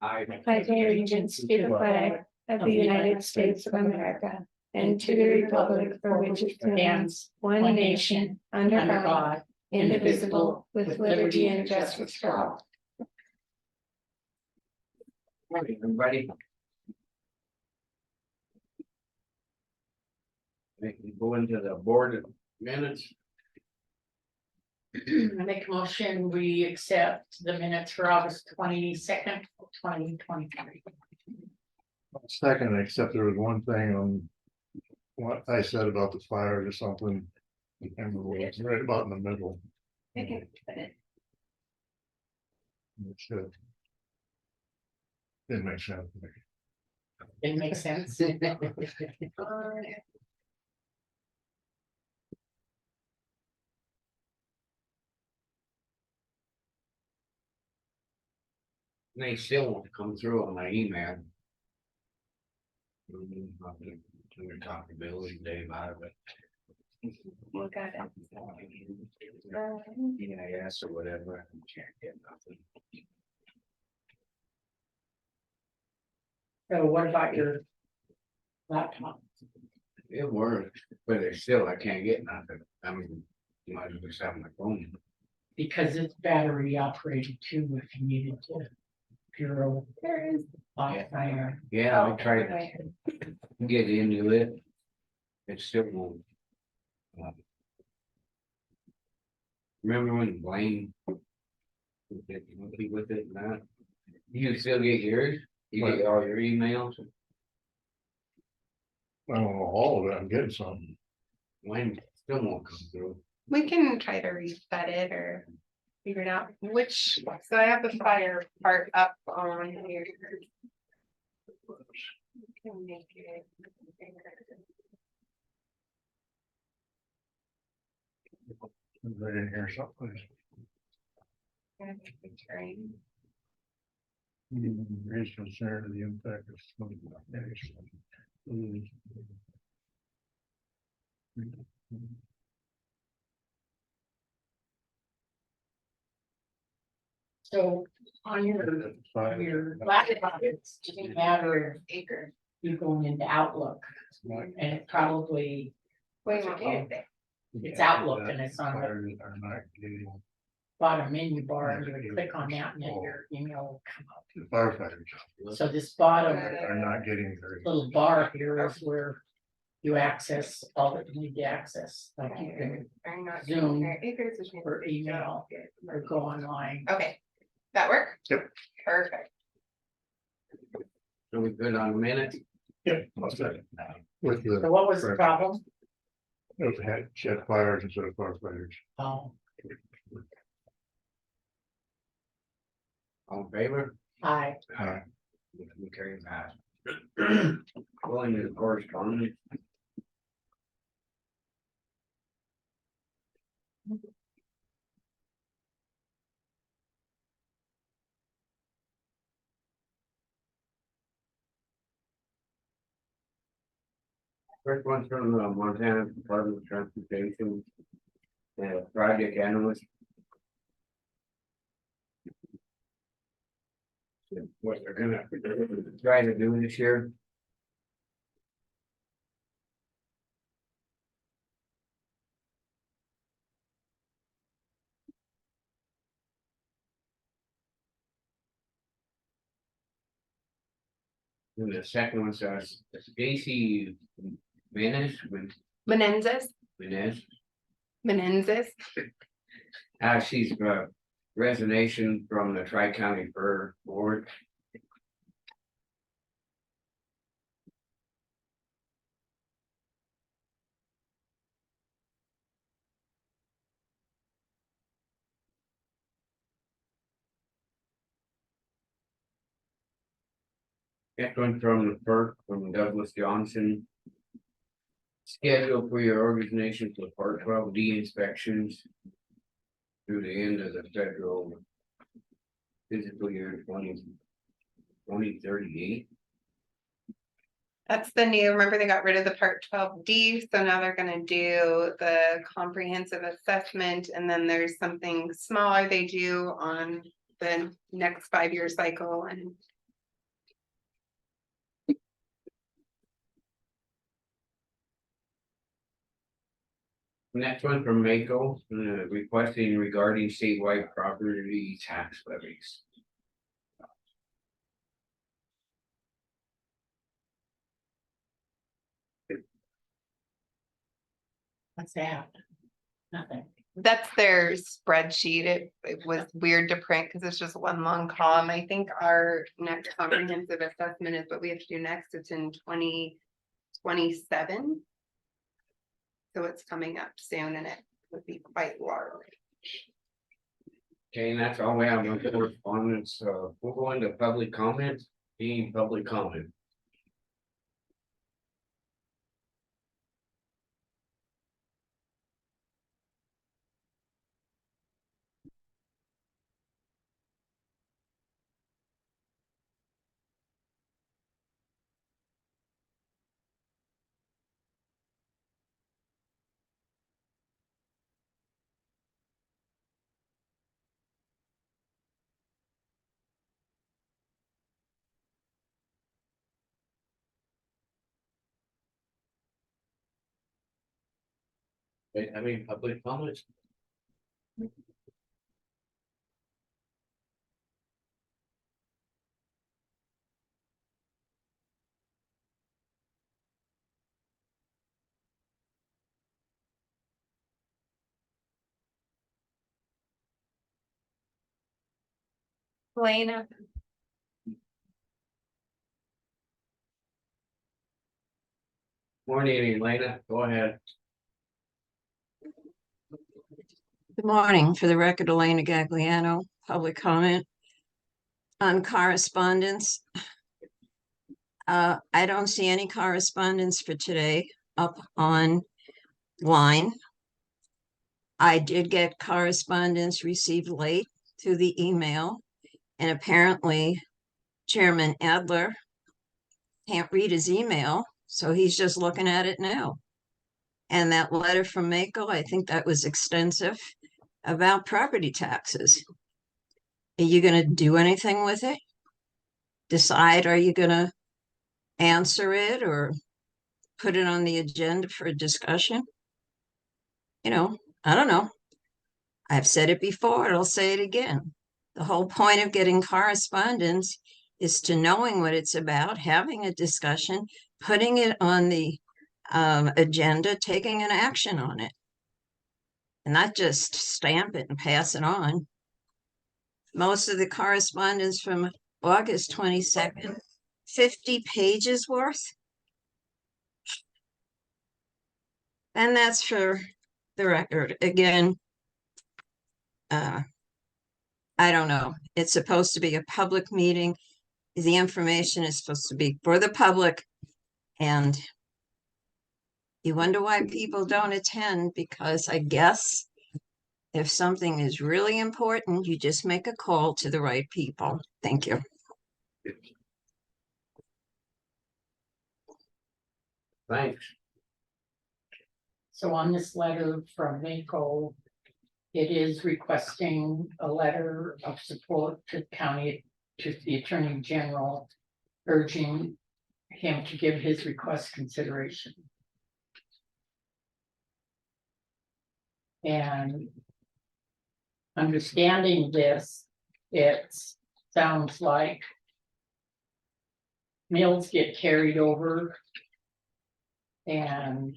I pledge allegiance to the flag of the United States of America and to the republic for which it stands, one nation, under God, indivisible, with liberty and justice for all. Morning, everybody. Make me go into the board minutes. I make a motion, we accept the minutes for August 22nd, 2023. Second, except there was one thing on what I said about the fire or something. And it's right about in the middle. It should. Didn't make sense to me. It makes sense. They still want to come through on my email. We were talking to Billy today about it. We got it. EIS or whatever, I can't get nothing. So what about your laptop? It works, but it's still, I can't get nothing. I mean, you might as well just have my phone. Because it's battery operated too, if you needed to. Pure There is. fire. Yeah, I tried to get into it. It still won't. Remember when Blaine would get monkey with it and that? You still get yours? You get all your emails? I don't know all of it, I'm getting some. Mine still won't come through. We can try to reset it or figure it out, which, so I have the fire part up on here. Can make it. Right in here someplace. Raise concern of the impact of smoke. So on your laptop, it's just a matter of Acre. you going into Outlook and it probably, Wait, what do you think? it's Outlook and it's on the Are not getting bottom menu bar and you would click on that and then your email will come up. the firefighters So this bottom are not getting very. little bar here is where you access all that you need to access, like you can Are not Zoom there. Acres is- or email or go online. Okay, that work? Yep. Perfect. So we good on a minute? Yep. With So the, what was the problem? had shed fires instead of firefighters. Oh, All in favor? hi, We carry that. Going to correspondence. First one's from the Montana Department of Transportation. Project analyst. What they're gonna try to do this year. And the second one says Stacy Menez with Menendez, Menez. She's resignation from the Tri-County Fur Board. Next one from the FERC from Douglas Johnson. Schedule for your organization for Part 12D inspections. Through the end of the federal. Fiscal year 2038. That's the new, remember they got rid of the part 12D, so now they're gonna do the comprehensive assessment, and then there's something smaller they do on the next 5-year cycle and. Next one from Mako, requesting regarding statewide property tax levies. What's that? Nothing. That's their spreadsheet. It was weird to print because it's just one long column. I think our next comprehensive assessment is what we have to do next. It's in 2027. So it's coming up soon and it would be quite large. Okay, and that's all we have on correspondence, we'll go into public comment, any public comment. Wait, I mean, public comments? Lena. Morning, Elena, go ahead. Good morning. For the record, Elena Gagliano, public comment on correspondence. I don't see any correspondence for today up online. I did get correspondence received late through the email, and apparently Chairman Adler can't read his email, so he's just looking at it now. And that letter from Mako, I think that was extensive, about property taxes. Are you going to do anything with it? Decide, are you going to answer it or put it on the agenda for a discussion? You know, I don't know. I've said it before, and I'll say it again. The whole point of getting correspondence is to knowing what it's about, having a discussion, putting it on the agenda, taking an action on it. And not just stamp it and pass it on. Most of the correspondence from August 22nd, 50 pages worth. And that's for the record. Again, I don't know. It's supposed to be a public meeting. The information is supposed to be for the public. And you wonder why people don't attend, because I guess if something is really important, you just make a call to the right people. Thank you. Thanks. So on this letter from Mako, it is requesting a letter of support to the county, to the Attorney General, urging him to give his request consideration. And understanding this, it sounds like mills get carried over and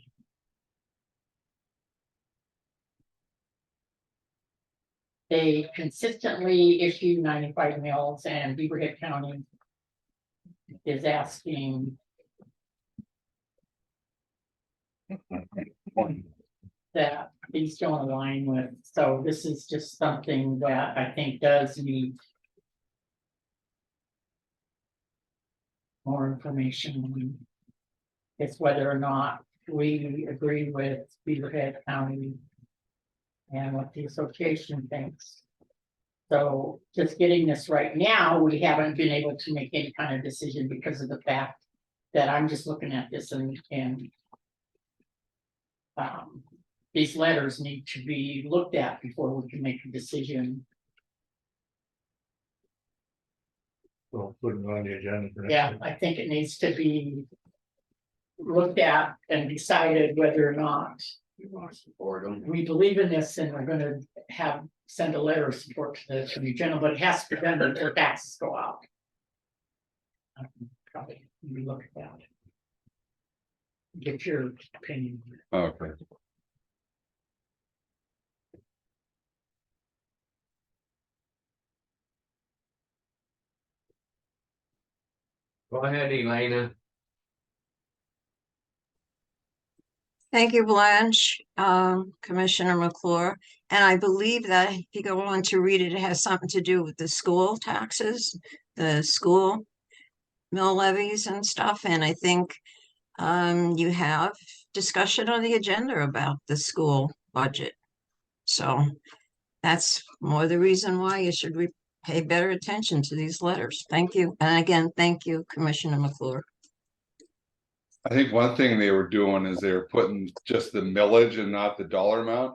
they consistently issue 95 mills, and Beaverhead County is asking that these don't align with, so this is just something that I think does need more information. It's whether or not we agree with Beaverhead County and what the association thinks. So just getting this right now, we haven't been able to make any kind of decision because of the fact that I'm just looking at this and. These letters need to be looked at before we can make a decision. We'll put it on the agenda for next Yeah, week. I think it needs to be. Looked at and decided whether or not You want to support them? we believe in this and we're gonna send a letter of support to the Attorney General, but it has to be done until taxes go out. Probably we look at that. Get your opinion. Okay. Go ahead, Elena. Thank you, Blanche, Commissioner McClure. And I believe that if you go on to read it, it has something to do with the school taxes, the school mill levies and stuff. And I think you have discussion on the agenda about the school budget. So that's more the reason why you should pay better attention to these letters. Thank you. And again, thank you, Commissioner McClure. I think one thing they were doing is they were putting just the millage and not the dollar amount.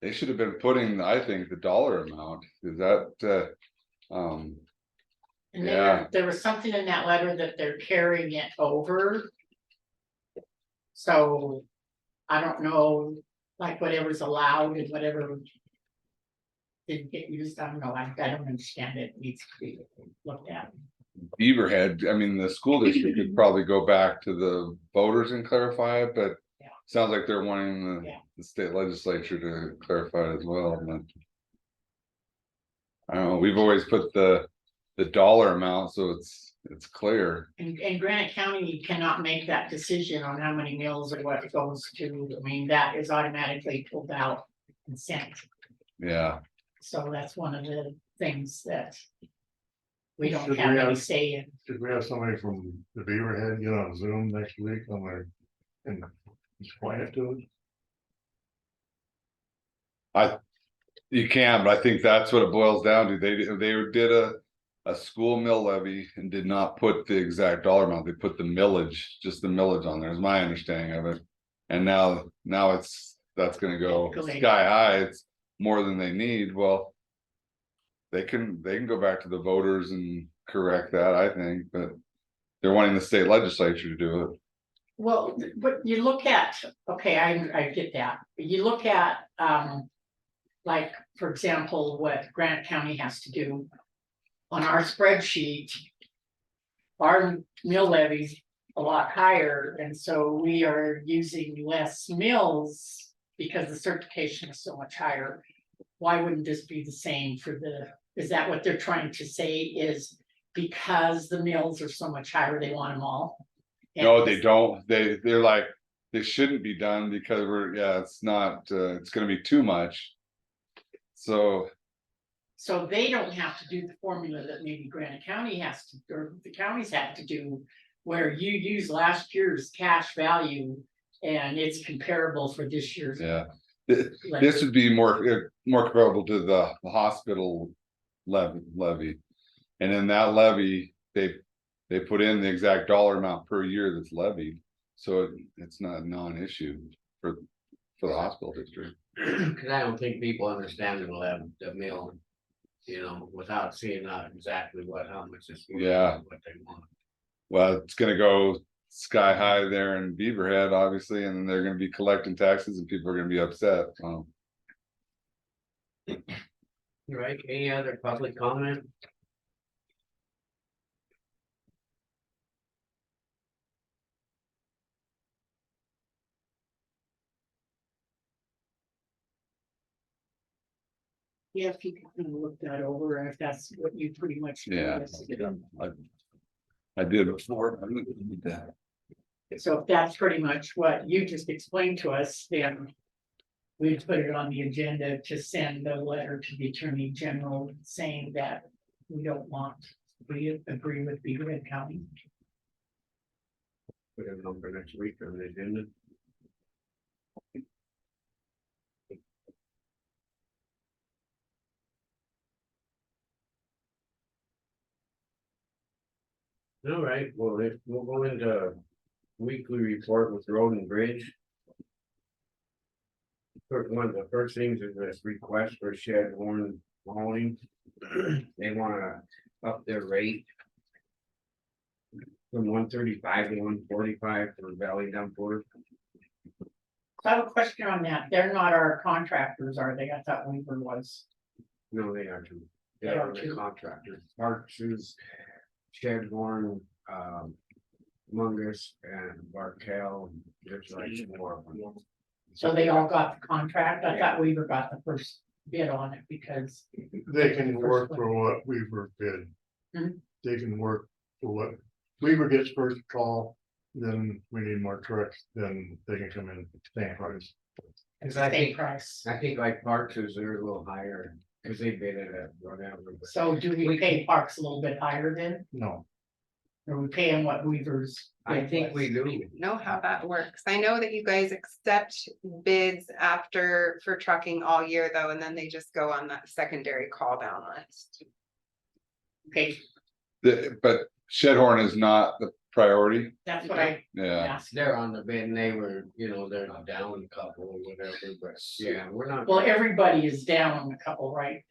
They should have been putting, I think, the dollar amount. Is that, And Yeah. there was something in that letter that they're carrying it over. So I don't know, like whatever's allowed and whatever. Didn't get used, I don't know, I don't understand it, needs to be looked at. Beaverhead, I mean, the school district could probably go back to the voters and clarify it, but. Yeah. Sounds like they're wanting Yeah. the state legislature to clarify it as well, but. I don't know, we've always put the dollar amount, so it's clear. And Granite County cannot make that decision on how many mills or what it goes to, I mean, that is automatically pulled out and sent. Yeah, So that's one of the things that. We don't Should have we any have- say in. Should we have somebody from the Beaverhead get on Zoom next week somewhere and explain it to us? you can, but I think that's what it boils down to. They did a school mill levy and did not put the exact dollar amount. They put the millage, just the millage on there, is my understanding of it. And now that's gonna go Escalate. sky high. It's more than they need. Well, they can go back to the voters and correct that, I think, but they're wanting the state legislature to do it. Well, but you look at, okay, I get that, but you look at, like, for example, what Granite County has to do. On our spreadsheet. Our mill levy's a lot higher, and so we are using less mills because the certification is so much higher. Why wouldn't this be the same for is that what they're trying to say is because the mills are so much higher, they want them all? No, they don't. They're like, they shouldn't be done because it's not, it's gonna be too much. So, So they don't have to do the formula that maybe Granite County has to, or the counties have to do. Where you use last year's cash value and it's comparable for this year's. yeah, like- this would be more comparable to the hospital levy. And in that levy, they put in the exact dollar amount per year that's levied. So it's not a non-issue for the hospital district. Cause I don't think people understand the mill, without seeing exactly how much is. Yeah. What they want. Well, it's gonna go sky high there in Beaverhead, obviously, and then they're gonna be collecting taxes and people are gonna be upset, so. Right, any other public comment? Yeah, if you can look that over, and if that's what you pretty much. do, Yeah. yes. I did before. I didn't need that. So if that's pretty much what you just explained to us, then. We'd put it on the agenda to send a letter to the Attorney General saying that we don't want, we agree with Beaverhead County. Put it on for next week on the agenda. All right, well, we'll go into weekly report with road and bridge. One of the first things is this request for shed horn hauling. They wanna up their rate. From 135 to 145 for valley dump work. I have a question on that. They're not our contractors, are they? I thought Weaver was. No, they are too. They They are are the too. contractors. Parks is shed horn, Mungus and Barkel. There's like more of them. So they all got the contract. I thought Weaver got the first bid on it because. They can work for what Weaver bid. Hmm. They can work for what Weaver gets first call, then we need more trucks, then they can come in same price. It's I the same think- price. I think like Parks is they're a little higher, cause they bid it at whatever. but- So do we pay Parks a little bit higher then? No, Or we pay him what Weaver's? I bid think was? we do. Know how that works. I know that you guys accept bids after for trucking all year though, and then they just go on that secondary call down list. Okay, But shed horn is not the priority, that's what I yeah. asked. They're on the bid and they were, they're down a couple or whatever, but yeah, we're not. Well, everybody is down a couple, right?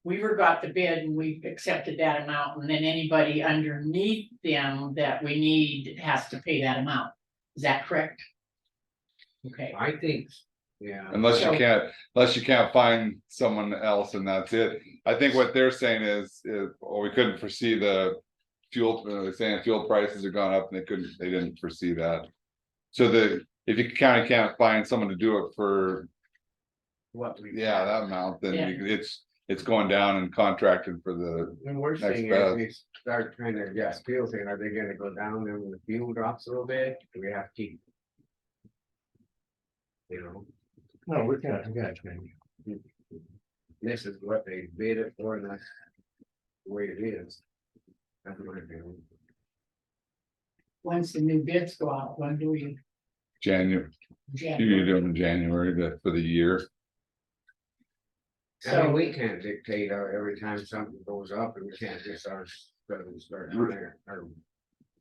Weaver got the bid and we accepted that amount, and then anybody underneath them that we need has to pay that amount. Is that correct? Okay, I think, yeah. Unless So- you can't find someone else and that's it. I think what they're saying is, well, we couldn't foresee the fuel, they're saying fuel prices have gone up and they didn't foresee that. So if you county can't find someone to do it for, What we. that amount, then Yeah. it's going down and contracted for the, The worst Next thing best. is we start trying to adjust fuel thing, are they gonna go down then when the fuel drops a little bit? Do we have to keep? no, we can't change. This is what they bid it for and that's the way it is. That's my opinion. once the new bids go out, when do we? January, you do them in January for the year. I mean, So, we can't dictate every time something goes up and we can't just start higher, or,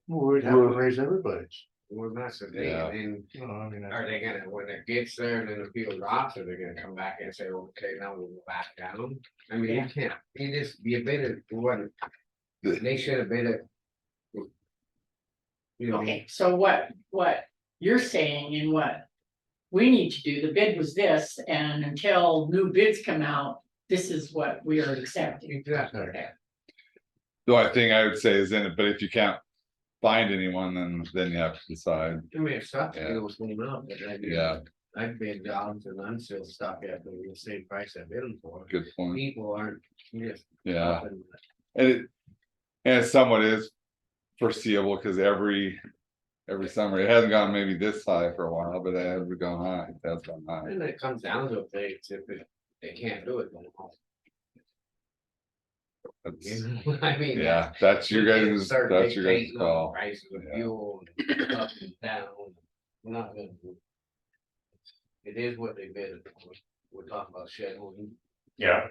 Well, we'd have to raise everybody's. well, that's the thing, Yeah. and No, I mean, are they gonna, when it gets there and then the fuel drops, are they gonna come back and say, okay, now we'll go back down? I mean, Yeah. you can't, you just, you bid it, what, The- they should have bid it. okay, so what you're saying and what we need to do, the bid was this, and until new bids come out, this is what we are accepting. Exactly. Okay. The only thing I would say is in it, but if you can't find anyone, then you have to decide, I mean, if stuff Yeah. feels going up, but I. yeah, I've bid jobs and I'm still stuck at the same price I bid them for. good point, People aren't, just. yeah. up and- And it somewhat is foreseeable, cause every summer, it hasn't gone maybe this high for a while, but it has gone high, it has gone high. And it comes down to things, if they can't do it, then. That's- You know, I mean. Yeah, that's your you can't guys', start that's your guys' dictating on call, Prices of Yeah. fuel and up and down, we're not gonna. It is what they bid it for. We're talking about shed holding. Yeah,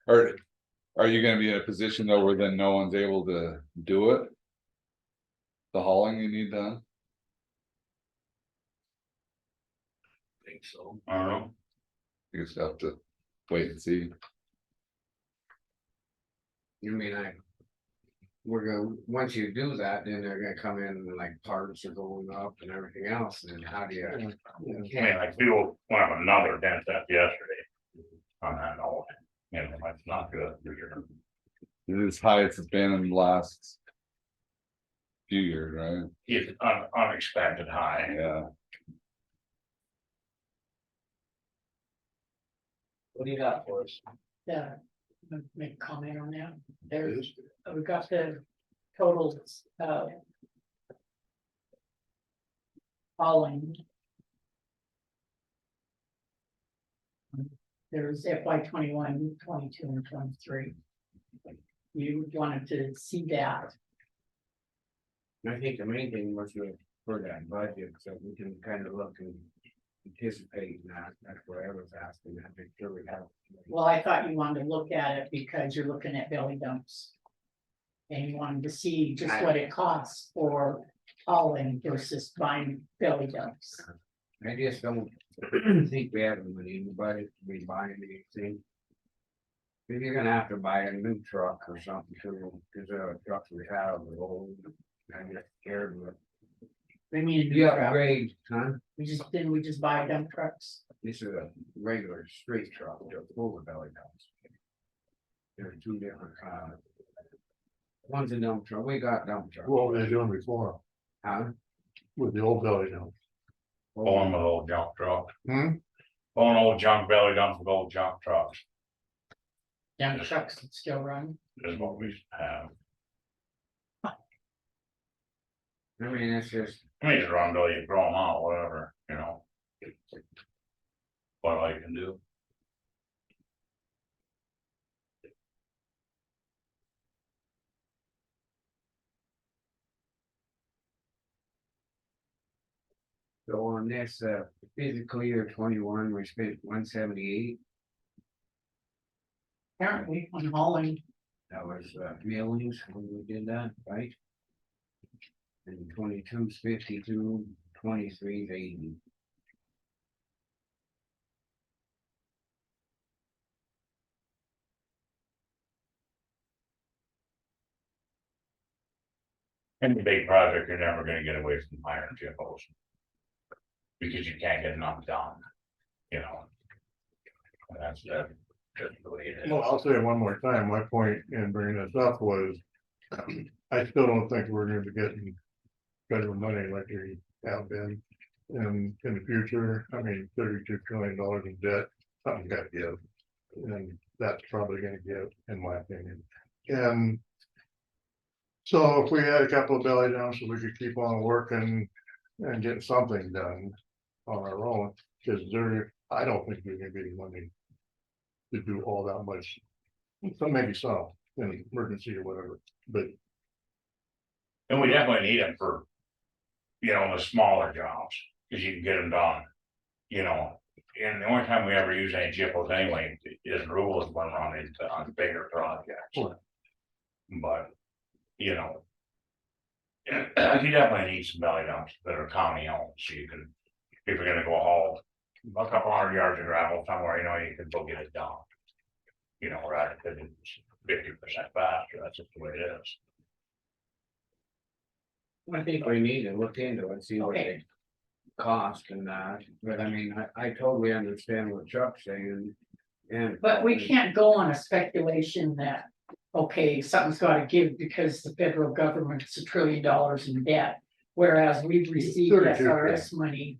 are you gonna be in a position though where then no one's able to do it? The hauling you need done? Think so. I don't know. You just have to wait and see. You mean, we're gonna, once you do that, then they're gonna come in and like parts are going up and everything else, and how do you? you I mean, can't- like fuel went up another 10 cents yesterday. On that note, that's not good for your. It is high as it's been in the last few years, right? It's unexpected high. Yeah, What do you got for us? Yeah, make a comment on that. There's, we got the totals, hauling. There's FY 21, 22, and 23. You wanted to see that. I think the main thing was for that budget, so we can kind of look and anticipate that, that's what I was asking, I think sure we have. Well, I thought you wanted to look at it because you're looking at belly dumps. And you wanted to see just what it costs for hauling versus buying belly dumps. I just don't think we have the money in the budget to be buying anything. If you're gonna have to buy a new truck or something too, cause the trucks we have are old, I'm just scared of it. I mean, You upgrade, huh? didn't we just buy dump trucks? This is a regular street truck, they're full of belly dumps. There's two different, one's a dump truck, we got dump truck. What were they doing before Huh? with the old belly dump? Pulling with old junk trucks, Hmm? pulling old junk belly dumps with old junk trucks Dump trucks that still run. is what we have. I mean, it's just, I mean, just run till you throw them out, whatever, you know. What I can do. so on this, fiscal year 21, we spent 178. Apparently, on hauling, That was mailings when we did that, right? And 22's 52, 23's 80. Any big project, you're never gonna get away from hiring GFOs. Because you can't get enough done, you know. And that's just the way it is. Well, I'll say it one more time. My point in bringing this up was, I still don't think we're gonna be getting federal money like we have been. In the future, I mean, $32 trillion in debt, something's got to give. And that's probably gonna give, in my opinion. And so if we had a couple of belly dumps, so we could keep on working and getting something done on our own, because I don't think we're gonna get money to do all that much. Some, maybe some, in emergency or whatever, but And we definitely need them for, you know, the smaller jobs, because you can get them done, you know. And the only time we ever use any GFOs anyway is rules when run into on bigger projects. Sure. But, you know. You definitely need some belly dumps that are county owned, so you can, if you're gonna go haul a couple hundred yards of gravel somewhere, you know, you can go get it done. You know, right, because it's 50% faster, that's just the way it is. I think we need to look into it, see what Okay. they cost and that, but I mean, I totally understand what Chuck's saying. And. but we can't go on a speculation that, okay, something's gotta give because the federal government's $1 trillion in debt. Whereas we've received 32, SRS money,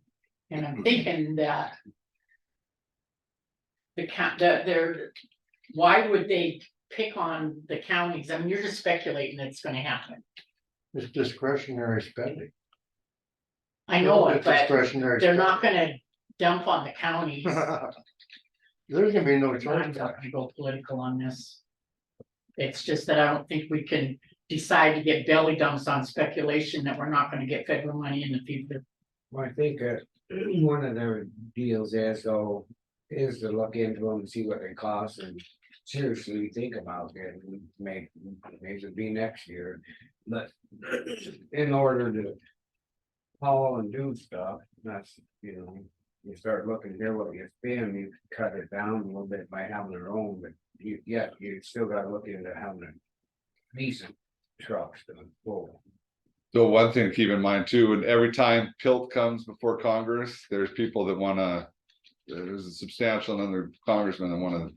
and I'm thinking that. They're, why would they pick on the counties? I mean, you're just speculating it's gonna happen. it's discretionary spending. I know it, It's but discretionary. they're not gonna dump on the counties. There's gonna be no I'm choice. not gonna go political on this. It's just that I don't think we can decide to get belly dumps on speculation that we're not gonna get federal money in the future. Well, I think one of their deals is though, is to look into them and see what they cost and seriously think about it. Maybe it'll be next year, but in order to haul and do stuff, that's, you know, you start looking here what you spend, you cut it down a little bit by having their own, but you still gotta look into having a decent trucks to pull. So one thing to keep in mind too, and every time PILT comes before Congress, there's people that wanna. There's a substantial number of congressmen that wanna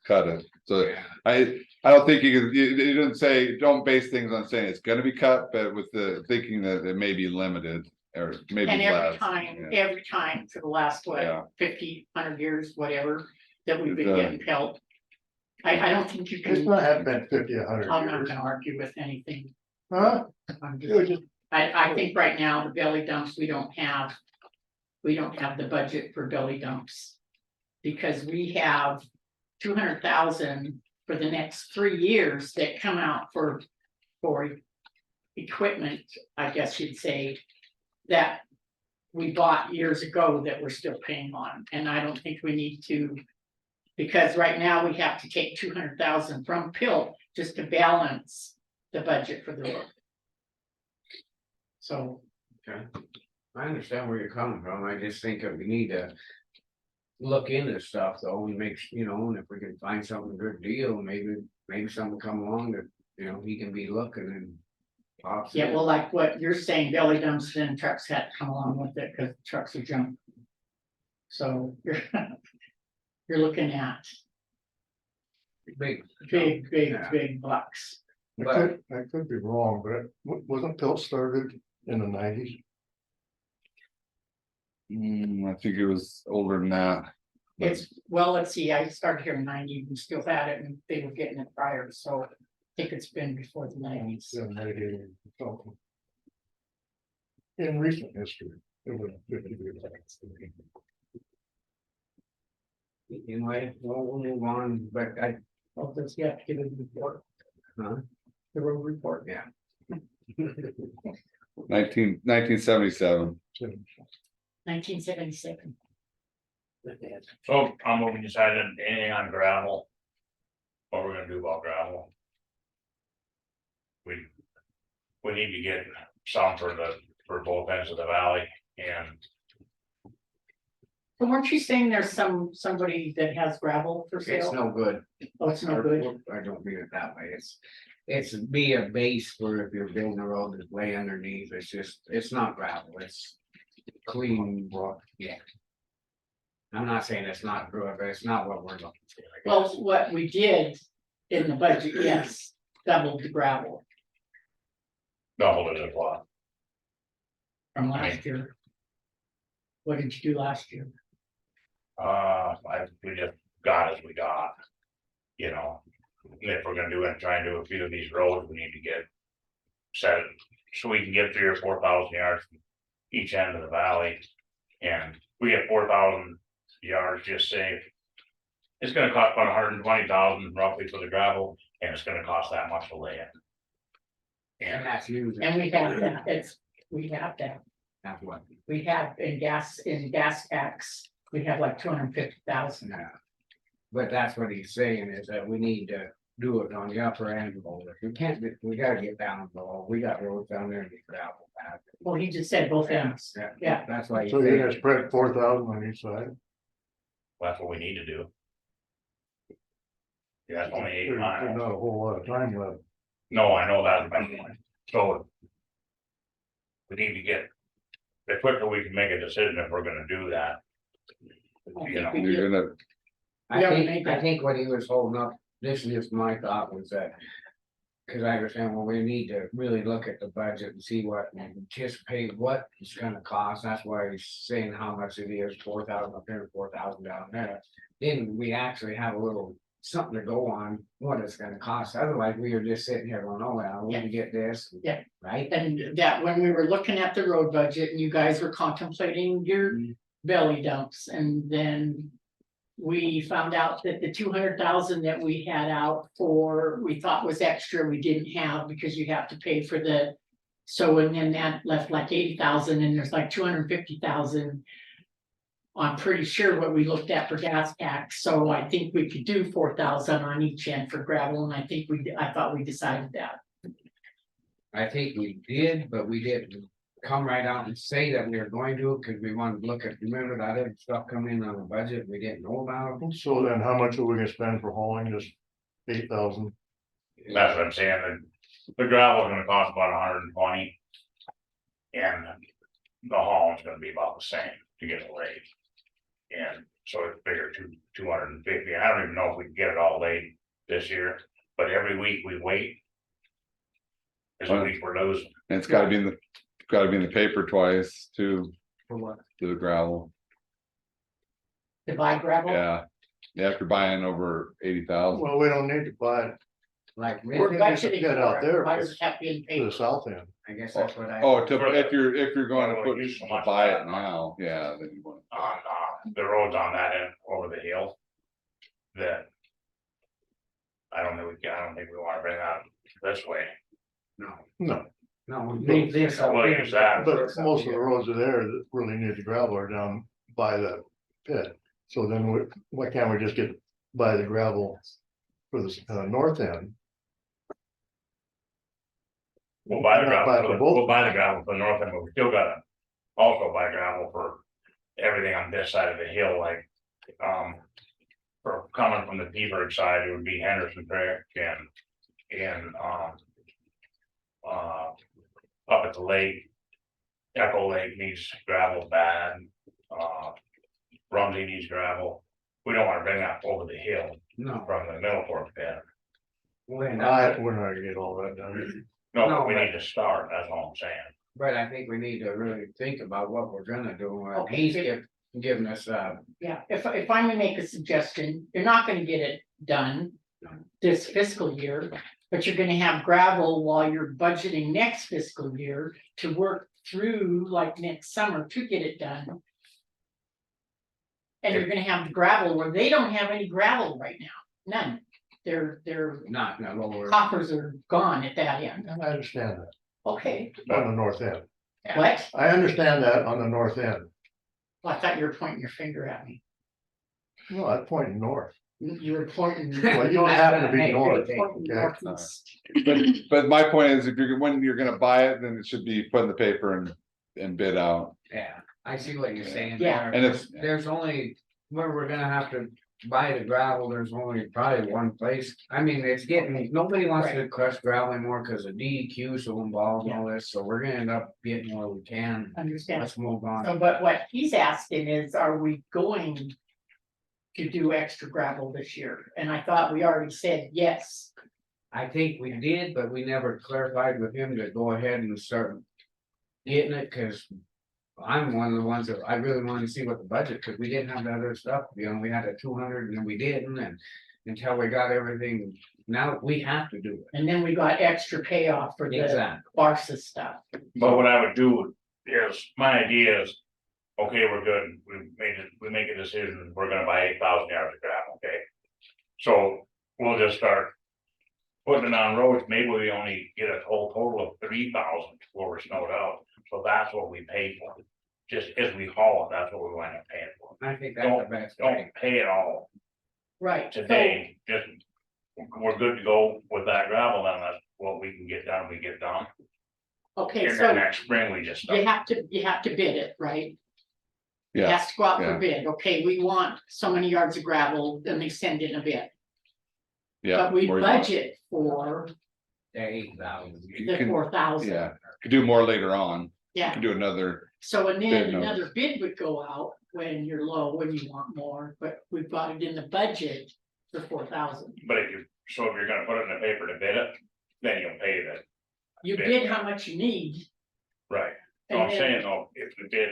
cut it, so I don't think you didn't say, don't base things on saying it's gonna be cut, but with the thinking that it may be limited. Or maybe And less. every time for the last, Yeah. what, 50, 100 years, whatever, that we've been It's, getting help. I don't think you It's can, not have been 50, 100 I'm not years. gonna argue with anything. Huh? I'm It was just, just- I think right now, the belly dumps, we don't have the budget for belly dumps. Because we have 200,000 for the next 3 years that come out for equipment, I guess you'd say. That we bought years ago that we're still paying on, and I don't think we need to. Because right now we have to take 200,000 from PILT just to balance the budget for the road. So, Okay. I understand where you're coming from, I just think that we need to. Look into stuff though, and make, and if we can find something good deal, maybe something come along that, he can be looking and. pops yeah, in. well, like what you're saying, belly dumps and trucks had to come along with it, because trucks are junk. So you're, you're looking at Big. big, Yeah. big bucks. I could be wrong, but wasn't Pilt started in the 90s? I think it was older than that. but- It's, well, let's see, I started here in 90, we still had it, and they were getting it prior, so I think it's been before the 90s. Yeah, maybe or something. In recent history, it was 50 years. Anyway, well, we'll move on, but Well, does he have to give a report, huh? the road report? Yeah. 1977. 1977. So I'm moving decided anything on gravel. What we're gonna do about gravel. We need to get some for both ends of the valley and But weren't you saying there's somebody that has gravel for It's sale? no good. Oh, it's no good. I don't mean it that way, it's be a base for if you're building a road that's way underneath, it's not gravel, it's. Clean rock, yeah. I'm not saying it's not good, but it's not what we're looking for. I Well, guess. what we did in the budget, yes, doubled the gravel doubled it as well. from last year. What did you do last year? We just got as we got. You know, if we're gonna do it, try and do a few of these roads, we need to get. Set, so we can get 3,000 or 4,000 yards from each end of the valley. And we get 4,000 yards, just say. It's gonna cost about 120,000 roughly for the gravel, and it's gonna cost that much to lay it. And And that's using. And we have that, we have that, That's what, we have in gas tax, we have like 250,000. yeah. But that's what he's saying is that we need to do it on the upper end of all this. We can't, we gotta get down below. We got roads down there and get gravel back. Well, he just said both ends. Yeah. That's why. he's So you're saying- gonna spread 4,000 on each side? that's what we need to do. Yeah, that's only 8 There's miles. not a whole lot of time left. No, I know that's my point, so. We need to get. The quicker we can make a decision if we're gonna do that. You know, You're gonna, Yeah, we I make think what he was holding up, this is just my thought was that. Cause I understand, well, we need to really look at the budget and see what, and anticipate what it's gonna cost, that's why he's saying how much it is, 4,000 up there, 4,000 down there. Then we actually have a little something to go on, what it's gonna cost, otherwise we are just sitting here going, oh, well, we can get this. Yeah. Right? And that when we were looking at the road budget and you guys were contemplating your belly dumps, and then. We found out that the 200,000 that we had out for, we thought was extra, we didn't have because you have to pay for the. So and then that left like 80,000 and there's like 250,000. I'm pretty sure what we looked at for gas tax, so I think we could do 4,000 on each end for gravel, and I thought we decided that. I think we did, but we didn't come right out and say that we were going to, cause we wanted to look at, remember that other stuff coming in on the budget, we didn't know about. So then how much are we gonna spend for hauling this 8,000? that's what I'm saying, the gravel is gonna cost about 120. And the hauling's gonna be about the same to get it laid. And so it's bigger, 250, I don't even know if we can get it all laid this year, but every week we wait. Is a week we're losing. and it's gotta be in the paper twice too, For what? to the gravel, To buy gravel. yeah. Yeah, if you're buying over 80,000, Well, we don't need to buy it Like, We're really, budgeting Get out for it, there. why does it have to be in to paper? the south end. I guess that's what I. oh, if you're going to Well, we use so much to buy of it that. now, yeah, then you want. On the roads on that end over the hill. That. I don't think we wanna bring that this way. No, No, no, we leave this. out Well, here. use that. but most of the roads are there that really need the gravel are down by the pit. So then why can't we just get by the gravel for the north end? we'll buy the Not buy gravel, for both. we'll buy the gravel for the north end, but we still gotta also buy gravel for everything on this side of the hill, like, for coming from the Peaburg side, it would be Henderson Creek and, up at the lake. Echo Lake needs gravel bad, Rumsey needs gravel. We don't wanna bring that over the hill No, from the Middle Fork pit. we're We're not, not gonna get all that done. No, No, but we but- need to start, that's all I'm saying. but I think we need to really think about what we're gonna do. Okay. He's giving us, Yeah, if I may make a suggestion, you're not gonna get it done this fiscal year, but you're gonna have gravel while you're budgeting next fiscal year to work through like next summer to get it done. And you're gonna have the gravel where they don't have any gravel right now, none. Their not in a lower. coffers are gone at that end. And I understand Okay, that, on the north end. what? I understand that on the north end. Well, I thought you were pointing your finger at me. No, I'm pointing north. You were pointing. Well, you don't happen to be Hey, north. pointing Okay. northeast. But my point is, if you're, when you're gonna buy it, then it should be put in the paper and bid out. Yeah, I see what you're saying. Yeah. there. And if- There's only, where we're gonna have to buy the gravel, there's only probably one place. I mean, it's getting, nobody wants to crush gravel anymore because of DEQ so involved in all this, so we're gonna end up getting where we can. Understand. Let's move on. So, but what he's asking is, are we going to do extra gravel this year? And I thought we already said yes. I think we did, but we never clarified with him to go ahead and start getting it, cause I'm one of the ones that I really wanted to see what the budget, cause we didn't have the other stuff, we had a 200 and then we didn't, and until we got everything, now we have to do it. And then we got extra payoff for the Exactly. Barca stuff. But what I would do is, my idea is, okay, we're good, we make a decision, we're gonna buy 8,000 yards of gravel, okay? So we'll just start putting it on roads, maybe we only get a whole total of 3,000 before we're snowed out, so that's what we pay for. Just as we haul it, that's what we wind up paying for. I think that's the best way. Don't pay it all Right. so- today, just, we're good to go with that gravel, then that's what we can get done, we get done. Okay, And then so next spring, we just you start. have to bid it, right? It Yeah, has to go out yeah. for bid. Okay, we want so many yards of gravel, then they send in a bid. yeah. But we or you- budget for The 8,000. You the can- 4,000. Yeah, could do more later on, Yeah, could do another, so and Bid then notice. another bid would go out when you're low, when you want more, but we've got it in the budget for 4,000. But if if you're gonna put it in the paper to bid it, then you'll pay that, You Bid. bid how much you need. right? So And I'm then- saying, though, if we bid,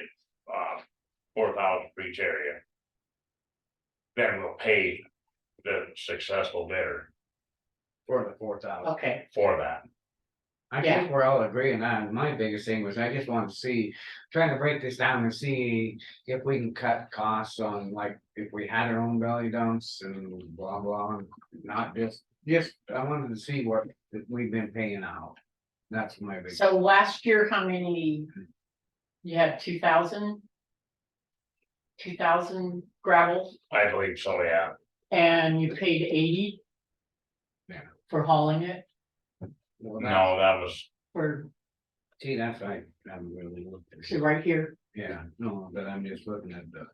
4,000 for each area. Then we'll pay the successful bidder For the 4,000. Okay, for that. I think we're all agreeing on, my biggest thing was I just want to see, trying to break this down and see if we can cut costs on, like, if we had our own belly dumps and blah, blah, and not just, I wanted to see what we've been paying out. That's my big. so last year, how many? You had 2,000? 2,000 gravel I believe so, yeah. and you paid 80? Yeah. For hauling it, Well, that- No, that was, for, See, that's I haven't really looked at. see right here, Yeah, no, but I'm just looking at the,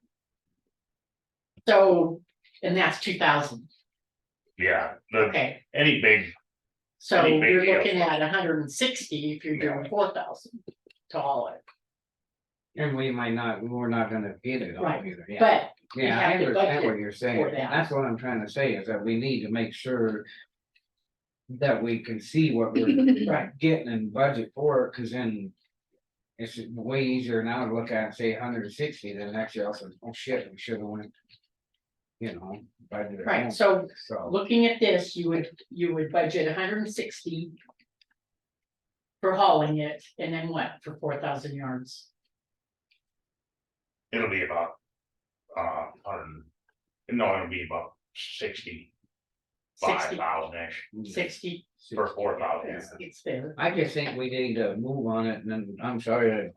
so, and that's 2,000, yeah, the, okay. any big, So Any big you're deal. looking at 160 if you're doing 4,000 to haul it, and we might not, we're not gonna get it all Right, either, yeah. but we Yeah, I have to understand what budget you're saying, for that. that's what I'm trying to say, is that we need to make sure. That we can see what we're Right. getting and budget for it, cause then. It's way easier now to look at and say 160 than next year, also, oh shit, we should have went. You know, budgeted. Right, more. so So, looking at this, you would budget 160. For hauling it, and then what, for 4,000 yards? it'll be about, 60. 60, 5,000-ish 60, for 4,000. it's fair. I just think we need to move on it, and then, I'm sorry,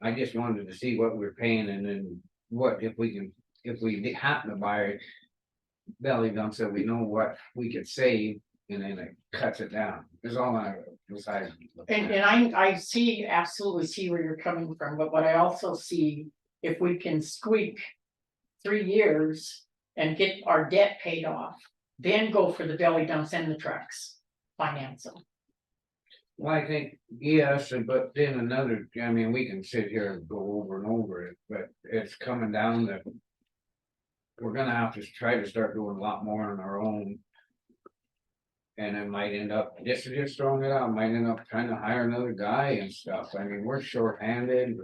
I just wanted to see what we're paying, and then what, if we can, if we happen to buy. Belly dumps, so we know what we could save And then it cuts it down, is all I decided. And I see, absolutely see where you're coming from, but what I also see, if we can squeak 3 years and get our debt paid off, then go for the belly dumps and the trucks, finance them. Well, I think, yes, but then another, I mean, we can sit here and go over and over it, but it's coming down that. We're gonna have to try to start doing a lot more on our own. And it might end up, just throwing it out, might end up trying to hire another guy and stuff. I mean, we're short-handed.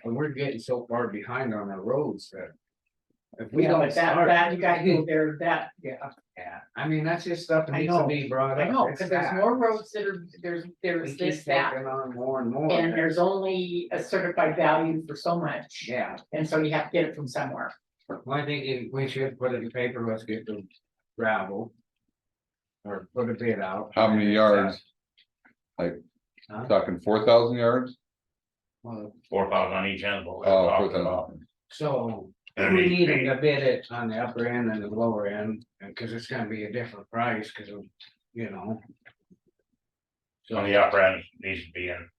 We're getting so far behind on our roads that. If we Yeah, don't but start. that, you gotta go there, yeah, Yeah, I mean, that's just stuff that I needs to know, be brought up. I know, It's cause there's that. more roads that are, We there's keep this, that. taking on more and more. And there's only a certified value for so much, Yeah, and so you have to get it from somewhere. well, I think we should put it in paper, let's get the gravel. Or put a bid out. How many yards? Huh? Talking 4,000 yards? Well, 4,000 on each end. But we're Oh, talking 4,000. about- so And we it need needs to to bid it on the upper end and the lower end, and cause it's gonna be a different price, cause of, you know. be- On the upper end needs to be in,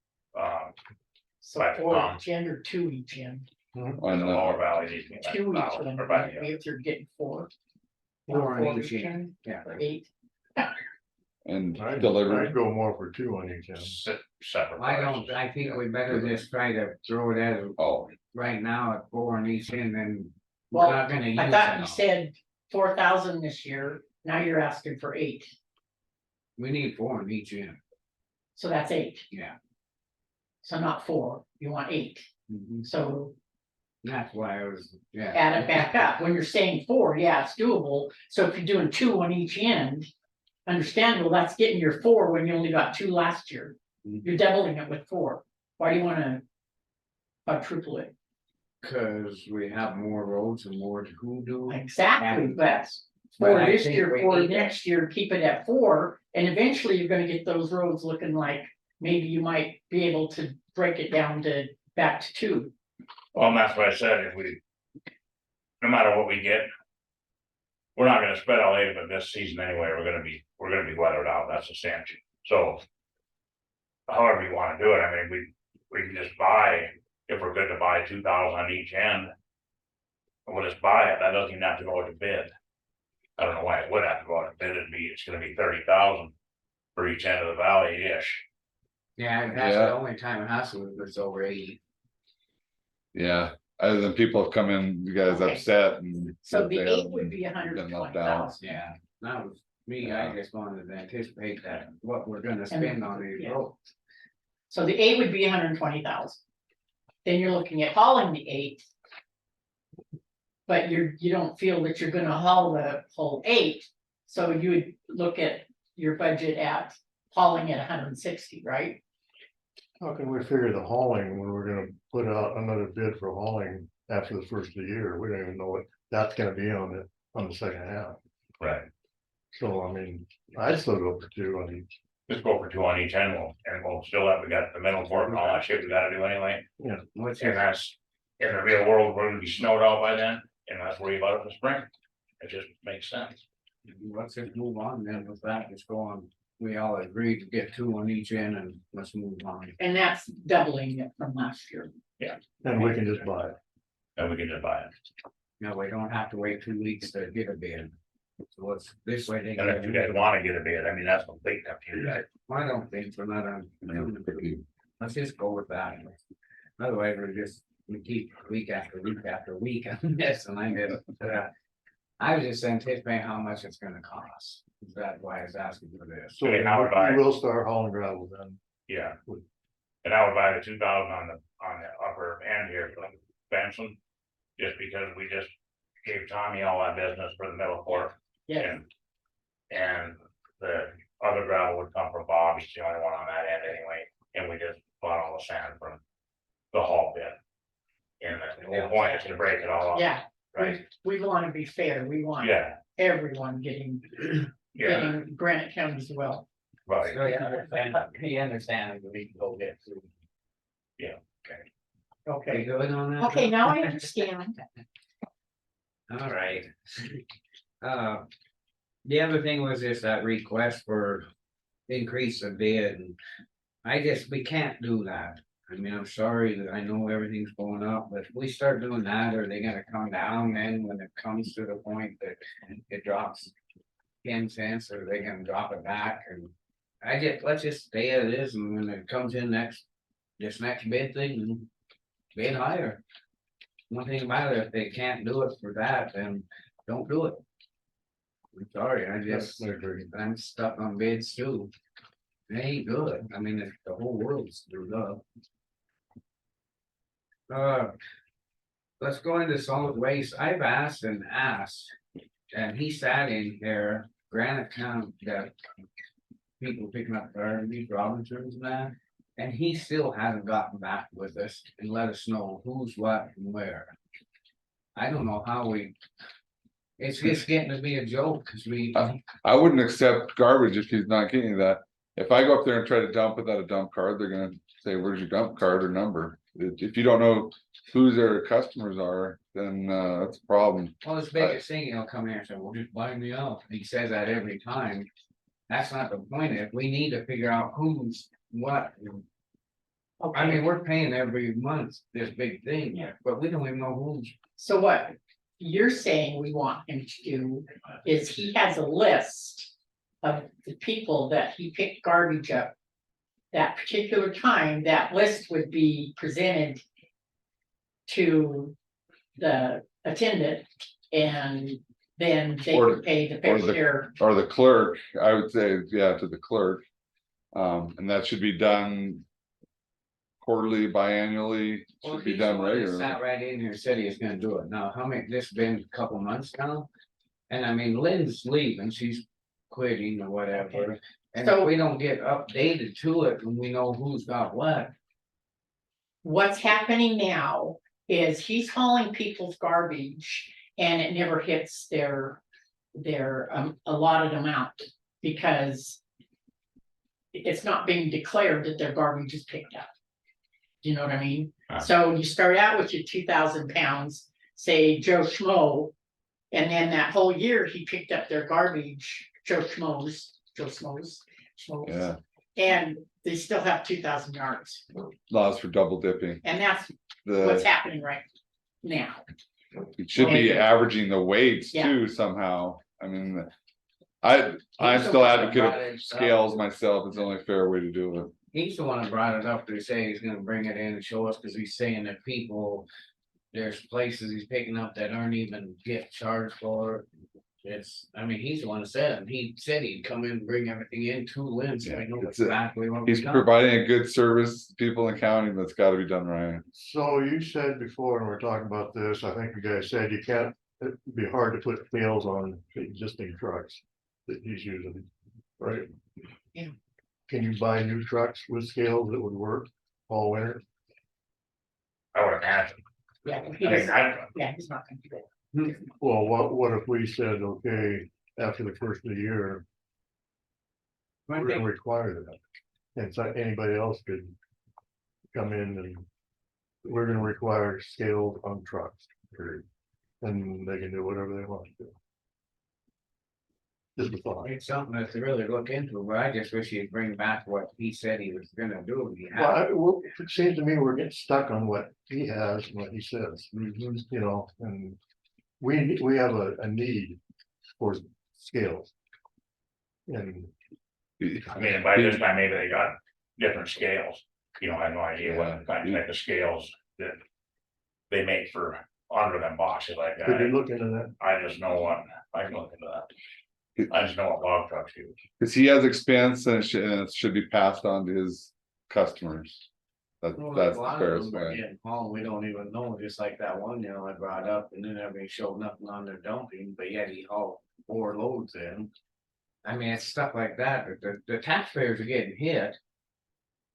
So Right, four each end or two each end, in On the the, lower valley needs to be. like two each 1,000 end, or about, yeah. if you're getting four. Four on Four each end, yeah. Or 8, and I'd delivery, go more for 2 on each end. Separate. I don't, prices. I think we better just try to throw it as, oh, right now at 4 on each end, and we're well, not gonna use I it thought you all. said 4,000 this year, now you're asking for 8, We need 4 on each end, so that's 8, yeah. so not 4, you want 8, Mhm. so That's why I was, yeah. add it back up, when you're saying 4, yeah, it's doable, so if you're doing 2 on each end. Understandable, that's getting your 4 when you only got 2 last year, Mhm. you're doubling it with 4, why do you wanna? Quadruple it, Cause we have more roads and more to do. exactly, And- but But 4 I this think year, we 4 need- next year, keep it at 4, and eventually you're gonna get those roads looking like. Maybe you might be able to break it down to back to 2. Well, and that's what I said, if we. No matter what we get. We're not gonna spread all eight, but this season anyway, we're gonna be weathered out, that's a stanchion, so. However you wanna do it, I mean, we can just buy, if we're good to buy 2,000 on each end. We'll just buy it, that doesn't even have to go to bid. I don't know why it would have to go to bid, it's gonna be 30,000. For each end of the valley-ish. Yeah, that's Yeah. the only time it has to, if it's over 80. yeah, other than people have come in, you guys Okay. upset and. So the they 8 would be been left out. 120,000. Yeah, that was me, I Yeah. just wanted to anticipate that, what we're gonna And- spend on these yeah. roads. So the 8 would be 120,000. Then you're looking at hauling the 8. But you don't feel that you're gonna haul the whole 8, so you would look at your budget at hauling at 160, right? How can we figure the hauling when we're gonna put out another bid for hauling after the first of the year? We don't even know what that's gonna be on the second half. Right. So I mean, I'd still go for 2 on each. Just go for 2 on each end, and we'll still have, we got the middle fork and all that shit we gotta do anyway. What's And your, that's, in the real world, we're gonna be snowed out by then, and that's worry about it in the spring. It just makes sense. let's just move on then with that, just go on, we all agreed to get 2 on each end and let's move on. And that's doubling it from last year. And we can just buy it. And we can just buy it. Now, we don't have to wait 2 weeks to get a bid. So it's this way they. And if you guys wanna get a bid, I mean, that's complete up to you guys. I don't think we're not on. Let's just go with that. Otherwise, we keep week after week after week on this, and I did. I was just anticipating how much it's gonna cost. That's why I was asking for this. So Okay, now we're buying. we will start hauling gravel then. Yeah. And I would buy the 2,000 on the upper end here from Benson. Just because we just gave Tommy all that business for the middle court. Yeah, And the other gravel would come from Bob, he's the only one on that end anyway, and we just bought all the sand from the haul bit. And the whole point is to break it all up. yeah, Right, we wanna be fair, we want yeah, everyone getting Granite County as well. right, So, he understands we can go get through. Are Okay, you good on that? okay, now I understand. All right. The other thing was just that request for increase of bid, and we can't do that. I mean, I'm sorry that I know everything's going up, but if we start doing that, are they gonna come down then when it comes to the point that it drops 10 cents, or are they gonna drop it back? And let's just stay as it is, and when it comes in this next bid thing, bid higher. One thing about it, if they can't do it for that, then don't do it. I'm sorry, I agree. I'm stuck on bids too. They ain't good. I mean, the whole world's screwed up. Let's go into solid waste. I've asked and asked, and he sat in here, Granite County, that people picking up garbage, Robinsons and that, and he still hasn't gotten back with us and let us know who's what and where. I don't know how it's just getting to be a joke, cause I wouldn't accept garbage if he's not getting that. If I go up there and try to dump without a dump card, they're gonna say, where's your dump card or number? If you don't know who their customers are, then that's a problem. well, his biggest thing, he'll come here and say, well, just buy me out. He says that every time. That's not the point. If we need to figure out who's what. I mean, we're paying every month this big thing, Yeah. but we don't even know who's. So what you're saying we want him to do is he has a list of the people that he picked garbage up. That particular time, that list would be presented to the attendant, and then they Or- would pay the or fair the- share. Or the clerk, I would say, yeah, to the clerk. And that should be done quarterly, biannually, Well, should be he's the done one that regularly. sat right in here, said he was gonna do it. Now, how many, this been a couple months now? And I mean, Lynn's leaving, she's quitting or whatever. And if So- we don't get updated to it, and we know who's got what. What's happening now is he's hauling people's garbage and it never hits their allotted amount because it's not being declared that their garbage is picked up. Do you know what I mean? Ah. So you start out with your 2,000 pounds, say Joe Schmo, and then that whole year he picked up their garbage, Joe Schmoes. Yeah, And they still have 2,000 yards, laws for double dipping. and that's what's The, happening right now. it should be Okay. averaging the weights Yeah. too somehow. I mean. I'm He's the still one that advocate brought it of up. scales myself. It's the only fair way to do it. He's the one that brought it up to say he's gonna bring it in and show us, cause he's saying that people. There's places he's picking up that aren't even get charged for it. I mean, he's the one that said it, and he said he'd come in and bring everything in to Lynn, so we know It's a- exactly what He's we got. providing a good service to people in the county, but it's gotta be done right. So you said before, when we were talking about this, I think you guys said you can't, it'd be hard to put scales on the existing trucks that he's using, right? Yeah. Can you buy new trucks with scales that would work all winter? I would imagine. Yeah, I mean, he's not gonna do that. Well, what if we said, okay, after the first of the year, we're gonna require that? And so anybody else could come in and we're gonna require scales on trucks, period. And they can do whatever they want to. Just a thought. It's something that's to really look into, but I just wish he'd bring back what he said he was gonna do. Well, it seems to me we're getting stuck on what he has and what he says, you know, and we have a need for scales. And I mean, by this time, maybe they got different scales, you know, I have no idea what kind of type of scales that. They make for under them boxes like could you that, look into that? I just know what, I can look into that. I just know what log trucks use. Cause he has expense and it should be passed on to his customers. That's the fairest way. We don't even know, just like that one, I brought up, and then everybody showed nothing on their dumping, but yet he hauled 4 loads in. I mean, it's stuff like that, but the taxpayers are getting hit.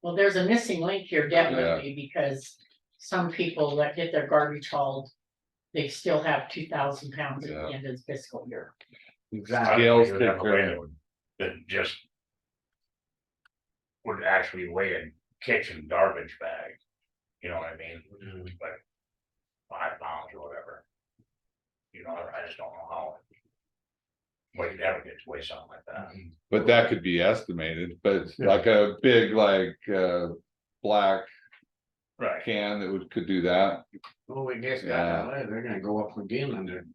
Well, there's a missing link here definitely, because some people that get their garbage hauled, they still have 2,000 pounds at Yeah. the end of the fiscal year. Exactly. Scales I'd have take a care way of that that just. Would actually weigh in kitchen garbage bag, you know what I mean, like 5 pounds or whatever. You know, I just don't know how. Well, you never get to waste something like that. But that could be estimated, but Yeah. like a big, like, black Right. can that could do that. Oh, we just got that letter, they're gonna go up again under.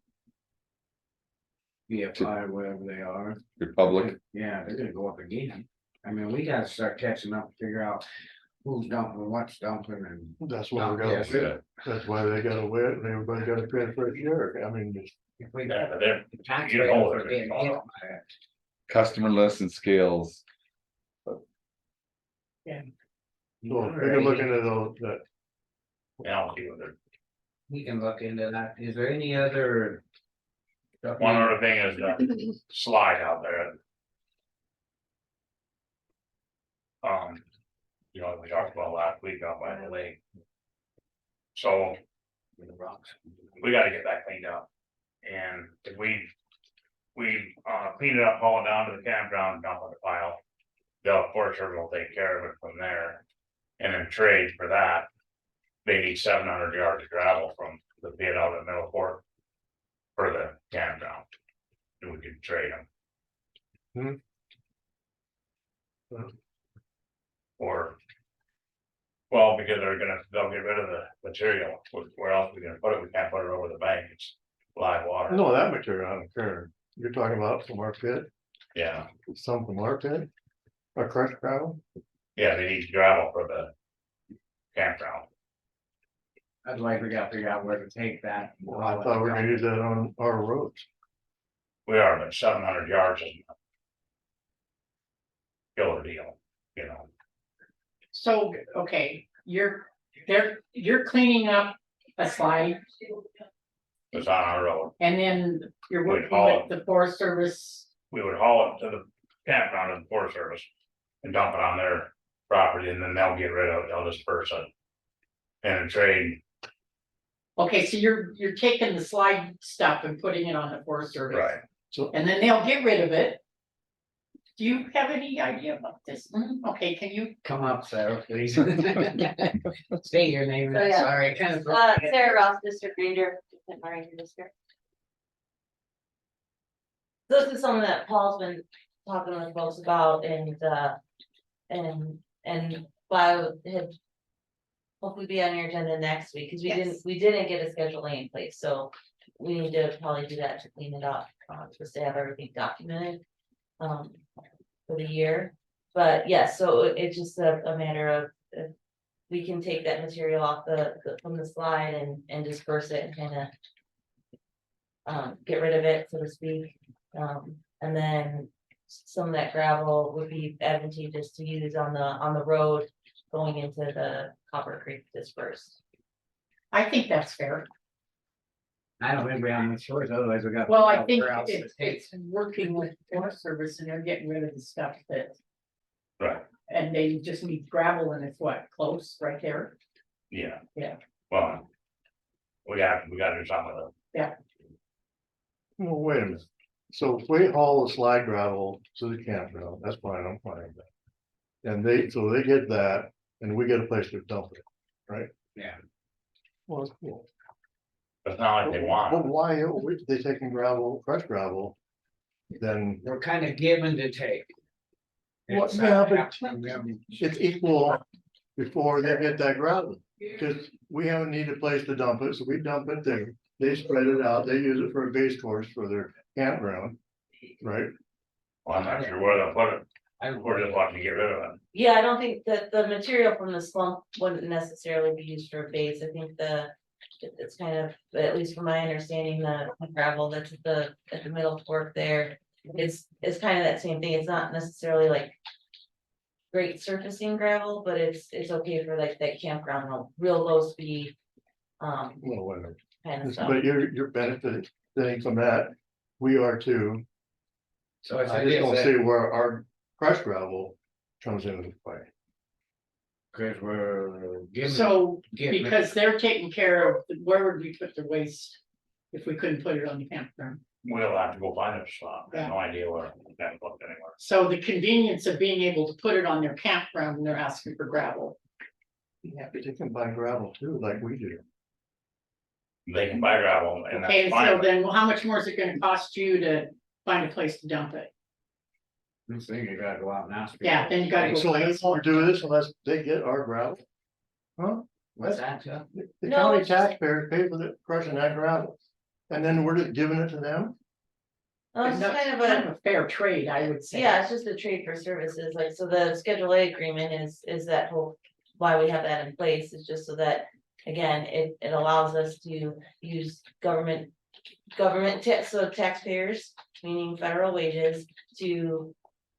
BFI, whatever they are. Republic, Yeah, they're gonna go up again. I mean, we gotta start catching up, figure out who's dumping, what's dumping and. That's why we gotta, Yes. wait. That's why they gotta wait, and everybody gotta pay for a share, I mean, If we Yeah, got but they're, taxpayers hold are it, getting it's hit all- by it. customer list and scales. so if we can look into those, that, you know, see what they're. We can look into that. Is there any other? stuff One you- other thing is the slide out there. You know, we talked about last week out by the lake. So The rocks. we gotta get that cleaned up. And if we clean it up, haul it down to the campground, dump in the pile. The Forest Service will take care of it from there. And then trade for that. They need 700 yards of gravel from the pit out at Middle Fork. For the campground. And we could trade them. Or. Well, because they'll get rid of the material, where else we gonna put it, we can't put it over the bank, it's live water. no, that material, I don't care, you're talking about from our pit, Yeah, some from our pit? A crushed gravel? yeah, they need gravel for the campground. I'd like, we gotta figure out where to take that. Well, I thought we were gonna use that on our roads. We are, but 700 yards is. Killer deal, you know, So, okay, you're cleaning up a slide it's on our road, and then you're Wait, working haul with the Forest Service. we would haul it to the campground of the Forest Service. And dump it on their property, and then they'll get rid of it, they'll disperse it. And trade, Okay, so you're taking the slide stuff and putting it on the Forest Service. right, So, And then they'll get rid of it. Do you have any idea about this? Okay, can you, Come up, Sarah, please. State your name, So, yeah. sorry, kind of. Sarah Ross, District Ranger, Kent Ranger District. This is something that Paul's been talking with folks about and Bob had. Hopefully be on your agenda next week, cause Yes. we didn't get a Schedule A in place, so we need to probably do that to clean it up, just to have everything documented. For the year, but yes, so it's just a matter of, if we can take that material off from the slide and disperse it and kinda. Get rid of it, so to speak, and then some of that gravel would be advantageous to use on the road. Going into the Copper Creek dispersed. I think that's fair. I don't think we have much choice, otherwise we got. Well, I think where else to it's take. working with Forest Service and they're getting rid of the stuff that, right, and they just need gravel and it's what, close right there? yeah. Yeah. Well. We gotta do something with it. well, wait a minute, so if we haul the slide gravel to the campground, that's fine, I'm fine with that. And so they get that, and we get a place to dump it, right? Yeah. Well, it's cool. It's not like they But want, why are they taking gravel, crushed gravel? Then We're kind of given to take. Well, It's, yeah, but- up to them. it's equal before they get that gravel. Cause we haven't needed a place to dump it, so we dump it there. They spread it out, they use it for a base course for their campground, right? well, I'm not sure where they'll put it, I we're just wanting to get rid of it. Yeah, I don't think that the material from the slump wouldn't necessarily be used for a base, I think it's kind of, at least from my understanding, the gravel that's at the middle fork there. It's kind of that same thing, it's not necessarily like. Great surfacing gravel, but it's okay for like that campground, real low speed. Well, whatever. Kind of stuff. But you're benefiting from that. We are too. So it's. I just don't see where our crushed gravel comes into play. Cause we're giving. So, giving- because they're taking care of, where would we put the waste? If we couldn't put it on the campground? We'll have to go find a spot, I Yeah. have no idea where that looked anywhere. So the convenience of being able to put it on their campground and they're asking for gravel. Yeah, but they can buy gravel too, like we do. They can buy gravel and Okay, that's so fine, then how much more is it gonna cost you to find a place to dump it. This thing, you gotta go out and ask. Yeah, then you gotta go. So they won't do this unless they get our gravel. Huh? What's that, Chuck? The No, county it's just- taxpayers pay for the crushing that gravel. And then we're just giving it to them? It's That's kind of a, fair trade, I would say. yeah, it's just a trade for services, like, so the Schedule A agreement is that whole, why we have that in place, is just so that, again, it allows us to use government so taxpayers, meaning federal wages, to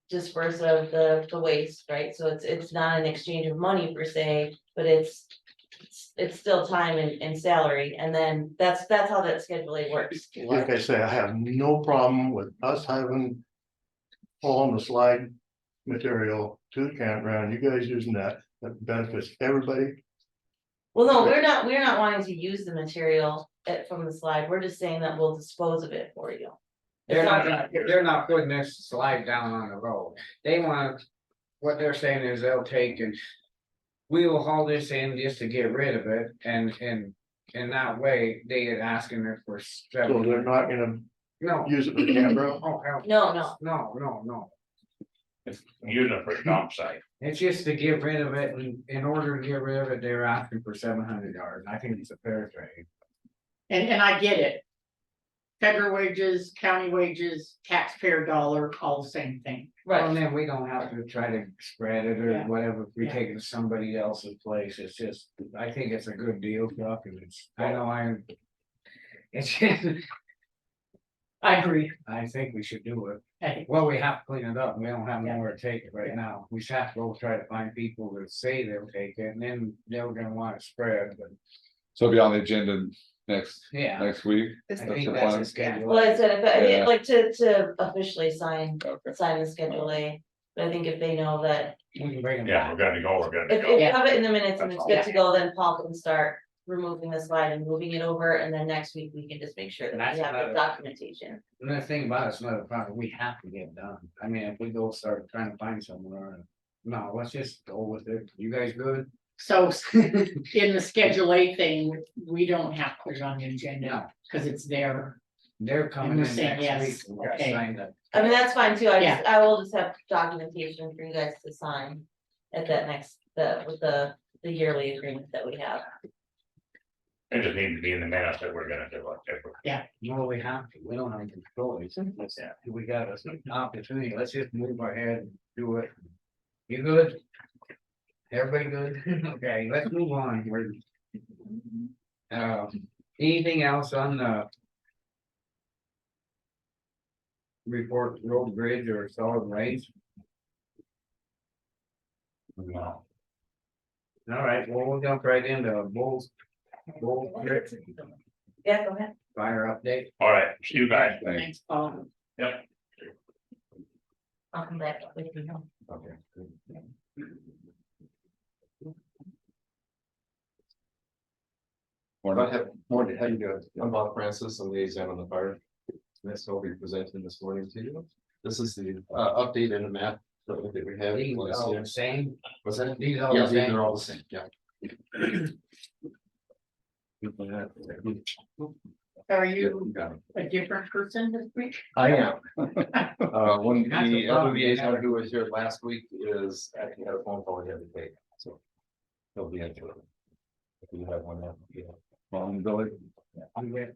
disperse of the waste, right? So it's not an exchange of money per se, but it's still time and salary, and then that's how that Schedule A works. Like I say, I have no problem with us having hauling the slide material to the campground, you guys using that benefits everybody. Well, no, we're not wanting to use the material from the slide, we're just saying that we'll dispose of it for you. They're not putting this slide down on the road. They want, what they're saying is they'll take and. We will haul this in just to get rid of it and that way they had asking her for. So they're not gonna No. use it for the campground? Oh, hell, No, It's using it for a dump site. it's just to get rid of it, and in order to get rid of it, they're asking for $700, I think it's a fair trade. And I get it. Federal wages, county wages, taxpayer dollar, all the same thing. Well, right, then we don't have to try to spread it or Yeah. whatever, if we Yeah. take it to somebody else's place, it's just, I think it's a good deal, Chuck, and it's, I know I'm. It's just, I agree. I think we should do it, I think well, we have to clean it up, we don't have nowhere to take it right now, we just have to go try to find people that say they'll take it, and then they're gonna want it spread, but. So it'll be on the agenda next Yeah, week. I This- think the that's plan. a schedule. well, I said, Yeah. like, to officially sign Okay. the Schedule A, but I think if they know that. We can bring them Yeah, back. we're gonna go, we're gonna If go. you have it in the minutes and it's good That's to go, then Paul can start removing the slide and moving it over, and then next week we can just make sure that That's we have the another- documentation. And the thing about it's not a problem, we have to get it done, I mean, if we go start trying to find somewhere. No, let's just go with it, you guys good? so. In the Schedule A thing, we don't have to put it on the agenda, No, because it's there. they're coming we're in saying next yes, week, we gotta okay. sign that. I mean, that's fine too, Yeah. I will just have documentation for you guys to sign at that next, with the yearly agreement that we have. It just needs to be in the minutes that we're gonna do it. No, we have to, we don't have control, we got an opportunity, let's just move ahead and do it. You good? Everybody good? Okay, let's move on, we're. Anything else on the. Report road bridge or solid waste? No. All right, well, we'll jump right into Bull Creek Yeah, go ahead. fire update. All right, see you guys. Thanks. Thanks, Paul. Yep. I'll come back with you. Okay. Morning, how you doing? I'm Bob Francis, I'm liaison on the fire. This will be presenting this morning to you. This is the update in the map that we have. These all the same, Was that? these all Yeah, the these same. are all the same, yeah. Are you You got it. a different person this week? I am. One, That's the a other problem. liaison who was here last week is actually had a phone call the other day, so. He'll be into it. If you have one, yeah. Well, Billy, I'm good.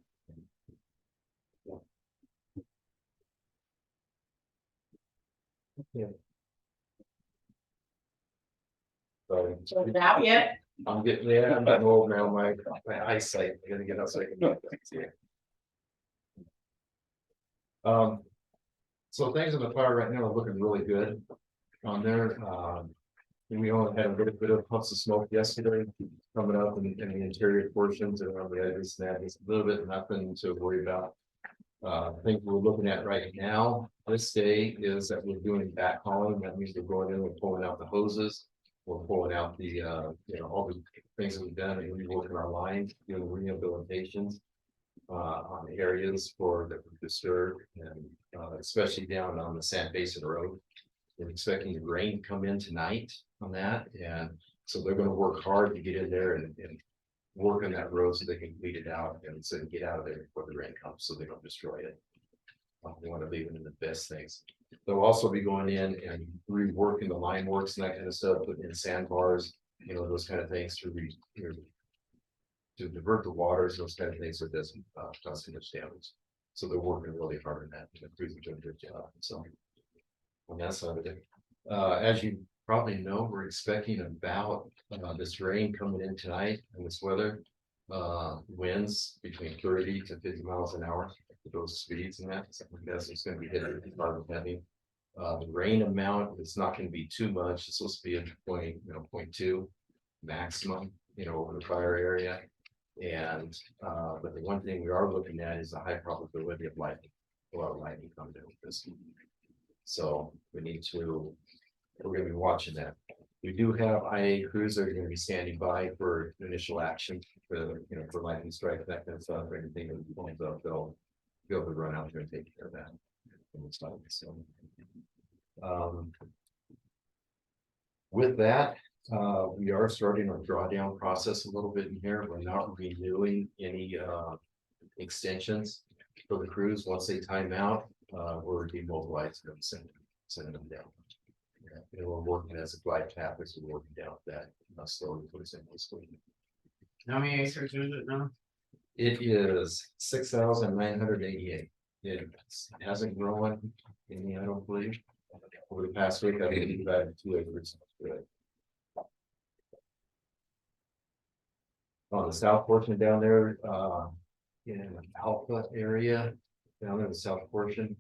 So, So it's out yet? I'm getting there, I'm getting old now, my eyesight, I gotta get outside. So things in the fire right now are looking really good on there, and we only had a little bit of puffs of smoke yesterday coming up in the interior portions and around the edges, and that is a little bit, nothing to worry about. I think we're looking at right now, this day is that we're doing backhauling, that means we're going in, we're pulling out the hoses. We're pulling out the, all the things that we've done, and reworking our lines, doing rehabilitations. On the areas that we disturbed, and especially down on the Sand Basin Road. We're expecting the rain to come in tonight on that, and so they're gonna work hard to get in there and work on that road so they can lead it out and so get out of there before the rain comes, so they don't destroy it. We want to leave it in the best things. They'll also be going in and reworking the line works and that kind of stuff, putting in sandbars, those kind of things to divert the waters, those kind of things, so it doesn't cause too much damage. So they're working really hard on that, and the crews are doing a good job, so. On that side of it, as you probably know, we're expecting about this rain coming in tonight and this weather. Winds between 30 to 50 miles an hour for those speeds and that, something like that, so it's gonna be hitting heavy. The rain amount is not gonna be too much, it's supposed to be a 0.2 maximum, over the fire area. And, but the one thing we are looking at is a high probability of lightning, a lot of lightning coming in with this. So we're gonna be watching that. We do have IA crews that are gonna be standing by for initial action, for lightning strike, that kind of stuff, or anything that comes up, they'll be able to run out there and take care of that. So, with that, we are starting our drawdown process a little bit in here. We're not renewing any extensions for the crews. Once they time out, we're demobilizing them, sending them down. We're working as a glide path, as we're working down that slowly put us in this week. How many acres is it now? It is 6,988. It hasn't grown any, I don't believe. Over the past week, I think we've added 2 acres. On the south portion down there, in Alpha area, down in the south portion,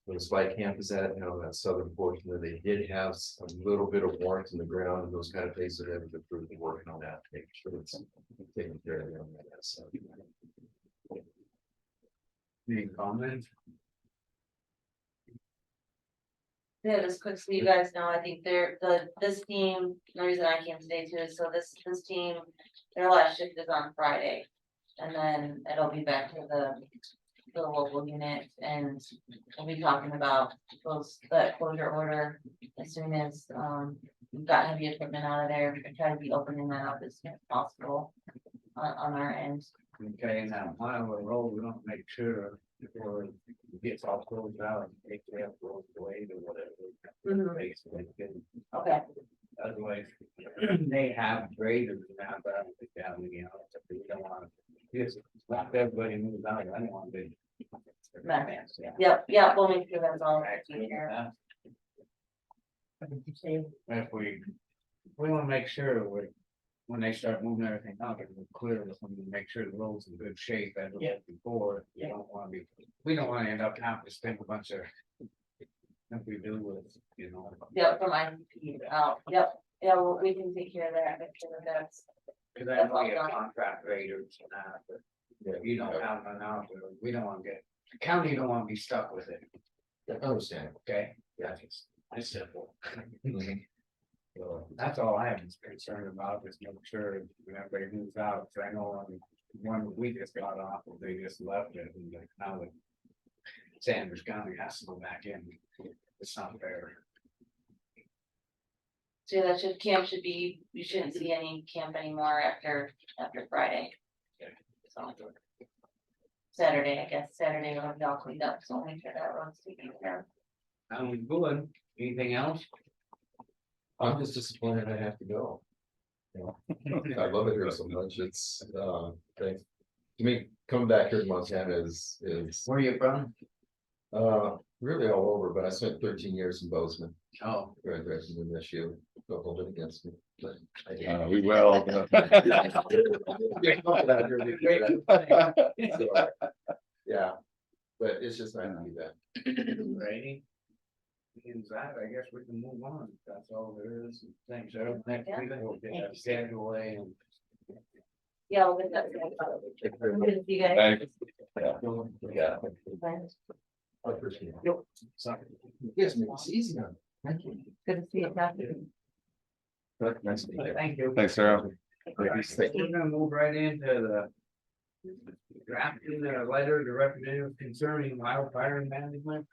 where the spike camp is at, that southern portion, where they did have a little bit of warmth in the ground and those kind of things, that have improved the working on that, making sure it's taken care of. So. Any comments? Yeah, just quick, so you guys know, I think this team, the reason I came today too is so this team, their last shift is on Friday. And then it'll be back to the local unit, and we'll be talking about that closure order as soon as we've got heavy equipment out of there, and try to be opening that up as soon as possible on our end. Okay, now, while we're rolling, we don't make sure before it gets all closed out, and take the roads away or whatever. Basically, Okay. otherwise, they have graders now, but I don't think down, we don't want to. Just let everybody move out, I don't want to. Yep, we'll make sure that's all taken care of. If we want to make sure when they start moving everything out, it's clear, we make sure the road's in good shape as it was before. You don't want to we don't want to end up having to spend a bunch of. If we do with, Yep, from ICP out, yeah, well, we can take care of that, make sure that's. Cause I know you have contract raiders and that, but you don't have none out there, we don't wanna get, the county don't wanna be stuck with it, I understand. okay? Yeah. It's simple. So that's all I am concerned about, is make sure when everybody moves out, cause I know on one we just got off, they just left it, and now that Sanders County has to go back in, it's not fair. So that camp should be, you shouldn't see any camp anymore after Friday. So. Saturday, I guess, Saturday will be all cleaned up, so we'll make sure that road's taken care of. Good, anything else? I'm just disappointed I have to go. I love it here so much. It's thanks. To me, coming back here to Montana is Where are you from? really all over, but I spent 13 years in Bozeman. Oh. Graduation in this year, don't hold it against me. But I did. We will. Yeah, but it's just nice to be back. Ready? In that, I guess we can move on, that's all there is, thanks, Eric, next week we'll get that schedule away and. Yeah, we'll get that. Good to see you guys. Thanks. Yeah. I appreciate it. Yep. Sorry. Yes, it's easy now. Thank you. Good to see you, Kathy. Nice to meet you. Thank you. Thanks, Sarah. We're gonna move right into the. Drafting the letter to representative concerning wildfire management.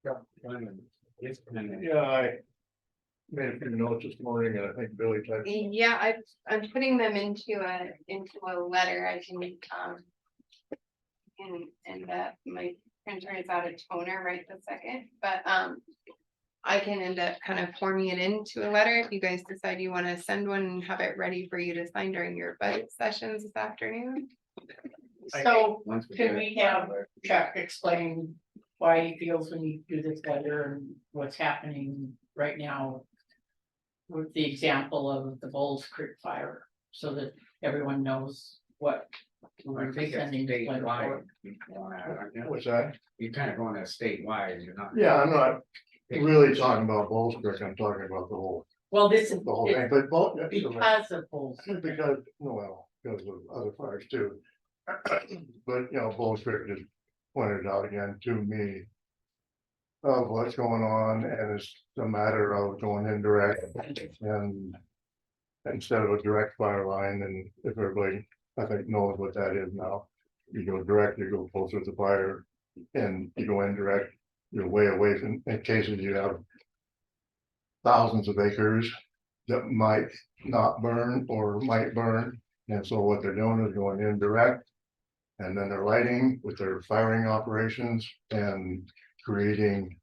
Yeah, I made a few notes this morning, and I think Billy typed. Yeah, I'm putting them into a letter, I can, and that my printer is out of toner right this second, but I can end up kind of forming it into a letter if you guys decide you want to send one and have it ready for you to sign during your budget sessions this afternoon. So Once we can get we it. have Chuck explain why he feels we need to do this letter and what's happening right now? With the example of the Bowles Creek fire, so that everyone knows what. I we're think it's sending this letter statewide. for. What's that? You're kind of going to statewide, you're not. Yeah, I'm not really talking about Bowles Creek, I'm talking about Well, this is the whole thing, but both. because of Bowles. Because, well, because of other fires too. But, you know, Bowles Creek just pointed out again to me. Of what's going on, and it's a matter of going indirect and. Instead of a direct fire line, and if everybody, I think, knows what that is now. You go direct, you go closer to the fire, and you go indirect, you're way away from, in cases you have. Thousands of acres that might not burn or might burn, and so what they're doing is going indirect. And then they're lighting with their firing operations and creating.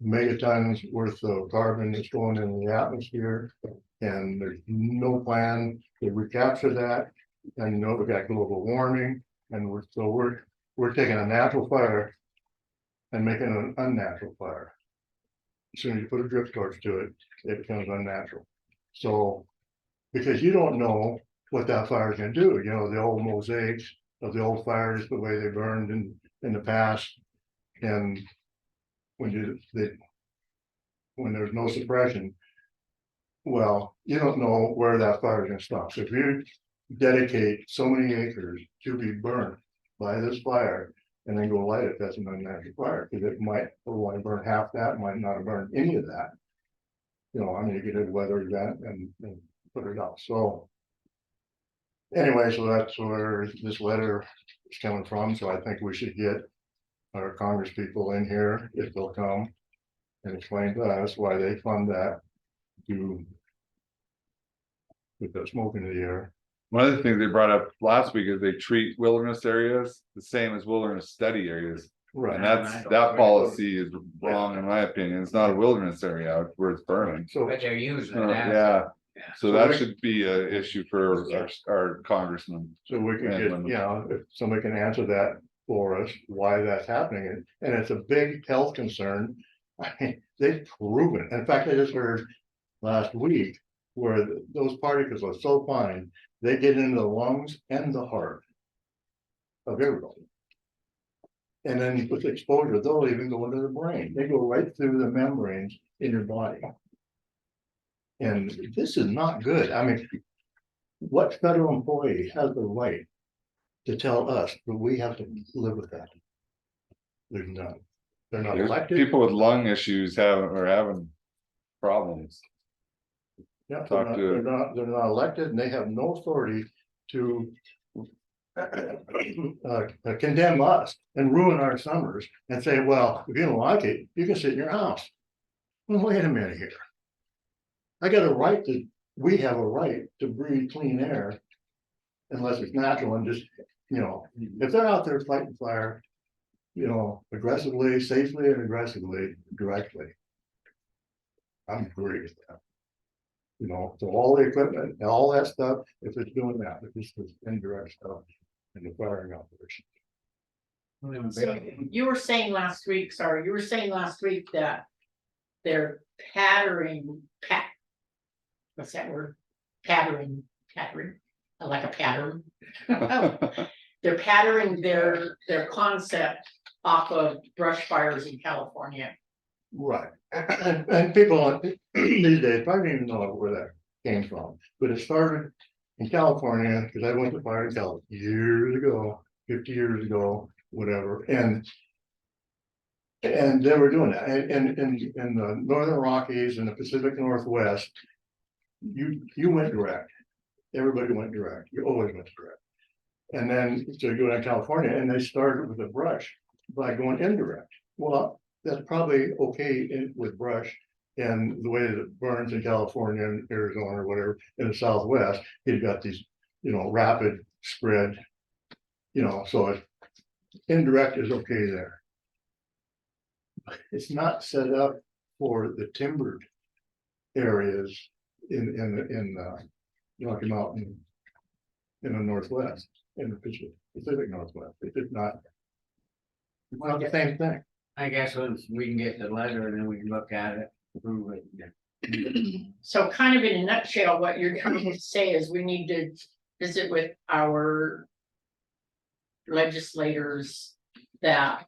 Megatons worth of carbon that's going in the atmosphere, and there's no plan to recapture that. And you know, we got global warming, and we're taking a natural fire. And making an unnatural fire. As soon as you put a drip torch to it, it becomes unnatural. So, because you don't know what that fire is gonna do, you know, the old mosaics of the old fires, the way they burned in the past. And when there's no suppression. Well, you don't know where that fire is gonna stop. So if you dedicate so many acres to be burnt by this fire. And then go light it, that's an unnatural fire, because it might only burn half that, might not have burned any of that. You know, I mean, you get a weather event and put it out, so. Anyway, so that's where this letter is coming from, so I think we should get our Congress people in here, if they'll come. And explain to us why they fund that to. Put that smoke into the air. One of the things they brought up last week is they treat wilderness areas the same as wilderness study areas. And that policy is wrong, in my opinion. It's not a wilderness area where it's burning. So, But they're using it as. Yeah, so So that we- should be an issue for our congressman. so we can get, you know, if somebody can answer that for us, why that's happening, and it's a big health concern. I mean, they've proven, in fact, I just heard last week where those particles are so fine, they get into the lungs and the heart of everybody. And then with exposure, they'll even go into the brain. They go right through the membranes in your body. And this is not good. I mean, what federal employee has the right to tell us that we have to live with that? There's none. They're not There's elected. people with lung issues having problems. Yeah, talk to- they're not elected, and they have no authority to. Condemn us and ruin our summers and say, well, if you don't like it, you can sit in your house. Well, wait a minute here. I got a right we have a right to breathe clean air. Unless it's natural and just, you know, if they're out there fighting fire. You know, aggressively, safely and aggressively, directly. I'm agree with that. You know, so all the equipment, and all that stuff, if it's doing that, if it's this indirect stuff in the firing operation. So you were saying last week that they're what's that word? Pattering, like a pattern. They're patterning their concept off of brush fires in California. Right, and people these days probably don't even know where that came from, but it started in California, because I went to fire in California years ago, 50 years ago, whatever, and they were doing that, and in the Northern Rockies and the Pacific Northwest, you went direct, everybody went direct, you always went direct. And then, so you go down to California, and they started with a brush by going indirect. Well, that's probably okay with brush and the way that it burns in California and Arizona or whatever, in the Southwest, you've got these, you know, rapid spread. You know, so indirect is okay there. It's not set up for the timbered areas in Rocky Mountain. In the northwest, in the Pacific Northwest, it's not. It's not the same thing. I guess once we can get the letter and then we can look at it, prove it. Yeah. So kind of in a nutshell, what you're trying to say is we need to visit with our legislators that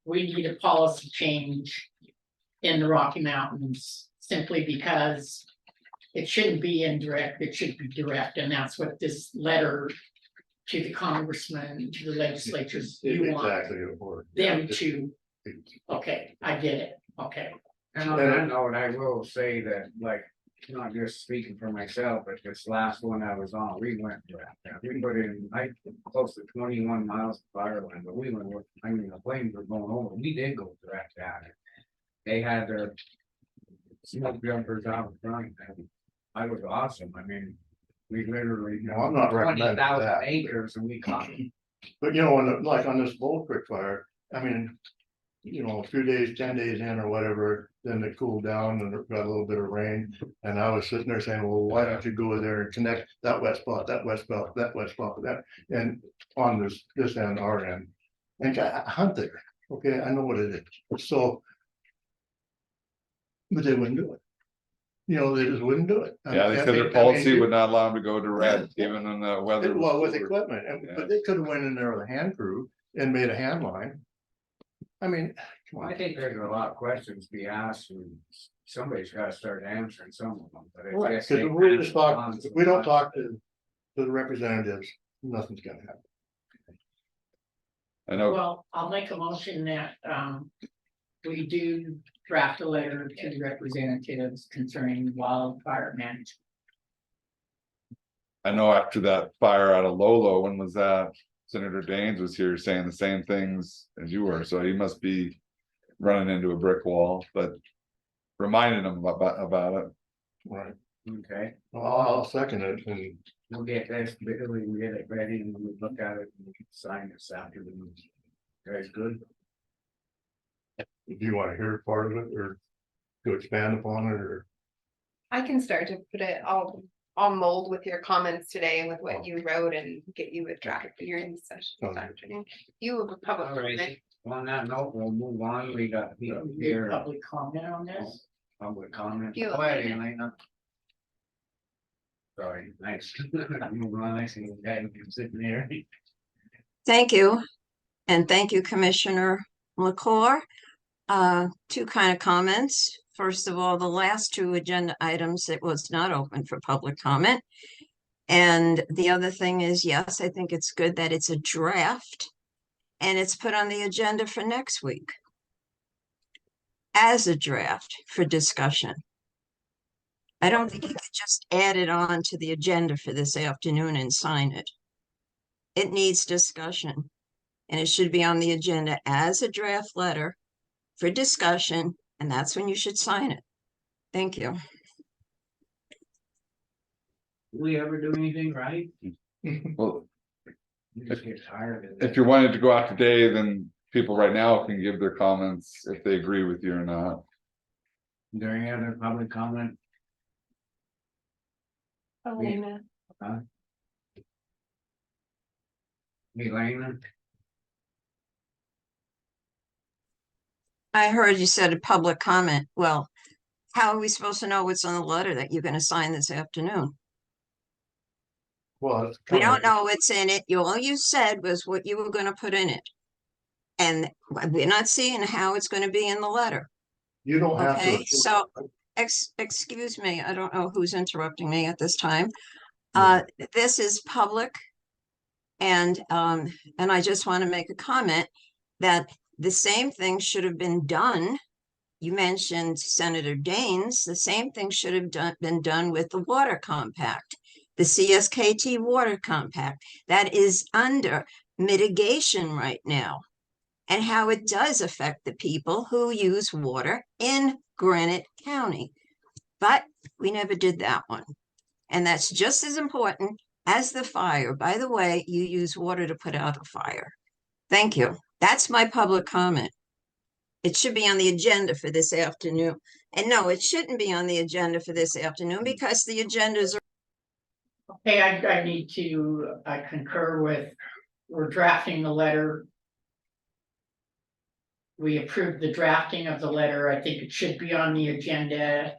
we need a policy change in the Rocky Mountains simply because it shouldn't be indirect, it should be direct, and that's what this letter to the congressman, to the legislatures, you want Exactly. Or- them to, okay, I get it, okay. And on that note, I will say that, like, not just speaking for myself, but this last one I was on, we went, we put in, like, close to 21 miles of fire line, but we went, I mean, the planes were going over, we did go direct at it. They had their smoke jumpers out in front, and I was awesome, I mean, we literally. No, I'm not recommending 20,000 that. acres and we caught them. But you know, like on this Bull Creek fire, I mean, you know, a few days, 10 days in or whatever, then it cooled down and it got a little bit of rain. And I was sitting there saying, well, why don't you go there and connect that wet spot, that wet spot, that wet spot, that, and on this end, our end. And hunt there, okay, I know what it is, so. But they wouldn't do it. You know, they just wouldn't do it. Yeah, they said their policy would not allow them to go direct, even in the weather. Well, with was- equipment, Yeah. but they could have went in there with a hand crew and made a hand line. I mean, come I on. think there's a lot of questions to be asked and somebody's gotta start answering some of them, but. I Right, guess because they if we pass just it talk, on if we don't to talk us. to the representatives, nothing's gonna happen. I know, Well, I'll make a motion that we do draft a letter to the representatives concerning wildfire management. I know after that fire out of Lolo, when was that? Senator Daines was here saying the same things as you were, so he must be running into a brick wall, but reminding them about it. Right. Okay, Well, I'll second it, and we'll get this, we can get it ready and we'll look at it and we can sign this afternoon. Guys, good? do you want to hear part of it or to expand upon it or? I can start to put it, I'll mold with your comments today with what you wrote and get you a draft for your session this Okay. afternoon. You have a public All right. comment. On that note, we'll move on, we got people Give here, public comment on this. public comment. You- Go ahead, Elena. Sorry, nice. Move on, I see you guys sitting here. Thank you. And thank you, Commissioner McClure. Two kind of comments. First of all, the last two agenda items, it was not open for public comment. And the other thing is, yes, I think it's good that it's a draft and it's put on the agenda for next week as a draft for discussion. I don't think you could just add it on to the agenda for this afternoon and sign it. It needs discussion. And it should be on the agenda as a draft letter for discussion, and that's when you should sign it. Thank you. Do we ever do anything right? Well, You just get tired of it. if you're wanting to go out today, then people right now can give their comments if they agree with you or not. Is there any other public comment? Elena, Elena? I heard you said a public comment. Well, how are we supposed to know what's on the letter that you're gonna sign this afternoon? Well, it's We kinda- don't know what's in it. All you said was what you were gonna put in it. And we're not seeing how it's gonna be in the letter. You don't have to. Okay, so excuse me, I don't know who's interrupting me at this time. This is public. And I just want to make a comment that the same thing should have been done. You mentioned Senator Daines, the same thing should have been done with the water compact, the CSKT water compact that is under mitigation right now. And how it does affect the people who use water in Granite County. But we never did that one. And that's just as important as the fire. By the way, you use water to put out a fire. Thank you. That's my public comment. It should be on the agenda for this afternoon. And no, it shouldn't be on the agenda for this afternoon because the agendas are. Hey, I concur with, we're drafting the letter. We approved the drafting of the letter. I think it should be on the agenda.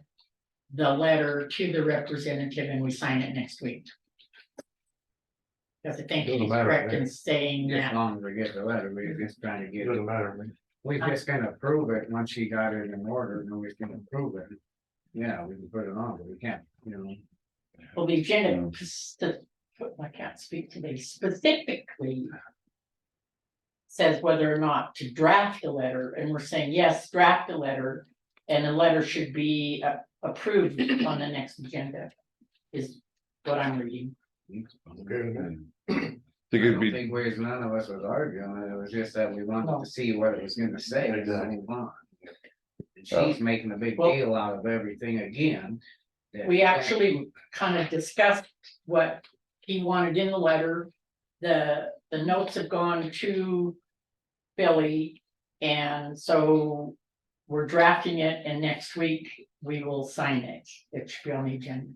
The letter to the representative, and we sign it next week. Because I think Doesn't he's matter, correct in right? saying As that. long as we get the letter, we're just trying to get Doesn't it. matter to me. We're just gonna approve it once she got it in order, and we're just gonna approve it. Yeah, we can put it on, but we can't, you know. Well, the agenda, I can't speak today specifically. Says whether or not to draft a letter, and we're saying, yes, draft a letter. And the letter should be approved on the next agenda. Is what I'm reading. Okay, with that. I I think it'd don't be, think none of us was arguing, it was just that we wanted to see what it was gonna say. and then move on. And she's making a big Well- deal out of everything again. that- We actually kind of discussed what he wanted in the letter. The notes have gone to Billy, and so we're drafting it, and next week we will sign it. It should be on the agenda.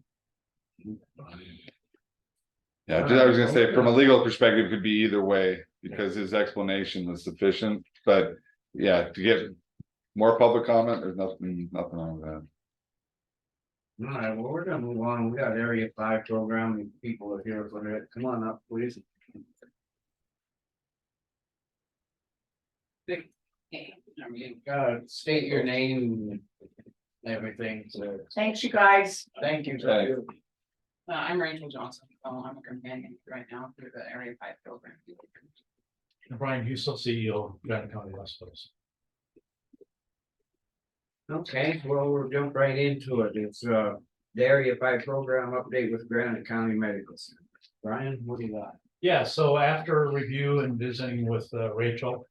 yeah, I was gonna say, from a legal perspective, it could be either way, because his explanation was sufficient, but yeah, to get. More public comment, there's nothing wrong with that. All right, well, we're gonna move on. We got area 5 program, and people are here for it. Come on up, please. State your name and everything, so Thanks, you guys. thank you. Thanks. I'm Rachel Johnson. I'm a companion right now through the Area 5 program. Brian Hussel, CEO, Granite County Hospitals. Okay, well, we'll jump right into it. It's the area 5 program update with Granite County Medical Center. Brian, what do you got? Yeah, so after review and visiting with Rachel,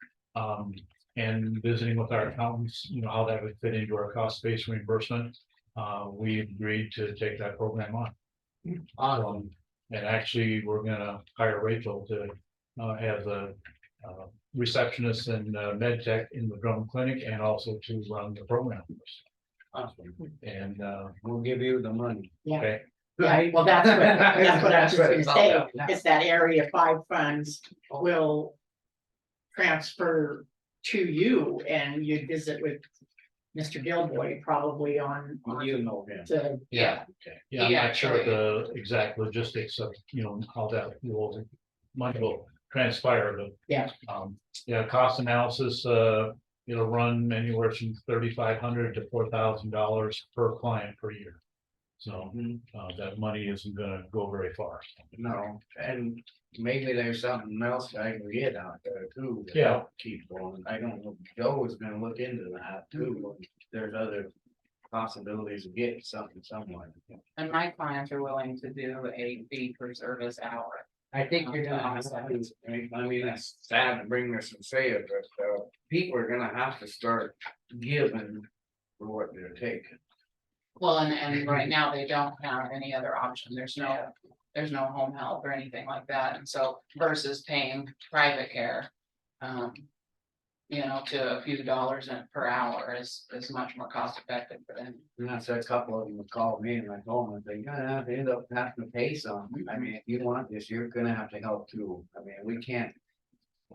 and visiting with our accountants, you know, how that would fit into our cost-based reimbursement. We agreed to take that program on. And actually, we're gonna hire Rachel to as a receptionist and med tech in the Drummond Clinic, and also to run the program. Awesome. And We'll give you the money. Yeah. okay, Yeah, well, that's what I was just gonna That's what say, it's all about. is that area 5 funds will transfer to you, and you'd visit with Mr. Gilboy probably on. You know him. To, Yeah. Okay. yeah, I'm Yeah, not sure actually- the exact logistics of, you know, how that will, money will transpire, but. Yeah. Yeah, cost analysis, it'll run anywhere from $3,500 to $4,000 per client per year. So, that money isn't gonna go very far. No, and maybe there's something else I can get out there too. to Yeah. help Keep going. I don't know. Joe is gonna look into that too. There's other possibilities of getting something somewhere. And my clients are willing to do a fee per service hour. I think you're gonna have to, I mean, it's sad to bring this and say it, but people are gonna have to start giving for what they're taking. Well, and right now they don't have any other option. There's no home health or anything like that. And so versus paying private care. You know, to a few dollars per hour is much more cost effective for them. And that's a couple of them would call me and I told them, they're gonna have to end up having to pay some. I mean, if you want this, you're gonna have to help too. I mean, we can't.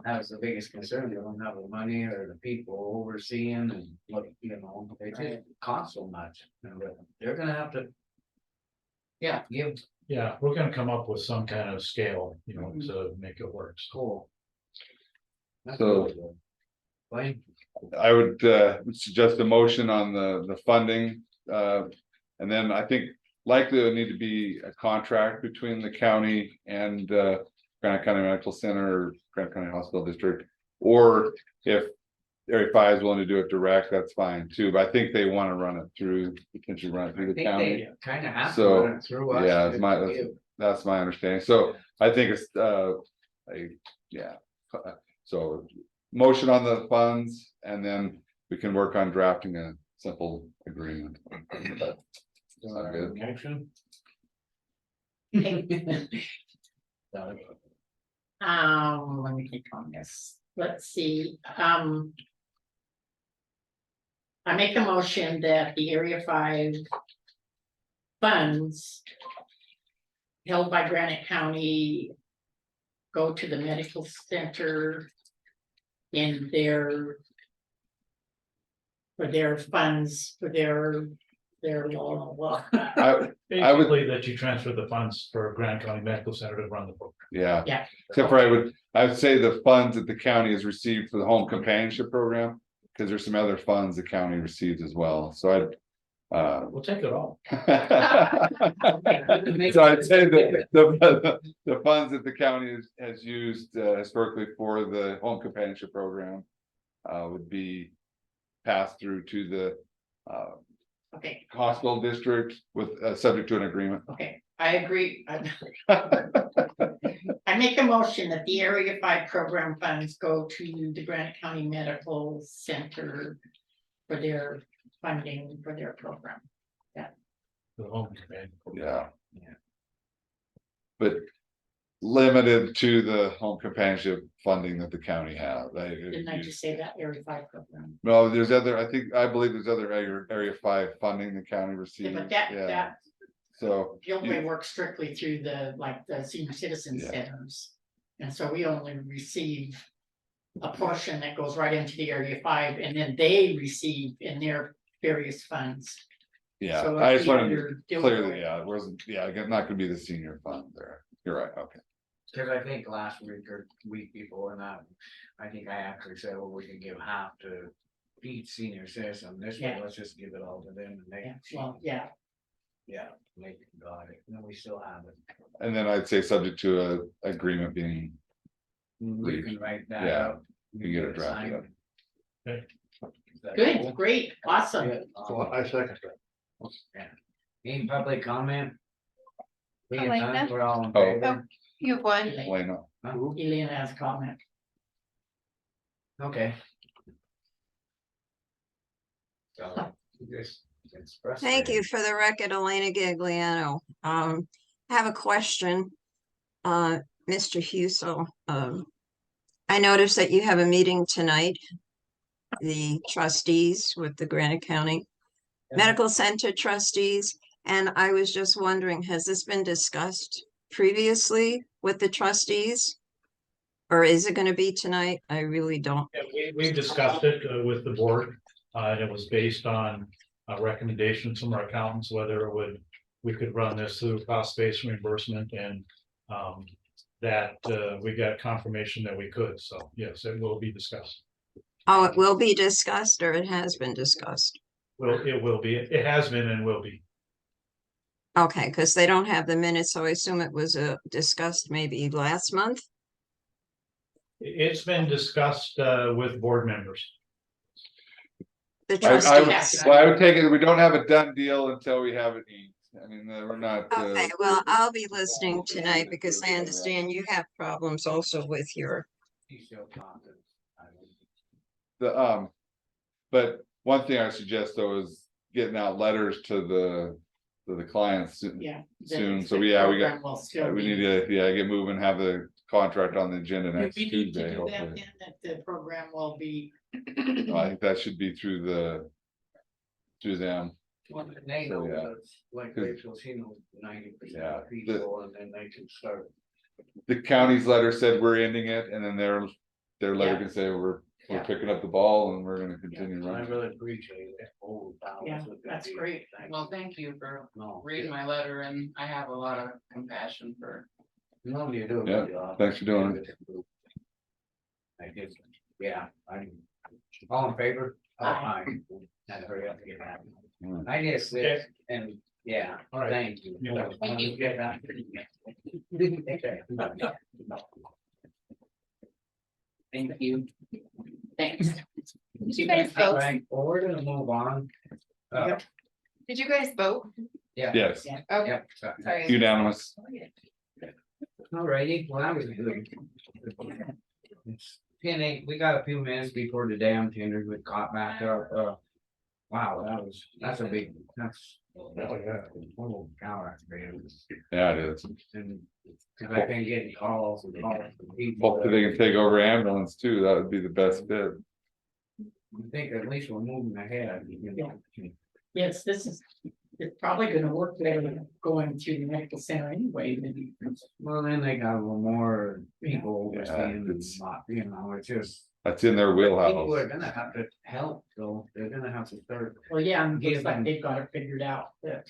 That was the biggest concern. They don't have the money or the people overseeing and what, you know, they just cost so much. And they're gonna have to. Yeah. Give. Yeah, we're gonna come up with some kind of scale, you know, to make it work. Cool. That's So- really good. Blaine? I would suggest a motion on the funding. And then I think likely there need to be a contract between the county and Granite County Medical Center, or Granite County Hospital District. Or if Area 5 is willing to do it direct, that's fine too, but I think they want to run it through, potentially run it I through the think county. they kinda have to So, run it through us. yeah, to that's my understanding. So I think it's yeah. So motion on the funds, and then we can work on drafting a simple agreement. Sound good? Motion? let me think on this. let's see, I make a motion that the Area 5 funds held by Granite County go to the medical center in their for their funds, for their blah, blah, blah. I would- Basically, that you transfer the funds for Grand County Medical Center to run the program. Yeah. Yeah. Except for I would say the funds that the county has received for the home companionship program, because there's some other funds the county receives as well, so I'd. We'll take it all. So I'd say that the funds that the county has used historically for the home companionship program. Would be passed through to the Okay, hospital district with subject to an agreement. okay, I agree. I make a motion that the Area 5 program funds go to the Granite County Medical Center for their funding for their program. The home command. Yeah. But limited to the home companionship funding that the county has. Didn't I just say that Area 5 program? No, there's other, I believe there's other area 5 funding the county Yeah, receives, but yeah, that so. Gilway works strictly through the senior citizen Yeah. centers. And so we only receive a portion that goes right into the Area 5, and then they receive in their various funds. Yeah, So I if just the wanted other to deal clearly, with- yeah, it wasn't, yeah, again, not gonna be the senior fund there, you're right, okay. Cause I think last week or week before that, I think I actually said, well, we can give half to each senior citizen, this way, Yeah. let's just give it all to them and they. Yeah, well, yeah, Yeah, they got it, no, we still have it. And then I'd say subject to a agreement being, We can write that Yeah, up. you get it drafted up. Okay. Is that good, cool? great, awesome. Yeah, So I second that. Any public comment? Being Elena? none, we're all in Oh. favor? You have one. Elena, Elena has a comment. Okay. So, you just express Thank you. it. For the record, Elena Gagliano. I have a question. Mr. Huso, I noticed that you have a meeting tonight. The trustees with the Granite County Medical Center trustees, and I was just wondering, has this been discussed previously with the trustees? Or is it gonna be tonight? I really don't. Yeah, we've discussed it with the board. It was based on recommendations from our accountants, whether we could run this through cost-based reimbursement and that we got confirmation that we could. So yes, it will be discussed. Oh, it will be discussed or it has been discussed? Well, it will be, it has been and will be. Okay, because they don't have the minutes, so I assume it was discussed maybe last month? It's been discussed with board members. The I trustees. would take it, we don't have a done deal until we have it inked, I mean, we're not. Okay, well, I'll be listening tonight because I understand you have problems also with your, He's still talking. I The, but one thing I suggest though is getting out letters to the clients soon. Yeah. Soon, the so yeah, we program got, will still we be- need to, get moving, have the contract on the agenda Do next we need to Tuesday, do that hopefully. then, that the program will be, I think that should be through them. Well, they So, know, yeah. that's like 'Cause- Rachel, she knows 90% Yeah, of people, and then they can start. The county's letter said we're ending it, and then their letter Yeah. can say we're Yeah. picking up the ball and we're gonna continue I running. really appreciate it. Oh, that Yeah, was a good that's deal. great. Well, thank you for No, reading my letter, and I have a lot of compassion for. no, you do a Yeah, good job. thanks for doing it. I guess, yeah, all in favor? Oh, Aye. Had to hurry up and get that. Mm. I guess this, and, yeah, All right. thank you. You bet. Thank you. Get that. Okay. Thank you. Thanks. Did you guys vote? Right, well, we're gonna move on. Did you guys vote? Yeah. Yes, Okay, Yep. sorry. unanimous. Alrighty, well, that was good. It's 10:08. We got a few minutes before the dam tenders would caught back up, Wow, that's a big, that's. Oh, yeah. Oh, cow, that's big. Yeah, it is. And, cause I've been getting calls and calls from people. Hopefully they can take over ambulance too. That would be the best fit. I think at least we're moving ahead, you know. Yes, this is, it's probably gonna work better than going to the medical center anyway, maybe. Well, then they got a little more people Yeah, overseeing, it's- you know, it's just. That's in their People are wheelhouse. gonna have to help, so they're gonna have to start. Well, yeah, and it looks Give like them- they've got it figured out, that,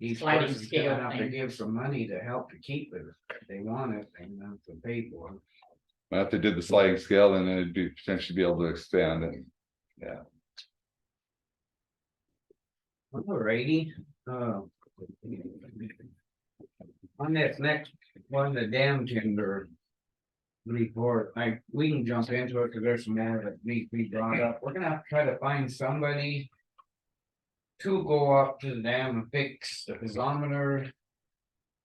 Each Sliding person's scale gonna have to thing. give some money to help to keep it. If they want it, they have to pay for it. But if they did the sliding scale, then it'd be potentially be able to expand it. Alrighty, on this next one, the dam tender. Report, we can jump into it, cause there's some more that need to be brought up, we're gonna have to try to find somebody. To go up to the dam and fix the piezometer.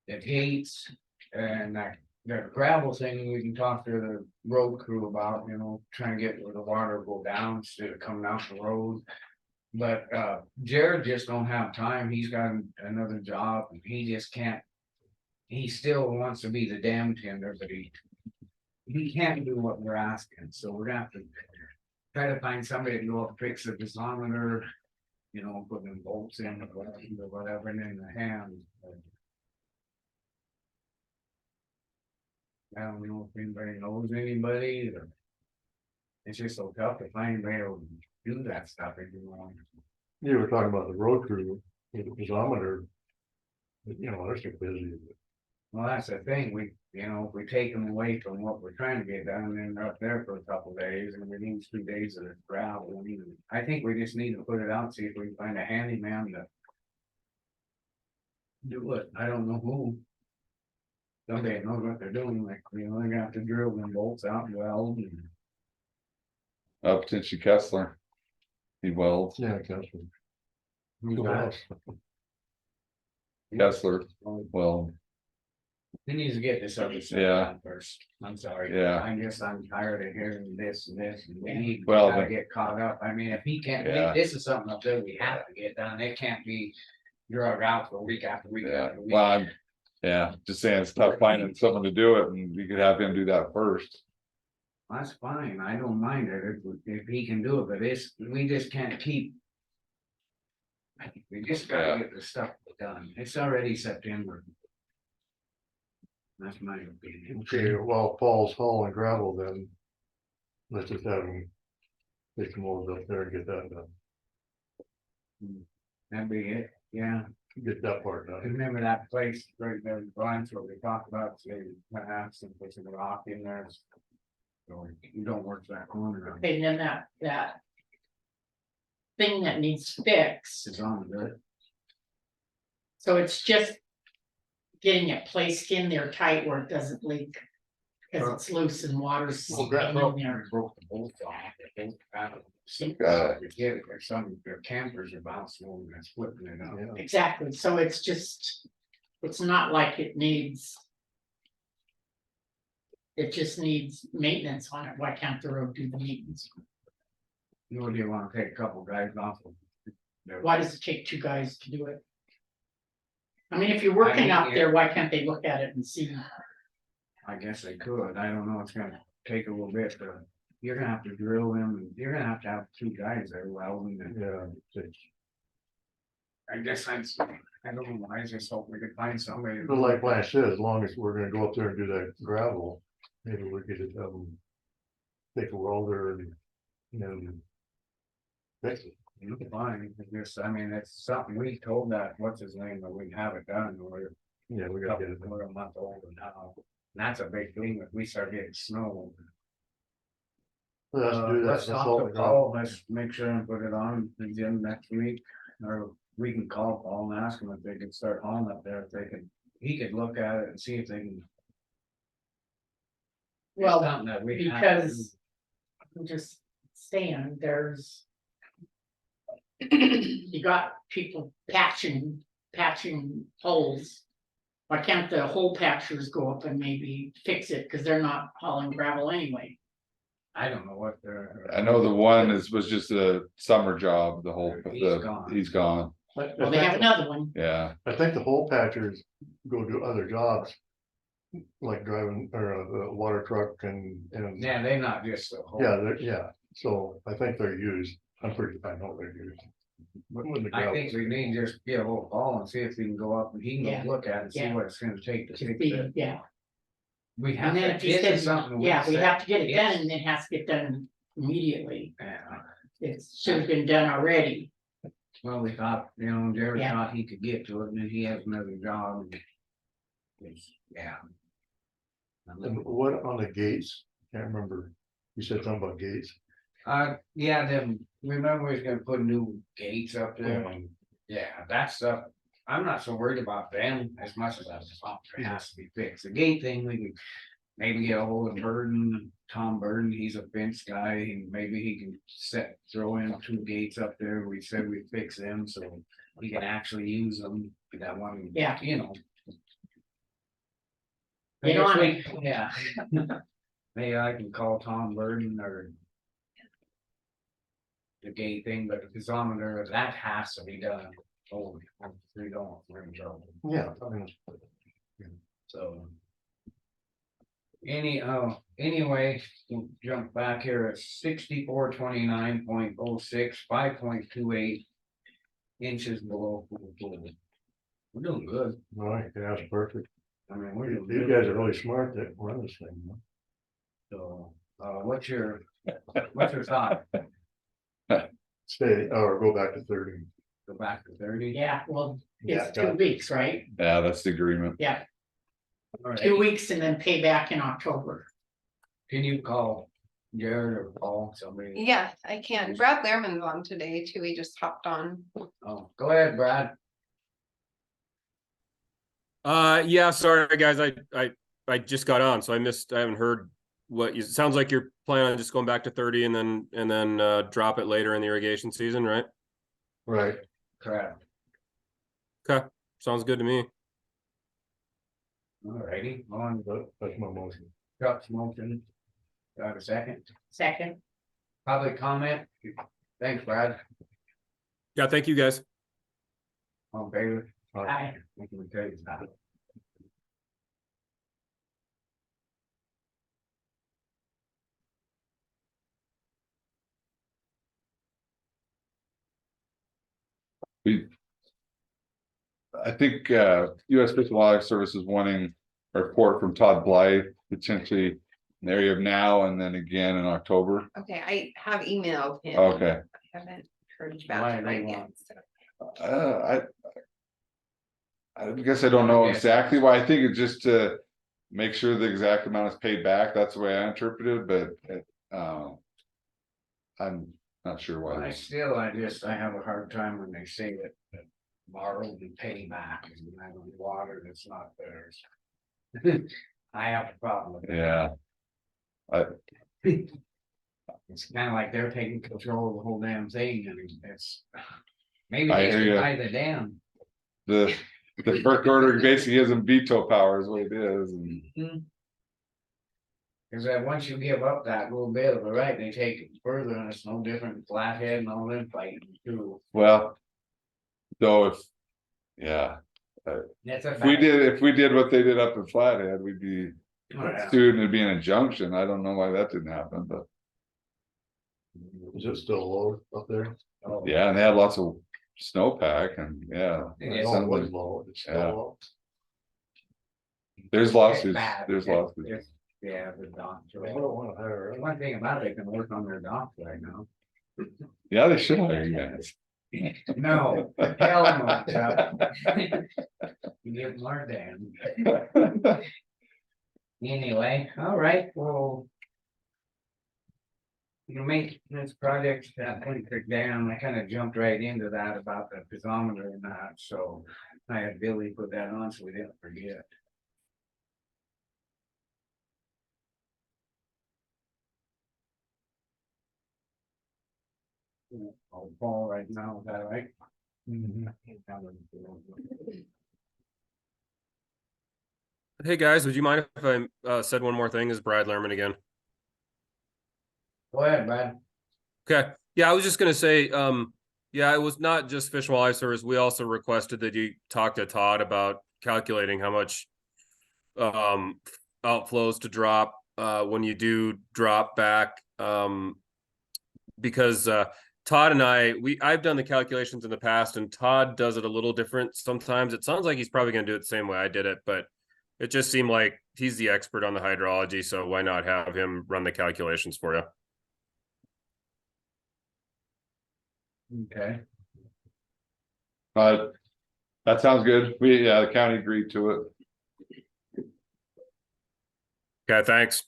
The gates, and that gravel thing, we can talk to the road crew about, you know, trying to get where the water go down instead of coming out the road. But Jared just don't have time, he's got another job, and he just can't. He still wants to be the dam tender, but he can't do what we're asking, so we're gonna have to. Try to find somebody to go up fix the piezometer. You know, put them bolts in or whatever, and in the hand. I don't know if anybody knows anybody or. It's just so tough to find anybody to do that stuff if you want. You were talking about the road crew, with the piezometer. You know, they're so busy. Well, that's the thing, if we take them away from what we're trying to get done, then they're up there for a couple days, and we need 2 days of gravel. I think we just need to put it out, see if we can find a handyman to. Do it, I don't know who. Somebody knows what they're doing, like, they're gonna have to drill them bolts out and weld and. Potentially Kessler. He welds, Yeah, Kessler. Who's that? Kessler, well, He needs to get this other stuff Yeah. done first, I'm sorry. Yeah. I guess I'm tired of hearing this and this, and we need Well, to the- get caught up, I mean, if he can't, Yeah. this is something up there we have to get done, it can't be. Drug out for week after week yeah, after week. well, just saying it's tough finding someone to do it and you could have him do that first. That's fine, I don't mind it if he can do it, but we just can't keep. I think we just gotta get the stuff done, it's already September. That's my opinion. Okay, well, Paul's hauling gravel then. Let's just have him. Take some loads up there and get that done. That'd be it, yeah. Get that part done. Remember that place right there in Brian's where we talked about, say, perhaps and put some rock in there. So you don't work that corner. and then that. Thing that needs fixed, It's on good. so it's just. Getting it placed in there tight where it doesn't leak. Cause it's loose and water's seeping in there. Broke the bolts off. The bolt out of the Got You get it, there's some, their campers are bouncing over and splitting it up. Yeah. Exactly, so it's just, it's not like it needs. It just needs maintenance on it, why can't the road do the maintenance? You would you wanna take a couple guys off of. Why does it take 2 guys to do it? I mean, if you're working out there, why can't they look at it and see? I guess they could, I don't know, it's gonna take a little bit, but you're gonna have to drill them, and you're gonna have to have 2 guys there welding and. Yeah. I guess I don't know, I just hope we could find somebody. But like Lance said, as long as we're gonna go up there and do that gravel, maybe we could just have them. Take a welder and. Fix it. Fine, I mean, it's something we told that, what's his name, that we'd have it done, we're Yeah, we gotta get it done. a month older now. And that's a big thing, if we start getting snow. Let's do that. Let's That's talk all to we got. Paul, let's make sure and put it on the gym next week, or we can call Paul and ask him if they can start hauling up there, if they can, he could look at it and see if they can. It's Well, something that we have to because. I'm just saying, there's. You got people patching holes. Why can't the hole patchers go up and maybe fix it, cause they're not hauling gravel anyway? I don't know what they're. I know the one was just a summer job, He's gone. he's gone, Well, they have another one. yeah. I think the hole patchers go do other jobs. Like driving or the water truck and. Yeah, they're not just the whole. Yeah, so I think they're used, I know they're used. But when the I gravel- think we need to just get a little call and see if we can go up and he can Yeah. go look at it and see Yeah. what it's gonna take to To fix be, it. yeah, We have and then to, if he this is said, something. yeah, we said, have to get it done yes. and it has to get done immediately. Yeah, It should have been done already. well, we thought, Jerry Yeah. thought he could get to it and then he has another job. And yeah. And what on the gates, can't remember, you said something about gates. Yeah, then, remember he's gonna put new gates up there. Yeah, that stuff, I'm not so worried about them as much as that stuff has to be fixed. The gate thing, we can maybe get a hold of Burden, Tom Burden, he's a fence guy, and maybe he can throw in 2 gates up there. We said we fix them, so we can actually use them. That one, Yeah. I Get on guess yeah. Maybe I can call Tom Burden or the gate thing, but the gasometer, that has to be done. Oh, we don't, we're in trouble. Yeah, I mean, So. Anyway, we'll jump back here at 6429.06, 5.28 inches below pool floor. We're doing good. right, yeah, that's perfect. I mean, we're You doing you good. guys are really smart that run this thing. huh? So, what's your thought? Stay, or go back to 30. Go back to 30? Yeah, well, Yeah, it's 2 weeks, right? Yeah, that's the agreement. Yeah, All right. 2 weeks and then pay back in October. Can you call Jared or Paul, somebody? Yeah, I can. Brad Lehrman's on today too. He just hopped on. Oh, go ahead, Brad. Yeah, sorry, guys, I just got on, so I haven't heard what you, it sounds like you're planning on just going back to 30 and then drop it later in the irrigation season, right? Right, Correct. Okay, sounds good to me. All righty, on that's my motion. Chuck's motion. Got a second? Second, Public comment? Thanks, Brad. Yeah, thank you, guys. All in favor? I, Thank you, okay, it's not. I think US Fish and Wildlife Service is wanting a report from Todd Blythe, potentially in the area of now and then again in October. Okay, I have emailed him. Okay, I haven't heard Why back do from they him yet. want- So. I guess I don't know exactly why. I think it's just to make sure the exact amount is paid back. That's the way I interpreted it, but I'm not sure why. I have a hard time when they say that borrow and pay back, and I don't water that's not theirs. I have a problem with that. Yeah, It's kind of like they're taking control of the whole damn thing, and it's. Maybe I they hear should ya. buy the dam. the FERC order basically gives them veto power is what it is, and Cause that once you give up that little bit of the right, they take it further, and it's no different than Flathead and all them fighting too. well. Though if, yeah, That's a if we fact. did what they did up in Flathead, we'd be Oh, yeah. sued and it'd be an injunction. I don't know why that didn't happen, but Is it still low up there? Oh, yeah, and they had lots of snowpack and yeah. It I is. know it was low, it's still Yeah. low. There's It's lawsuits, bad. there's lawsuits. It's- Yeah, the docks. I don't wanna hire her. One thing about it, they can work on their docks right now. Yeah, they should hire you guys. No, hell no, Chuck. You give them our damn. Anyway, all right, well. You make this project, that Point Creek Dam, I kind of jumped right into that about the piezometer and that, so I had Billy put that on so we didn't forget. I'll fall right now, is that right? Hey, guys, would you mind if I said one more thing? This is Brad Lerman again. Go ahead, Brad. Okay, yeah, I was just gonna say, yeah, it was not just Fish and Wildlife Service. We also requested that you talk to Todd about calculating how much outflows to drop when you do drop back. Because Todd and I've done the calculations in the past, and Todd does it a little different sometimes. It sounds like he's probably gonna do it the same way I did it, but it just seemed like he's the expert on the hydrology, so why not have him run the calculations for you? Okay. That sounds good. The county agreed to it. Okay, thanks.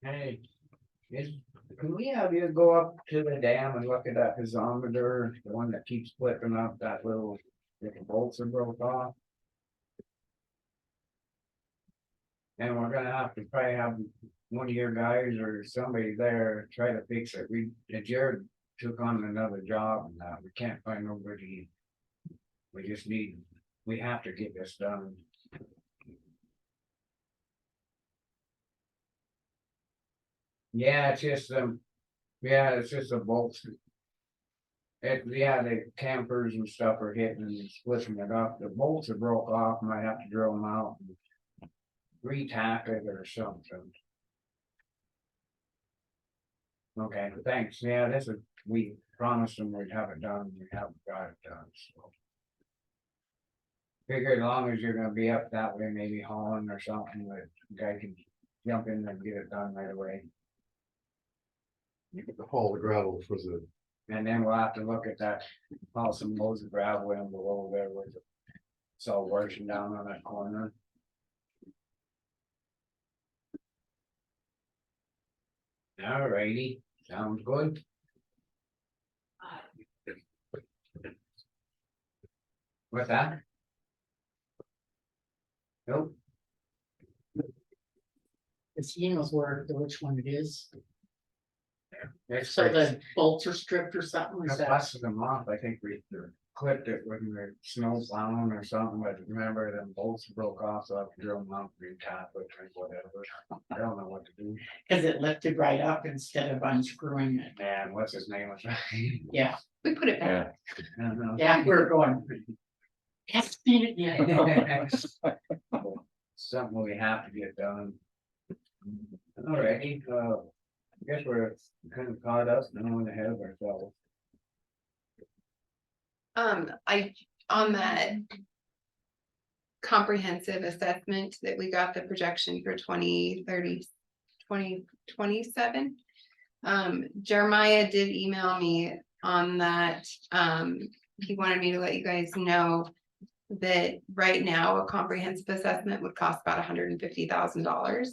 Hey, can we have you go up to the dam and look at that piezometer, the one that keeps flipping up that little, the bolts are broke off? And we're gonna have to probably have one of your guys or somebody there try to fix it. Jared took on another job and that, we can't find nobody. We have to get this done. Yeah, it's just it's just a bolts. The campers and stuff are hitting and splitting it up. The bolts are broke off, might have to drill them out and re-tack it or something. Okay, thanks. Yeah, we promised them we'd have it done, we haven't got it done, so. Figure as long as you're gonna be up that way, maybe hauling or something, that the guy can jump in and get it done right away. You could haul the gravel for the, And then we'll have to look at that, haul some loads of gravel in below there with it's all washing down on that corner. Alrighty, sounds good. What's that? Nope. Cause he knows which one it is. It's So the bolts are stripped or something, is that? busted them off, I think we clipped it when the snow plowing or something, but remember them bolts broke off, so I have to drill them out, re-tap it or whatever. I don't know what to do. Cause it lifted right up instead of unscrewing it. Man, what's his name was? Yeah, We put it back. I don't know. yeah, we're going. Haven't seen it yet. Something we have to get done. Alrighty, I guess we're kind of caught up now and ahead of ourselves. On that comprehensive assessment that we got the projection for 2030, 2027. Jeremiah did email me on that. He wanted me to let you guys know that right now a comprehensive assessment would cost about $150,000.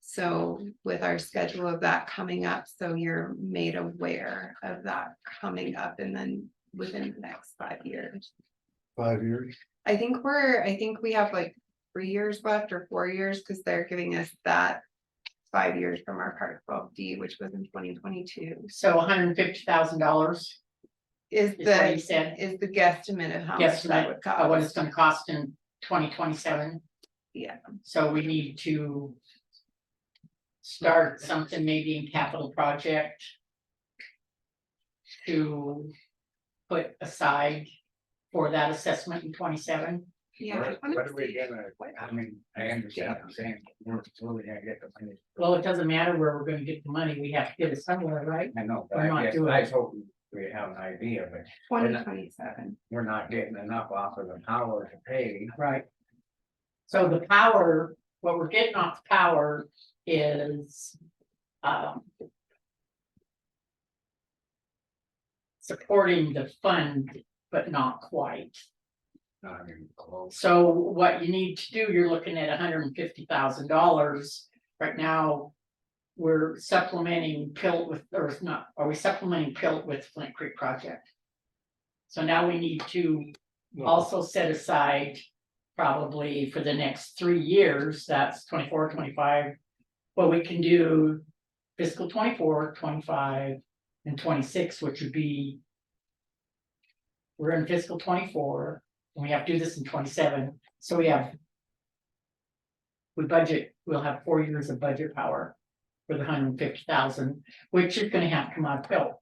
So with our schedule of that coming up, so you're made aware of that coming up and then within the next 5 years. 5 years. I think we have like 3 years left or 4 years, because they're giving us that 5 years from our Part 12D, which was in 2022. So $150,000 Is what he the said. guesstimate of how much that would cost. What it's gonna cost in 2027. Yeah, So we need to start something maybe in capital project to put aside for that assessment in 27. yeah. What are we gonna, I mean, I understand what I'm saying, we're totally gonna get the money. Well, it doesn't matter where we're gonna get the money, we have to get it somewhere, right? I know, but We're not I guess doing I it. was hoping we have an idea, but 2027. we're not getting enough off of the power to pay. Right. So the power, what we're getting off the power is, supporting the fund, but not quite. Not even close. So what you need to do, you're looking at $150,000. Right now, we're supplementing Pilt with, or it's not, are we supplementing Pilt with Flint Creek project? So now we need to also set aside probably for the next 3 years, that's 24, 25. Well, we can do fiscal 24, 25, and 26, which would be. We're in fiscal 24, and we have to do this in 27, so we have. We budget, we'll have 4 years of budget power for the 150,000, which is gonna have to come out of Pilt.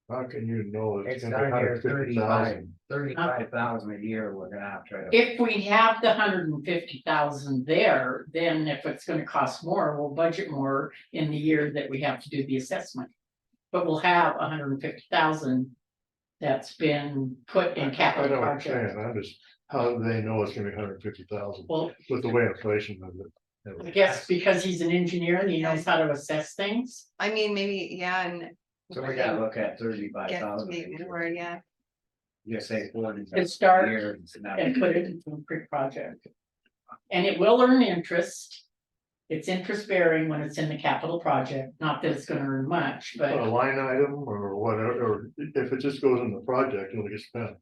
How can you know It's it's down gonna be here 150,000? 35,000 a year, we're gonna have to try to. If we have the 150,000 there, then if it's gonna cost more, we'll budget more in the year that we have to do the assessment. But we'll have 150,000 that's been put in I capital know what I'm project. saying, I'm just, how do they know it's gonna be 150,000 Well, with the way inflation is I it? guess because he's an engineer and he knows how to assess things. I mean, maybe, yeah, and. So we gotta look at 35,000. Maybe more, yeah. Just say 40. To start years, now. and put it into a quick project. And it will earn interest. It's interest bearing when it's in the capital project, not that it's gonna earn much, A but line item or whatever, or if it just goes in the project, it'll get spent.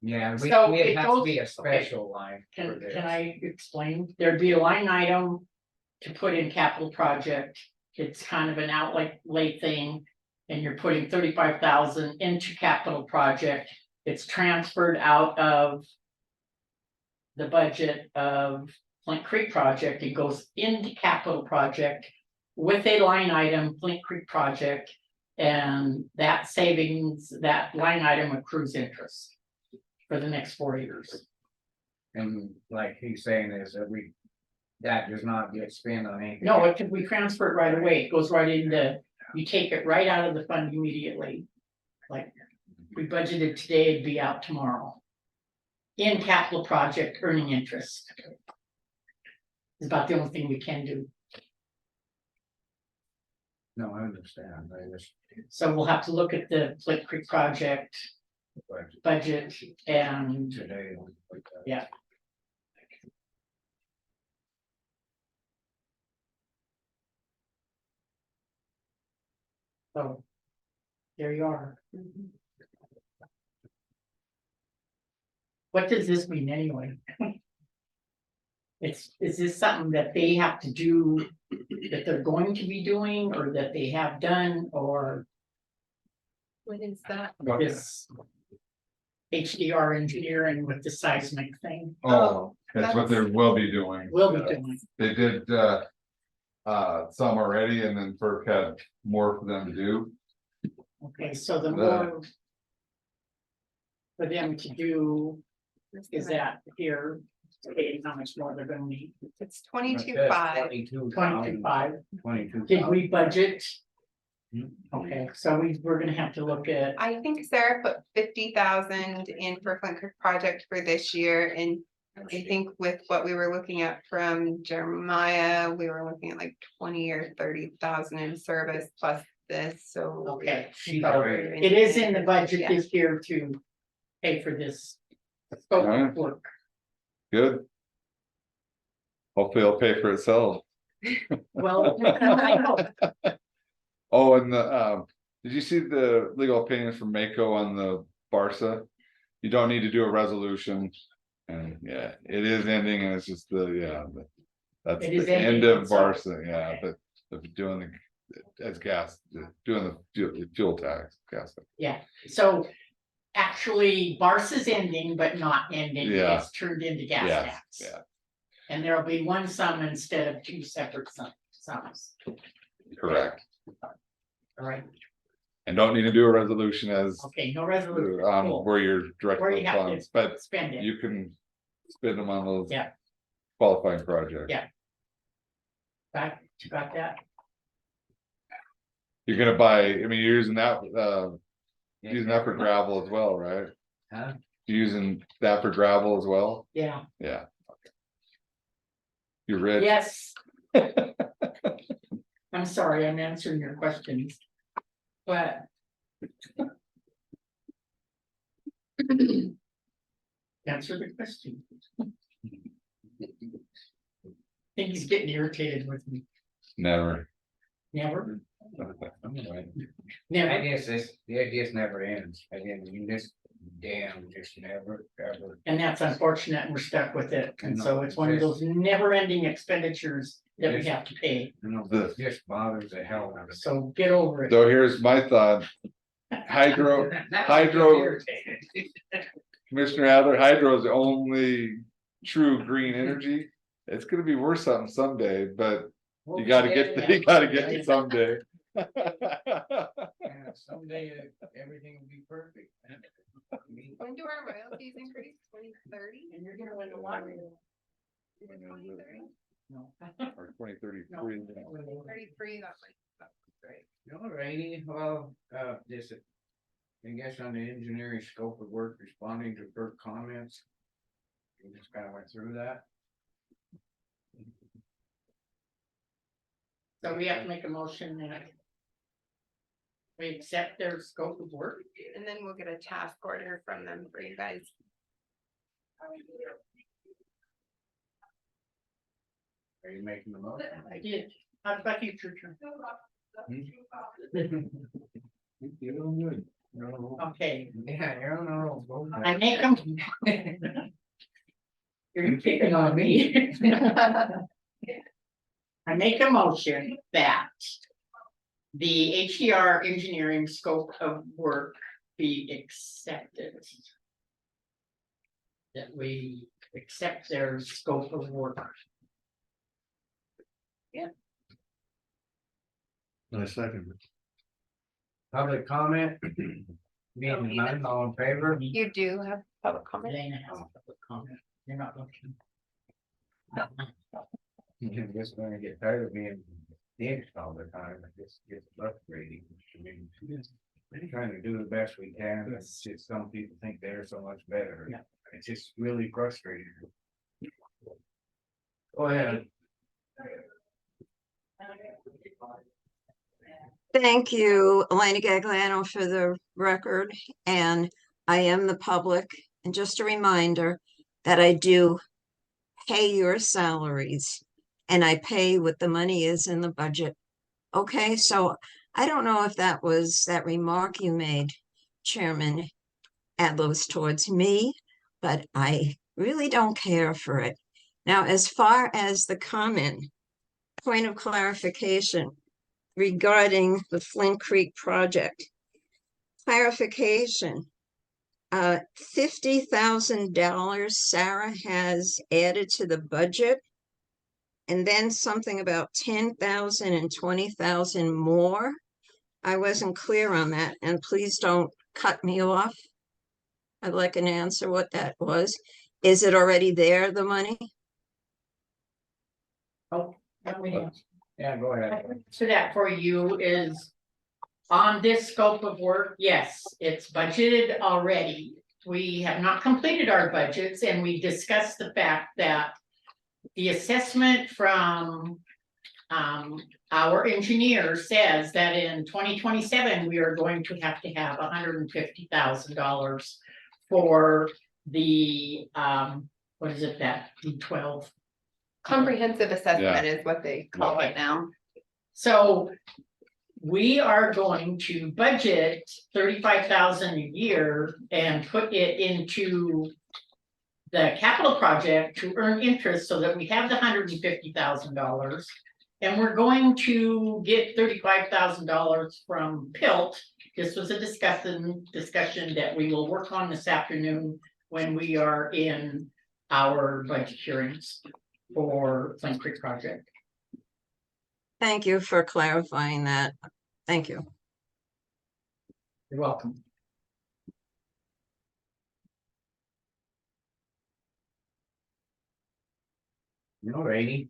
Yeah, So it it has goes- to be a special line for can this. I explain? There'd be a line item to put in capital project. It's kind of an outlay thing, and you're putting 35,000 into capital project. It's transferred out of the budget of Flint Creek project. It goes into capital project with a line item, Flint Creek project, and that savings, that line item accrues interest for the next 4 years. And like he's saying is that that does not get spent on anything. No, it can, we transfer it right away. It goes right into, you take it right out of the fund immediately. Like, we budgeted today, it'd be out tomorrow. In capital project earning interest. It's about the only thing we can do. No, I understand, I just. So we'll have to look at the Flint Creek project budget and Today. like that. Yeah. so. There you are. What does this mean anyway? Is this something that they have to do, that they're going to be doing, or that they have done, or What is that? this? HDR engineering with the seismic thing, Oh, that's what they will be doing. will be doing, They did, some already, and then FERC had more for them to do. okay, so the more. For them to do is that here, okay, how much more they're gonna need, It's 22.5. 22.5, 22. did we budget? Hmm. Okay, so we're gonna have to look at, I think Sarah put 50,000 in for Flint Creek project for this year, and I think with what we were looking at from Jeremiah, we were looking at like 20 or 30,000 in service plus this, so. okay. She's so already. It is in the budget Yeah. this year to pay for this scope Alright. of work. Good. Hopefully it'll pay for itself. Well, I hope. Oh, and did you see the legal opinions from Mako on the Barca? You don't need to do a resolution. And yeah, it is ending and it's just that's It is the end ending, of so- Barca, yeah, but doing as gas, doing the fuel tax, gas. Yeah, so actually Barca's ending, but not ending, Yeah. it's turned into gas Yeah, tax. yeah, And there'll be one sum instead of two separate sums, correct. all right, And don't need to do a resolution as okay, no resolution, cool. where you're Where directing you the have to funds, but spend it, you can spend them on those. Yeah. Qualifying projects. Yeah. You got that? You're gonna buy, I mean, you're using that, using that for gravel as well, right? Huh? You're using that for gravel as well? Yeah, Yeah. You're rich. yes. I'm sorry, I'm answering your questions. But. answer the question. I think he's getting irritated with me. Never. Never, I never. guess the idea never ends. Again, you just damn just never, ever. And that's unfortunate, and we're stuck with it, and so it's one of those never-ending expenditures that we have to pay, You know, it just bothers the hell out of us. so get over it. So here's my thought. Hydro, Commissioner Adler, hydro is the only true green energy. It's gonna be worth something someday, but you gotta get to someday. Yeah, someday everything will be perfect. I mean, When do our royalties increase? 2030? And you're gonna win the lottery. 2030? No. Or 2033. 33, that's great. Alrighty, well, just, I guess on the engineering scope of work, responding to FERC comments. We just kind of went through that. So we have to make a motion that we accept their scope of work. And then we'll get a task order from them for you guys. Are you making the motion? I did. How about you, your turn? You're doing good. No. Okay, Yeah, you're on a roll. Go for it. I make them. You're picking on me. I make a motion that the HDR engineering scope of work be accepted. That we accept their scope of work. I second it. Public comment? Being none, all in favor? You do have public comment? Elena has a public comment. You're not looking. You're just gonna get tired of being dicks all the time, it just gets frustrating. I mean, we're trying to do the best we can, it's just some people think they're so much better. Yeah. It's just really frustrating. Go ahead. Thank you, Elena Gagliano, for the record, and I am the public. And just a reminder that I do pay your salaries and I pay what the money is in the budget. Okay, so I don't know if that was that remark you made, Chairman Adler, was towards me, but I really don't care for it. Now, as far as the comment, point of clarification regarding the Flint Creek project. Clarification. $50,000 Sarah has added to the budget. And then something about 10,000 and 20,000 more. I wasn't clear on that, and please don't cut me off. I'd like an answer what that was. Is it already there, the money? Oh, that we have. Yeah, go ahead. So that for you is on this scope of work, yes, it's budgeted already. We have not completed our budgets, and we discussed the fact that the assessment from our engineer says that in 2027, we are going to have $150,000 for the what is it, that D12? Comprehensive assessment is what they call it now. So we are going to budget 35,000 a year and put it into the capital project to earn interest so that we have the $150,000. And we're going to get $35,000 from PILT. This was a discussion that we will work on this afternoon when we are in our budget hearings for Flint Creek project. Thank you for clarifying that. Thank you. You're welcome. Alrighty.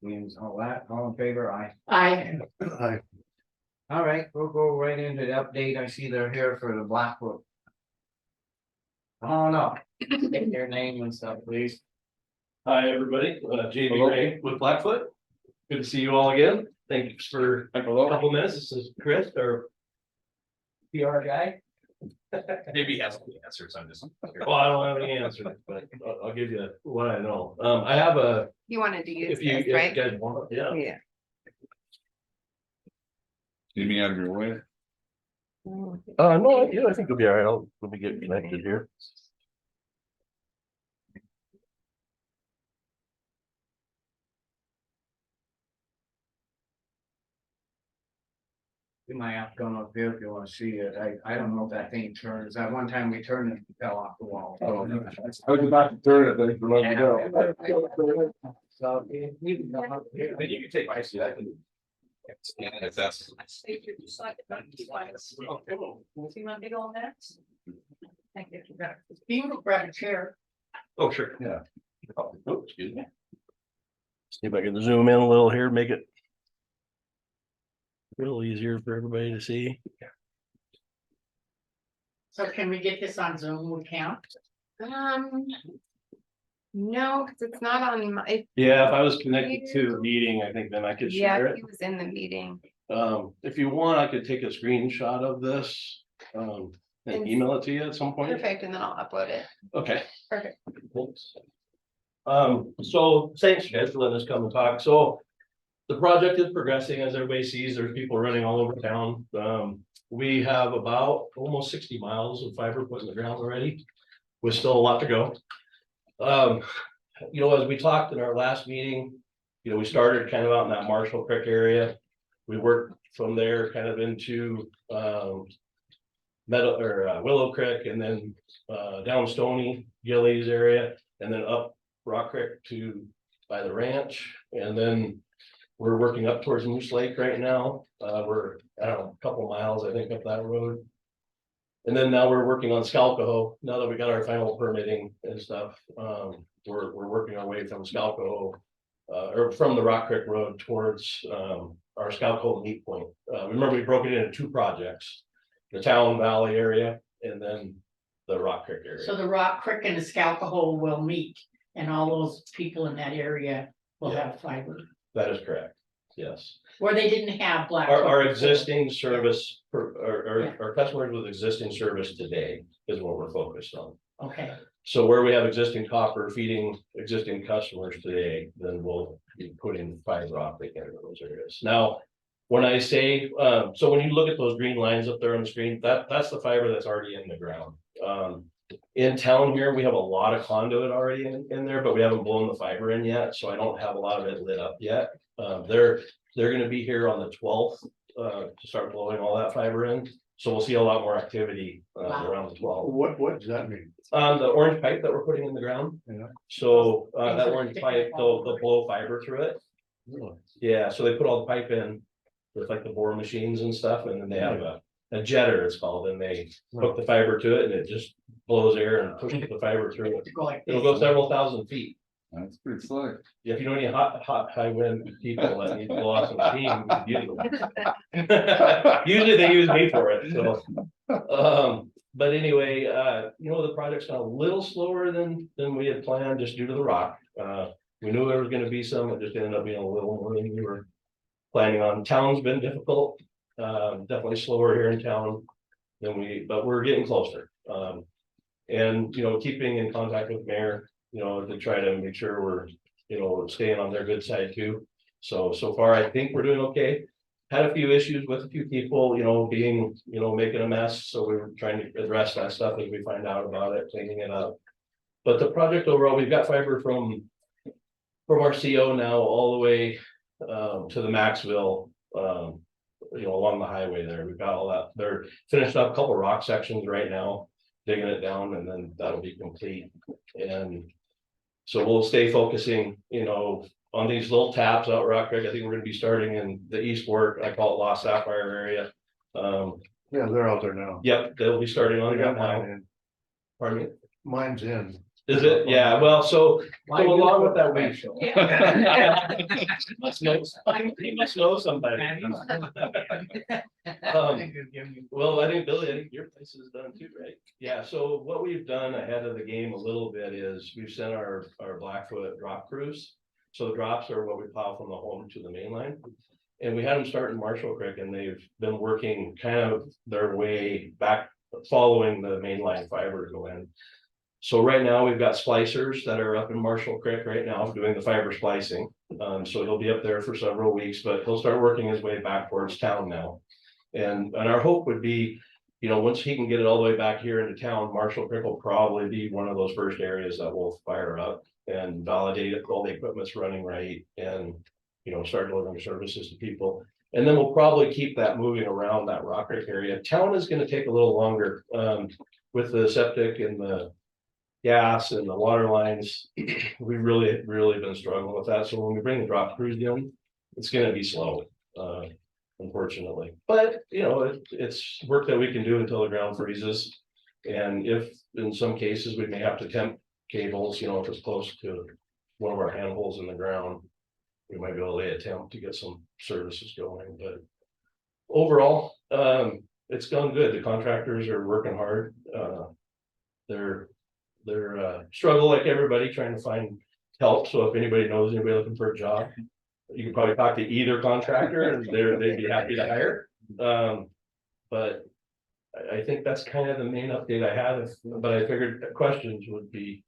Means all that, all in favor, aye. I All right, we'll go right into the update. I see they're here for the Blackwood. Oh, no. Get their name and stuff, please. Hi, everybody, JB Hello. Ray with Blackfoot. Good to see you all again. Thank you for a couple minutes. This is Chris, our PR guy. Maybe he has the answers, I'm just. Well, I don't have any answers, but I'll give you what I know. I have a, You wanted to use if you this, right? guys want, yeah. Yeah. You mean out of your way? No, yeah, I think it'll be all right. Let me get connected here. You might have to go up there if you wanna see it. I don't know if that thing turns. That one time we turned it, it fell off the wall. Oh, I was about to turn it, thanks for letting me go. So you can go up here. Then you can take my seat. I can. If that's. You can grab a chair. Oh, sure. Yeah. Oh, excuse me. See if I can zoom in a little here, make it. A little easier for everybody to see. So can we get this on Zoom? We can't. No, because it's not on my, Yeah, if I was connected to a meeting, I think then I could share yeah, it. he was in the meeting. If you want, I could take a screenshot of this. And And- email it to you at some point. Perfect, and then I'll upload it. Okay. Perfect. Thanks. So thanks guys for letting us come and talk. So the project is progressing, as everybody sees. There's people running all over town. We have about almost 60 miles of fiber put in the ground already, with still a lot to go. You know, as we talked in our last meeting, you know, we started kind of out in that Marshall Creek area. We worked from there kind of into Willow Creek, and then down Stony Gillies area, and then up Rock Creek to by the ranch, and then we're working up towards Moose Lake right now. We're, I don't know, a couple miles, I think, up that road. And then now we're working on Scalcoho. Now that we got our final permitting and stuff, we're working our way from Scalcoho, or from the Rock Creek Road towards our Scalcoho meet point. Remember, we broke it into two projects, the Town Valley area and then the Rock Creek area. So the Rock Creek and the Scalcoho will meet and all those people in that area will Yeah. have fiber. That is correct, yes. Where they didn't have black. Our before. existing service, our customers with existing service today is what we're focused on. Okay, So where we have existing copper feeding existing customers today, then we'll be putting fiber optic into those areas. Now, when I say, so when you look at those green lines up there on the screen, that's the fiber that's already in the ground. In town here, we have a lot of conduit already in there, but we haven't blown the fiber in yet, so I don't have a lot of it lit up yet. They're gonna be here on the 12th, to start blowing all that fiber in. So we'll see a lot more activity, around the 12th. What does that mean? The orange pipe that we're putting in the ground. Yeah. So, that orange pipe, they'll blow fiber through it. Really? Yeah, so they put all the pipe in with like the bore machines and stuff, and then they have a jetter, it's called, and they hook the fiber to it, and it just blows air and pushes the fiber through it. to go like It'll this. go several thousand feet. That's pretty slick. If you know any hot, high wind people that need to blow off some steam, we can use them. Usually they use me for it, so. But anyway, you know, the project's gone a little slower than we had planned, just due to the rock. We knew there was gonna be some, it just ended up being a little more than we were planning on. Town's been difficult, definitely slower here in town than but we're getting closer. And, you know, keeping in contact with mayor, you know, to try to make sure we're, you know, staying on their good side too. So far, I think we're doing okay. Had a few issues with a few people, you know, making a mess, so we were trying to address that stuff as we find out about it, cleaning it up. But the project overall, we've got fiber from our CO now all the way to the Maxville, you know, along the highway there. We've got all that. They're finished up a couple rock sections right now, digging it down, and then that'll be complete. And so we'll stay focusing, you know, on these little taps out Rock Creek. I think we're gonna be starting in the east work, I call it Lost Sapphire area. Yeah, they're out there now. Yep, they'll be starting on I that got mine now. in. Pardon me? Mine's in. Is it? Yeah, well, so along with that, we. Must know, he must know somebody. Well, I think your place is done too, right? Yeah, so what we've done ahead of the game a little bit is we've sent our Blackfoot drop crews. So the drops are what we plow from the home to the main line. And we had them start in Marshall Creek, and they've been working kind of their way back following the main line fiber to go in. So right now, we've got splicers that are up in Marshall Creek right now doing the fiber splicing. So he'll be up there for several weeks, but he'll start working his way back towards town now. And our hope would be, you know, once he can get it all the way back here into town, Marshall Creek will probably be one of those first areas that will fire up and validate if all the equipment's running right and, you know, start delivering services to people. And then we'll probably keep that moving around that Rock Creek area. Town is gonna take a little longer, with the septic and the gas and the water lines. We've really been struggling with that. So when we bring the drop crews in, it's gonna be slow, unfortunately. But, you know, it's work that we can do until the ground freezes. And if, in some cases, we may have to temp cables, you know, if it's close to one of our handholds in the ground, we might be able to lay a temp to get some services going. But overall, it's gone good. The contractors are working hard. They're struggle like everybody trying to find help. So if anybody knows anybody looking for a job, you can probably talk to either contractor and they'd be happy to hire. But I think that's kind of the main update I had, but I figured questions would be.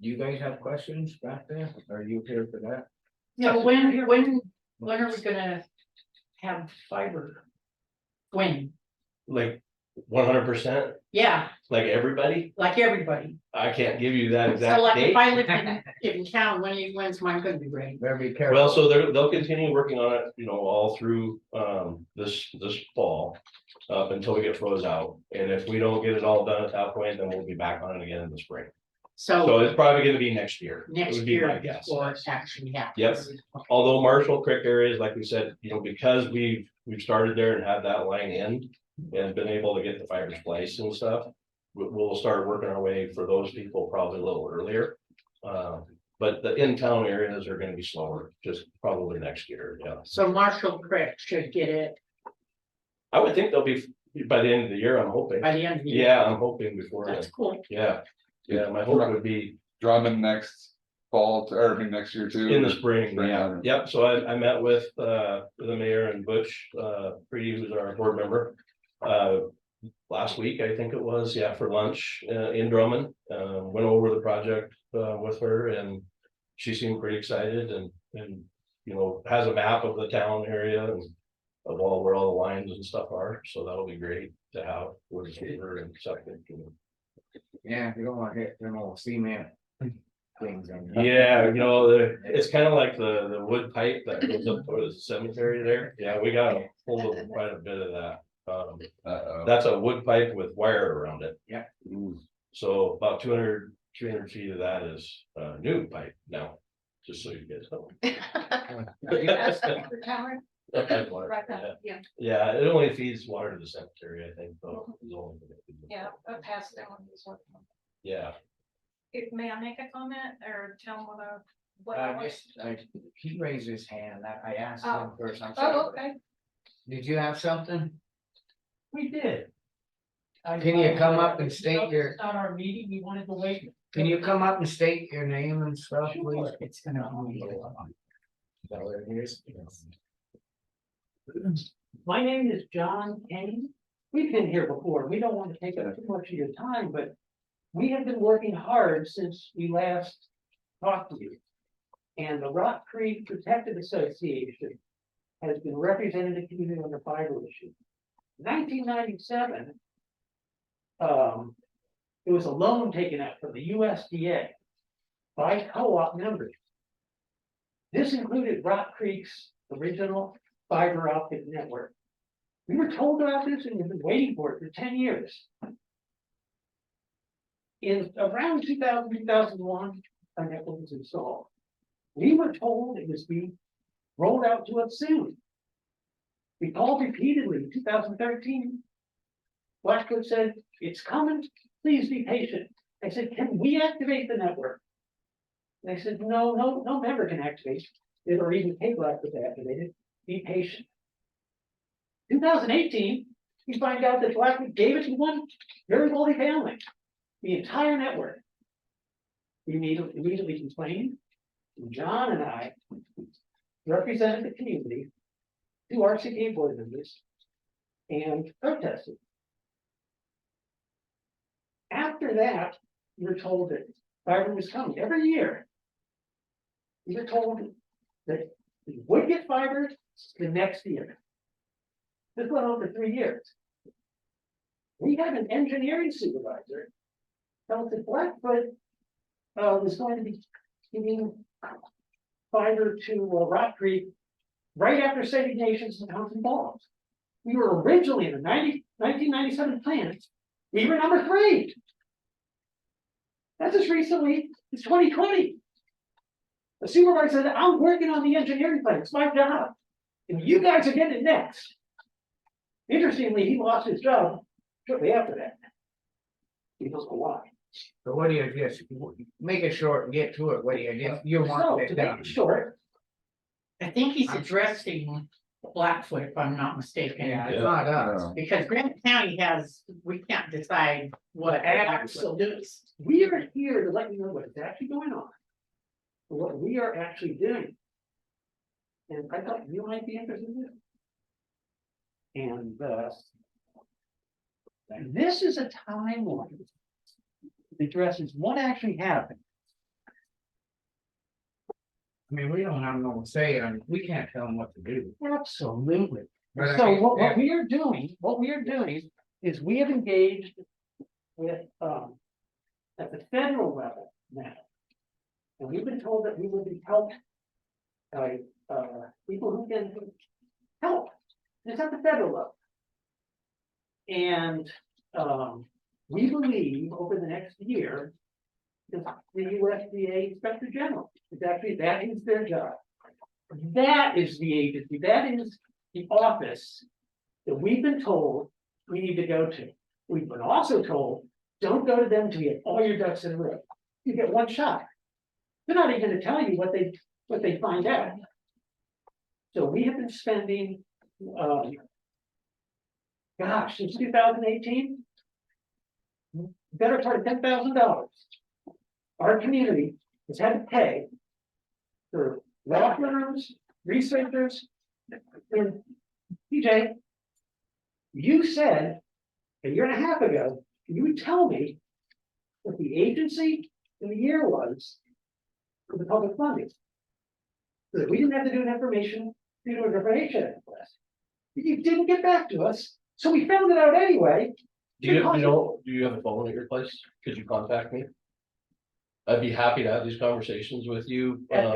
Do you guys have questions back there? Are you here for that? So when are we gonna have fiber? When? Like 100%, Yeah, like everybody. like everybody. I can't give you that So exact like if date. I live in town, when's mine gonna be ready? Better be careful. Well, so they'll continue working on it, you know, all through this fall. Up until we get froze out, and if we don't get it all done at that point, then we'll be back on it again in the spring. So So it's probably gonna be next year. next would be year my guess. before it actually happens. Yep. Although Marshall Creek areas, like we said, you know, because we've started there and had that line in. And been able to get the fiber spliced and stuff, we'll start working our way for those people probably a little earlier. But the in-town areas are gonna be slower, just probably next year, yeah. So Marshall Creek should get it I would think they'll be by the end of the year, I'm hoping. by the end of the year. Yeah, I'm hoping before That's then, cool. yeah. Yeah, my hope would be Drummond next fall, or I mean, next year too. in the spring, Spring, yeah, yep, so I met with the mayor and Butch, Preedy, who's our board member. Last week, I think it was, yeah, for lunch, in Drummond, went over the project, with her and. She seemed pretty excited and, you know, has a map of the town area and. Of where all the lines and stuff are, so that'll be great to have with her and septic. Yeah, you don't want to hit them old cement things. Yeah, you know, it's kind of like the wood pipe that goes up towards the cemetery there. Yeah, we got a hold of quite a bit of that. That's a wood pipe with wire around it. Yeah. So about 200, 300 feet of that is new pipe now, just so you guys know. A pipe wire, yeah. Yeah, it only feeds water to the cemetery, I think, though. Yeah, I passed that one. Yeah. May I make a comment or tell him what I was? He raised his hand. I asked Oh. him first. I'm Oh, sorry. okay. Did you have something? We did. Can you come up and state your, It's not our meeting, we wanted to wait. can you come up and state your name and stuff, Sure. please? It's gonna be. So it is. My name is John Kane. We've been here before. We don't want to take up too much of your time, but we have been working hard since we last talked to you. And the Rock Creek Protected Association has been representing the community on the fiber issue. 1997, there was a loan taken out from the USDA by co-op members. This included Rock Creek's original fiber optic network. We were told about this and we've been waiting for it for 10 years. In around 2000, 2001, our network was installed. We were told it was being rolled out to us soon. We called repeatedly in 2013. Blackfoot said, it's coming, please be patient. I said, can we activate the network? They said, no member can activate it or even pay Blackfoot to activate it. Be patient. 2018, we find out that Blackfoot gave it to one very wealthy family, the entire network. We immediately complained. John and I represented the community to RCK board members and protested. After that, you were told that fiber was coming every year. You were told that you would get fiber the next year. This went on for 3 years. We had an engineering supervisor tell us that Blackfoot was going to be giving fiber to Rock Creek right after St. Ignatius and Townsend Falls. We were originally in the 1997 plan. We were number 3. That's as recently as 2020. The supervisor said, I'm working on the engineering plan, it's my job. And you guys are getting it next. Interestingly, he lost his job shortly after that. He doesn't know why. So what do you just, make it short and get to it, what do you just, you So, want to it make done? it short, I think he's addressing Blackfoot, if I'm not mistaken. Yeah, it's not us. Because Grant County has, we can't decide what. absolutely, we are here to let you know what is actually going on. What we are actually doing. And I thought you might be interested in this. And this is a timeline that addresses what actually happened. I mean, we don't have no say on, it. We can't tell them what to do. Absolutely. But I So mean, what we are doing is we have engaged with at the federal level now. And we've been told that we will be helped by people who can help. It's at the federal level. And we believe over the next year, the USDA Inspector General, is actually, that is their job. That is the agency, that is the office that we've been told we need to go to. We've been also told, don't go to them until you get all your ducks in a row. You get one shot. They're not even gonna tell you what they find out. So we have been spending, gosh, since 2018, better part of $10,000. Our community has had to pay for law firms, researchers, and PJ, you said a year and a half ago, you would tell me what the agency in the year was for the public funding. So that we didn't have to do an information request. You didn't get back to us, so we found it out anyway. Do you have a phone at your place? Could you contact me? I'd be happy to have these conversations with you, and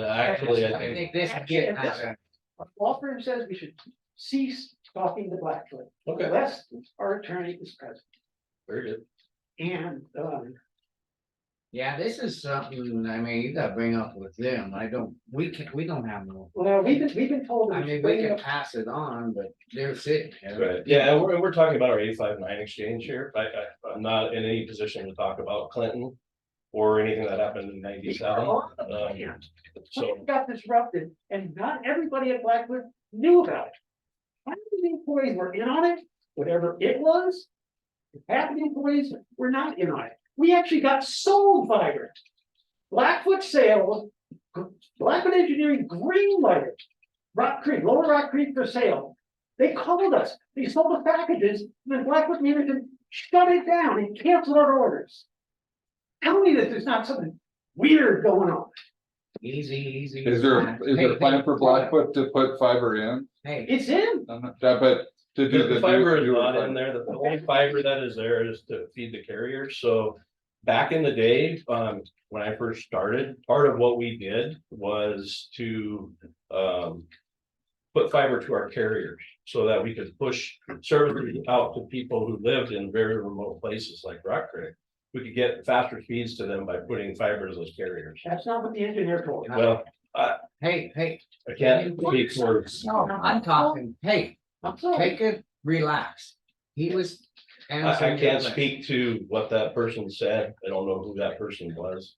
actually, I I think, think this is getting out of. Our law firm says we should cease talking to Blackfoot. Okay. Unless our attorney is present. very good. And, Yeah, this is something, I mean, you gotta bring up with them, we don't have no. well, we've been told. I mean, we can pass it on, but they're sitting there. Right, yeah, and we're talking about our 859 exchange here. I'm not in any position to talk about Clinton or anything that happened in 97. So So, it got disrupted and not everybody at Blackfoot knew about it. Half of the employees were in on it, whatever it was. Half of the employees were not in on it. We actually got sold fiber. Blackfoot sales, Blackfoot Engineering greenlighted Rock Creek, Lower Rock Creek for sale. They called us, they sold the packages, and then Blackfoot management shut it down and canceled our orders. Tell me that there's not something weird going on. Easy. Is there a plan for Blackfoot to put fiber in? Hey, It's in. But to do the fiber is do- not in there. The only fiber that is there is to feed the carriers. So back in the day, when I first started, part of what we did was to put fiber to our carriers so that we could push services out to people who lived in very remote places like Rock Creek. We could get faster speeds to them by putting fiber to those carriers. That's not what the engineer told me. Well, hey, I can't speak for. no, I'm talking, hey, I'm sorry. take it, relax. He was. I can't speak to what that person said. I don't know who that person was.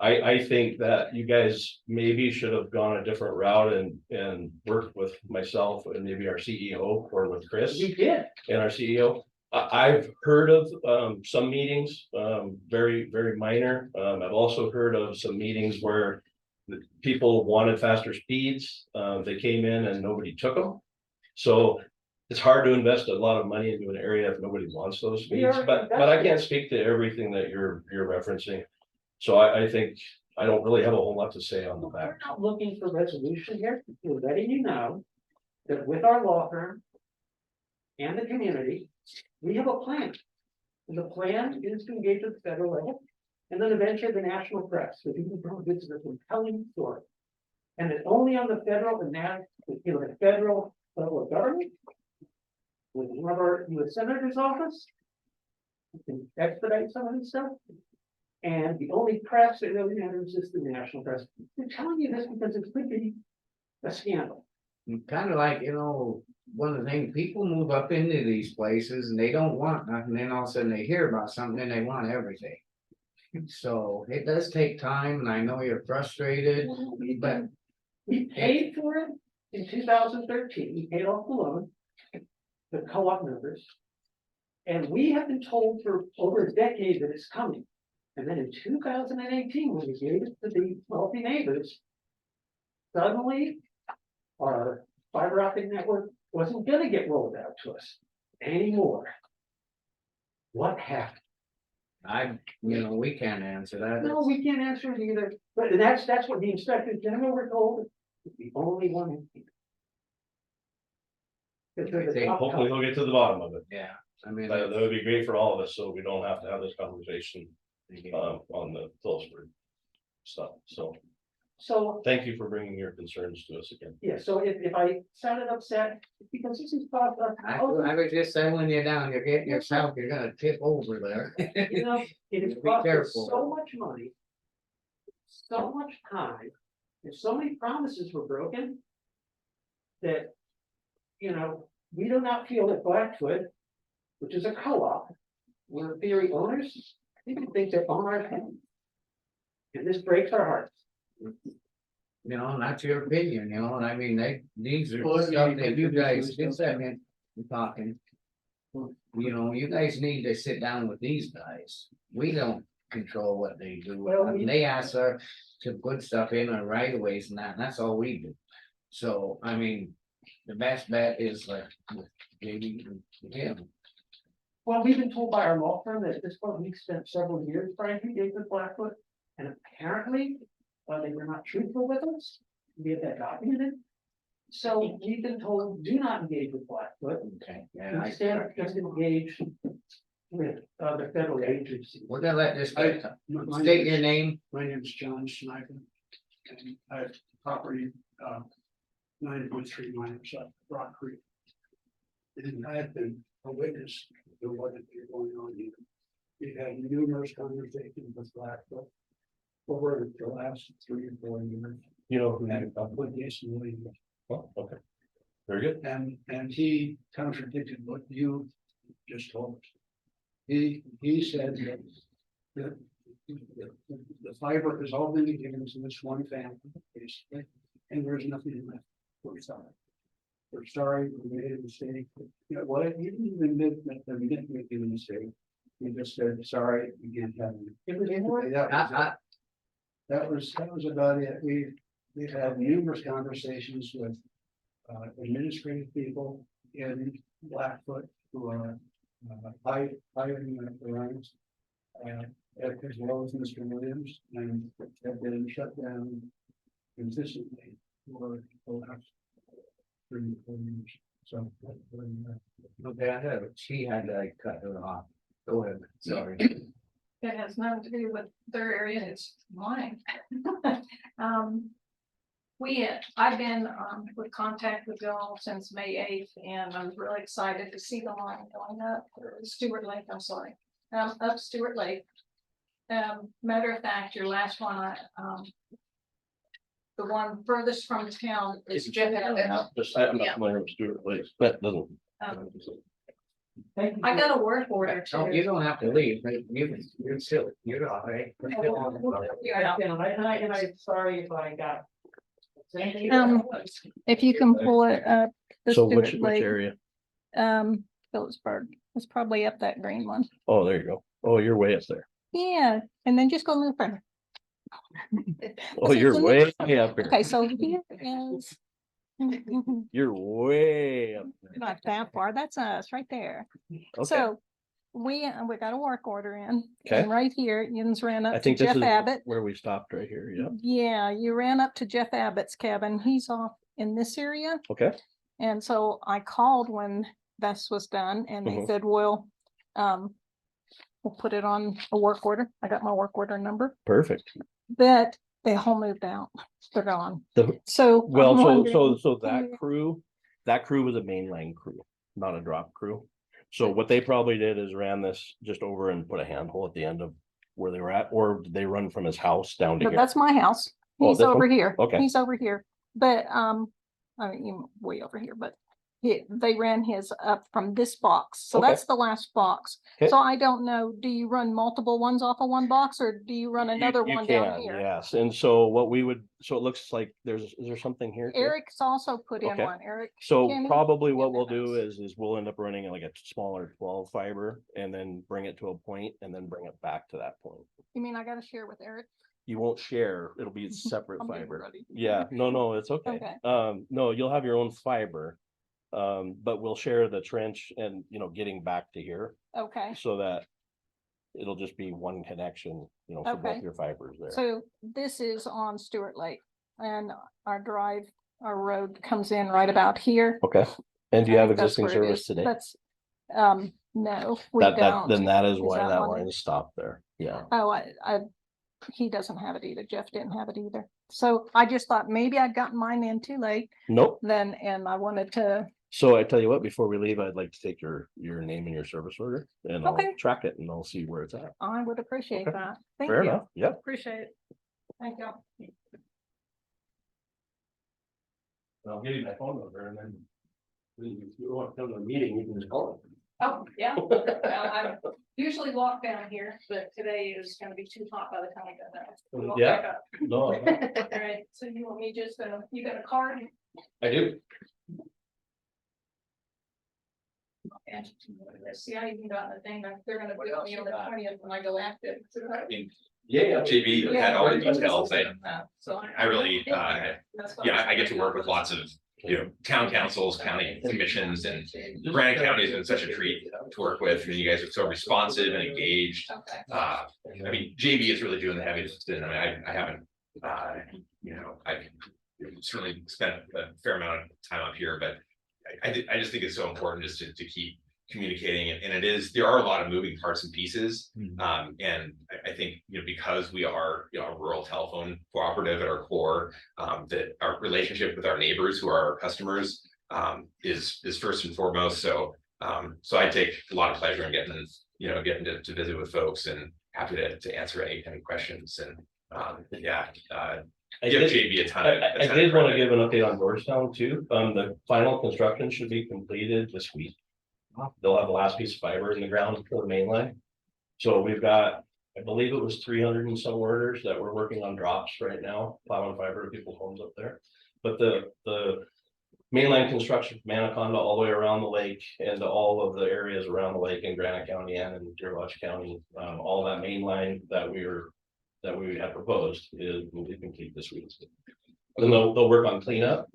I think that you guys maybe should have gone a different route and worked with myself and maybe our CEO or with Chris We did. and our CEO. I've heard of some meetings, very, very minor. I've also heard of some meetings where the people wanted faster speeds. They came in and nobody took them. So it's hard to invest a lot of money into an area if nobody wants those We speeds, are but I can't speak to everything that you're referencing. So I think, I don't really have a whole lot to say on the We're back. not looking for resolution here, we're letting you know that with our law firm. And the community, we have a plan. And the plan is to engage at the federal level. And then eventually the national press, so people know this is a compelling story. And it's only on the federal and the federal level of government. With one of our U.S. Senator's office. We can expedite some of this stuff. And the only press that really matters is the national press. I'm telling you this because it could be a scandal. Kind of like, one of the things, people move up into these places and they don't want nothing, then all of a sudden they hear about something, then they want everything. So it does take time, and I know you're frustrated, but We paid for it in 2013, we paid off the loan. The co-op members. And we have been told for over a decade that it's coming. And then in 2018, when we gave it to the wealthy neighbors. Suddenly, our fiber optic network wasn't gonna get rolled out to us anymore. What happened? we can't answer that. No, we can't answer it either, but that's what the inspector general were told, is the only one. Hopefully we'll get to the bottom of it. Yeah, I mean, That would be great for all of us, so we don't have to have this conversation on the Phillipsburg stuff. So thank you for bringing your concerns to us again. Yeah, so if I sounded upset, it's because this is part of. I was just settling you down, you're getting yourself, you're gonna tip over there. You know, it has Be cost us careful. so much money. So much time, and so many promises were broken. That, we do not feel that Blackfoot, which is a co-op, we're in theory owners, people think they're on our hand. And this breaks our hearts. And that's your opinion, and I mean, these are Well, stuff you that can you do guys, this just stuff. second, we're talking. You guys need to sit down with these guys, we don't control what they do, Well, and they ask us to put stuff in on right of ways and that's all we do. So, I mean, the best bet is like, maybe him. Well, we've been told by our law firm that at this point, we've spent several years trying to engage with Blackfoot. And apparently, they were not truthful with us, we have that documented. So we've been told, do not engage with Blackfoot, Okay, yeah, instead just engage with the federal agency. we're gonna let this guy, state your name. My name is John Sniper. And I have property, 9.3 miles up Rock Creek. And I have been a witness to what has been going on here. We've had numerous conversations with Blackfoot over the last 3 or 4 years. And with Jason Williams. Oh, okay. Very good. And he contradicted what you just told us. He said that the fiber has all been given to this one family, basically, and there's nothing left. We're sorry. We're sorry, we made a mistake. What he didn't even admit that we didn't make a mistake. He just said, sorry, we can't have it. That was about it. We've had numerous conversations with administrative people in Blackfoot who are hiring the ranks. As well as Mr. Williams, and have been shut down consistently for the last 3 or 4 years. So. Okay, she had to cut her off. Go ahead, sorry. It has nothing to do with their area, it's mine. I've been with contact with Bill since May 8th, and I'm really excited to see the line going up Stewart Lake, up Stewart Lake. Matter of fact, your last one, the one furthest from town is Jeff. I'm not familiar with Stuart Place, that doesn't. I got a work order No, too. you don't have to leave, but you're still, you're all right. And I'm sorry if I got. If you can pull it up. the So Stewart which Lake, area? Phillipsburg, it's probably up that green one. Oh, there you go. Oh, you're way up there. Yeah, and then just go a little further. Oh, you're way up here. Okay, so here is You're way up there. Not that far, that's us, right there. Okay, So we got a work order in, Okay. and right here, Yins ran I up to think this Jeff is Abbott. where we stopped right here, yeah, Yeah, you ran up to Jeff Abbott's cabin. He's off in this area. okay, And so I called when this was done and they Mhm. said, well, we'll put it on a work order. I got my work order number, perfect. but they all moved out. They're gone. The- So. I'm Well, wondering- so that crew was a mainline crew, not a drop crew. So what they probably did is ran this just over and put a handhole at the end of where they were at, or did they run from his house down to But here? that's my house. Oh, He's this over one? here. Okay. He's over here. But, I mean, way over here, but they ran his up from this box. So Okay. that's the last box. Okay. So I don't know, do you run multiple ones off of one box or do you run another You one down can, here? yes, and so what we would, so it looks like is there something here? too? Eric's also put in Okay. one. Eric. So Kenny probably what in the we'll do house. is we'll end up running like a smaller 12 fiber and then bring it to a point and then bring it back to that point. You mean I gotta share with Eric? You won't share, it'll be a separate I'm getting fiber. ready. Yeah, no, it's okay. Okay. No, you'll have your own fiber. But we'll share the trench and, getting back to here Okay, so that it'll just be one connection, for both Okay. your fibers there. so this is on Stewart Lake and our road comes in right about here. Okay, and do you I have think that's existing where it service is. today? That's, no, we Then don't. that is why that that one? line is stopped there, yeah. Oh, he doesn't have it either. Jeff didn't have it either. So I just thought maybe I'd gotten mine in too late Nope, then, and I wanted to, so I tell you what, before we leave, I'd like to take your name and your service order and I'll Okay. track it and I'll see where it's at. I would appreciate Okay. that. Thank Fair you. enough, yep. Appreciate it. Thank you. I'll give you my phone number and then if you want to come to a meeting, you can just call it. Oh, yeah. Well, I usually walk down here, but today is gonna be too hot by the time I get there. Walk Yeah. back up. No, All right, so you want me just, you got a card? I do. And see, I even got the thing, that they're gonna do it on the 20th when I go active. Yeah. JB had all the details. So I really, I get to work with lots of, town councils, county commissions, and Granite County has been such a treat to work with, and you guys are so responsive and engaged. Okay. I mean, JB is really doing the heavy lifting. I mean, I haven't, I've certainly spent a fair amount of time up here, but I just think it's so important just to keep communicating, and there are a lot of moving parts and pieces. And I think, because we are, a rural telephone cooperative at our core, that our relationship with our neighbors who are our customers, is first and foremost. So I take a lot of pleasure in getting to visit with folks and happy to answer any questions and, I give did- JB a ton I of. a ton of did want to credit. give an update on Georgetown too. The final construction should be completed this week. They'll have the last piece of fiber in the ground for the main line. So we've got, I believe it was 300 and some orders that we're working on drops right now, plowing fiber to people's homes up there. But the mainline construction from Anaconda all the way around the lake and all of the areas around the lake in Granite County and in Deer Lodge County, all that main line that we have proposed will be complete this week. Then they'll work on cleanup.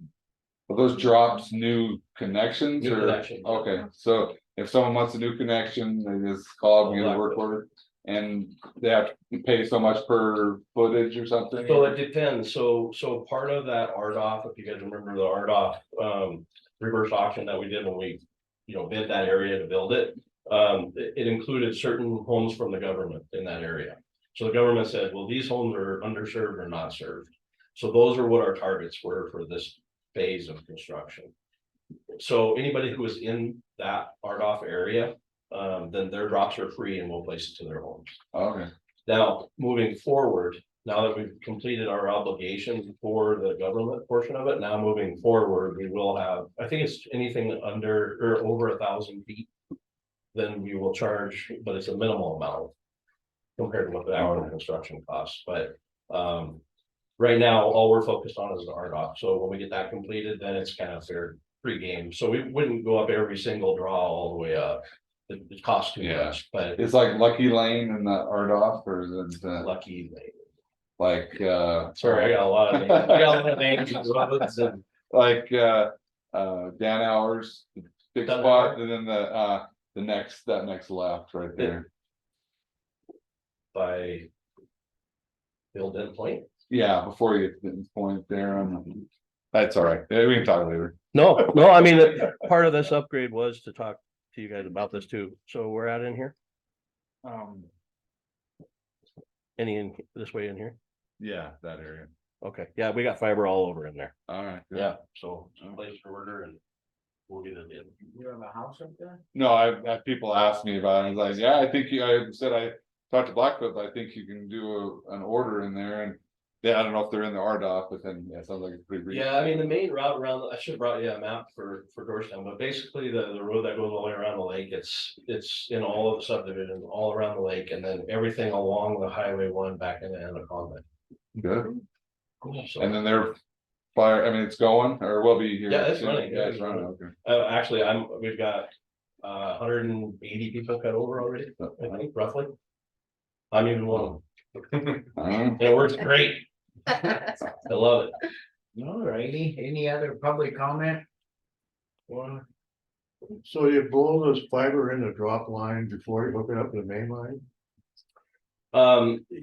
Are those drops new connections New or? connection. Okay, so if someone wants a new connection, they just call up and get a work order. And they have to pay so much per footage or something? So it depends. So part of that RDOF, if you guys remember the RDOF reverse auction that we did when we, bid that area to build it. It included certain homes from the government in that area. So the government said, well, these homes are underserved or not served. So those are what our targets were for this phase of construction. So anybody who is in that RDOF area, then their drops are free and we'll place it to their homes. Okay. Now, moving forward, now that we've completed our obligation for the government portion of it, now moving forward, we will have, I think it's anything under or over 1,000 feet. Then we will charge, but it's a minimal amount compared to what the actual construction costs, but right now, all we're focused on is the RDOF. So when we get that completed, then it's kind of fair pre-game. So we wouldn't go up every single draw all the way up. It costs too much, but It's like Lucky Lane and the RDOF or is it Lucky Lane. like Sorry, I got a lot of names. I got a lot of names and roads and like, Dan Hours, big Dan spot, Hour? and then that next left right there. By. Build that point? Yeah, before you get to this point there, that's all right, yeah, we can talk later. No, I mean, part of this upgrade was to talk to you guys about this too. So we're out in here? Any in this way in here? Yeah, that area. Okay, yeah, we got fiber all over in there. All right. good. Yeah, so it's a place for order and we'll get it in. You have a house up there? No, I've had people ask me about it, I was like, yeah, I think I said I talked to Blackfoot, but I think you can do an order in there, and yeah, I don't know if they're in the RDOF, but then, yeah, it sounds like it's pretty. Yeah, I mean, the main route around, I should have brought you a map for Georgetown, but basically the road that goes all the way around the lake, it's in all of the subdivisions, all around the lake, and then everything along the Highway 1 back into Anaconda. Good, So, and then they're fire, I mean, it's going, or will be here. Yeah, it's soon. running, Yeah, it's running, okay. actually, we've got 180 people cut over already, I think, roughly. I'm even one of them. And it works great. I love it. All righty, any other public comment? So you blow this fiber in the drop line before you hook it up to the main line?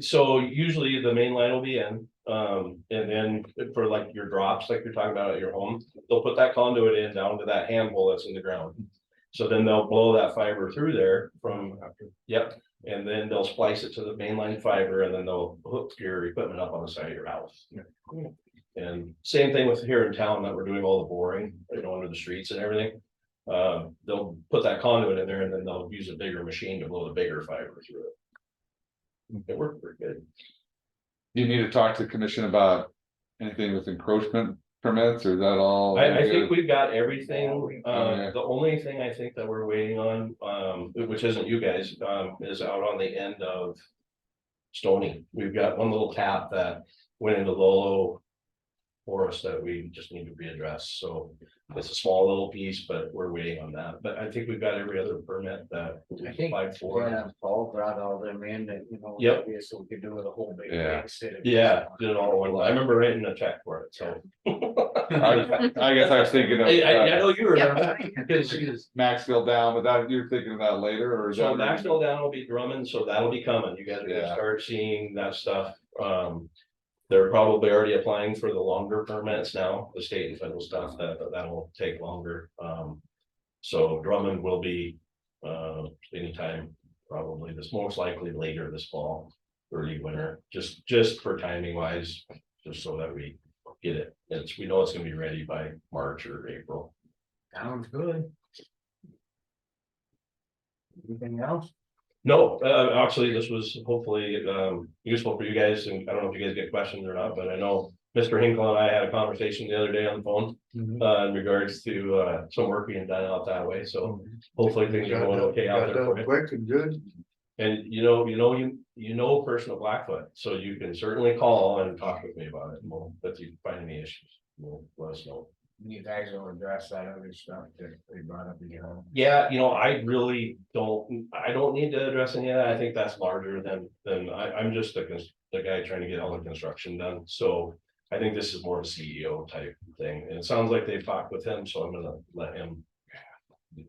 So usually the main line will be in, and then for like your drops, like you're talking about at your home, they'll put that conduit in down to that handhole that's in the ground. So then they'll blow that fiber through there from, yep, and then they'll splice it to the mainline fiber, and then they'll hook your equipment up on the side of your house. And same thing with here in town that we're doing all the boring, under the streets and everything. They'll put that conduit in there and then they'll use a bigger machine to blow the bigger fiber through it. It worked pretty good. You need to talk to the commission about anything with encroachment permits, or is that all? I think we've got everything. Okay. The only thing I think that we're waiting on, which isn't you guys, is out on the end of Stony. We've got one little tap that went into Lolo forest that we just need to readdress. So it's a small little piece, but we're waiting on that. But I think we've got every other permit that we I think, applied for. yeah, Paul brought all them in that, Yep. so we could do it a whole big. Yeah. instead of- Yeah, did it all in one line. I remember writing a check for it, so. I guess I was thinking of. I know you remember. Because Maxville down, but that, you're thinking of that later, or is so that? Maxwell down will be Drummond, so that'll be coming. You guys are gonna Yeah. start seeing that stuff. They're probably already applying for the longer permits now, the state and federal stuff that'll take longer. So Drummond will be anytime, probably this most likely later this fall, early winter, just for timing wise, just so that we get it. We know it's gonna be ready by March or April. Sounds good. Anything else? No, actually, this was hopefully useful for you guys, and I don't know if you guys get questions or not, but I know Mr. Hinkle and I had a conversation the other day on the phone. In regards to some work being done out that way, so hopefully things are going okay out there for you. Quick and good. And you know a person at Blackfoot, so you can certainly call and talk with me about it, and if you find any issues, we'll let us know. You guys will address that other stuff that they brought up in your home. Yeah, I really don't, I don't need to address any of that. I think that's larger than I'm just the guy trying to get all the construction done. So I think this is more a CEO type thing. And it sounds like they've talked with him, so I'm gonna let him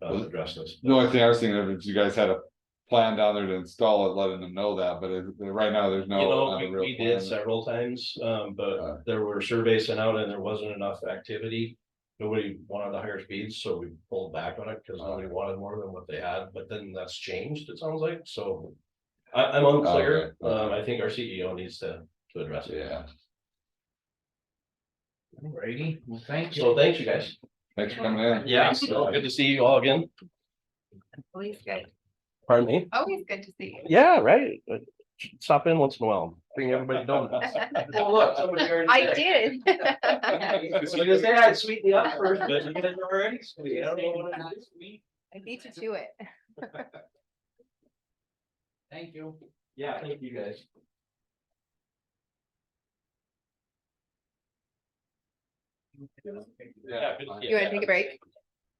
address this. The only thing I was thinking of is you guys had a plan down there to install it, letting them know that, but right now there's no. not a real We plan. did several times, but there were surveys sent out and there wasn't enough activity. Nobody wanted to higher speeds, so we pulled back on it because nobody wanted more than what they had, but then that's changed, it sounds like, so. I'm unclear, Okay. I think our CEO needs to address it. Yeah, Alrighty, well, thank you. So thanks, you guys. thanks for coming in. Yeah, so good to see you all again. Always good, Pardon me? always good to see you. Yeah, right. Stop in once in a while, bring everybody donuts. Oh, look, somebody already I said- did. I was gonna say I'd sweeten you up first, but you guys are already sweet. I don't know what it is. I beat you to it. Thank you. Yeah, thank you guys. Yeah. good to see You wanna take a break?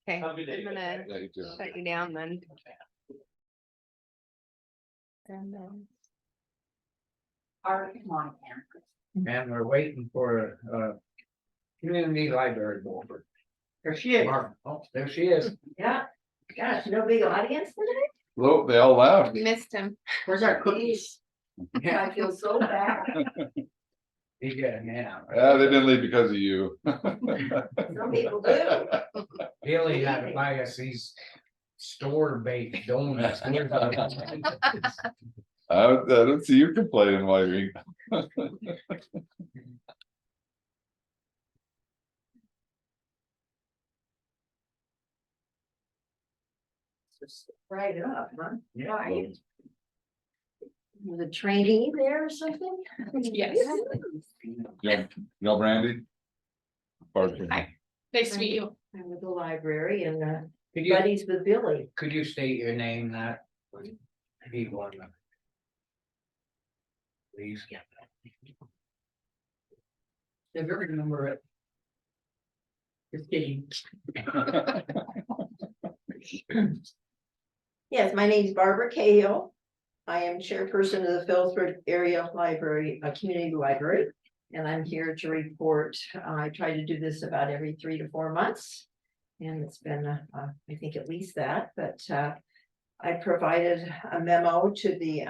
Okay, Have a good day. I'm gonna Yeah, you too. shut you down then. And then Come on, Aaron. And we're waiting for Community Library Board. There she is. Oh, there she is. Yeah, gosh, no big audience today? Well, they all left. Missed him. Where's our cookies? I feel so bad. Yeah, yeah. Yeah, they didn't leave because of you. Some people do. Billy had to buy us these store-baked donuts. I don't see you complaining while you're eating. Just Right up, huh? Yeah. Right. The trainee there or something? Yes. You know Brandy? Barker. Hi. Nice to meet you. I'm with the library and Could you, buddies with Billy. could you state your name that? People on the. Please. If you remember it. Just kidding. Yes, my name is Barbara Cahill. I am chairperson of the Phillipsburg Area Library, Community Library. And I'm here to report. I try to do this about every 3 to 4 months. And it's been, I think at least that, but I provided a memo to the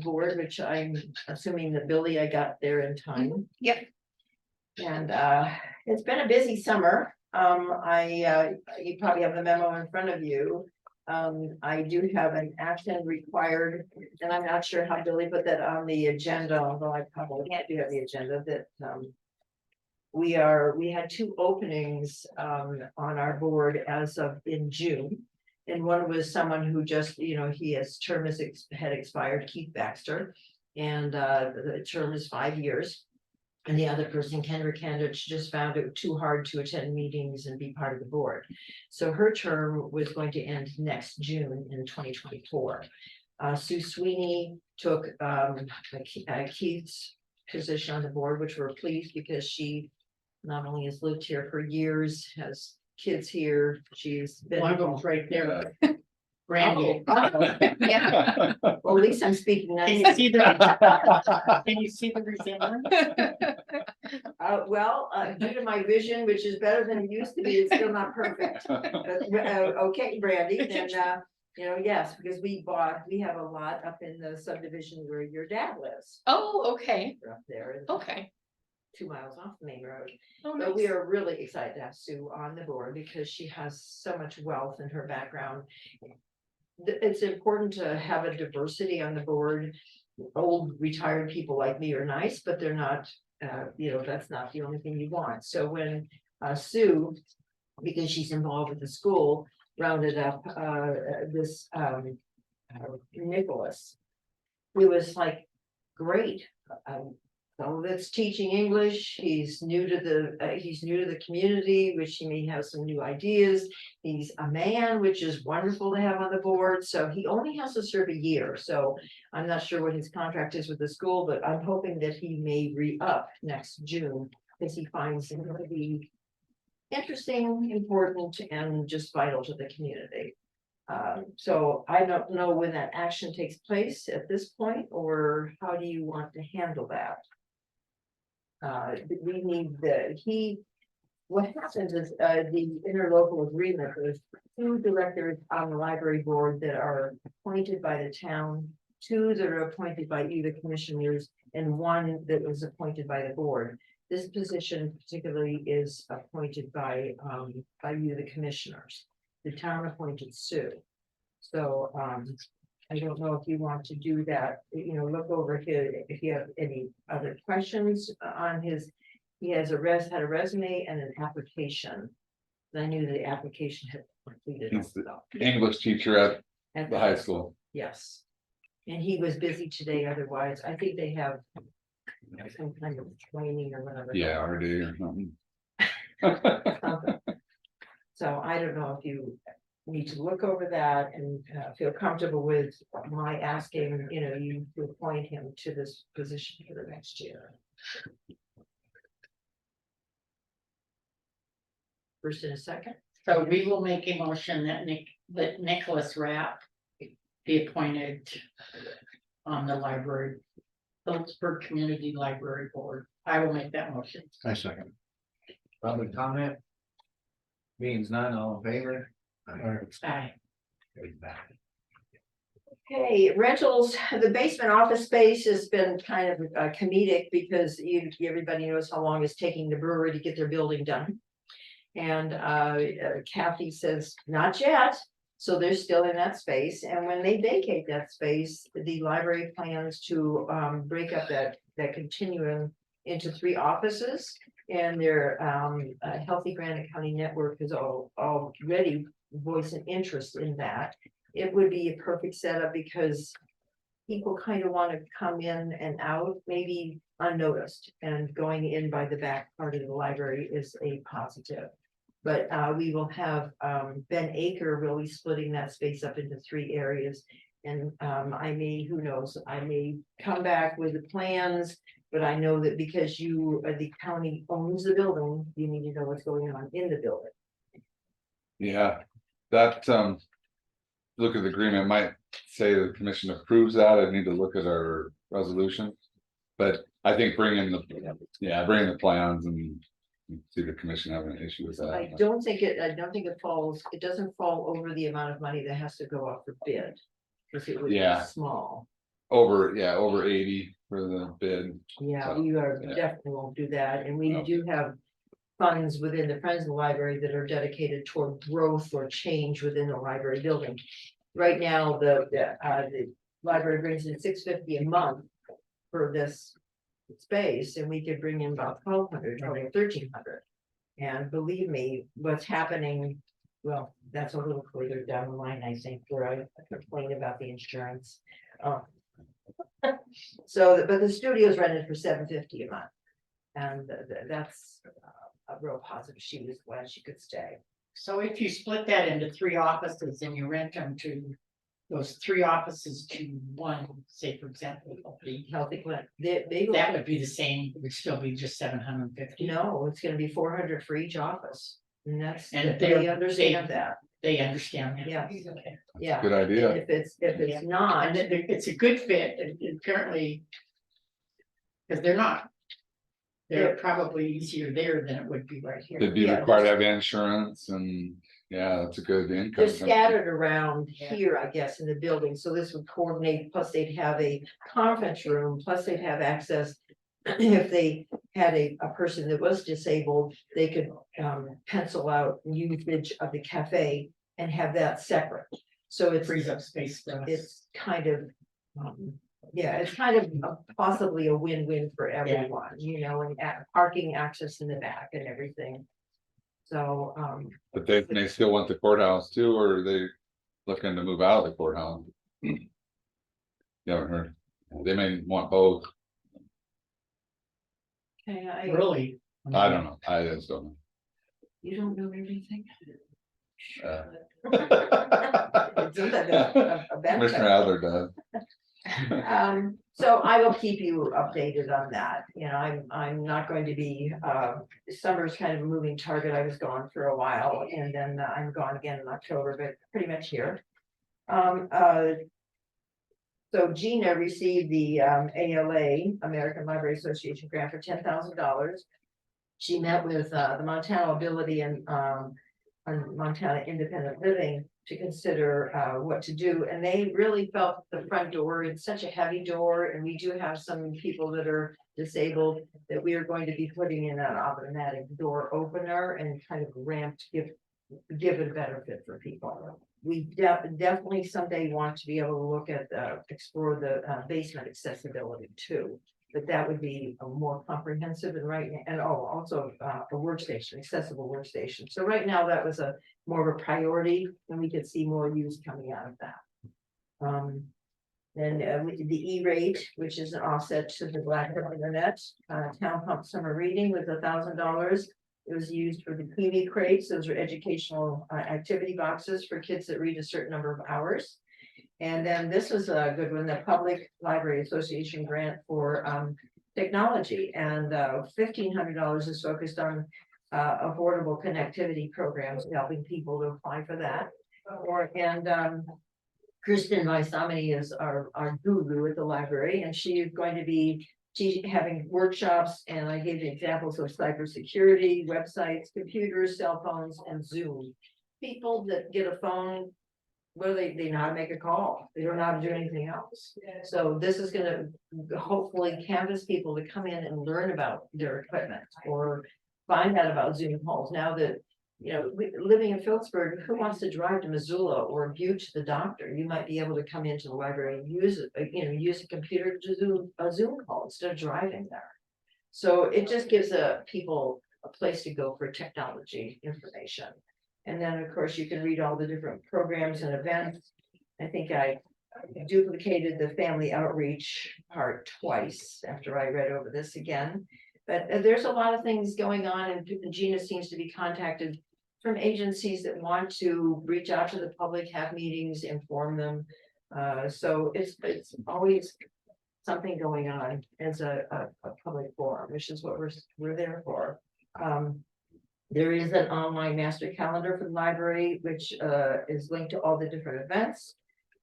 board, which I'm assuming that Billy, I got there in time. Yep. And it's been a busy summer. You probably have the memo in front of you. I do have an action required, and I'm not sure how Billy put that on the agenda, although I probably can't do it on the agenda, that we had 2 openings on our board as of in June. And one was someone who just, his term had expired, Keith Baxter, and the term is 5 years. And the other person, Kendra Candidge, just found it too hard to attend meetings and be part of the board. So her term was going to end next June in 2024. Sue Sweeney took Keith's position on the board, which we're pleased because she not only has lived here for years, has kids here, she's been. One of them's right there. Brandy. Yeah. Well, at least I'm speaking. Can nice. you see the, can you see the resemblance? Due to my vision, which is better than it used to be, it's still not perfect. Okay, Brandy, then, yes, because we have a lot up in the subdivision where your dad lives. Oh, okay, Up there, okay. 2 miles off the main road. Oh, But we nice. are really excited to have Sue on the board because she has so much wealth in her background. It's important to have a diversity on the board. Old retired people like me are nice, but they're not, that's not the only thing you want. So when Sue, because she's involved with the school, rounded up this Nicholas, it was like, great. So that's teaching English. He's new to the community, which he may have some new ideas. He's a man, which is wonderful to have on the board. So he only has to serve a year. So I'm not sure what his contract is with the school, but I'm hoping that he may re-up next June because he finds it to be interesting, important, and just vital to the community. So I don't know when that action takes place at this point, or how do you want to handle that? We need what happens is, the interlocal agreement, there's 2 directors on the library board that are appointed by the town, 2 that are appointed by you, the commissioners, and 1 that was appointed by the board. This position particularly is appointed by you, the commissioners. The town appointed Sue. So, I don't know if you want to do that, look over here, if you have any other questions on he had a resume and an application. I knew the application had completed. He's the English teacher at the high school. Yes. And he was busy today, otherwise, I think they have some kind of training or whatever. Yeah, RD or something. So I don't know if you need to look over that and feel comfortable with my asking, you to appoint him to this position for the next year. First and a second. So we will make a motion that Nicholas Rapp be appointed on the library, Phillipsburg Community Library Board. I will make that motion. I second. Public comment? Means none, all in favor? Aye. Okay, rentals, the basement office space has been kind of comedic because everybody knows how long it's taking the brewery to get their building done. And Kathy says, not yet, so they're still in that space, and when they vacate that space, the library plans to break up that continuum into 3 offices. And their Healthy Granite County Network has already voiced an interest in that. It would be a perfect setup because people kind of want to come in and out, maybe unnoticed, and going in by the back part of the library is a positive. But we will have Ben Aker really splitting that space up into 3 areas. And I may, who knows, I may come back with the plans, but I know that because the county owns the building, you need to know what's going on in the building. Yeah, that, look at the agreement, might say the commission approves that, I need to look at our resolution. But I think bringing the plans and see the commission having an issue with I that. don't think it doesn't fall over the amount of money that has to go up for bid. Because it would be Yeah. small. Over 80 for the bid. Yeah, So, we are yeah. definitely won't do that, and we No. do have funds within the Friends of the Library that are dedicated toward growth or change within the library building. Right now, the library brings in $650 a month for this space, and we could bring in about 1,200 or 1,300. And believe me, what's happening, well, that's a little further down the line, I think, where I complain about the insurance. So, but the studio's rented for $750 a month. And that's a real positive. She was glad she could stay. So if you split that into 3 offices and you rent them to those 3 offices to one, say for example, Healthy Glen, that would be the same, it would still be just 750. No, it's gonna be 400 for each office. And that's, And they understand that. They understand that. Yeah. Okay. Yeah. Good idea. And if it's not, And it's a good fit, and apparently. Because they're probably easier there than it would be right here. They'd be Yeah, required to have insurance and, yeah, that's a good income. they're scattered around here, I guess, in the building, so this would coordinate, plus they'd have a conference room, plus they'd have access. If they had a person that was disabled, they could pencil out usage of the cafe and have that separate. So it Frees up space for us. it's kind of, it's kind of possibly a win-win for everyone, and parking access in the back and everything. So, But they still want the courthouse too, or are they looking to move out of the courthouse? You haven't heard, they may want both, okay, Really? I don't know, I just don't you don't know everything. know. Isn't that a benefit? Commissioner Adler does. So I will keep you updated on that, I'm not going to be, summer's kind of a moving target, I was gone for a while, and then I'm gone again in October, but pretty much here. So Gina received the ALA, American Library Association grant for $10,000. She met with the Montana Ability and Montana Independent Living to consider what to do, and they really felt the front door, it's such a heavy door, and we do have some people that are disabled, that we are going to be putting in an automatic door opener and kind of ramped, give it a better fit for people. We definitely someday want to be able to look at explore the basement accessibility too. But that would be a more comprehensive and also a workstation, accessible workstation. So right now that was a more of a priority, and we could see more use coming out of that. Then the E-rate, which is an offset to the Blackboard Internet, Town Pump Summer Reading was $1,000. It was used for the Kiwi crates. Those are educational activity boxes for kids that read a certain number of hours. And then this was a good one, the Public Library Association grant for technology, and $1,500 is focused on affordable connectivity programs, helping people to apply for that. Kristen Vaisamani is our guru at the library, and she is going to be having workshops, and I gave examples of cybersecurity, websites, computers, cell phones, and Zoom. People that get a phone, well, they know how to make a call, they don't know how to do anything else. So this is gonna hopefully canvas people to come in and learn about their equipment, or find out about Zoom calls, now that, you know, living in Phillipsburg, who wants to drive to Missoula or Butte to the doctor? You might be able to come into the library and use it, use a computer to do a Zoom call instead of driving there. So it just gives people a place to go for technology information. And then, of course, you can read all the different programs and events. I think I duplicated the family outreach part twice after I read over this again. But there's a lot of things going on, and Gina seems to be contacted from agencies that want to reach out to the public, have meetings, inform them. So it's always something going on as a public forum, which is what we're there for. There is an online master calendar for the library, which is linked to all the different events.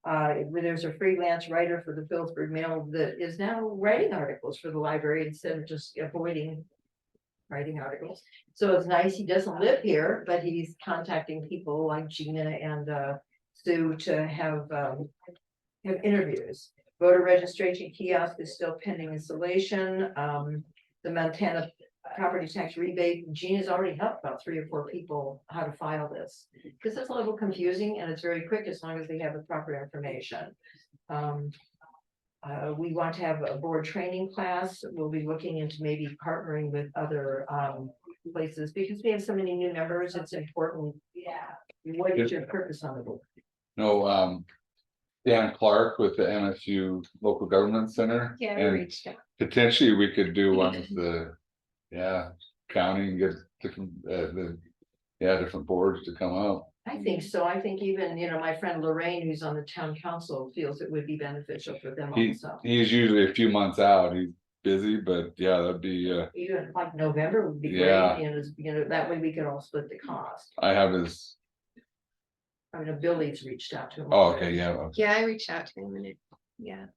There's a freelance writer for the Phillipsburg Mail that is now writing articles for the library instead of just avoiding writing articles. So it's nice, he doesn't live here, but he's contacting people like Gina and Sue to have interviews. Voter registration kiosk is still pending installation. The Montana property tax rebate, Gina's already helped about 3 or 4 people how to file this, because it's a little confusing and it's very quick as long as they have the proper information. We want to have a board training class. We'll be looking into maybe partnering with other places, because we have so many new members. It's important. What is your purpose on the board? No, Dan Clark with the MSU Local Government Center. Yeah, I and reached out. potentially we could do one with the, county and get different, different boards to come out. I think so. I think even, my friend Lorraine, who's on the town council, feels it would be beneficial for them also. He's usually a few months out. He's busy, but that'd be, Even like November would be great, that way we could all split the cost. I have his, I mean, Billy's reached out to him. oh, okay, yeah. Yeah, I reached out to him and yeah.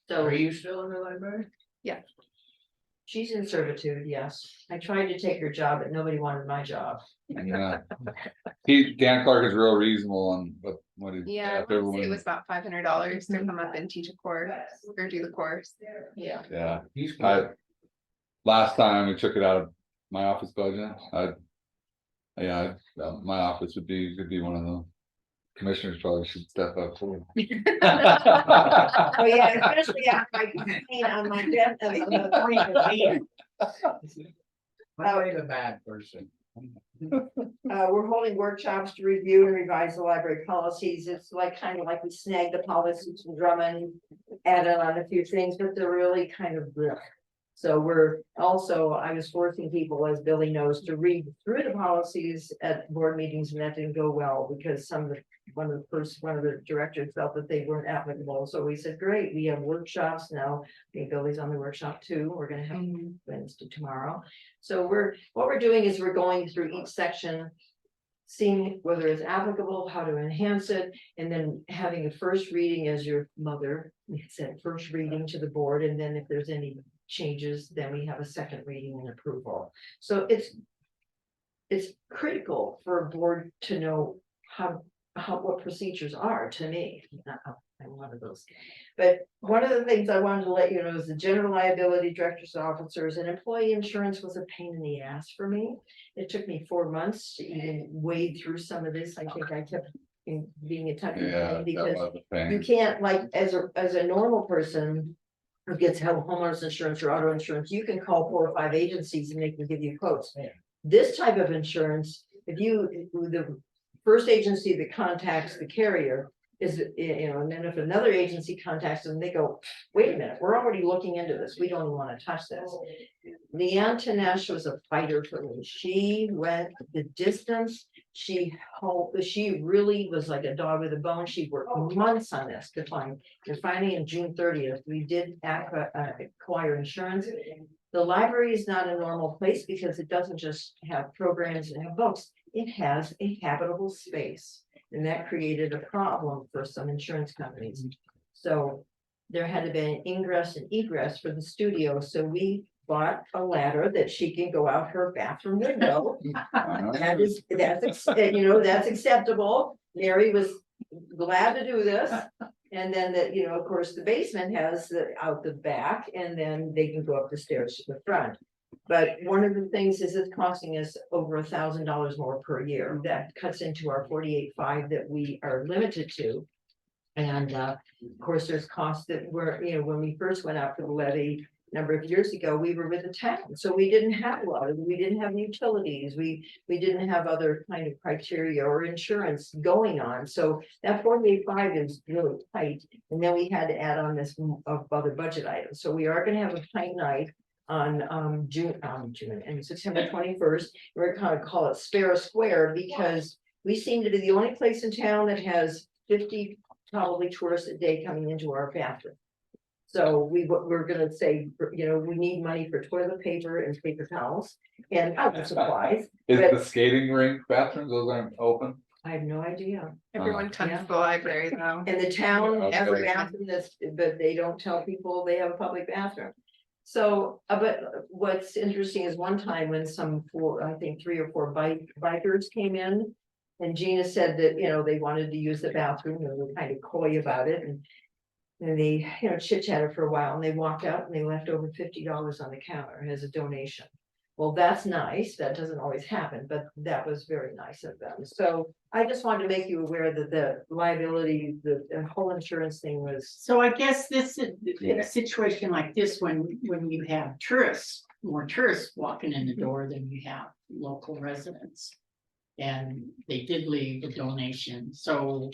So Are you still in the library? Yeah. She's in servitude, yes. I tried to take her job, but nobody wanted my job. Yeah. Dan Clark is real reasonable on what he. Yeah, I would say it was about $500 to come up and teach a course or do the course. Yeah. Yeah, last time we took it out of my office budget, my office could be one of the commissioners probably should step up for. Oh, yeah, especially after I complain on my death. I'm the bad person. We're holding workshops to review and revise the library policies. It's kind of like we snagged the policies from Drummond, added on a few things, but they're really kind of blech. So I was forcing people, as Billy knows, to read through the policies at board meetings, and that didn't go well because one of the directors felt that they weren't applicable. So we said, great, we have workshops now. I think Billy's on the workshop too. We're gonna have Wednesday tomorrow. So what we're doing is we're going through each section, seeing whether it's applicable, how to enhance it, and then having a first reading as your mother said, first reading to the board, and then if there's any changes, then we have a second reading and approval. So it's critical for a board to know what procedures are, to me. I'm one of those. But one of the things I wanted to let you know is the general liability directors, officers, and employee insurance was a pain in the ass for me. It took me 4 months to even wade through some of this. I think I kept being a touchy because you can't, as a normal person who gets homeowners insurance or auto insurance, you can call 4 or 5 agencies and they can give you quotes. This type of insurance, the first agency that contacts the carrier is, and then if another agency contacts them, they go, wait a minute, we're already looking into this. We don't even want to touch this. Leanne Tenesh was a fighter for me. She went the distance. She really was like a dog with a bone. She worked months on this to find, and finally on June 30th, we did acquire insurance. The library is not a normal place because it doesn't just have programs and have books. It has a habitable space, and that created a problem for some insurance companies. So there had to be an ingress and egress for the studio, so we bought a ladder that she can go out her bathroom window. That's acceptable. Mary was glad to do this. And then of course, the basement has out the back, and then they can go up the stairs to the front. But one of the things is it's costing us over $1,000 more per year. That cuts into our 48.5 that we are limited to. And of course, there's costs that were, when we first went out for the levy a number of years ago, we were with the town, so we didn't have we didn't have utilities, we didn't have other kind of criteria or insurance going on. So that 48.5 is really tight, and then we had to add on this of other budget items. So we are going to have a pint night on June and September 21st. We're kind of call it Spare Square, because we seem to be the only place in town that has 50 probably tourists a day coming into our bathroom. So we're gonna say, we need money for toilet paper and paper towels and other supplies. Is but the skating rink bathrooms, those aren't open? I have no idea. Everyone comes to the library though. And the town has a Okay. bathroom but they don't tell people they have a public bathroom. So, but what's interesting is one time when I think 3 or 4 bikers came in. And Gina said that, they wanted to use the bathroom, and they were kind of coy about it, and they, chit chatted for a while, and they walked out and they left over $50 on the counter as a donation. Well, that's nice. That doesn't always happen, but that was very nice of them. So I just wanted to make you aware that the liability, the whole insurance thing was. So I guess this is in a situation like this, when you have more tourists walking in the door than you have local residents. And they did leave a donation, so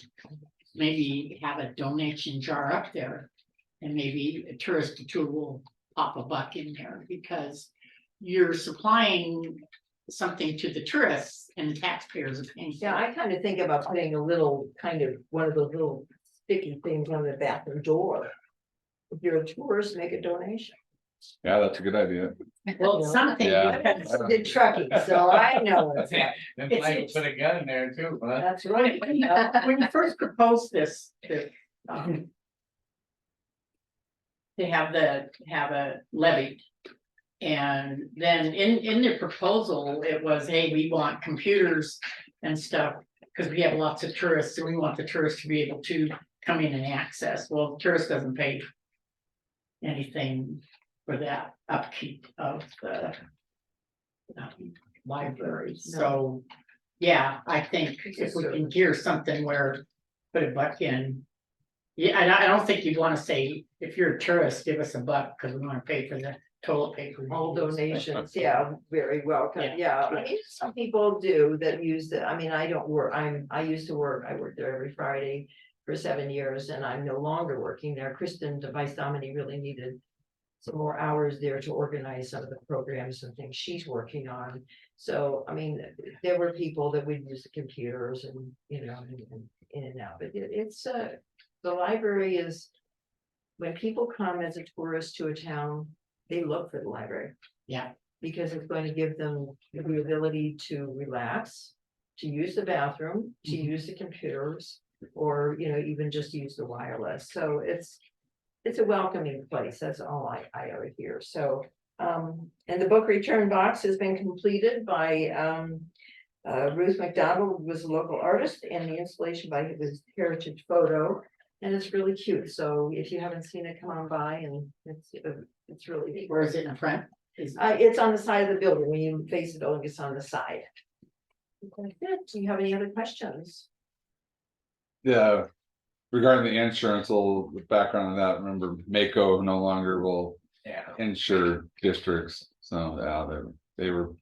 maybe have a donation jar up there. And maybe a tourist or two will pop a buck in there, because you're supplying something to the tourists and the taxpayers are paying. Yeah, I kind of think about putting a little kind of one of those little sticky things on the bathroom door. If you're a tourist, make a donation. Yeah, that's a good idea. Well, something. Yeah. because- Did trucking, so I know what's happening. Then It's- Blake will put a gun in there too, huh? That's right. When you first proposed this, they have a levy. And then in the proposal, it was, hey, we want computers and stuff, because we have lots of tourists, and we want the tourists to be able to come in and access. Well, the tourist doesn't pay anything for that upkeep of the library. So, yeah, I think if we can gear something where, put a buck in. Yeah, and I don't think you'd want to say, if you're a tourist, give us a buck, because we want to pay for the toilet paper. All donations, yeah, very welcome, Yeah. yeah, I mean, some people do that use the, I mean, I don't work, I used to work, I worked there every Friday for 7 years, and I'm no longer working there. Kristen Device Domini really needed some more hours there to organize some of the programs and things she's working on. So, I mean, there were people that would use the computers and, and in and out, but it's the library is, when people come as a tourist to a town, they look for the library. Yeah. Because it's going to give them the ability to relax, to use the bathroom, to use the computers, or, even just use the wireless. So it's a welcoming place. That's all I ever hear. So, and the book return box has been completed by, Ruth McDonald, who was a local artist, and the installation by his Heritage Photo. And it's really cute. So if you haven't seen it, come on by, and it's really neat. Where is it in front? It's on the side of the building. When you face the building, it's on the side. Okay, good. Do you have any other questions? Yeah, regarding the insurance, a little background on that, remember Mako no longer will insure districts, so we were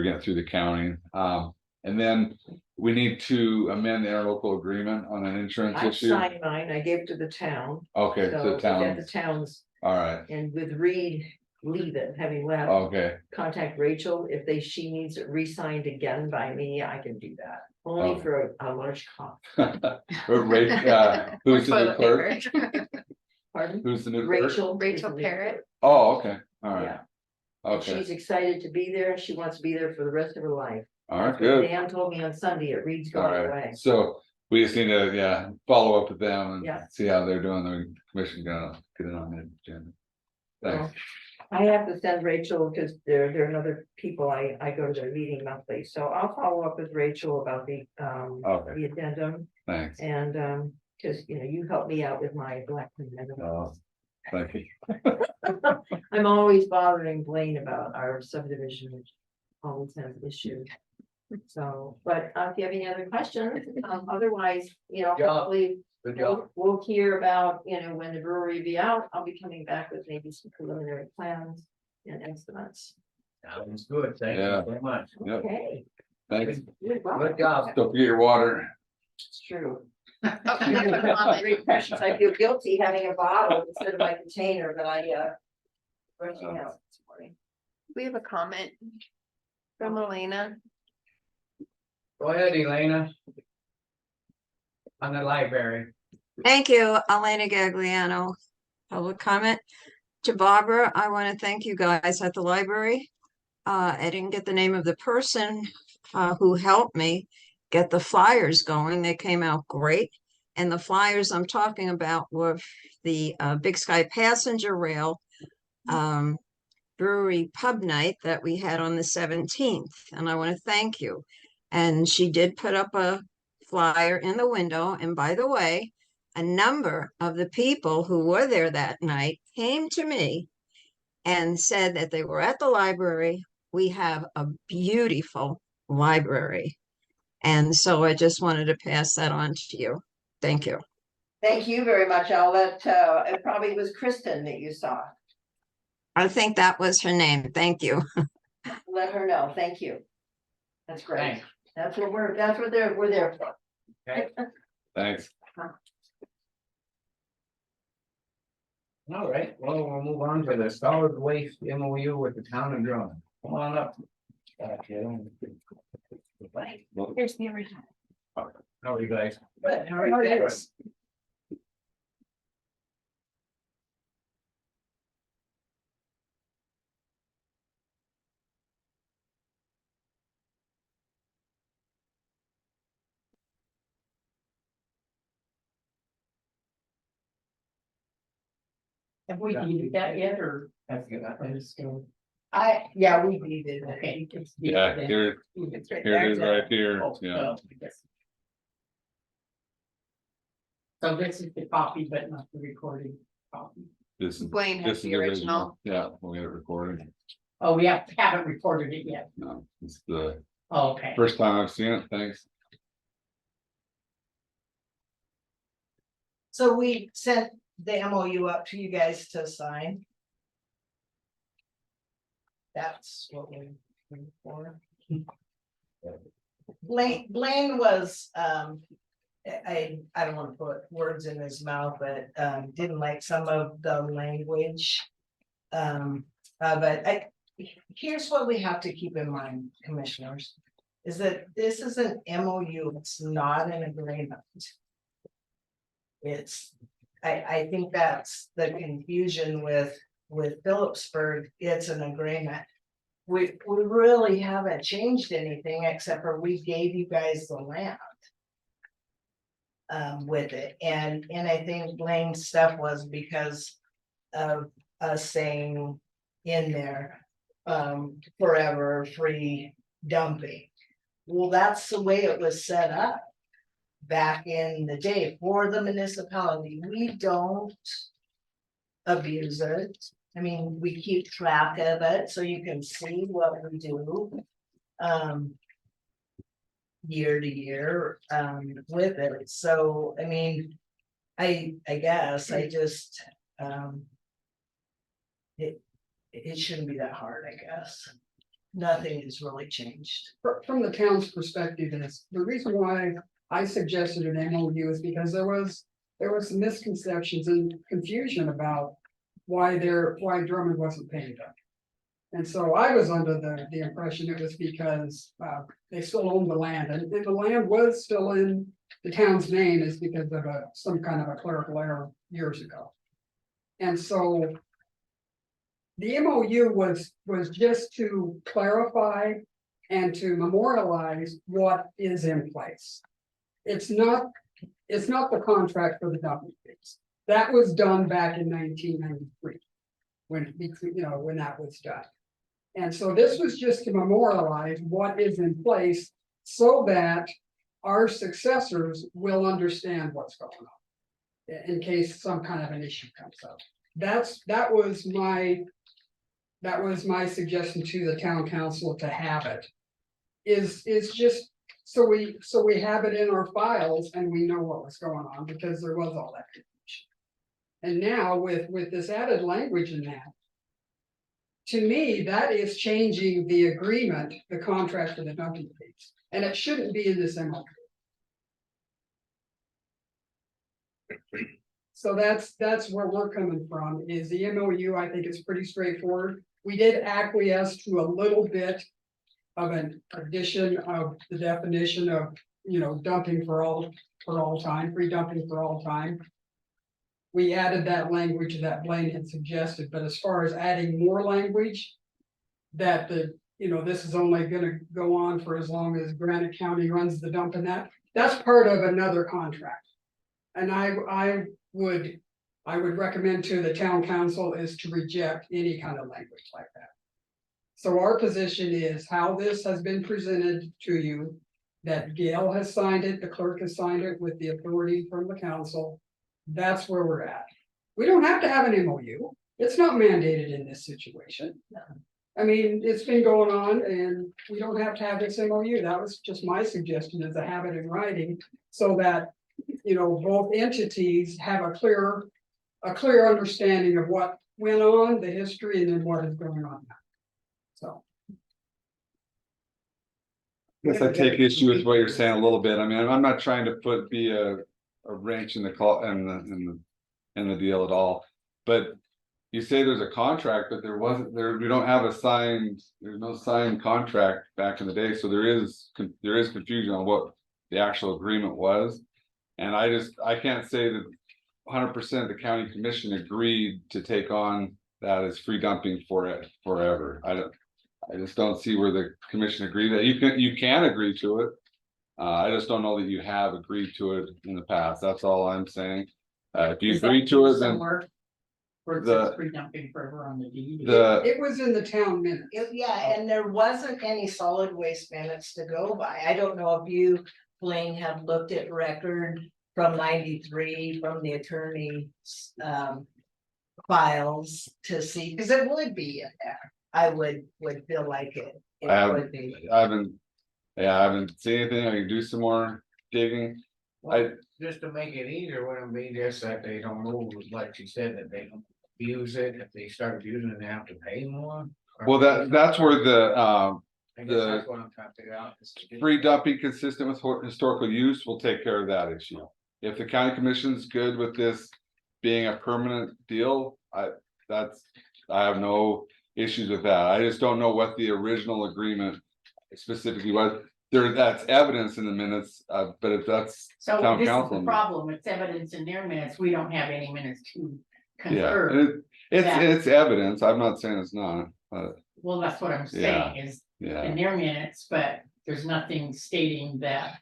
getting through the county. And then we need to amend the interlocal agreement on an insurance I issue. signed mine. I gave it to the town. Okay, So the it's at town, the town's, all right, and with Reed, leave it, having left. okay, Contact Rachel. If she needs it re-signed again by me, I can do that. Only Okay. for a large cost. Who's the new Toilet clerk? paper. Pardon? Who's the new clerk? Rachel. Rachel is the new Parrott. clerk. Oh, okay, all right, Yeah. And okay, she's excited to be there. She wants to be there for the rest of her life. all right, That's what good. Dan told me on Sunday at Reed's All going right, away. so We just need to, yeah, follow up with them Yeah. and see how they're doing. The commission gonna get it on the agenda. Thanks. I have to send Rachel, because there are other people I go to their meeting monthly, so I'll follow up with Rachel about the Okay. the addendum. Thanks. And because you helped me out with my black. Oh, thank you. I'm always bothering Blaine about our subdivision, which always has issues. So, but if you have any other questions, otherwise, job. hopefully Good job. we'll hear about, when the brewery will be out. I'll be coming back with maybe some preliminary plans and estimates. Sounds good. Thank you Yeah. very much. Yep. Okay. Thanks. Good welcome. Good job. Don't forget your water. It's true. Oh, we have a comment. Great precious. I feel guilty having a bottle instead of my container that I rushing out this morning. We have a comment from Elena. Go ahead, Elena. On the library. Thank you, Elena Gagliano. Public comment. To Barbara, I want to thank you guys at the library. I didn't get the name of the person who helped me get the flyers going. They came out great. And the flyers I'm talking about were the Big Sky Passenger Rail Brewery Pub Night that we had on the 17th. And I want to thank you. And she did put up a flyer in the window. And by the way, a number of the people who were there that night came to me and said that they were at the library. We have a beautiful library. And so I just wanted to pass that on to you. Thank you. Thank you very much. I'll let, it probably was Kristen that you saw. I think that was her name. Thank you. Let her know. Thank you. That's great. Thanks. That's what we're there for. Okay. Thanks. All right, well, we'll move on to the solid waste MOU with the town of Drummond. Come on up. Here's the original. How are you guys? But how are you? Have we needed that yet, or? Yeah, we needed it. Okay. Yeah, here it is right here. Oh, Yeah. well, I guess. So this is the copy, but not the recording copy. This is. Blaine has this is the original. Yeah, we'll get it recorded. Oh, we haven't recorded it yet. No, it's the Oh, okay. first time I've seen it. Thanks. So we sent the MOU up to you guys to sign. That's what we're looking for. Blaine was, I don't want to put words in his mouth, but didn't like some of the language. But here's what we have to keep in mind, commissioners, is that this is an MOU, it's not an agreement. It's, I think that's the confusion with Phillipsburg, it's an agreement. We really haven't changed anything except for we gave you guys the land. With it, and I think Blaine's stuff was because of us saying in there, forever free dumping. Well, that's the way it was set up back in the day for the municipality. We don't abuse it. I mean, we keep track of it so you can see what we do. Year to year, with it. So, I mean, I guess I just, it shouldn't be that hard, I guess. Nothing has really changed. From the town's perspective, is the reason why I suggested an MOU is because there was some misconceptions and confusion about why Drummond wasn't paying them. And so I was under the impression it was because they still owned the land, and the land was still in the town's name is because of some kind of a clerical error years ago. And so the MOU was just to clarify and to memorialize what is in place. It's not it's not the contract for the dumping fees. That was done back in 1993. When, when that was done. And so this was just to memorialize what is in place so that our successors will understand what's going on. In case some kind of an issue comes up. That was my suggestion to the town council to have it. Is just so we have it in our files and we know what was going on, because there was all that confusion. And now with this added language in that, to me, that is changing the agreement, the contract for the dumping fees, and it shouldn't be in this MOU. So that's where we're coming from, is the MOU, I think is pretty straightforward. We did acquiesce to a little bit of an addition of the definition of, dumping for all time, free dumping for all time. We added that language that Blaine had suggested, but as far as adding more language, that this is only gonna go on for as long as Granite County runs the dump, and that's part of another contract. And I would recommend to the town council is to reject any kind of language like that. So our position is how this has been presented to you, that Gail has signed it, the clerk has signed it with the authority from the council. That's where we're at. We don't have to have an MOU. It's not mandated in this situation. I mean, it's been going on and we don't have to have this MOU. That was just my suggestion, is to have it in writing so that, both entities have a clear understanding of what went on, the history, and then what is going on now. So. Yes, I take issue with what you're saying a little bit. I mean, I'm not trying to be a wrench in the call and the deal at all. But you say there's a contract, but we don't have there's no signed contract back in the day. So there is confusion on what the actual agreement was. And I can't say that 100% the county commission agreed to take on that as free dumping for it forever. I just don't see where the commission agreed that you can agree to it. I just don't know that you have agreed to it in the past. That's all I'm saying. If you agree to it, then Where it says free dumping forever on the deed. It was in the town minutes. Yeah, and there wasn't any solid waste minutes to go by. I don't know if you, Blaine, have looked at record from 93 from the attorney's files to see, because it would be in there. I would feel like it would be. I haven't seen anything. I can do some more digging. Just to make it easier, wouldn't it be just that they don't move, like you said, that they don't abuse it, if they start abusing it, they have to pay more? Well, that's where I guess that's what I'm trying to figure out. free dumping consistent with historical use will take care of that issue. If the county commission's good with this being a permanent deal, I have no issues with that. I just don't know what the original agreement specifically was. That's evidence in the minutes, but if that's So town this is council. the problem. It's evidence in their minutes. We don't have any minutes to Yeah, confirm. it's evidence. I'm not saying it's not, but Well, that's what I'm saying is yeah. in their minutes, but there's nothing stating that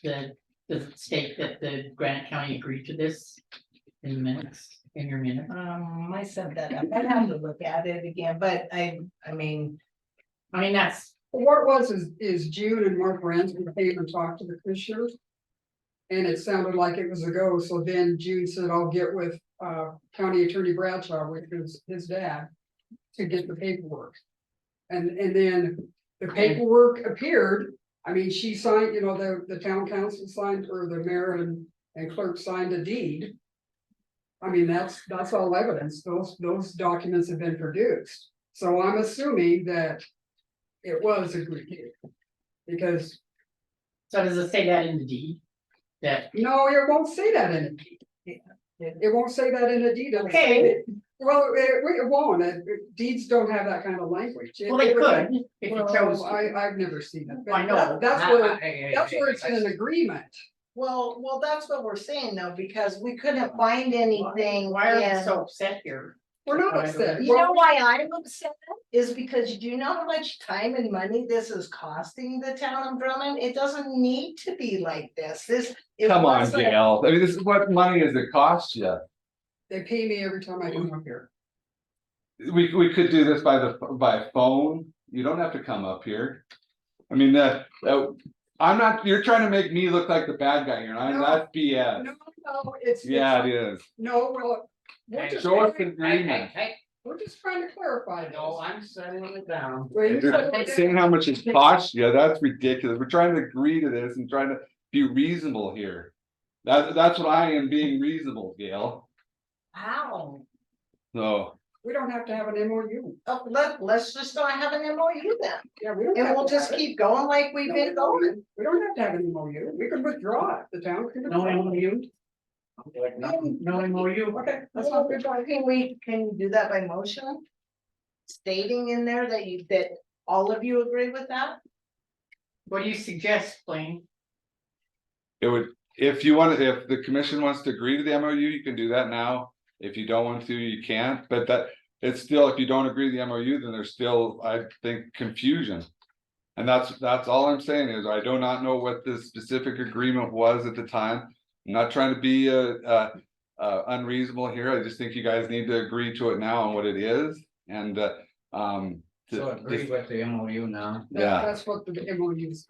the state that the Granite County agreed to this in the minutes, in your minutes. I sent that up. I'd have to look at it again, but I mean, that's. What it was is Jude and Mark Ransby came and talked to the commissioners. And it sounded like it was a go, so then Jude said, I'll get with County Attorney Bradshaw, which is his dad, to get the paperwork. And then the paperwork appeared. I mean, she signed, the town council signed, or the mayor and clerk signed a deed. I mean, that's all evidence. Those documents have been produced. So I'm assuming that it was agreed to, because. So does it say that in the deed? No, it won't say that in a deed. It won't say that in a deed. Okay. Well, it won't. Deeds don't have that kind of language. Well, they could, if you chose to. I've never seen it. I know. That's where it's an agreement. well, that's what we're saying though, because we couldn't find anything. Why are in- you so upset here? We're not upset. You know why I'm upset? Is because you know how much time and money this is costing the town of Drummond? It doesn't need to be like this. It Come on, wasn't- Gail. I mean, this is what money is it cost you. They pay me every time I come up here. We could do this by phone. You don't have to come up here. I mean, I'm not, you're trying to make me look like the bad guy here, and No. that's BS. No, it's. Yeah, it is. No, well, we're just, Show us the agreement. we're just trying to clarify. No, I'm setting it down. Well, you said it- Saying how much it costs you, that's ridiculous. We're trying to agree to this and trying to be reasonable here. That's what I am, being reasonable, Gail. How? So, We don't have to have an MOU. Let's just not have an MOU then. Yeah, we don't. And have we'll to just have it. keep going like we've been going. We don't have to have an MOU. We can withdraw it. The town can. No withdraw it. MOU? Like, no MOU? Okay, that's not good. Can you do that by motion? Stating in there that all of you agree with that? What do you suggest, Blaine? it would, if the commission wants to agree to the MOU, you can do that now. If you don't want to, you can't, but it's still, if you don't agree to the MOU, then there's still, I think, confusion. And that's all I'm saying is, I do not know what this specific agreement was at the time. I'm not trying to be unreasonable here. I just think you guys need to agree to it now on what it is, and So agree with the MOU now. Yeah. That's what the MOUs.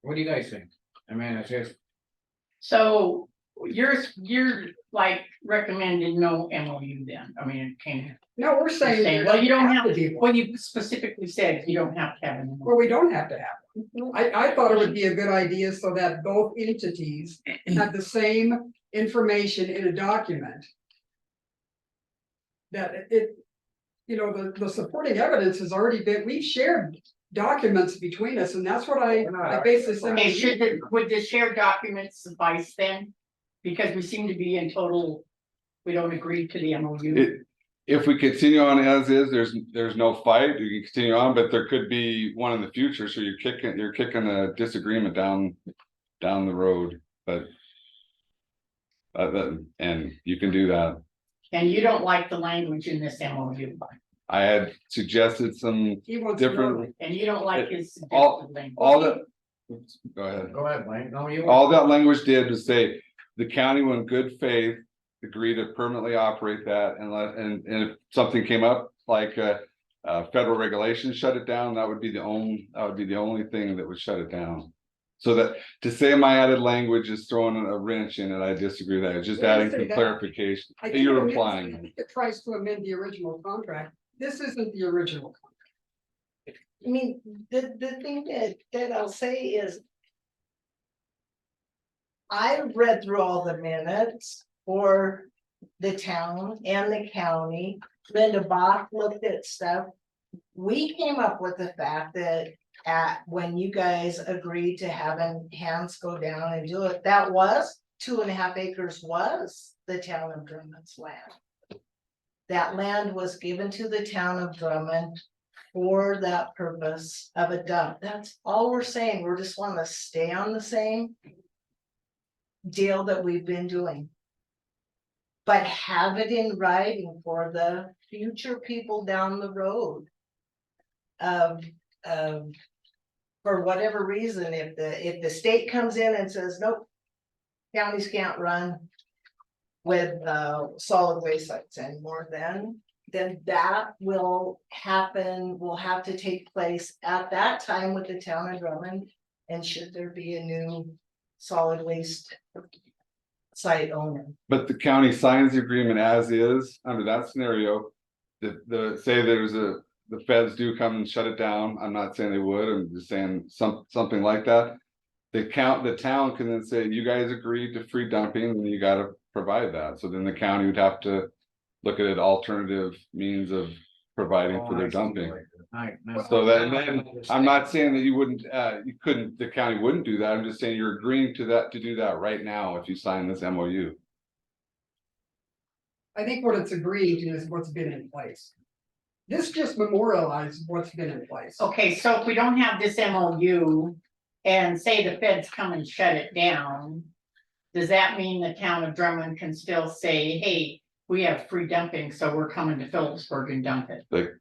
What do you guys think? I mean, it's just, So you're like recommended no MOU then, I mean, it can't. No, we're saying. Well, you don't have, to be one. well, you specifically said you don't have to have an MOU. Well, we don't have to have one. I thought it would be a good idea so that both entities have the same information in a document. That it, you know, the supporting evidence has already been, we've shared documents between us, and that's what I basically said. Okay, would the shared documents suffice then? Because we seem to be in total, we don't agree to the MOU. If we continue on as is, there's no fight, you can continue on, but there could be one in the future, so you're kicking a disagreement down the road, but. And you can do that. And you don't like the language in this MOU. I had suggested some He wants different, And you don't like his all suggested language. all that. Oops, go ahead. go ahead, Mike. No, you. All that language did was say, the county will in good faith agree to permanently operate that, and if something came up, like federal regulations shut it down, that would be the only thing that would shut it down. So that, to say my added language is throwing a wrench in it, I disagree with that, it's just Well, you adding say some that. clarification, I think you're it amends- implying. It tries to amend the original contract. This isn't the original. I mean, the thing that I'll say is. I read through all the minutes for the town and the county. Linda Bach looked at stuff. We came up with the fact that when you guys agreed to having hands go down and do it, that was 2.5 acres was the town of Drummond's land. That land was given to the town of Drummond for that purpose of a dump. That's all we're saying. We're just want to stay on the same deal that we've been doing. But have it in writing for the future people down the road. For whatever reason, if the state comes in and says, nope, counties can't run with solid waste sites anymore, then that will happen, will have to take place at that time with the town of Drummond. And should there be a new solid waste site owner. But the county signs the agreement as is, under that scenario, say the feds do come and shut it down, I'm not saying they would, I'm just saying something like that. The town can then say, you guys agreed to free dumping, and you gotta provide that, so then the county would have to look at alternative means of providing for their dumping. So that, and then, I'm not saying that you wouldn't, the county wouldn't do that, I'm just saying you're agreeing to do that right now if you sign this MOU. I think what it's agreed to is what's been in place. This just memorializes what's been in place. Okay, so if we don't have this MOU and say the feds come and shut it down, does that mean the town of Drummond can still say, hey, we have free dumping, so we're coming to Phillipsburg and dump it.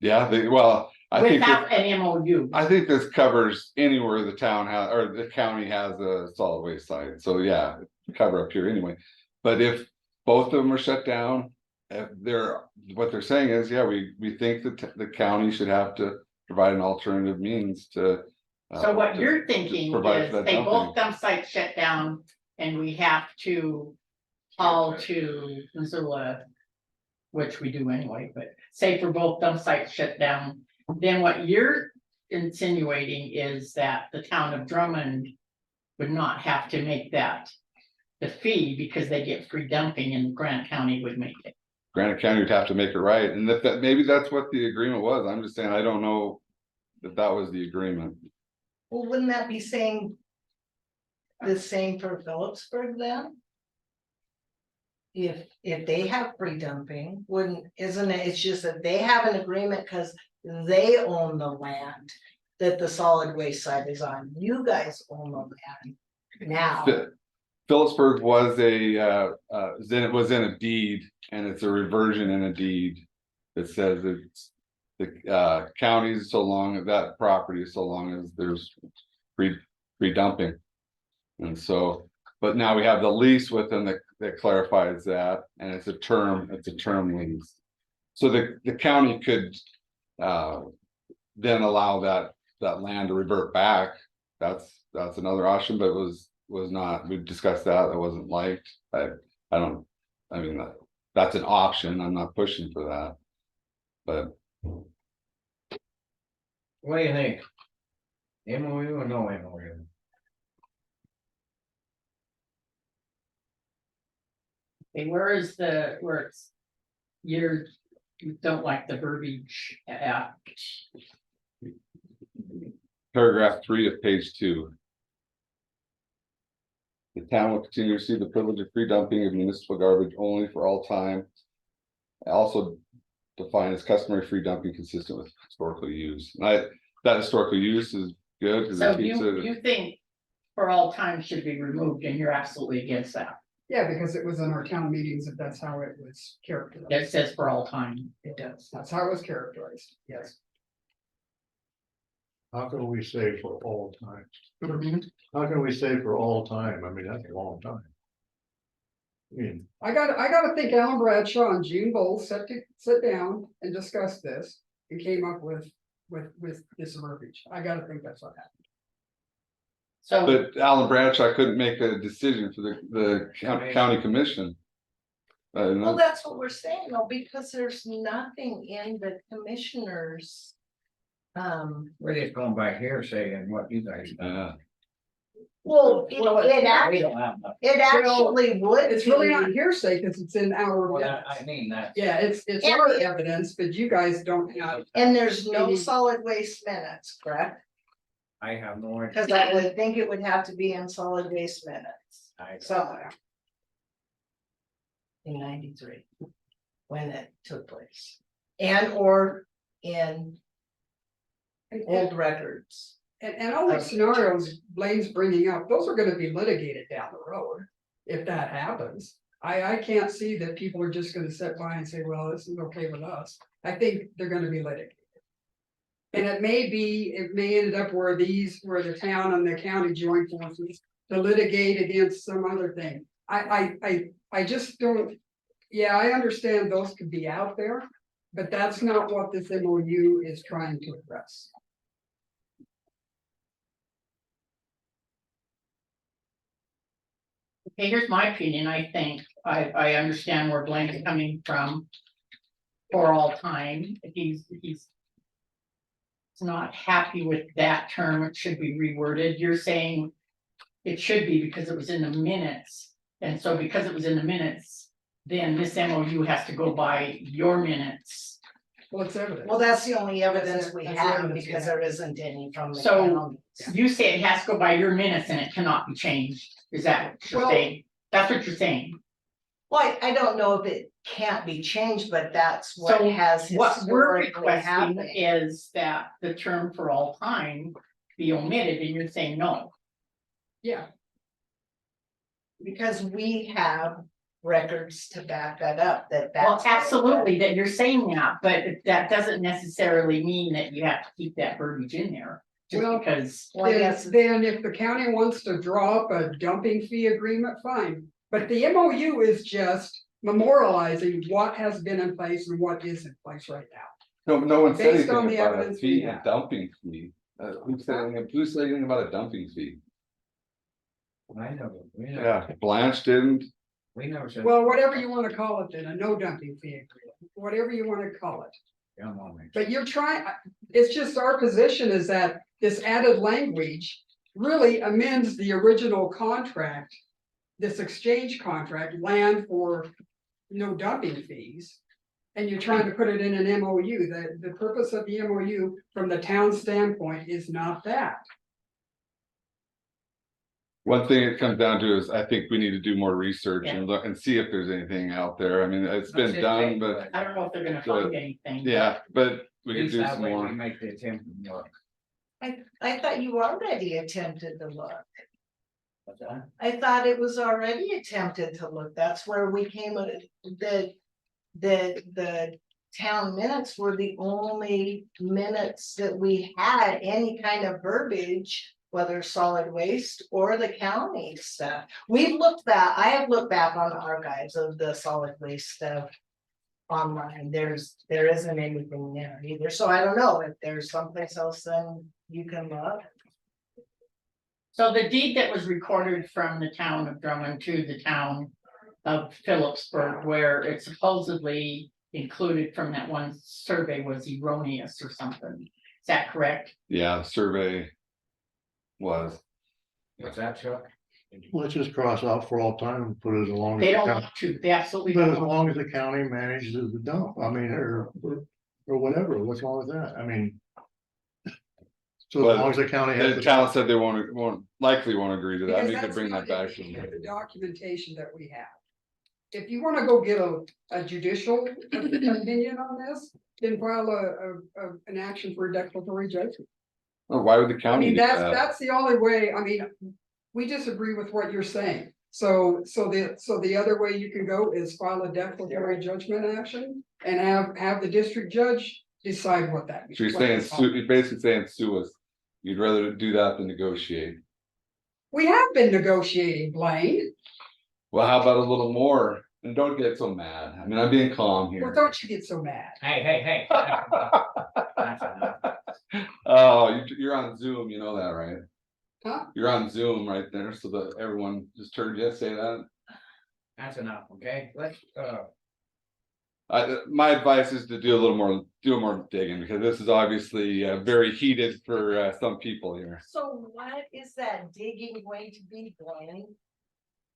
Yeah, well, I think. Without an MOU. I think this covers anywhere the town has, or the county has a solid waste site, so yeah, cover up here anyway. But if both of them are shut down, if what they're saying is, yeah, we think that the county should have to provide an alternative means to. So what to you're thinking provide for is that they both dumping. dump sites shut down and we have to haul to Missoula. Which we do anyway, but say for both dump sites shut down, then what you're insinuating is that the town of Drummond would not have to make that the fee because they get free dumping and Grant County would make it. Granite County would have to make it right, and if that, maybe that's what the agreement was, I'm just saying, I don't know that that was the agreement. Well, wouldn't that be saying the same for Phillipsburg then? If they have free dumping, isn't it, it's just that they have an agreement because they own the land that the solid waste site is on, you guys own the land now. Phillipsburg was then it was in a deed, and it's a reversion in a deed. That says it's the counties, so long as that property, so long as there's free dumping. And so, but now we have the lease with them that clarifies that, and it's a term lease. So the county could then allow that land to revert back. That's another option, but it was not, we discussed that, it wasn't liked. I mean, that's an option, I'm not pushing for that. But What do you think? MOU or no MOU? Okay, where it's, you don't like the verbiage at, paragraph 3 of page 2. The town will continue to receive the privilege of free dumping of municipal garbage only for all time. Also define as customary free dumping consistent with historical use. And that historical use is good because so it keeps it. you think for all time should be removed and you're absolutely against that. Yeah, because it was in our town meetings, if that's how it was It characterized. says for all time. It does, that's how it was characterized, yes. How can we say for all time? Mm-hmm. How can we say for all time? I mean, that's a long time. I mean, I gotta think Alan Bradshaw and Gene Bowles sat down and discussed this and came up with this verbiage. I gotta think that's what happened. So, But Alan Bradshaw couldn't make a decision for the county commission. Well, that's what we're saying though, because there's nothing in the commissioners. We're just going by hearsay and what you guys done. Well, We it don't have that. actually would. It's really not hearsay because it's in our. Well, minutes. I mean that. Yeah, it's And- our evidence, but you guys don't have. And there's no solid waste minutes, correct? I have no idea. Cause I would think it would have to be in solid waste minutes I- somewhere. In 93, when it took place, and or in old records. And all the scenarios Blaine's bringing up, those are gonna be litigated down the road, if that happens. I can't see that people are just gonna sit by and say, well, this is okay with us. I think they're gonna be litigated. And it may end up where the town and the county join forces to litigate against some other thing. I just don't, yeah, I understand those could be out there, but that's not what this MOU is trying to address. okay, here's my opinion. I think I understand where Blaine's coming from. For all time, he's not happy with that term. It should be reworded. You're saying it should be because it was in the minutes. And so because it was in the minutes, then this MOU has to go by your minutes. Well, it's evidence. Well, that's the only evidence we That's the have, evidence we because have. there isn't any from the So county. you say it has to go by your minutes and it cannot be changed. Is that what you're Well- saying? That's what you're saying. Well, I don't know if it can't be changed, but that's what So has what we're historically requesting happened. is that the term for all time be omitted and you're saying no. Yeah, Because we have records to back that up, that Well, that's. absolutely, that you're saying that, but that doesn't necessarily mean that you have to keep that verbiage in there. Just Well, because, Then if the county wants to draw up a dumping fee agreement, fine, but the MOU is just memorializing what has been in place and what is in place right now. No one said Based on anything the about a evidence fee, we a have. dumping fee. Who said anything about a dumping fee? I know, we know, Yeah, Blanche didn't. we never said. Well, whatever you wanna call it then, a no dumping fee agreement, whatever you wanna call it. Come on, man. But you're trying, it's just our position is that this added language really amends the original contract. This exchange contract, land for no dumping fees. And you're trying to put it in an MOU, the purpose of the MOU from the town standpoint is not that. One thing it comes down to is I think we need to do more research and look and see if there's anything out there. I mean, it's been done, but. I don't know if they're gonna find anything. but- Yeah, but we At could least do that some way we more. make the attempt and look. I thought you already attempted to look. What's that? I thought it was already attempted to look. That's where we came at the town minutes were the only minutes that we had any kind of verbiage, whether solid waste or the county stuff. We've looked back, I have looked back on the archives of the solid waste stuff online. There isn't anything there either. So I don't know if there's someplace else then you can look. So the deed that was recorded from the town of Drummond to the town of Phillipsburg, where it supposedly included from that one survey was erroneous or something. Is that correct? Yeah, the survey was. What's that, Chuck? Let's just cross out for all time and put it as long as. They the don't county- want to, they absolutely But don't as want long as the county manages the dump, I mean, or whatever, what's wrong with that? I mean. So as long as the county has. The town said they won't likely won't agree to that. Because We could that's bring not that back to in them. the documentation that we have. If you wanna go get a judicial opinion on this, then file an action for a declaratory judgment. Oh, why would the I county mean, do that? that's the only way, I mean, we disagree with what you're saying. So the other way you can go is file a declaratory judgment action and have the district judge decide what that means. So you're what saying, they call it. you're basically saying sue us. You'd rather do that than negotiate. We have been negotiating, Blaine. Well, how about a little more? And don't get so mad. I mean, I'm being calm Well, here. don't you get so mad. Hey. That's enough. Oh, you're on Zoom, you know that, right? Huh? You're on Zoom right there, so that everyone just heard you say that. That's enough, okay? Let's, My advice is to do more digging, because this is obviously very heated for some people here. So what is that digging going to be, Blaine?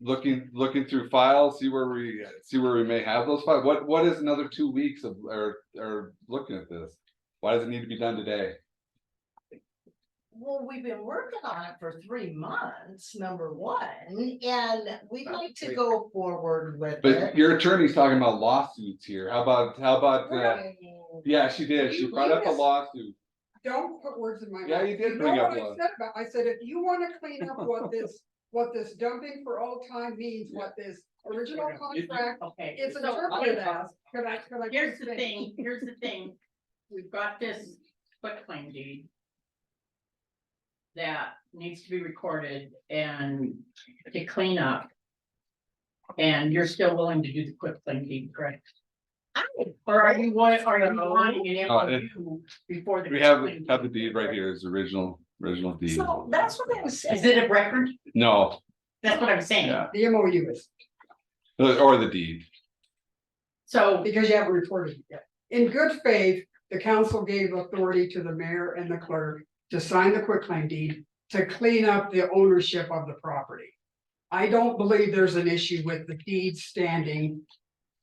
Looking through files, see where we may have those files. What is another 2 weeks of or looking at this? Why does it need to be done today? Well, we've been working on it for 3 months, number one, and we'd like to go forward with But it. your attorney's talking about lawsuits here. How about yeah, she did. She brought up a lawsuit. Don't put words in my mouth. Yeah, you did know bring up what I one. said about, I said, if you wanna clean up what this dumping for all time means, what this original contract Okay. is so, interpreted okay, as. Could I Here's just the finish? thing, we've got this quitclaim deed. That needs to be recorded and to clean up. And you're still willing to do the quitclaim deed, correct? Or are you wanting an MOU before the? We have quitclaim the deed? deed right here. It's original deed. So that's what I'm saying. Is it a record? No, That's what I'm saying. Yeah. The MOU is, or the deed. So, because you haven't reported it yet. In good faith, the council gave authority to the mayor and the clerk to sign the quitclaim deed to clean up the ownership of the property. I don't believe there's an issue with the deed standing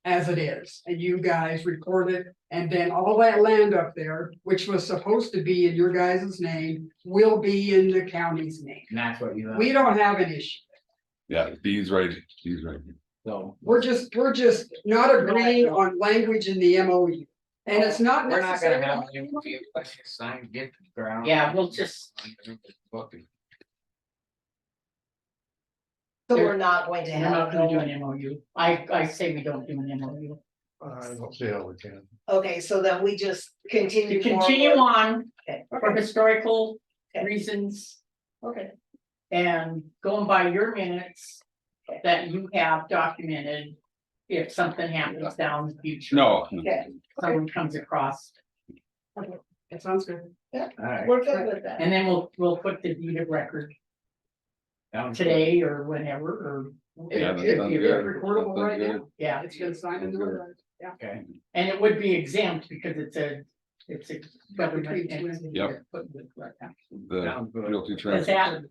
as it is, and you guys recorded, and then all that land up there, which was supposed to be in your guys' name, will be in the county's name. and that's what you. We don't have an issue. Yeah, deed's right. Deed's right. So. We're just not agreeing on language in the MOU. And it's not We're not gonna necessarily. have an interview, let's just sign, get the ground. yeah, we'll just, Book it. So we're not going to We're not have. gonna do no- an MOU. I say we don't do an MOU. I don't see how we can. Okay, so then we just continue. To continue forward. on Okay. for historical Okay. reasons. Okay. And going by your minutes that you have documented, if something happens down the future. No, Okay, Someone comes across, That sounds good. yeah, Alright. we're good with that. and then we'll put the deed of record Sounds today or whenever, or. Yeah, that If sounds it's good. recordable That right sounds now, good. Yeah, it's gonna sign into it, yeah. Okay. and it would be exempt because it's a government Between two entity. Yep. that put it right now. The Sounds good. realty Is transfer. that,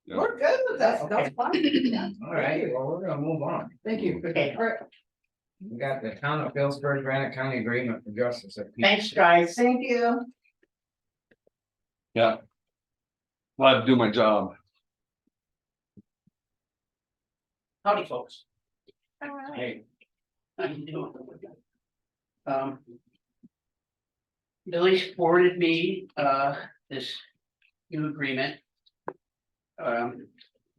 Yeah. We're good with that. That's fine. Yeah. Alright, well, we're gonna move on. Thank you. okay, All right. We got the town of Phillipsburg Granite County Agreement for Justice. of Peace. thanks, guys. Thank you. Yeah. Glad to do my job. Howdy, folks. Hey, How you doing? Billy forwarded me, this new agreement. My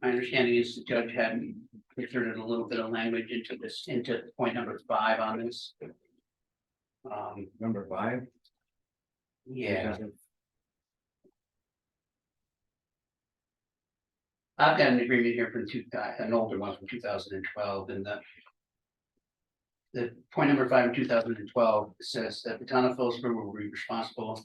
understanding is the judge had inserted a little bit of language into this, into point number 5 on this. number 5. Yeah. I've got an agreement here from an older one from 2012, and the point number 5 in 2012 says that the town of Phillipsburg will be responsible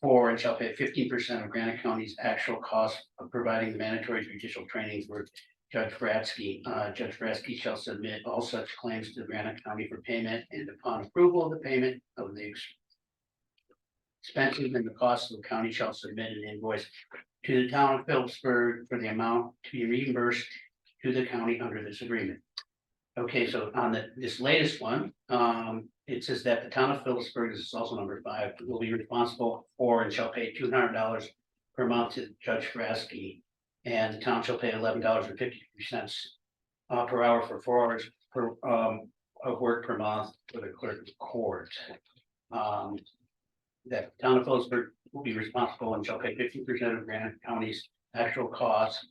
for and shall pay 15% of Granite County's actual cost of providing the mandatory judicial training for Judge Fratsky. Judge Fratsky shall submit all such claims to Granite County for payment, and upon approval of the payment of the expenses and the cost of the county shall submit an invoice to the town of Phillipsburg for the amount to be reimbursed to the county under this agreement. Okay, so on this latest one, it says that the town of Phillipsburg, this is also number 5, will be responsible for and shall pay $200 per month to Judge Frasky. And the town shall pay $11.53 per hour for 4 hours of work per month for the clerk of court. That town of Phillipsburg will be responsible and shall pay 50% of Granite County's actual costs.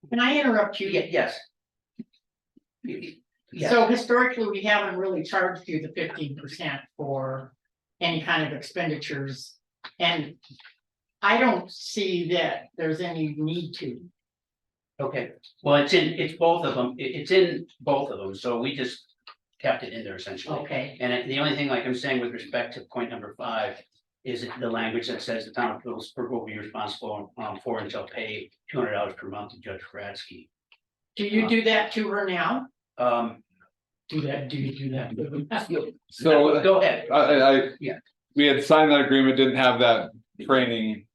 Can I interrupt you? Yes. So historically, we haven't really charged you the 15% for any kind of expenditures. And I don't see that there's any need to. Okay, well, it's both of them, it's in both of them, so we just kept it in there essentially. Okay, And the only thing, like I'm saying, with respect to point number 5, is the language that says the town of Phillipsburg will be responsible for and shall pay $200 per month to Judge Fratsky. do you do that to her now? Do you do that? So Go ahead. I, we had signed that agreement, didn't have that training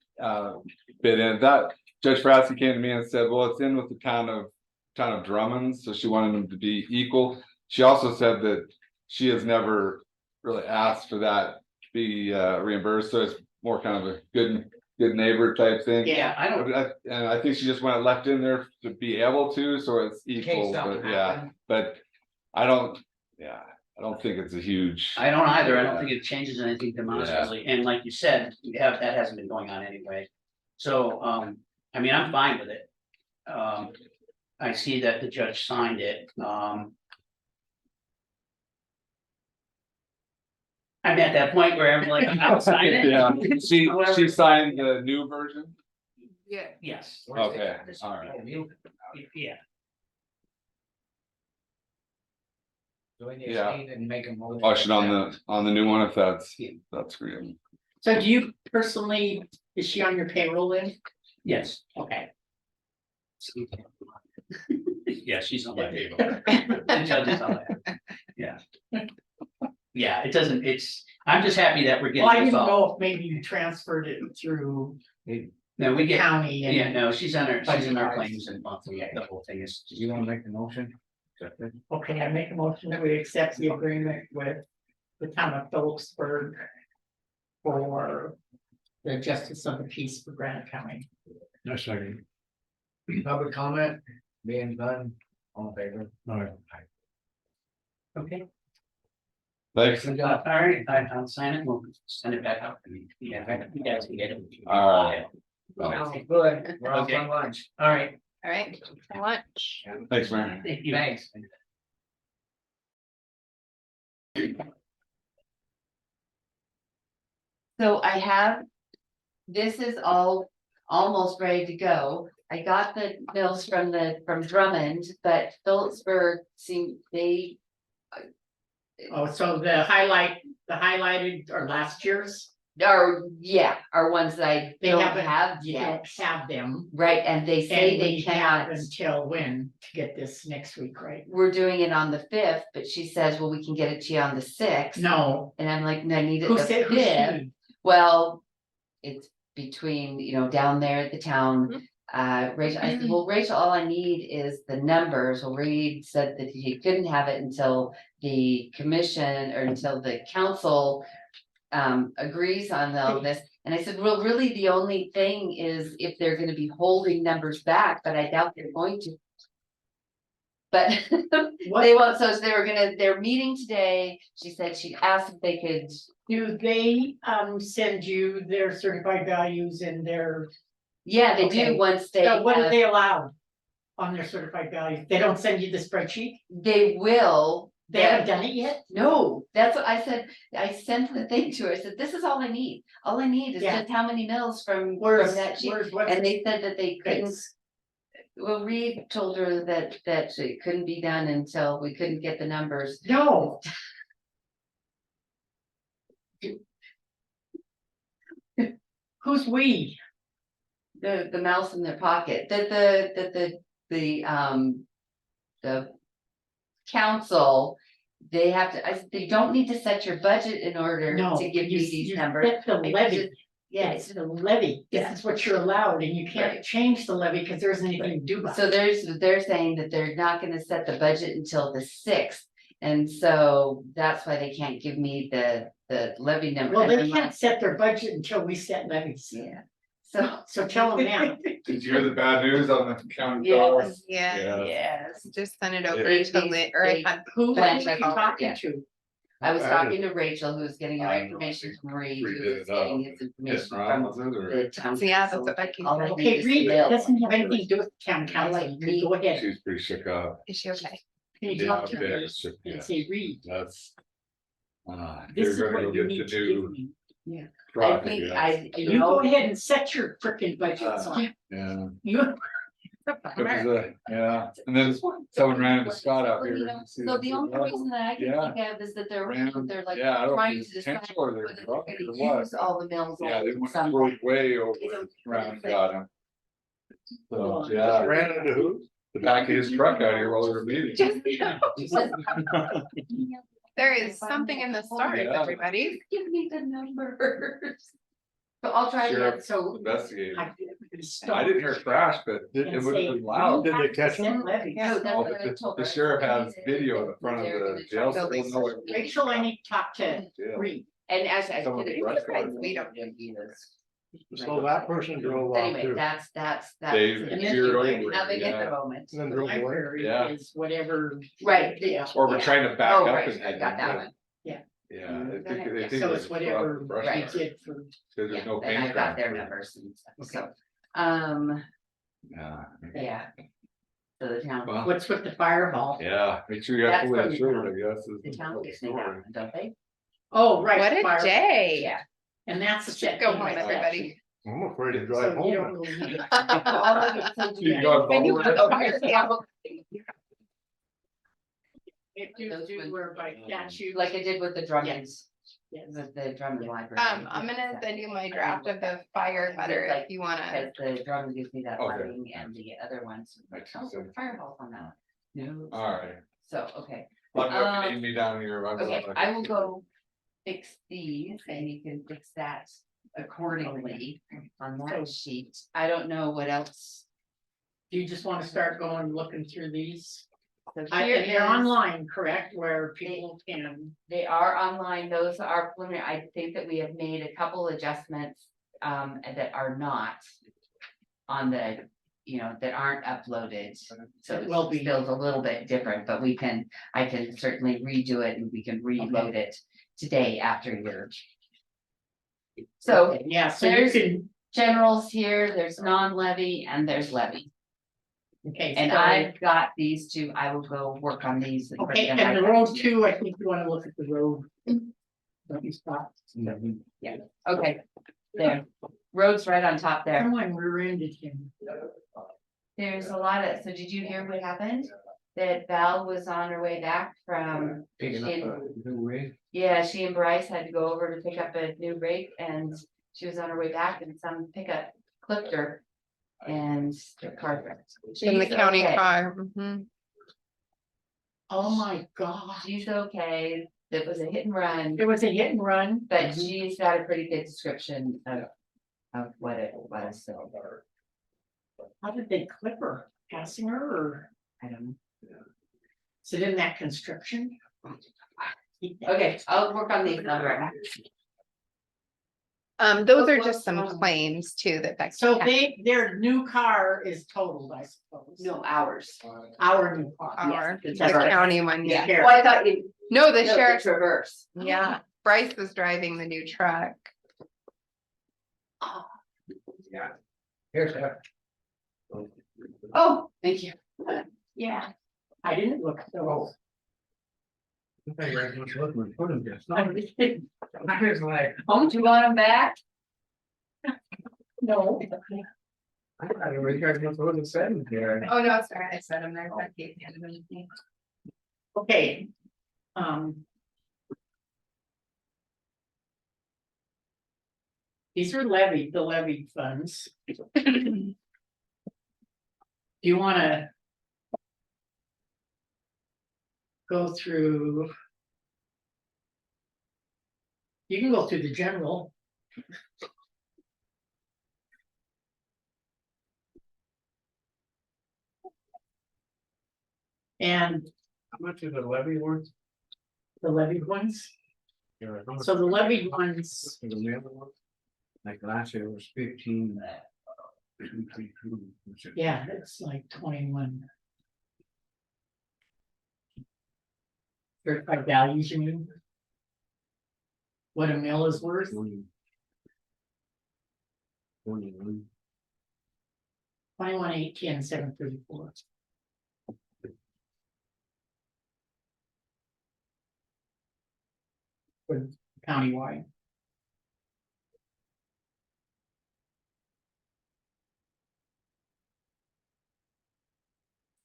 bit in it. That Judge Fratsky came to me and said, well, it's in with the town of Drummond, so she wanted them to be equal. She also said that she has never really asked for that to be reimbursed, so it's more kind of a good neighbor type thing. Yeah, I don't. And I think she just wanted it left in there to be able to, so it's equal, something but yeah, happen. but I don't think it's a huge. I don't either. I don't think it changes anything demonstrably. And like you said, that hasn't been going on anyway. So, I mean, I'm fine with it. I see that the judge signed it. I'm at that point where I'm like, I'll sign it. Yeah, she However- signed the new version? Yeah, yes. Okay, all right. Yeah. So we need to Yeah. state and make a motion. Oh, should on the new one, if that's great. So do you personally, is she on your payroll then? Yes. Okay. Yeah, she's on my table. The judge is on that. Yeah. Yeah, it doesn't, I'm just happy that we're Well, I getting this didn't all. know if maybe you transferred it through No, we get, county and. yeah, no, she's on our Budget-wise. claims and monthly, the whole thing is. Do you wanna make the motion? Okay, I make a motion that we accept the agreement with the town of Phillipsburg for the justice of the peace for Granite County. No second. Public comment being done, all in favor? All right. Okay. Thanks. Good job. All right, I'll sign it, we'll send it back out. Yeah, you guys can get it. All right. Well, good, we're all Okay. on lunch. All right, All right, lunch. Thanks, Mary. Thank you. Thanks. So I have, this is all almost ready to go. I got the bills from Drummond, but Phillipsburg seemed, they, Oh, so the highlighted are last year's, are, yeah, are ones that I they don't haven't, have you yet. don't have them. Right, and they say And they we have cannot, until when to get this next week, right? we're doing it on the 5th, but she says, well, we can get it to you on the 6th. No, And I'm like, no, I need it who the said, who's 5th. she? Well, it's between, you know, down there at the town. Rachel, I said, well, Rachel, all I need is the numbers. Well, Reed said that he couldn't have it until the commission or until the council agrees on all this. And I said, well, really, the only thing is if they're gonna be holding numbers back, but I doubt they're going to. But they won't, so they're meeting today. She said she asked if they could. Do they send you their certified values and their? Yeah, they Okay. do once they. So what have- are they allowed on their certified values? They don't send you the spreadsheet? They will. They haven't done it yet? No, that's what I said. I sent the thing to her. I said, this is all I need. All I need is Yeah. just how many mills from Where's, that sheet. where's, what's? And they said that they couldn't. It's- Well, Reed told her that it couldn't be done until we couldn't get the numbers. No. Who's we? The mouse in their pocket, the council, they have to, they don't need to set your budget in order No, to give you, me these you numbers. set the I levy. just- Yeah, It's the levy. Yeah. This is what you're allowed and you can't Right. change the levy because there isn't anything to do about it. so they're saying that they're not gonna set the budget until the 6th. And so that's why they can't give me the levy number. Well, And they I'm can't like, set their budget until we set levies. Yeah, so. So tell them now. Did you hear the bad news on the county? bill? Yes, Yeah, yes. just send it over They- to they- Lit, or I they- had. Who But- are you talking to? I was I talking to Rachel, who was getting her I know. information from Reed, Reed who did was it up. getting his information Yes, from Ron, was it, or- the town. So yeah, that's council. what Becky All I said. need Okay, is Reed, the it bill. doesn't have anything to do with town council. like Reed. Go ahead. She's pretty shook up. Is she okay? Can you Yeah, talk to okay, Reed it's just- yeah. and say, Reed, That's. this is You're gonna what go you get need to to do. do. I truck, think yes. You go ahead and set your frickin' budgets on. Yeah. You, It was, yeah, and then someone ran into Scott out Well, you here. know, See So that the only big reason that I can Yeah. think of is that they're Ran- like yeah, I don't know if trying it's to decide intentional or they're whether they're drunk or gonna what. use all the mills. Yeah, they or went something. way, way over They don't- around and got him. So, Well, yeah, Ran into who? the back of his truck out here while we were meeting. There is something in the stars, Yeah. everybody. Give me the numbers. So I'll try to, Sheriff so investigated. I I didn't hear a crash, but it And would say, have been loud. Did they catch Set him? levies. no, that's Oh, what but I told her. the sheriff has They said video in that front of they're the gonna jail. try So to they'll know it. Rachel, I need to talk to Yeah. Reed. And actually, I Some of did the it. rest surprised of it. we don't get use. So that person drove off Anyway, too. that's. They And veered then over, having at yeah. the moment. And then The drove away. library Yeah. is whatever. Right, yeah. Or we're Yeah. trying to back Oh, up right, and. I got that one. Yeah, I think, Okay. they think. So it's it's whatever brush I fire, did for. 'cause there's Yeah, no and I paint. got on their it. numbers and stuff, Okay. so, Yeah. yeah. So the town, Well, What's with the fire hall? yeah, make sure you have That's to wear from a the shirt, town. I guess. is the the town whole gets me that story. one, don't they? Oh, right. What the a fire hall. day. Yeah. And that's a set. Go thing home, like that. everybody. I'm afraid to So drive you don't home. really need it. All I can send You you got When you bubble put wrap? the fire sale. It do, Those do ones. where by statute. like I did with the Drummonds, Yes. with the Drummond library. I'm gonna send you my draft of the fire letter if you wanna. Because the Drummond gives me that Okay. lighting and the other ones, like, oh, the firewalls on that. No. All right. So, okay, Let me know if you Um, need me down here. I'm okay, glad I will go fix these and you can fix that accordingly on that sheet. I don't know what else. Do you just want to start going, looking through these? So And here they're is- online, correct, where people can, They are online, those are preliminary, I think that we have made a couple adjustments, that are not. On the, that aren't uploaded, so It will it be. feels a little bit different, but I can certainly redo it and we can reload it today after your. So yeah, so you there's can, generals here, there's non-levy and there's levy. Okay. And so- I've got these two, I will go work on these. and bring Okay, them and right the back road to you. too, I think you wanna look at the road. Don't you stop? Yeah, okay, there, road's right on top there. Someone rear-ended him. There's a lot of, so did you hear what happened? That Val was on her way back from, Picking up a new rig. yeah, she and Bryce had to go over to pick up a new rig and she was on her way back and some pickup clipped her. And the car wrecked. In the She's county okay. car. Mhm. Oh my God. She's okay, it was a hit and run, It was a hit and run. but she's got a pretty good description of what it was, so. How did they clip her? Passing her or? I don't know. Is it in that construction? Okay, I'll work on these number. Those are just some claims too that Becky. So had. their new car is totaled, I suppose. No, hours. Our new car. Our, Yes, the it's our- county one, Yeah, yeah. well, I thought you. No, the no, sheriff's, Reverse. yeah, Bryce was driving the new truck. Yeah. Here's that. Oh, thank you. Yeah. I didn't look so. I I was like, Oh, do you want them back? No. I thought it was said there. Oh, no, sorry, I said them there. Becky handed them to me. Okay. These are levied, the levied funds. Do you wanna? Go through. You can go through the general. And How much is the levy worth? the levied ones, Yeah, how much so the levied ones, is the other one? Like last year it was 15. 232, which is- yeah, it's like 21. Certified values, you mean? What a mill is worth? 21. 21, 8, 10, 7, 34. For countywide.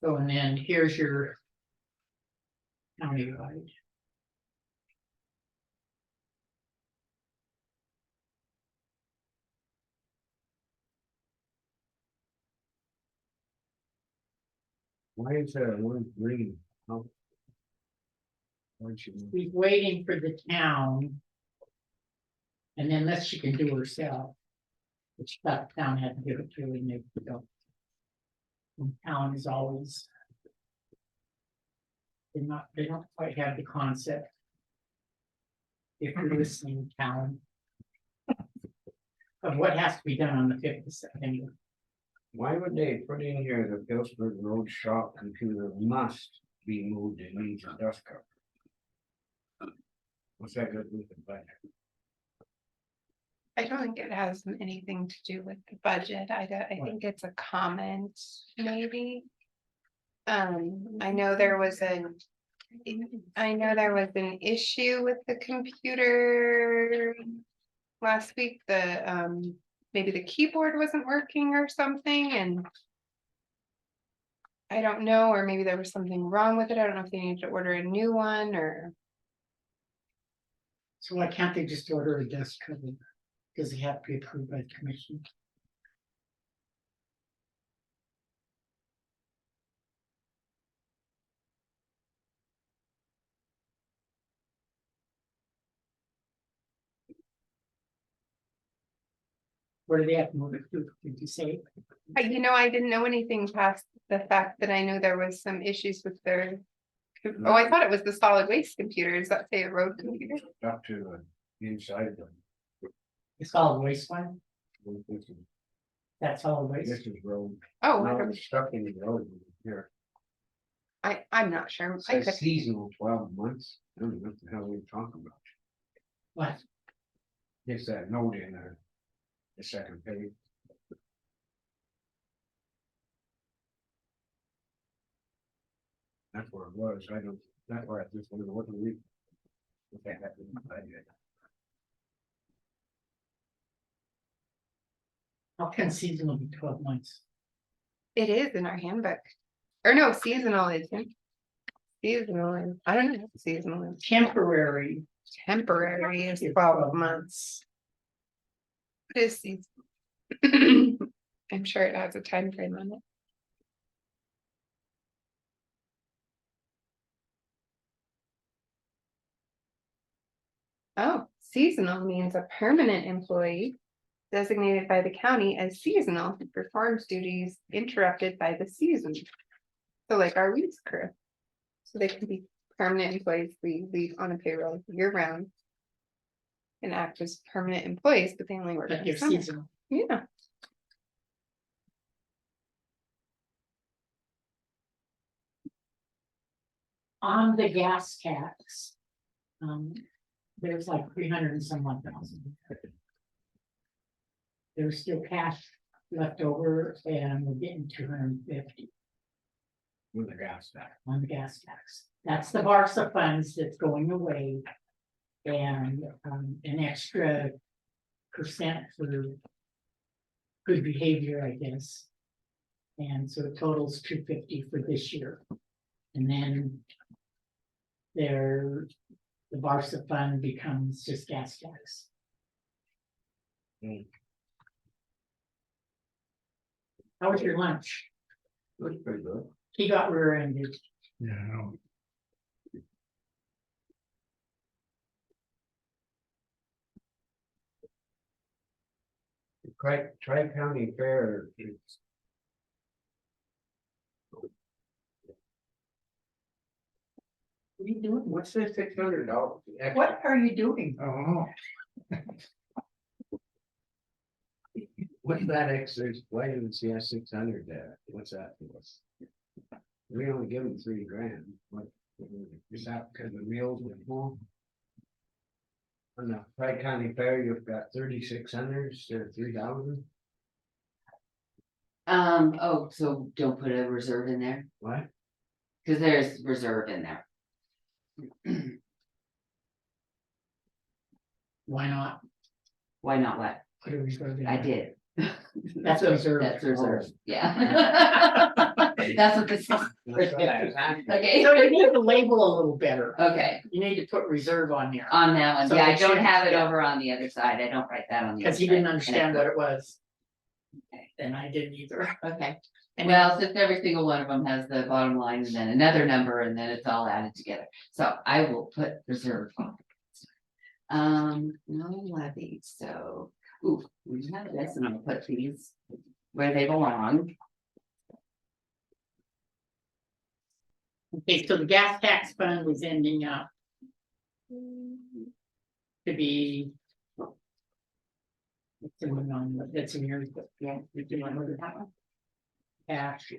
So and then here's your countywide. Why is there one green? How? Why'd you- She's waiting for the town. And then unless she can do it herself. Which that town had to give it to her and they don't. And town is always. They don't quite have the concept. If you're listening, town. Of what has to be done on the 5th of September. Why would they put in here the Phillipsburg Road shop computer must be moved and needs a dust cover? What's that good with the budget? I don't think it has anything to do with the budget. I think it's a comment, maybe. I know there was an issue with the computer. Last week, maybe the keyboard wasn't working or something and. I don't know, or maybe there was something wrong with it. I don't know if they need to order a new one or. So why can't they just order a desk cover? Does it have to be approved by the commission? Where do they have to move it to? Did you say? I didn't know anything past the fact that I know there was some issues with their. Oh, I thought it was the solid waste computer. Does that say a road computer? Up to the inside of them. The solid waste one? That's solid waste? This is road. Oh, Now okay. it's stuck in the road here. I'm not sure. I Says could, seasonal 12 months. I don't know what the hell we're talking about. What? It's that note in there. The second page. That's where it was, I don't, that's why I just wondered what the week. Okay, that didn't find it. How can seasonal be 12 months? It is in our handbook. Or no, seasonal isn't. Seasonal, I don't know what seasonal is. Temporary. Temporary is 12 months. What is seasonal? I'm sure it has a time frame on it. Oh, seasonal means a permanent employee designated by the county as seasonal who performs duties interrupted by the season. So like our weeds crew. So they can be permanent employees, we leave on a payroll year round. And act as permanent employees, but they only work But in they're the summer. seasonal. Yeah. On the gas tax. There's like 300 and some odd thousand. There's still cash left over and we're getting 250 With the gas tax. on the gas tax. That's the Barca funds that's going away. And an extra percent for good behavior, I guess. And so it totals 250 for this year. And then the Barca fund becomes just gas tax. How was your lunch? Looks pretty good. He got rear-ended. Yeah, I know. Tri-County Fair is. What are you doing? What's the $600? What are you doing? Oh. What's that extra? Why didn't she have 600 there? What's that for us? We only give them $3,000. What? Is that because the meals were full? On the Tri-County Fair, you've got 3,600 instead of 3,000? Oh, so don't put a reserve in there, What? cause there's reserve in there. Why not? Why not what? Put a reserve in I there? did. That's reserve. That's reserve, yeah. That's what this. Okay. So you need to label a little better. Okay, You need to put reserve on there. on that one, So yeah, I it don't should- have it yeah. over on the other side, I don't write that on the. Cause he other didn't side. understand what it was. Okay. And I didn't either. Okay, And well, since every single one of them has the bottom line and then another number and then it's all added together, so I will put reserve on. No levy, so, ooh, we have this and I'll put these where they belong. Okay, so the gas tax fund was ending up to be. What's the one on, that's in here, yeah, we do remember that one. Cash.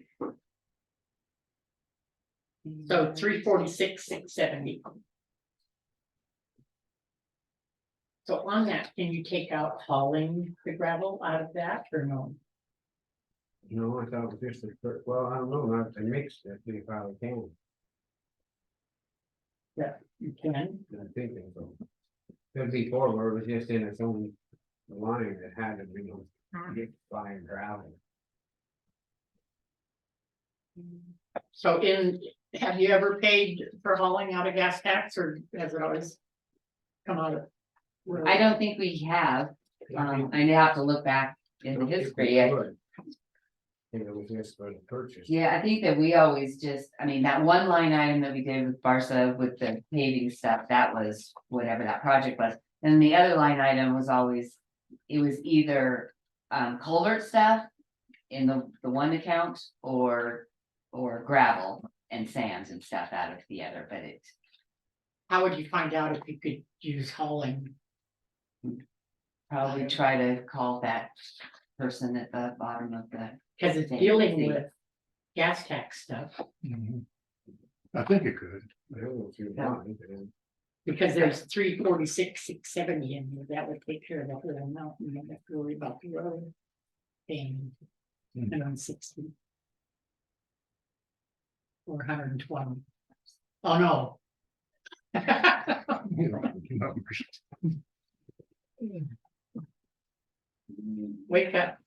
So 346, 670. So on that, can you take out hauling the gravel out of that or no? No, I thought it was just the first, well, I don't know, not they mixed it, they probably can. Yeah, you can. I think so. Could be forward, it was just in its own line that had to be get by gravel. So have you ever paid for hauling out of gas tax or has it always come out of? I don't think we have, I have to look back in the history. I think it was just for the purchase. Yeah, I think that we always just, I mean, that one line item that we did with Barca with the paving stuff, that was whatever that project was. And the other line item was always, it was either culvert stuff in the one account or gravel and sands and stuff out of the other, but it. How would you find out if you could use hauling? Probably try to call that person at the bottom of the. Cause it's thing, dealing see. with gas tax stuff, I think it could. I don't know if you want it, but because there's 346, 670 in here, that would take care of the whole amount, you don't have to worry about the road. And on 60. or 120. Oh, no. Wake up.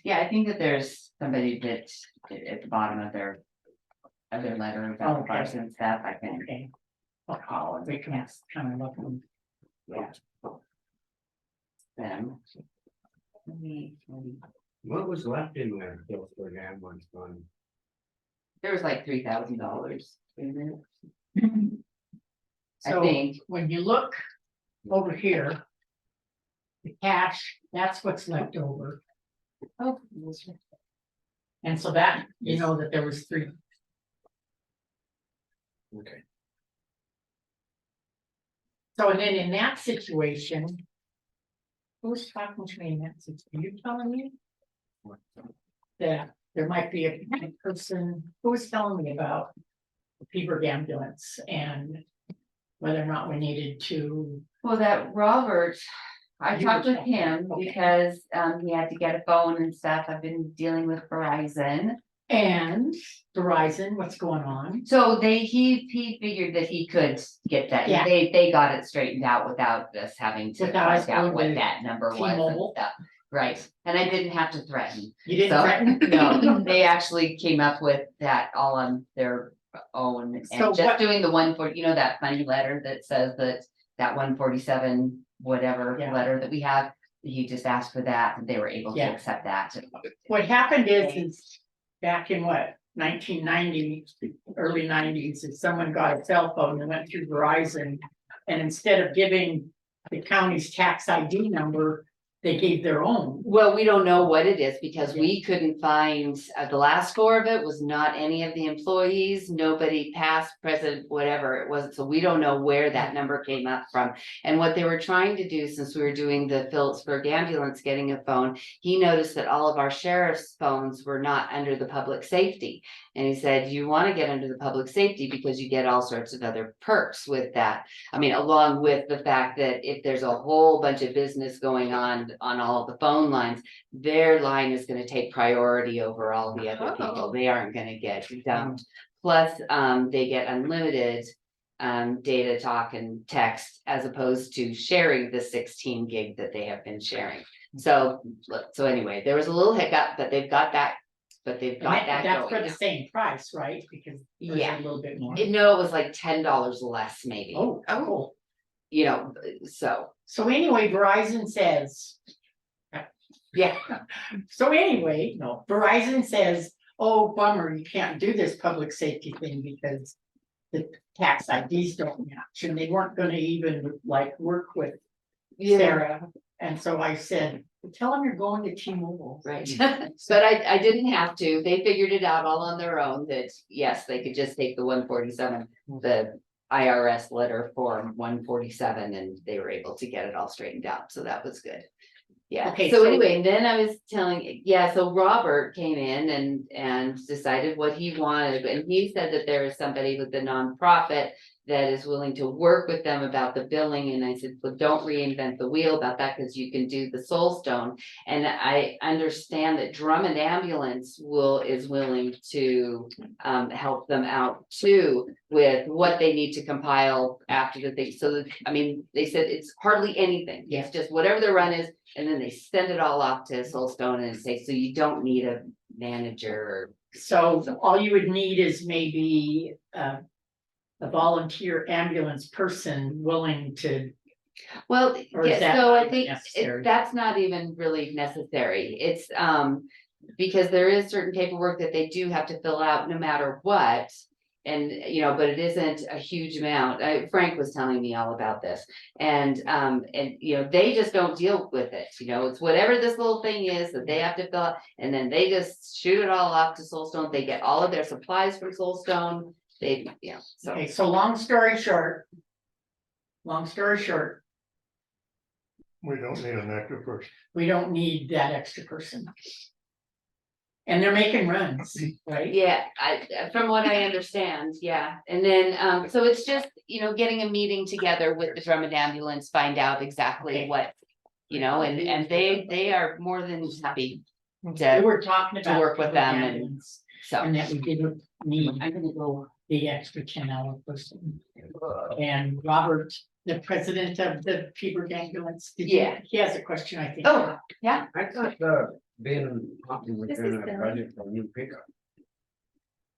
Yeah, I think that there's somebody that at the bottom of their letter about the Okay. parks and stuff, I can. Okay. I'll call it, we can kind of look. Yeah. Them. What was left in there, Phillipsburg ambulance fund? There was like $3,000 in it. I So think. when you look over here. The cash, that's what's left over. Oh. And so that, you know, that there was 3. Okay. So and then in that situation. Who's talking to me in that situation? Are you telling me? That there might be a person who was telling me about the Peaburg ambulance and whether or not we needed to. Well, that Robert, I You talked were with talking- him okay. because he had to get a phone and stuff. I've been dealing with Verizon. And Verizon, what's going on? So he figured that he could get that. Yeah. They got it straightened out without us having to Without us find out going what to that number was and T-Mobile? stuff. Right, and I didn't have to threaten. You didn't So, threaten? No, they actually came up with that all on their own and So just what- doing the 140, you know, that funny letter that says that 147 whatever Yeah. letter that we have. He just asked for that and they were able to Yeah. accept that. What happened is back in what, 1990, early 90s, if someone got a cell phone and went through Verizon. And instead of giving the county's tax ID number, they gave their own. Well, we don't know what it is because we couldn't find, the last 4 of it was not any of the employees, nobody past, present, whatever it was. So we don't know where that number came up from. And what they were trying to do, since we were doing the Phillipsburg ambulance getting a phone, he noticed that all of our sheriff's phones were not under the public safety. And he said, you want to get under the public safety because you get all sorts of other perks with that. I mean, along with the fact that if there's a whole bunch of business going on all of the phone lines, their line is gonna take priority over all the other people. They aren't gonna get dumped. Plus, they get unlimited data talk and text as opposed to sharing the 16 gig that they have been sharing. So anyway, there was a little hiccup, but they've got that. But they've got that That's for going the now. same price, right? Because there's Yeah. a little bit more. No, it was like $10 less maybe. Oh. You know, so. So anyway, Verizon says. Yeah. So anyway, no, Verizon says, oh, bummer, you can't do this public safety thing because. The tax IDs don't match, and they weren't gonna even like work with Yeah. Sarah. And so I said, tell them you're going to T-Mobile. Right, but I didn't have to, they figured it out all on their own, that yes, they could just take the 147, the IRS letter form 147, and they were able to get it all straightened out, so that was good. Yeah, Okay, so so- anyway, and then I was telling, yeah, so Robert came in and decided what he wanted, and he said that there is somebody with the nonprofit that is willing to work with them about the billing, and I said, well, don't reinvent the wheel about that, because you can do the Soulstone. And I understand that Drummond Ambulance is willing to help them out too with what they need to compile after the thing, so that, I mean, they said it's hardly anything, it's just whatever the run is, and then they send it all off to Soulstone and say, so you don't need a manager. So all you would need is maybe a volunteer ambulance person willing to. Well, Or is yeah, that so not I think necessary? that's not even really necessary. It's because there is certain paperwork that they do have to fill out no matter what. And, you know, but it isn't a huge amount. Frank was telling me all about this. And, you know, they just don't deal with it, you know, it's whatever this little thing is that they have to fill out. And then they just shoot it all off to Soulstone. They get all of their supplies from Soulstone. They, you know, so. Okay, so long story short. We don't need an extra person. We don't need that extra person. And they're making runs, right? Yeah, from what I understand, yeah, and then, so it's just, you know, getting a meeting together with the Drummond Ambulance, find out exactly Okay. what. you know, and they are more than happy We to, were talking to about. work with the them and ambulance, so. And that we didn't need the extra 10-hour person. And Robert, the president of the Peabody ambulance, Yeah. he has a question, I think. Oh, yeah. I thought, Ben Hopkins was This is gonna Bill. budget for a new pickup.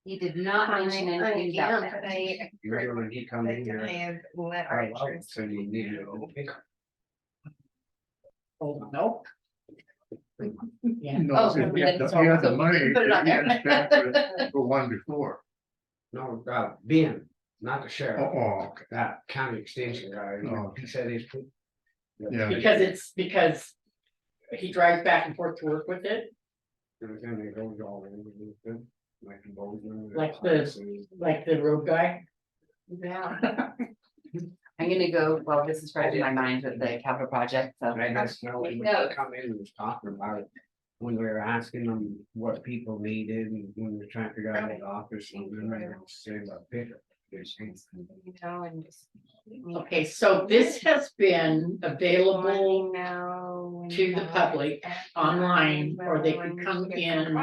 He did not mention anything about that. But I. Remember when he come in here? I have let I our love insurance. said he needed a new pickup. Oh, no. Yeah. No, Oh, he had the money. Put it on there. he had spent for one before. No, Ben, not the sheriff. Oh, okay. That county extension guy, Oh. he said he's. Yeah. Because he drives back and forth to work with it, Everything they goes all over with it, like the Bozeman. like the road guy. Yeah. I'm gonna go, well, this is fresh in my mind with the capital project, so. I just know when No. they come in and was talking about it, when we were asking them what people needed and when we were trying to figure out the office and then they were saying about pickup. You know, and just. Okay, so this has been available Now. to the public online, or they can come in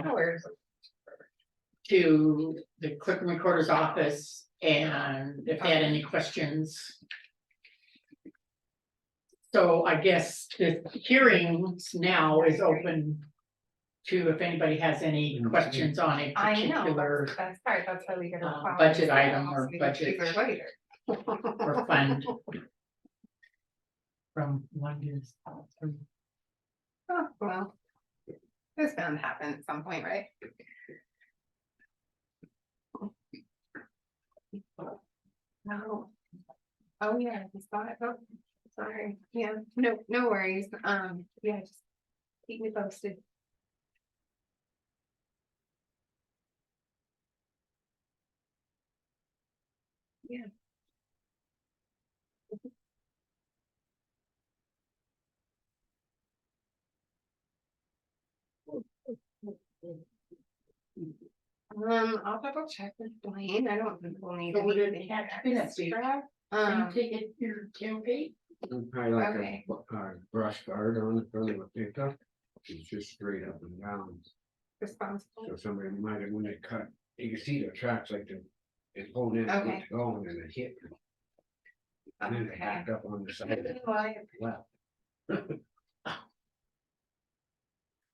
to the clerk and recorder's office, and if they had any questions. So I guess the hearings now is open to if anybody has any questions on a I know, particular that's right, that's why we get a. budget item or budget Later. or fund. From one year's. Oh, well. This bound to happen at some point, right? No. Oh, yeah, I just thought, oh, sorry, yeah, no worries, yeah, just keep me posted. Yeah. I'll double check with Blaine, I don't think we'll need So would it anything have to be that big? extra. Can you take it to your tailgate? Probably like Okay. a brush guard on the front of a pickup, it's just straight up and down. Responsible. So somebody might have, when they cut, you can see the tracks like it's pulled in, Okay. it's going and it hit. And then they back up on the side. Well,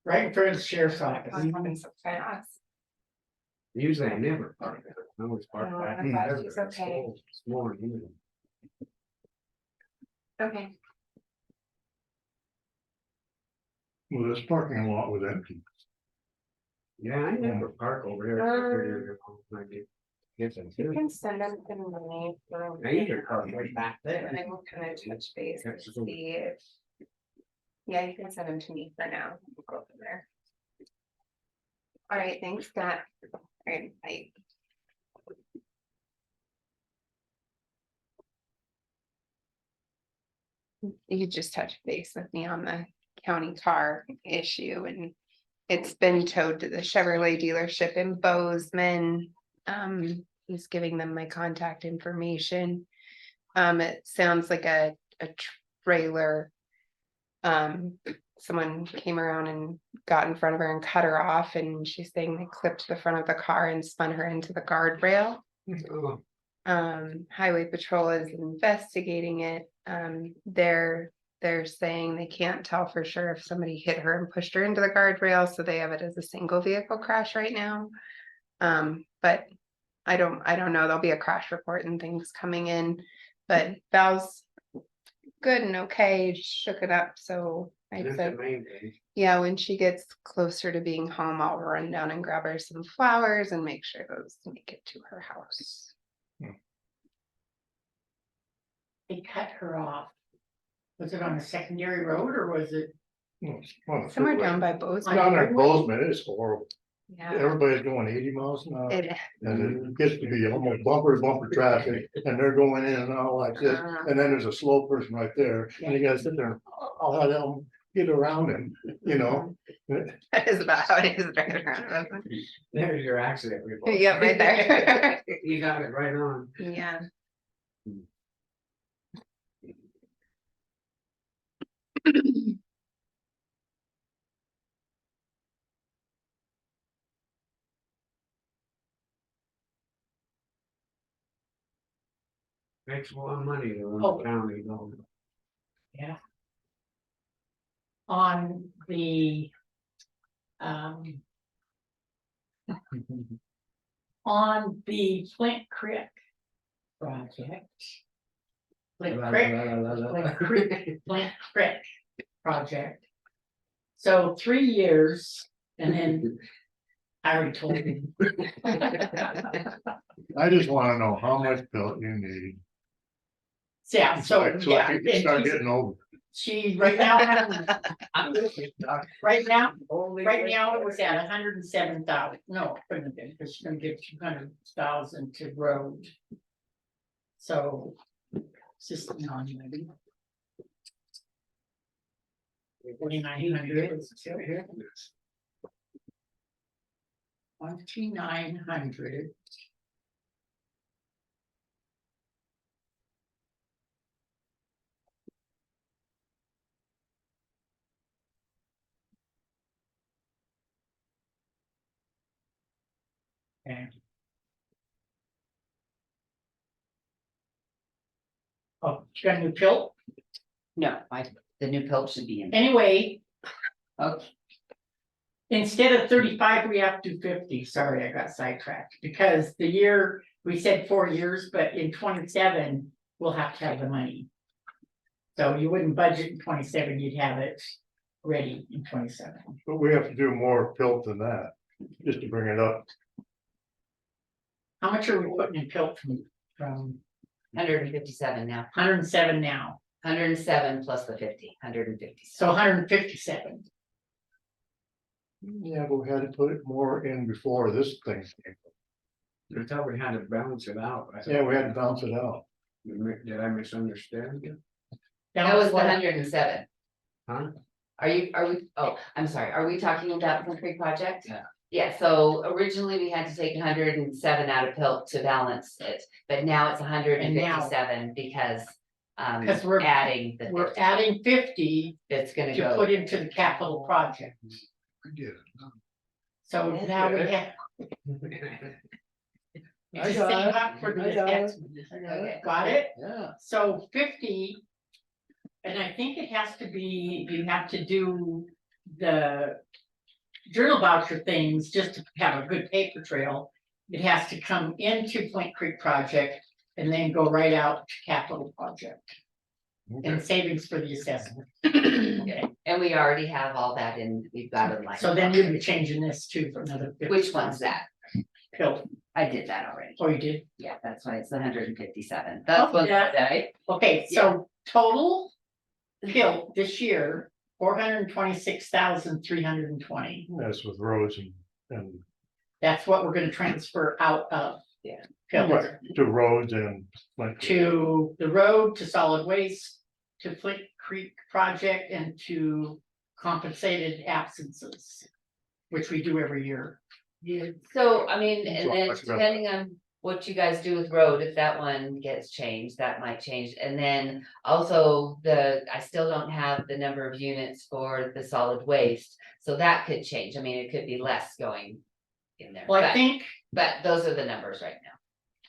Right in front of the sheriff's office. So fast. usually I never park there. I always park Oh, back. I'm glad there. she's okay. It's more, you know. Okay, Well, this parking lot was empty. Yeah, I never park over there. Yes, I you do. can send them to me for. I either park right back there. And I will kind of touch base and Okay, so- see if. Yeah, you can send them to me for now, we'll go from there. All right, thanks, Scott. All right, bye. You could just touch base with me on the county car issue, and it's been towed to the Chevrolet dealership in Bozeman. He's giving them my contact information. It sounds like a trailer. Someone came around and got in front of her and cut her off, and she's saying they clipped the front of the car and spun her into the guardrail. Oh, Highway Patrol is investigating it. They're saying they can't tell for sure if somebody hit her and pushed her into the guardrail, so they have it as a single vehicle crash right now. But I don't know, there'll be a crash report and things coming in, but Val's good and okay, shook it up, so I that's said, the main thing. yeah, when she gets closer to being home, I'll run down and grab her some flowers and make sure those make it to her house. They cut her off. Was it on a secondary road or was it? Somewhere down by Bozeman. Down there in Bozeman, it's horrible. Yeah. Everybody's going 80 miles an hour. It- And it gets to be almost bumper to bumper traffic, and they're going in and out like this, and then there's a slow person right there, and you gotta sit there, and, oh, how them get around him, you know? That is about how it is driving around Bozeman. There's your accident report. Yeah, right there. You got it right on. Yeah. Makes a lot of money to run Oh. the county, though. Yeah. On the. On the Flint Creek project. Flint Creek project. So 3 years and then I already told you. I just wanna know how much pill you need. Yeah, so, I yeah. can and start she's- getting over. She, right now, right now it was at 107,000, no, it couldn't have been, because she's gonna give 200,000 to road. So. It's just non-maybe. 4,900. 2,900. Okay. Oh, you got a new pill? No, the new pill should be in. Anyway, Okay. instead of 35, we have to do 50. Sorry, I got sidetracked because the year, we said 4 years, but in 27, we'll have to have the money. So you wouldn't budget in 27, you'd have it ready in 27. But we have to do more pilt than that, just to bring it up. How much are we putting in pill from 157 now. 107 now? 107 plus the 50, 150. So 157. Yeah, but we had to put it more in before this thing came. I thought we had to balance it out. I thought- Yeah, we had to bounce it out. Did I misunderstand you? That was the 107. Huh? Are we, oh, I'm sorry, are we talking about the Creek project? Yeah. Yeah, so originally we had to take 107 out of pilt to balance it, but now it's 157 because. Because we're adding the. We're adding 50 That's gonna to go. put into the capital project. I get it. So now we have. I Just got save it. up for the I got it. next- Okay. Got it? Yeah. So 50. And I think it has to be, you have to do the journal voucher things just to have a good paper trail. It has to come into Flint Creek project and then go right out to capital project. And savings for the assessment. Okay, And we already have all that in, we've got it like. so then you'll be changing this too for another. 50. Which one's that? Pill. I did that already. Oh, you did? Yeah, that's why it's 157. That's what yeah. I. Okay, so total pill this year, 426,320. That's with roads and. That's what we're gonna transfer out of. Yeah. Pill. Right, to roads and. like- To the road, to solid waste, to Flint Creek project and to compensated absences. Which we do every year. Yeah, so I mean, and So then much better. depending on what you guys do with road, if that one gets changed, that might change. And then also I still don't have the number of units for the solid waste, so that could change. I mean, it could be less going in there. Well, I but- think, But those are the numbers right now.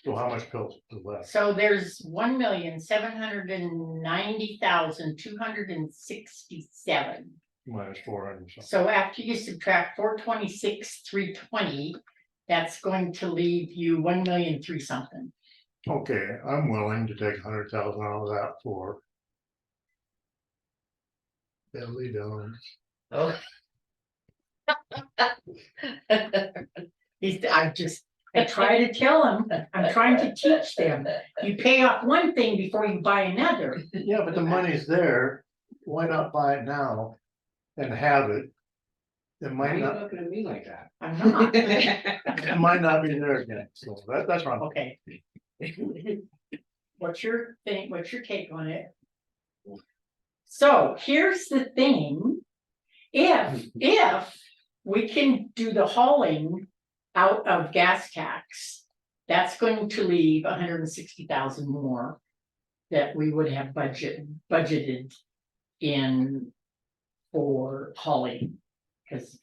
So how much pilt is left? so there's 1,790,267. Minus 400 something. So after you subtract 426,320, that's going to leave you 1,000,003 something. Okay, I'm willing to take 100,000 out of that for. Billy Jones. Oh. I try to tell them, I'm trying to teach them, you pay off one thing before you buy another. Yeah, but the money's there, why not buy it now and have it? It Why are might you not, looking at me like that? I'm not. it might not be there again, so that's wrong. Okay. What's your thing, what's your take on it? So here's the thing. If we can do the hauling out of gas tax, that's going to leave 160,000 more. That we would have budgeted in for hauling. Cause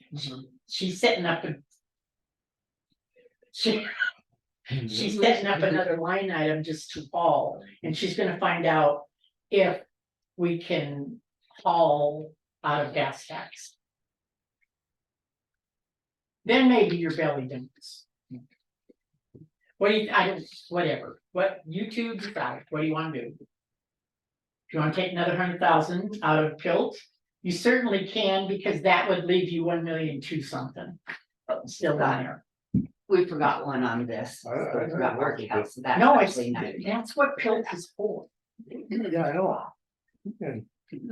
she's setting up She's setting up another line item just to haul, and she's gonna find out if we can haul out of gas tax. Then maybe your belly dumps. What do you, I don't, whatever, what you two decide, what do you wanna do? If you wanna take another 100,000 out of Pilt, you certainly can, because that would leave you 1,000,002 something. Still down there. We forgot one on this. We forgot working house. That's No, actually not. that's what Pilt is for. Yeah, I know. Okay.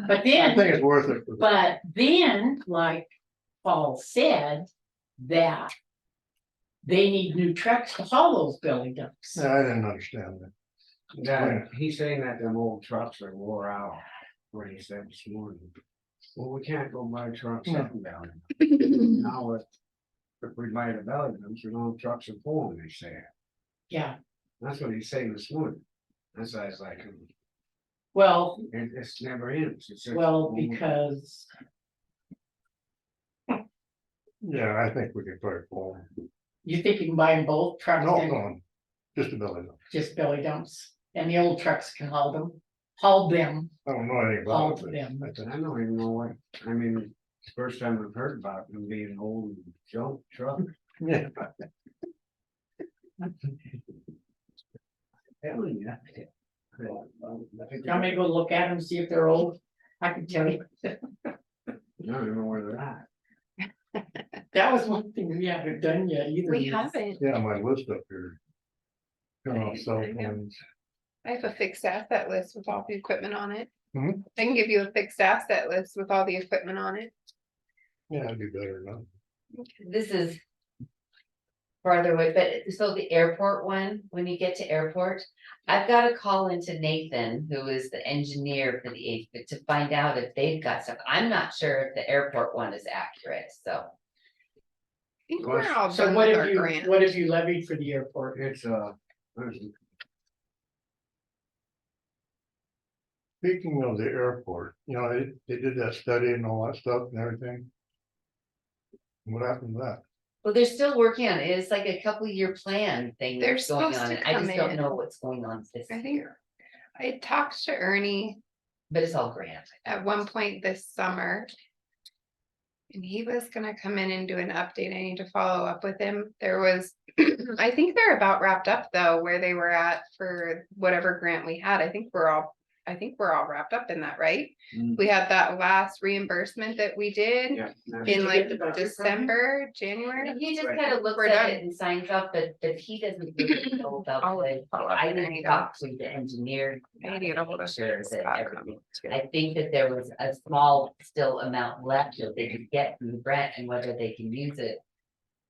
But I then, think it's worth it. but then, like Paul said, that they need new trucks to haul those belly dumps. Yeah, I didn't understand that. Yeah, he's saying that them old trucks are wore out, what he said this morning. Well, we can't go buy trucks up and down. Now, if we buy the belly dumps, we don't have trucks are full, they say. Yeah, That's what he's saying this morning. That's why I was like, well, it's never ends. It's just- well, because Yeah, I think we can put it forward. you think you can buy them both trucks No, and no, just a belly dump. just belly dumps, and the old trucks can haul them. Haul them, I don't know anything haul about it. them. I don't even know what, I mean, it's the first time I've heard about them being old junk truck. Yeah. Telling you. I'm gonna go look at them, see if they're old. I can tell you. I don't even know where they're at. That was one thing we haven't done yet either. We haven't. Yeah, my list up here. Turn off cell phones. I have a fixed asset list with all the equipment on it. Mhm. I can give you a fixed asset list with all the equipment on it. Yeah, I'd do better now. This is farther away, but so the airport one, when you get to airport, I've got to call into Nathan, who is the engineer for the AFIT, to find out if they've got stuff. I'm not sure if the airport one is accurate, so. I think we're all So done what with have our you, grant. what have you levied for the airport? It's Speaking of the airport, you know, they did that study and all that stuff and everything. What happened to that? Well, they're still working on it. It's like a couple year plan thing They're that's going supposed on. to I just come don't in. know what's going on this I think year, I talked to Ernie but it's all grant. at one point this summer. And he was gonna come in and do an update. I need to follow up with him. There was, I think they're about wrapped up though, where they were at for whatever grant we had. I think we're all wrapped up in that, right? Mm. We had that last reimbursement that we did Yeah. in like the budget from him? December, January. He just Right. kind of looks We're at done. it and signs up, but he doesn't really know about I'll the, follow up I with need Ernie to though. talk to the engineer. I need to get a hold of Sure Scott that everything. Crumb. I think that there was a small still amount left that they could get from the grant and whether they can use it.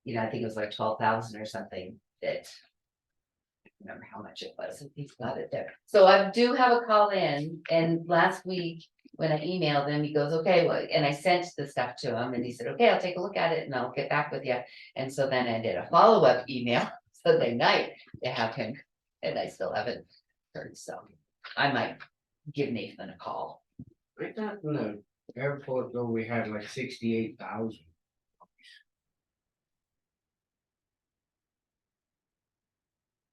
You know, I think it was like 12,000 or something that. I don't remember how much it was, and he's got it there. So I do have a call in, and last week when I emailed him, he goes, okay, well, and I sent the stuff to him and he said, okay, I'll take a look at it and I'll get back with you. And so then I did a follow-up email Sunday night to have him, and I still haven't heard, so I might give Nathan a call. I thought in the airport though, we had like 68,000.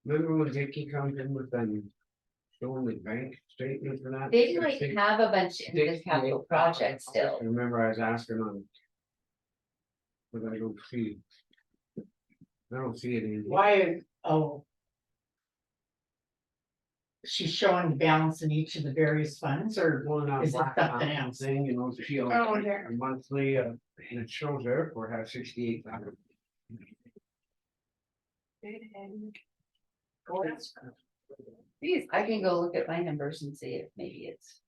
Remember when Vicky comes in with them showing the bank statement for that? They might have a bunch in the capital project still. I remember I was asking on. But I don't see. I don't see it in. Why, oh. She's showing the balance in each of the various funds, or Well, not is it black something mountain else? Thing, you know, she owns Oh, there. a monthly, and it shows the airport has 68,000. These, I can go look at my numbers and see if maybe it's.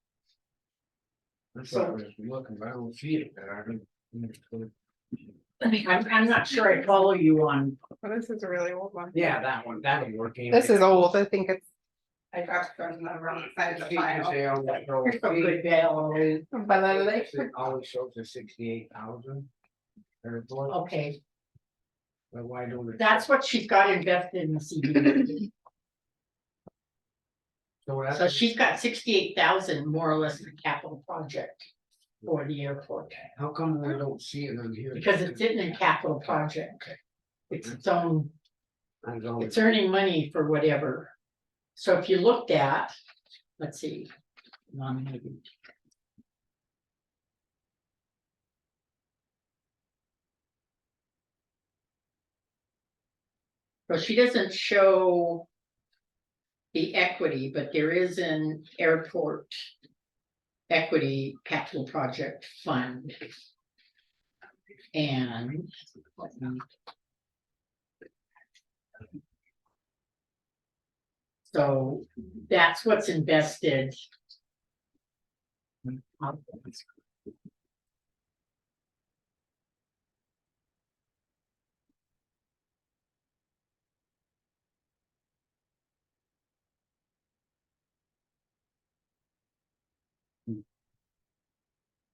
That's what I was looking, but I don't see it there. I don't. I'm not sure I follow you on, well, this is a really old one. Yeah, that one, that'll work. This is old. I think it's. I got from the wrong side of the file. Say on that roll a good fee, val. it always shows the 68,000. Airport, Okay, but why don't it? that's what she's got invested in the CD. So she's got 68,000 more or less in the capital project for the airport, How come we don't see it on here? because it's in a capital project. It's its own It's earning money for whatever. So if you looked at, let's see. non-maybe. So she doesn't show the equity, but there is an airport equity capital project fund. And so that's what's invested.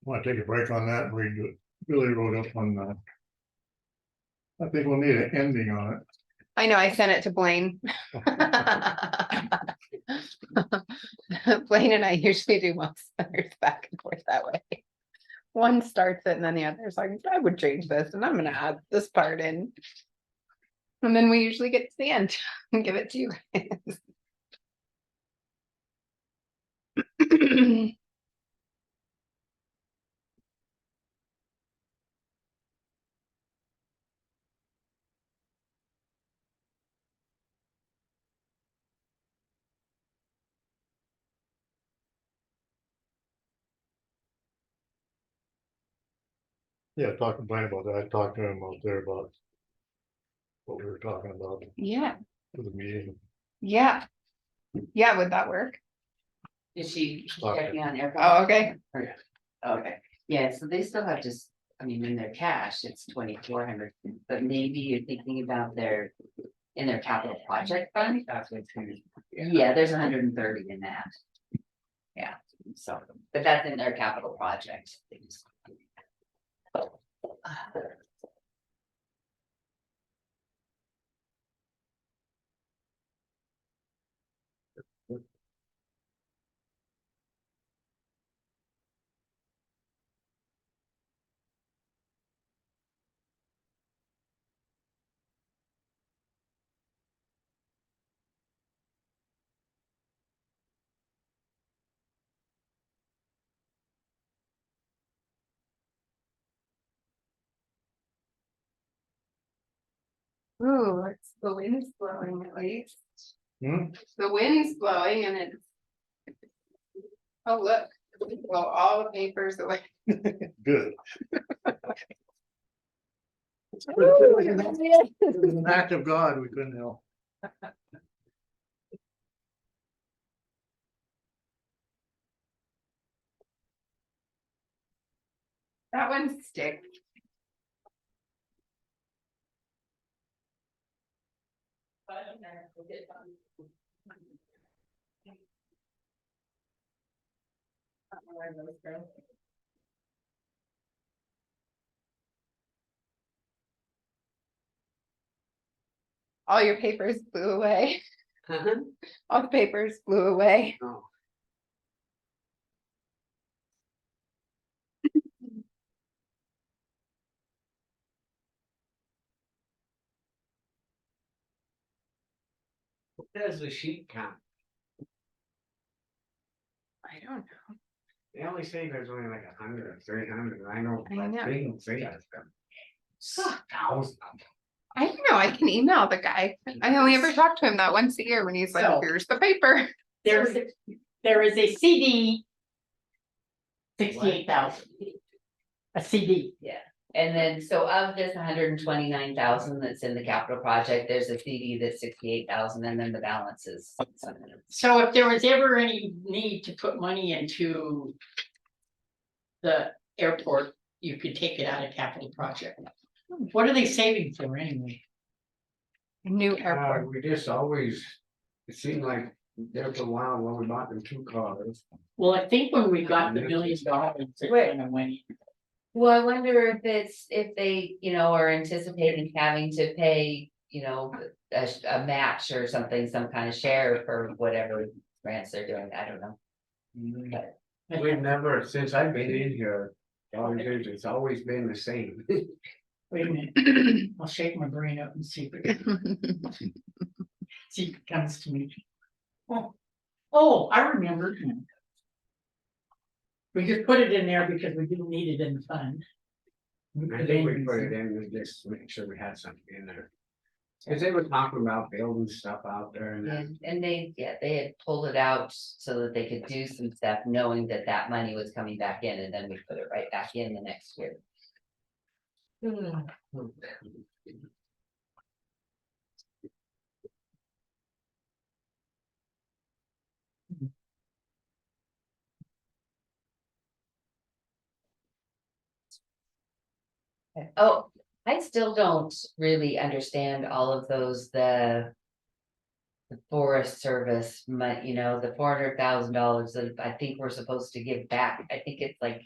Want to take a break on that and read it? Really wrote up on that. I think we'll need an ending on it. I know, I sent it to Blaine. Blaine and I usually do most others back and forth that way. One starts it and then the other's like, I would change this and I'm gonna add this part in. And then we usually get to the end and give it to you guys. Yeah, talk to Blaine about that. I talked to him out there about what we were talking about Yeah, for the meeting. yeah. Yeah, would that work? Is she Okay. checking on aircraft? Oh, okay. Okay, yeah, so they still have just, I mean, in their cash, it's 2,400, but maybe you're thinking about in their capital project fund? That's what's gonna. Yeah, there's 130 in that. Yeah, so, but that's in their capital project. things. Ooh, it's the wind's blowing at least. Hmm? The wind's blowing and it's. Oh, look, blow all the papers away. Good. Ooh, It was an act of God, we couldn't help. That one sticks. All your papers blew away. All the papers blew away. Oh. What does the sheet count? I don't know. They only say there's only like 100 or 300, I know. I know. They don't say that stuff. Thousands. I don't know, I can email the guy. I only ever talk to him that once a year when he's like, So- here's the paper. There is a CD. 68,000. A CD. Yeah, and then, so of this 129,000 that's in the capital project, there's a CD that's 68,000, and then the balance is. So if there was ever any need to put money into the airport, you could take it out of capital project. What are they saving for anyway? New airport. We just always, it seemed like there was a while when we bought them 2 cars. Well, I think when we got the $1 million, it kind of went. Well, I wonder if they, are anticipating having to pay, a match or something, some kind of share for whatever grants they're doing, I don't know. We've never, since I've been in here, it's always been the same. Wait a minute, I'll shake my brain up and see if it. See if it comes to me. Oh, I remember. We just put it in there because we didn't need it in the fund. I think we put it in, we just make sure we had something in there. Cause they were talking about building stuff out there and then. And they had pulled it out so that they could do some stuff, knowing that that money was coming back in, and then we put it right back in the next year. Oh, I still don't really understand all of those, the Forest Service, you know, the $400,000 that I think we're supposed to give back. I think it's like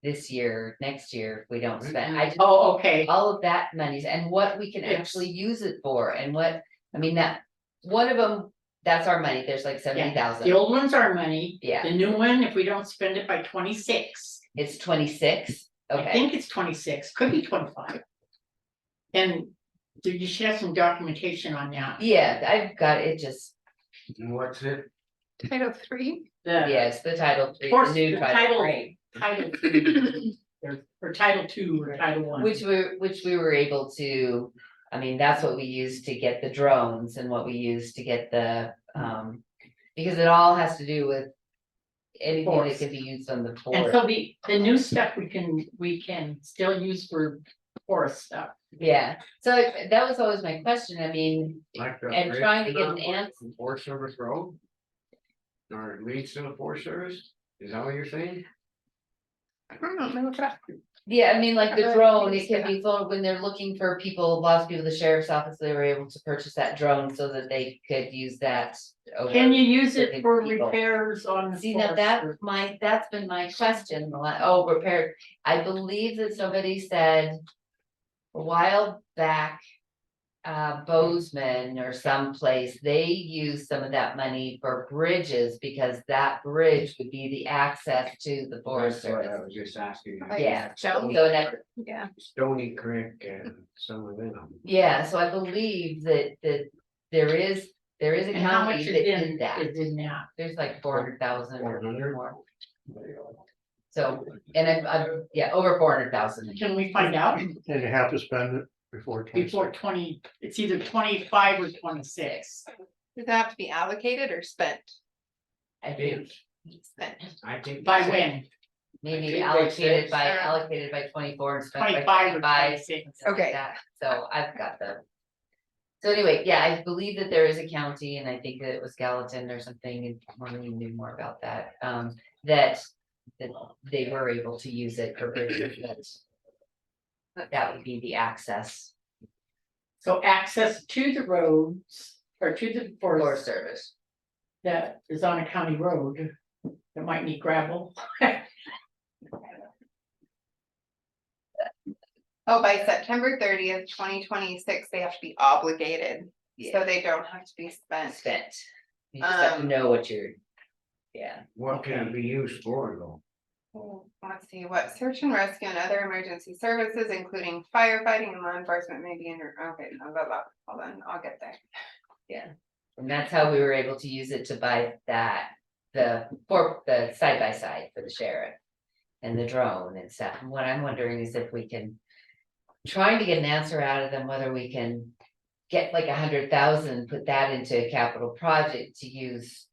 this year, next year, if we don't spend. I just, Oh, okay. all of that monies and what we can actually use it for, and what, I mean, that, one of them, that's our money, there's like 70,000. The old one's our money. Yeah. The new one, if we don't spend it by 26. It's 26, I okay. think it's 26, could be 25. And you should have some documentation on that. Yeah, I've got it, just, What's it? Title III. yes, the title, the Force- new the title. Title III. Or Title II or Title I. Which we were able to, I mean, that's what we used to get the drones and what we used to get the, because it all has to do with anything that Force. can be used on the And forest. so the new stuff we can still use for forest stuff. Yeah, so that was always my question, I mean, Like the and bridge trying to get not an work answer. from Forest Service Road? Or it leads to the Forest Service? Is that what you're saying? I don't know, let me look it up. Yeah, I mean, like the Other drone, it things, can yeah. be full, when they're looking for people, lots of people, the sheriff's office, they were able to purchase that drone so that they could use that. over Can you use it different for people. repairs on the See, now forest? that's been my question, repair, I believe that somebody said a while back, Bozeman or someplace, they use some of that money for bridges, because that bridge would be the access to the Forest That's what I Service. was just asking. Yeah, so Stony. that, Yeah. Stony Creek and some of them. yeah, so I believe that there is a And how much county is that in, did that. is in that? There's like 400,000 or 400? more. So, and I'm, yeah, over 400,000. Can we find out And you have to spend it before. 26. before 20, it's either 25 or 26. Does that have to be allocated or spent? I think Spent. I think. By when? maybe I think they said- allocated by 24 and spent by 25 or 25. 26. something like Okay. that. So I've got the. So anyway, yeah, I believe that there is a county, and I think that it was Gallatin or something, and Marlene knew more about that, that they were able to use it for bridges. That would be the access. So access to the roads or to the Forest forest Service. that is on a county road that might need gravel. Oh, by September 30th, 2026, they have to be obligated, so they don't have to be spent. Spent. You just have to know what you're, What can it be used for though? Let's see, what search and rescue and other emergency services, including firefighting and law enforcement may be under, okay, no, hold on, I'll get there. yeah. And that's how we were able to use it to buy that, the side by side for the sheriff. And the drone and stuff. And what I'm wondering is if we can, trying to get an answer out of them, whether we can get like 100,000, put that into a capital project to use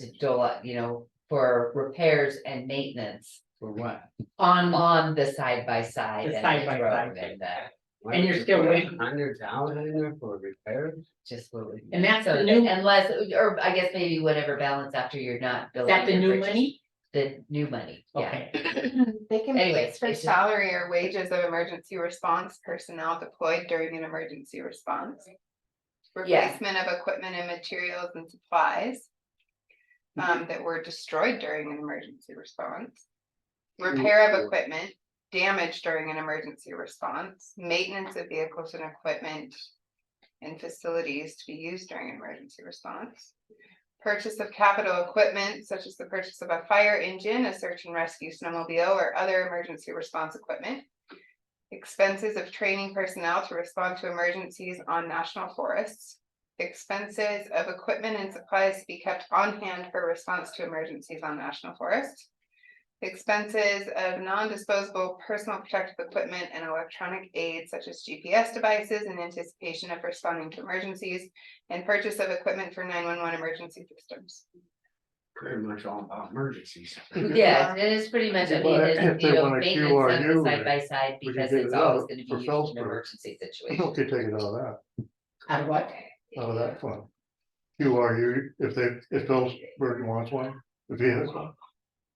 to dole out, you know, for repairs and maintenance For what? On the side by side The and side the by drone side. and the, And you're still waiting. 100,000 in there for repairs? just what we. And that's So the new, is unless, or I guess maybe whatever balance after you're not building. that the your new bridges. money? The new money, yeah. Okay. They can be Anyways, used for it's just- salary or wages of emergency response personnel deployed during an emergency response. Yeah. Replacement of equipment and materials and supplies. That were destroyed during an emergency response. Repair of equipment damaged during an emergency response, maintenance of vehicles and equipment. And facilities to be used during an emergency response. Purchase of capital equipment such as the purchase of a fire engine, a search and rescue snowmobile, or other emergency response equipment. Expenses of training personnel to respond to emergencies on national forests. Expenses of equipment and supplies to be kept on hand for response to emergencies on national forests. Expenses of non-disposable personal protective equipment and electronic aids such as GPS devices in anticipation of responding to emergencies. And purchase of equipment for 911 emergency systems. Pretty much all about emergencies. Yeah, it is pretty much, I mean, But it's, if they you know, want a maintenance of the QRU, side by side we can because get it's it always out gonna be for used in Phelpsburg. emergency situations. Okay, take it out of that, Out of what? out of that fund. QRU, if Phillipsburg wants one, the vehicle.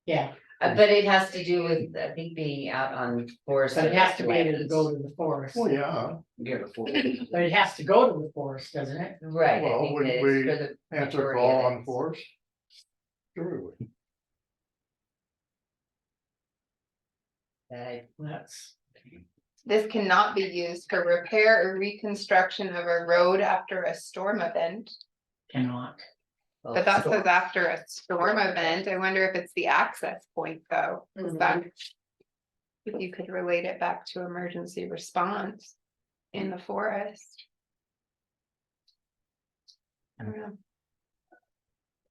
Yeah, But it has to do with, I think, being out on forest. but it has to be able to lands. go to the forest. Well, yeah, Get a full. But it has to go to the forest, doesn't it? Right, I well, think would that it's we for the answer majority call of on it. force? Sure we would. That's. This cannot be used for repair or reconstruction of a road after a storm event. Cannot. But that says after a storm event. I wonder if it's the access point though. Is that? If you could relate it back to emergency response in the forest. I don't know.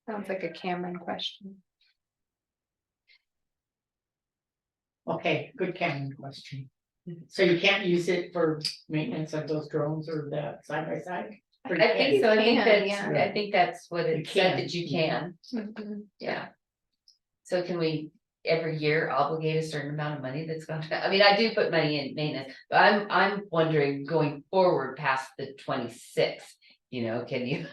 Sounds like a Cameron question. Okay, good Cameron question. So you can't use it for maintenance of those drones or that side by side? Or you I think can? so, I think can, that's, yeah. I think that's what You it said can. that you can, Mhm. yeah. So can we every year obligate a certain amount of money that's going to, I mean, I do put money in maintenance, but I'm wondering going forward past the 26th. You know, can you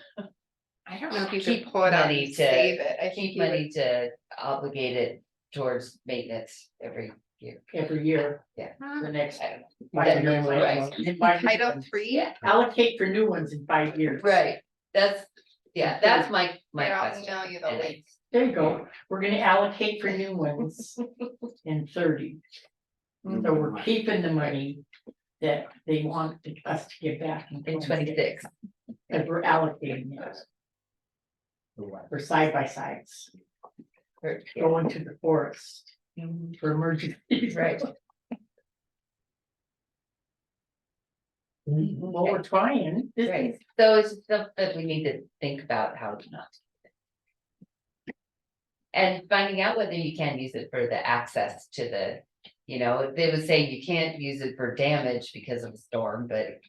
I don't know if you keep could pull it out money and to save it. I think keep you would. money to obligate it towards maintenance every year? Every year, Yeah. the next. What's the name of that Right. one? In 5 years. Title III. Yeah, Allocate for new ones in 5 years. right, that's, yeah, that's my Here, I'll question. email you the And link. There you go. We're gonna allocate for new ones in 30. So we're keeping the money that they want us to get back in In 26. 26, Cause we're allocating it. For side by sides, or- yeah, going to the forest for emergencies. right. Well, we're trying. This Right, is- so it's stuff that we need to think about how to not. And finding out whether you can use it for the access to the, you know, they would say you can't use it for damage because of a storm, but.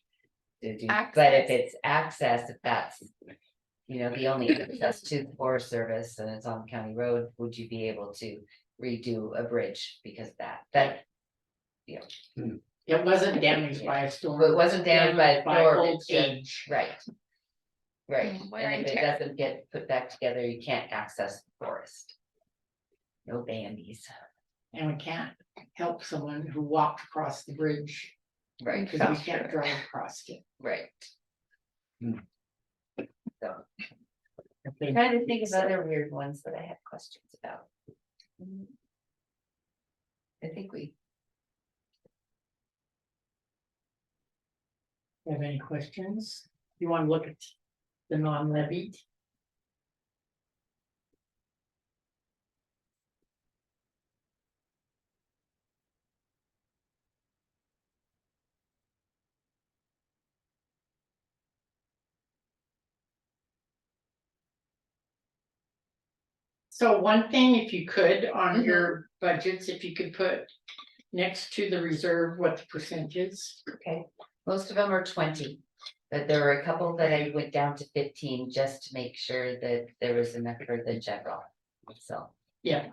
But if Access. it's access, if that's, you know, the only access to the Forest Service and it's on county road, would you be able to redo a bridge because of that? That, It wasn't damaged by a storm. it wasn't damaged by a storm, old it's just- age. right. Right, Wear and and if it tear. doesn't get put back together, you can't access the forest. No bandies, And we can't help someone who walked across the bridge. right, Because we can't drive across it. right. Hmm. So, I'm trying to think of other weird ones that I had questions about. I think we, Have any questions? You wanna look at the non-levied? So one thing, if you could, on your budgets, if you could put next to the reserve, what the percent is. okay, most of them are 20. But there were a couple that I went down to 15 just to make sure that there was enough for the general, so. Yeah.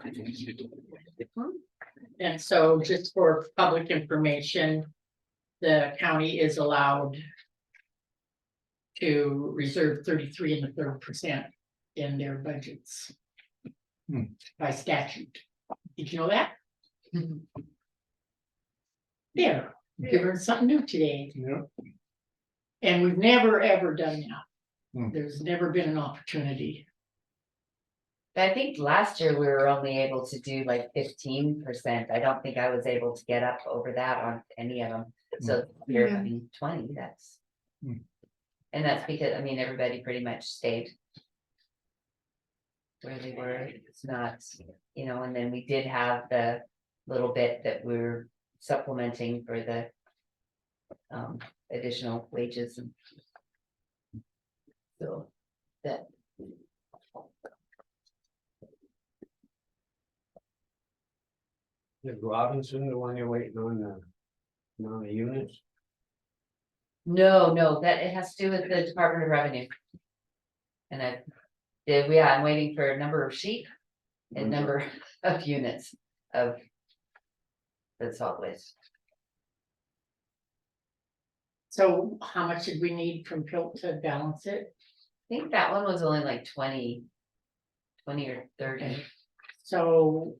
And so just for public information, the county is allowed to reserve 33 1/3% in their budgets. By statute. Did you know that? There, you learned something new today. Yeah. And we've never, ever done that. Hmm. There's never been an opportunity. I think last year we were only able to do like 15%. I don't think I was able to get up over that on any of them. So you're having 20, that's. Hmm. And that's because, I mean, everybody pretty much stayed. Where they were, it's not, you know, and then we did have the little bit that we're supplementing for the. Additional wages and. So that. Is Robinson the one you're waiting on the units? No, that it has to do with the Department of Revenue. And I'm waiting for a number of sheep and number of units of. The solid waste. So how much did we need from Pilt to balance it? I think that one was only like 20 or 30. So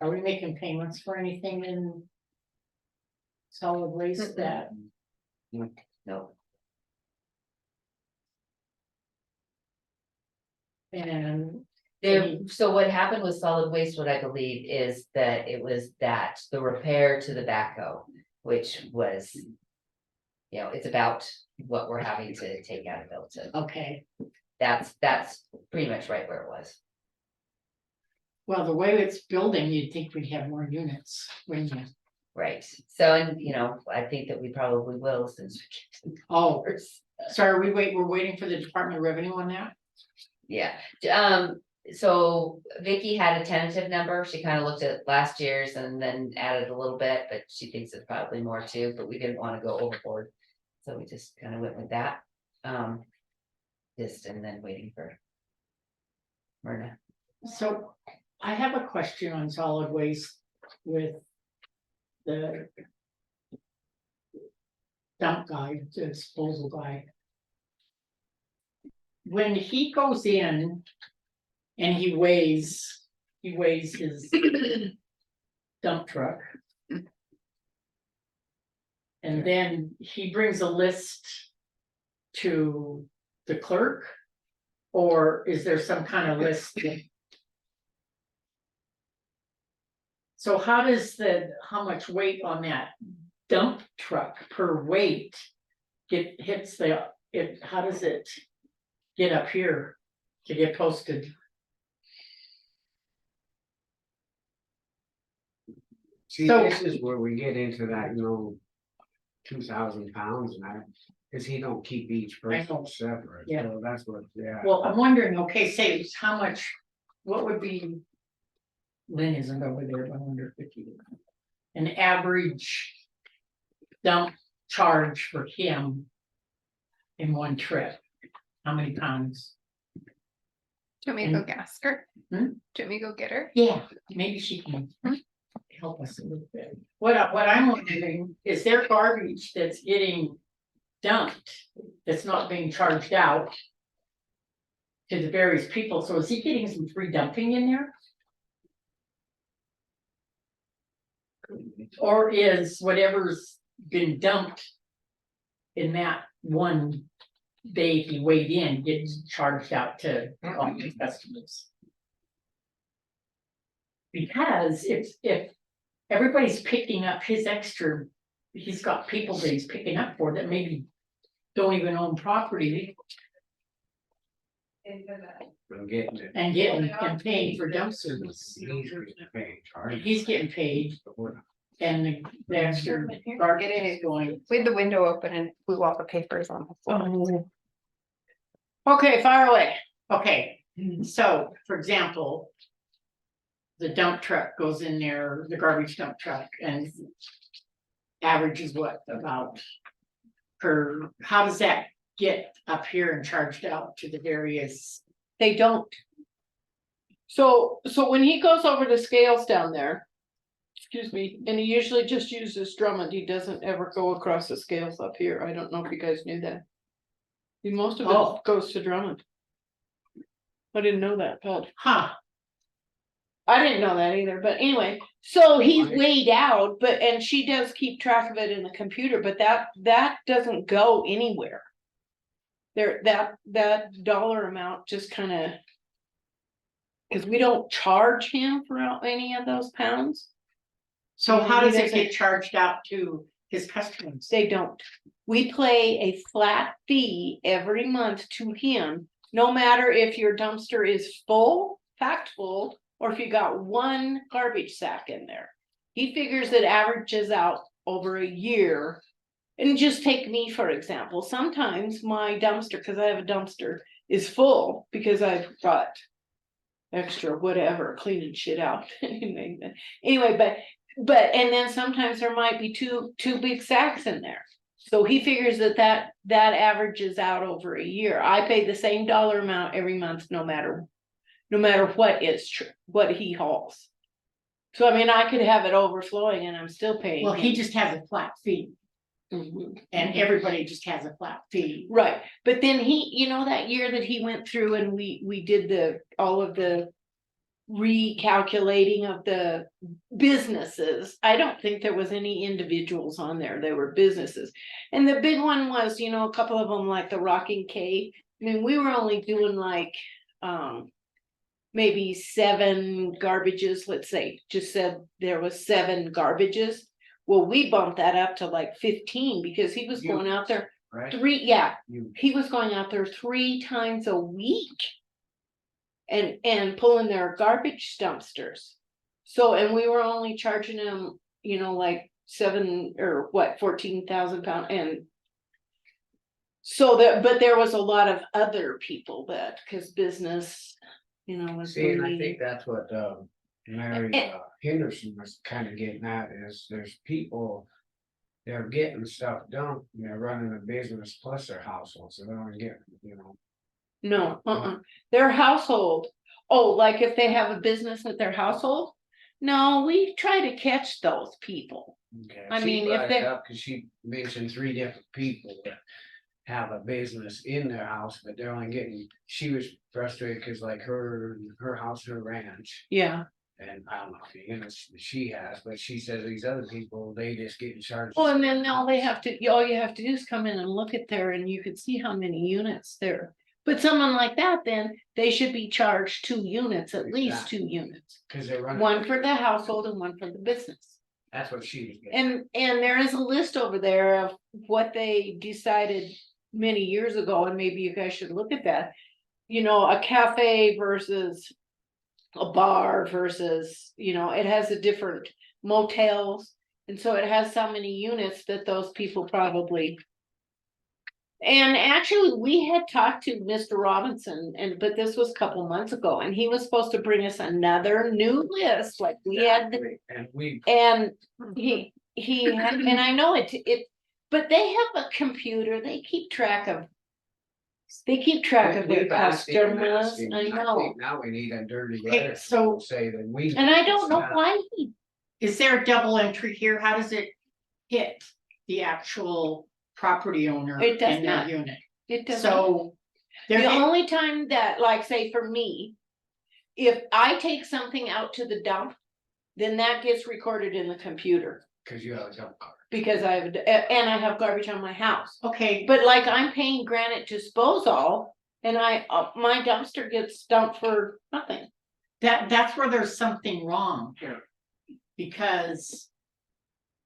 are we making payments for anything in solid waste that? No. And So what happened with solid waste, what I believe is that it was the repair to the backhoe, which was. You know, it's about what we're having to take out of Milton. Okay, That's pretty much right where it was. well, the way it's building, you'd think we'd have more units, wouldn't you? Right, so, and you know, I think that we probably will since. We get Oh, so we're waiting for the Department of Revenue on that? Yeah, so Vicky had a tentative number, she kind of looked at last year's and then added a little bit, but she thinks it's probably more too, but we didn't want to go overboard. So we just kind of went with that, and then waiting for. Myrna. So I have a question on solid waste with the dump guy, the disposal guy. When he goes in and he weighs his dump truck. And then he brings a list to the clerk, or is there some kind of list? So how much weight on that dump truck per weight how does it get up here to get posted? See, So- this is where we get into that, 2,000 pounds and that, cause he don't keep each person separate, Yeah. so that's what, yeah. Well, I'm wondering, okay, say how much, what would be? Lynn isn't over there, but I wonder if you. An average dump charge for him. In one trip, how many pounds? Do you want me to go ask her? Hmm? Do you want me to go get her? Yeah, maybe she can. Help us a little bit. What I'm wondering, is there garbage that's getting dumped, that's not being charged out? To the various people, so is he getting some free dumping in there? Or is whatever's been dumped? In that one day he weighed in, gets charged out to all the customers? Because if everybody's picking up his extra, he's got people that he's picking up for that maybe don't even own property. I'm getting it. And paying for dump service. He's getting paid. And the extra garbage is going. We had the window open and blew all the papers on the floor. Okay, fire away. Okay, so for example. The dump truck goes in there, the garbage dump truck, and averages what about how does that get up here and charged out to the various? They don't. So when he goes over to scales down there. Excuse me, and he usually just uses Drummond, he doesn't ever go across the scales up here, I don't know if you guys knew that. Most of it goes to Drummond. I didn't know that, but. Huh. I didn't know that either, but anyway, so he's weighed out, and she does keep track of it in the computer, but that doesn't go anywhere. That dollar amount just kind of. Cause we don't charge him for any of those pounds. So how does it get charged out to his customers? They don't. We pay a flat fee every month to him, no matter if your dumpster is full, packed full, or if you got one garbage sack in there. he figures it averages out over a year. And just take me, for example, sometimes my dumpster, because I have a dumpster, is full because I've got extra whatever, cleaning shit out. Anyway, but, and then sometimes there might be two big sacks in there. So he figures that averages out over a year. I pay the same dollar amount every month, no matter what what he hauls. So I mean, I could have it overflowing and I'm still paying. Well, he him. just has a flat fee. And everybody just has a flat fee. Right, but then that year that he went through and we did all of the recalculating of the businesses, I don't think there was any individuals on there. They were businesses. And the big one was, a couple of them like the Rocking Cave. I mean, we were only doing like maybe 7 garbages, let's say, just said there was 7 garbages. Well, we bumped that up to like 15 because he was going out there Right? he was going out there 3 times a week and pulling their garbage dumpsters. So, and we were only charging him, like 14,000 pounds. And so but there was a lot of other people because business, was. See, and I think that's what, Mary Henderson was kind of getting at is there's people. They're getting stuff done, and they're running a business plus their household, so they don't get, No, their household. Oh, like if they have a business with their household? No, we try to catch those people. Okay. I mean, if they. Cause she mentioned 3 different people that have a business in their house, but they're only getting, she was frustrated because like her house, her ranch. Yeah. And I don't know if the units she has, but she says these other people, they just get in charge. Well, and then all you have to do is come in and look at there and you can see how many units there. But someone like that, then they should be charged 2 units, at least 2 units. Cause they're running. One for the household and one for the business. That's what she was getting. And there is a list over there of what they decided many years ago, and maybe you guys should look at that. A cafe versus a bar versus, it has a different motels. And so it has so many units that those people probably. And actually, we had talked to Mr. Robinson, but this was a couple months ago, and he was supposed to bring us another new list, like we had. And he had, and I know it, but they have a computer, they keep track of their customers. I know. Now we need a dirty Okay, letter. so- Say that we. And I don't know why Is there a double entry here? How does it hit the actual property owner It does in that not. unit? it doesn't. So. The there- only time that, like, say for me, if I take something out to the dump, then that gets recorded in the computer. Cause you have a dump car. Because I have, and I have garbage on my house. Okay, But like I'm paying Granite Disposal and my dumpster gets dumped for nothing. that's where there's something wrong here. Because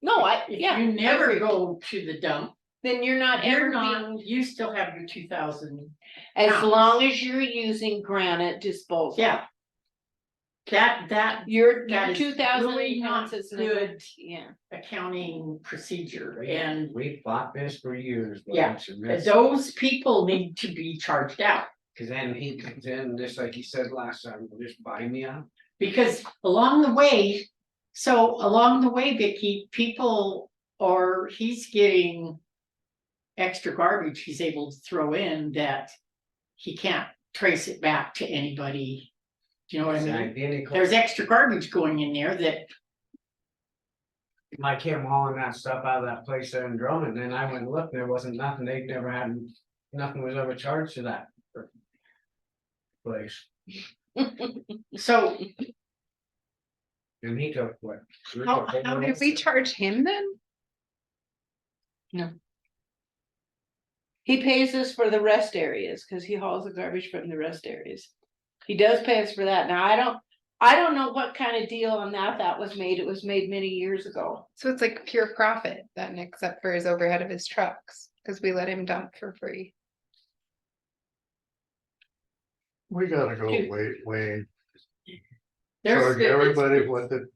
No, if you never go to the dump, then you're not ever you still have your 2,000. as pounds. long as you're using Granite Disposal. Yeah. That Your that is 2,000 really not pounds is never- good Yeah. accounting procedure and We fought this for years. but Yeah, it's a mess. those people need to be charged out. Cause then he comes in, just like he said last time, will just buy me out. Because along the way, Vicky, people, or he's getting extra garbage he's able to throw in that he can't trace it back to anybody. Do you know what I It's mean? identical. There's extra garbage going in there that, Like him hauling that stuff out of that place there in Drummond, and I went and looked, there wasn't nothing, they'd never had, nothing was ever charged to that. Place, so and he took what? How did we charge him then? He pays us for the rest areas because he hauls the garbage from the rest areas. He does pay us for that. Now, I don't know what kind of deal on that was made. It was made many years ago. So it's like pure profit then, except for his overhead of his trucks, because we let him dump for free. We gotta go Wayne. there's. Charge everybody what the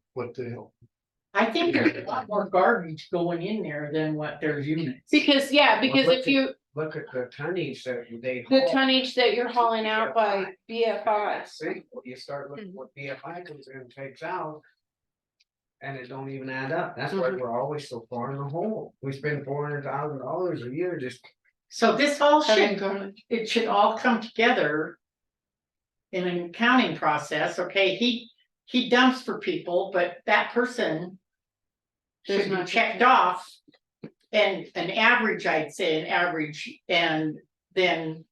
I think there's a lot more garbage going in there than what there's units. Because, yeah, because Well, if you, Look at the tonnage that they. the haul. tonnage that you're hauling out by BFI. See, when you start looking what BFI comes in and takes out. And it don't even add up. That's why we're always so far in the hole. We spend $400,000 a year just. So this all Having should, garbage. it should all come together. In an accounting process, okay, he dumps for people, but that person. There's Should be not- checked off. And an average, I'd say an average, and then.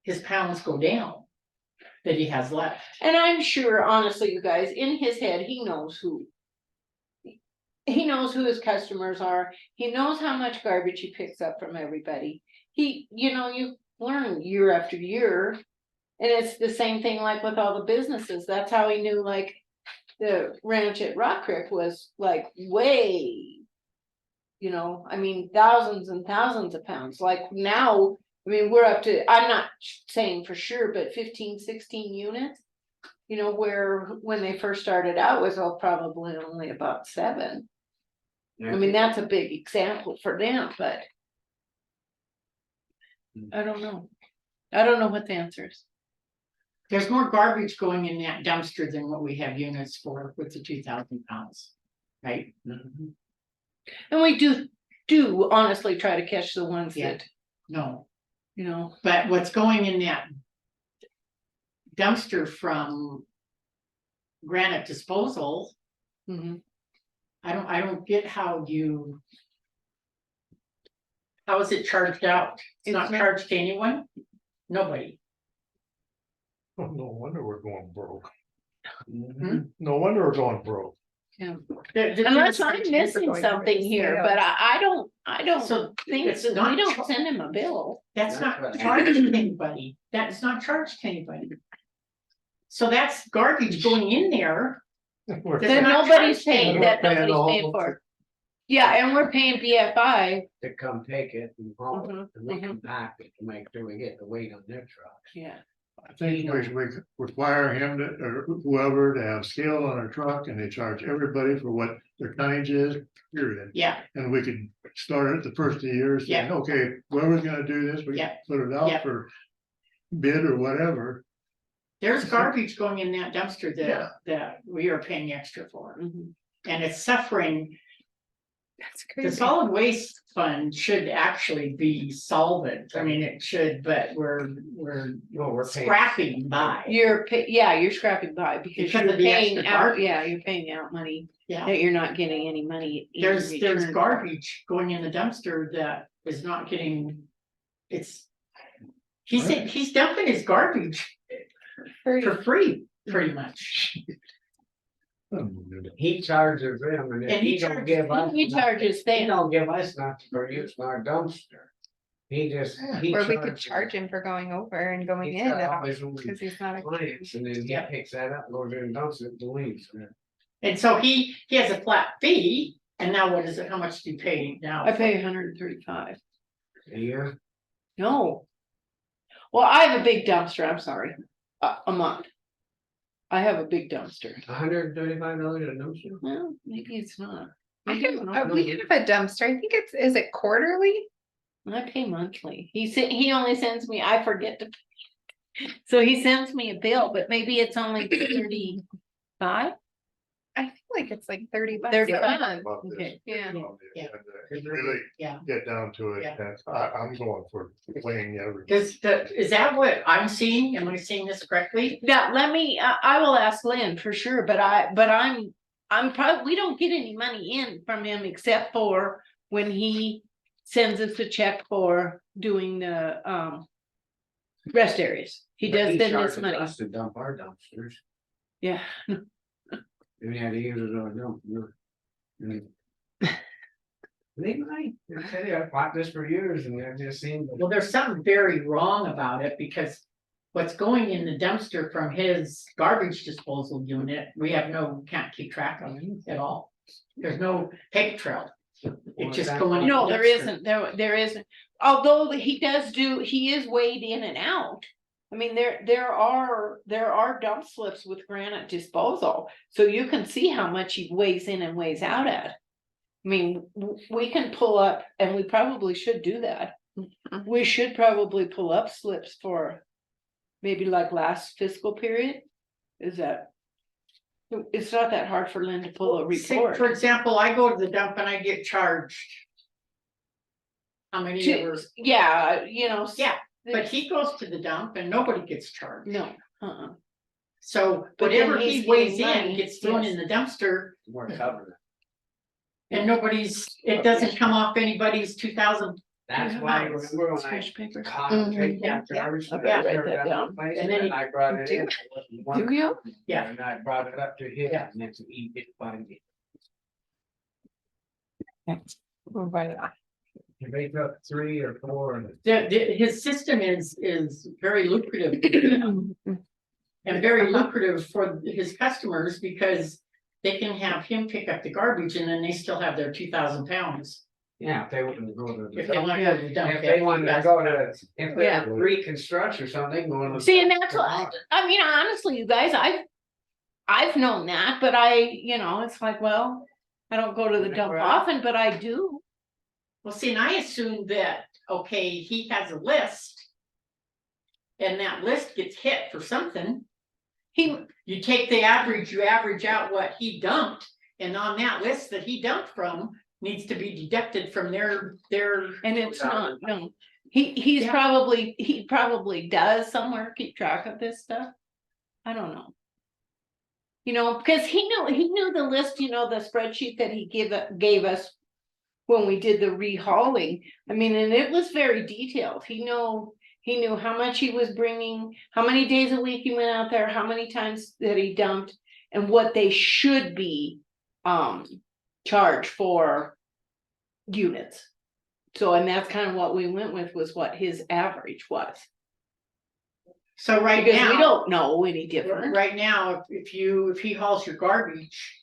His pounds go down. That he has left. And I'm sure, honestly, you guys, in his head, he knows who. He knows who his customers are. He knows how much garbage he picks up from everybody. He, you learn year after year. And it's the same thing like with all the businesses. That's how he knew like the ranch at Rock Creek was like way. I mean, thousands and thousands of pounds. Like now, I mean, we're up to, I'm not saying for sure, but 15, 16 units. Where when they first started out was probably only about 7. I mean, that's a big example for them, but. I don't know. I don't know what the answer is. There's more garbage going in that dumpster than what we have units for with the 2,000 pounds. Right? And we do honestly try to catch the ones that, No, you know, but what's going in that. Dumpster from. Granite disposal, mhm. I don't get how you. How is it charged out? It's not charged to anyone? Nobody. Oh, no wonder we're going broke. Hmm? No wonder we're going broke. Yeah. The Unless difference I'm is- missing something here, but I don't So think, it's we not don't char- send him a bill. That's not That's right. charged to anybody. That's not charged to anybody. So that's garbage going in there. We're That not nobody's charged paying, We're that paying nobody's the paying whole- for. Yeah, and we're paying BFI. To come take it and haul it, Mhm, and they come back to make sure we get the weight on their trucks. Yeah. I think we should require him to, or whoever to have scale on their truck and they charge everybody for what their tonnage is, period. Yeah, And we could start at the first of the year saying, Yeah. okay, whoever's gonna do this, we Yeah. put it Yeah. out for bid or whatever. there's garbage going in that dumpster Yeah. that we are paying extra for. Mhm. And it's suffering. That's The crazy. solid waste fund should actually be solvent. I mean, it should, but we're No, we're paying. scrapping by. You're scrapping by because Because you're of the paying extra out, garbage. yeah, you're paying out money Yeah, that you're not getting any money. in there's return. garbage going in the dumpster that is not getting, it's. He's dumping his garbage for free, pretty much. He charges them and if And he he don't charges- give us. He charges He them. don't give us nothing for using our dumpster. He just. he Or we could charges- charge him for going over and going he's in, got all his own because he's not a. clients, and then he Yeah. picks that up, goes in and dumps it, and leaves. And so he has a flat fee, and now what is it, how much do you pay now? I pay 135. A year. No. Well, I have a big dumpster, I'm sorry, a month. I have a big dumpster. $135 a dumpster? Well, maybe it's not. I Maybe have, it's not. we have a dumpster, I think is it quarterly? I pay monthly. He only sends me, I forget to. So he sends me a bill, but maybe it's only 35. I feel like it's like $30 a 35. month. About this. Okay. Yeah. Yeah. Really Yeah. get down to it, Yeah. that's, I'm going for weighing everything. Is that what I'm seeing? Am I seeing this correctly? Now, let me, I will ask Lynn for sure, but I'm probably, we don't get any money in from him except for when he sends us a check for doing the, rest areas. He But does send us charges money. us to dump our dumpsters, Yeah. and we had to use it on a dump. And they might, they say, I fought this for years, and they're just seeing. Well, there's something very wrong about it because what's going in the dumpster from his garbage disposal unit, can't keep track of it at all. There's no paper trail. It's just going. in No, the there dumpster. isn't, there isn't. Although he is weighed in and out. I mean, there are dump slips with granite disposal, so you can see how much he weighs in and weighs out at. I mean, we can pull up, and we probably should do that. We should probably pull up slips for maybe like last fiscal period. Is that? It's not that hard for Lynn to pull a See, report. for example, I go to the dump and I get charged. How many ever? Yeah, you know. Yeah, but he goes to the dump and nobody gets charged. No, So But then whatever he's he weighs getting money, in gets thrown yes. in the dumpster We're covered. and it doesn't come off anybody's 2,000. That's why, remember when I Scratch paper. concentrated Yeah, on Jarvis, I better write that and down. then I brought it in. Do you? Yeah. And I brought it up to him, Yeah. and that's he did find it. We'll write it. You make up 3 or 4 and. His system is very lucrative. And very lucrative for his customers because they can have him pick up the garbage and then they still have their 2,000 pounds. Yeah, if they want to go to. If they want to go to the dump. If they want to go to, if they Yeah. reconstruct or something, they can go in the. See, and that's what, I mean, honestly, you guys, I've known that, but it's like, well, I don't go to the dump Right. often, but I do. Well, see, and I assumed that, okay, he has a list. And that list gets hit for something. You take the average, you average out what he dumped, and on that list that he dumped from needs to be deducted from their. And it's not, no, he Yeah. probably does somewhere keep track of this stuff. I don't know. Because he knew the list, the spreadsheet that he gave us when we did the rehauling. I mean, and it was very detailed. He knew how much he was bringing, how many days a week he went out there, how many times that he dumped, and what they should be charged for units. So, and that's kind of what we went with, was what his average was. So right Because now. we don't know any different. Right now, if he hauls your garbage.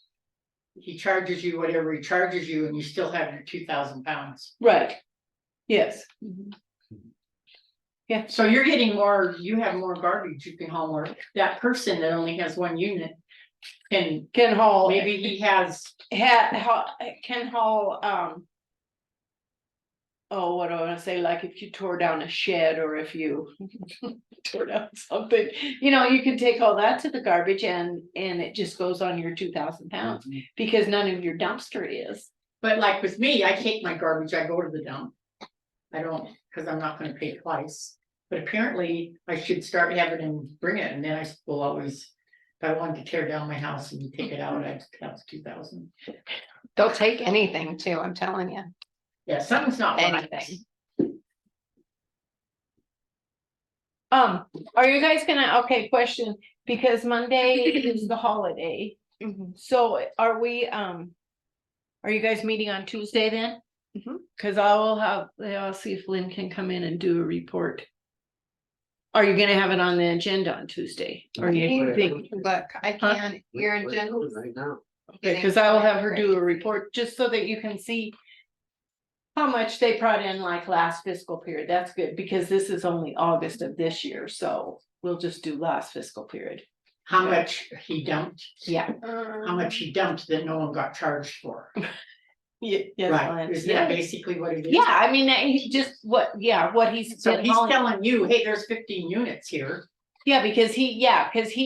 He charges you whatever he charges you and you still have your 2,000 pounds. Right. Yes. Yeah, so you're getting more, you have more garbage you can haul more. That person that only has 1 unit. Can haul. Maybe he has. Can haul, oh, what do I wanna say, like if you tore down a shed or if you tore down something, you can take all that to the garbage and it just goes on your 2,000 pounds. Because none of your dumpster is. But like with me, I take my garbage, I go to the dump. I don't, because I'm not gonna pay twice. But apparently I should start having him bring it and then I will always, if I wanted to tear down my house and take it out, I'd have 2,000. They'll take anything too, I'm telling you. Yeah, something's not right. Anything. Are you guys okay, question, because Monday is the holiday. So are you guys meeting on Tuesday then? Cause I'll see if Lynn can come in and do a report. Are you gonna have it on the agenda on Tuesday? Or you think? Look, I can't, your agenda. Right now. Okay, cause I will have her do a report, just so that you can see. How much they brought in like last fiscal period, that's good, because this is only August of this year, so we'll just do last fiscal period. How much he dumped, Yeah. how much he dumped that no one got charged for. Yes, Right, Lynn, isn't that yeah. basically what it is? Yeah, I mean, he just what he's. So been he's hauling. telling you, hey, there's 15 units here. Yeah, because he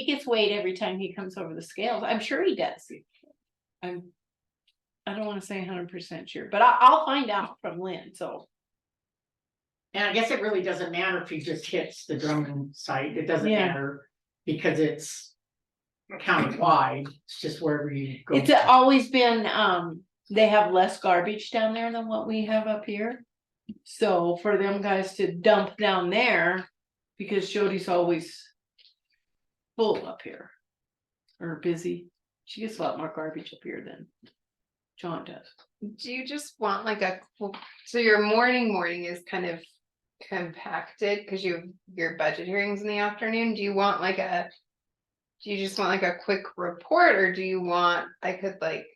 gets weighed every time he comes over the scales, I'm sure he does. I don't wanna say 100% sure, but I'll find out from Lynn, so. And I guess it really doesn't matter if he just hits the Drummond site, it doesn't Yeah. matter, because it's countywide, it's just wherever you go. It's always been, they have less garbage down there than what we have up here. So for them guys to dump down there, because Jody's always full up here. Or busy, she gets a lot more garbage up here than John does. Do you just want like so your morning is kind of compacted because you have your budget hearings in the afternoon? Do you just want like a quick report, or do you want, I could like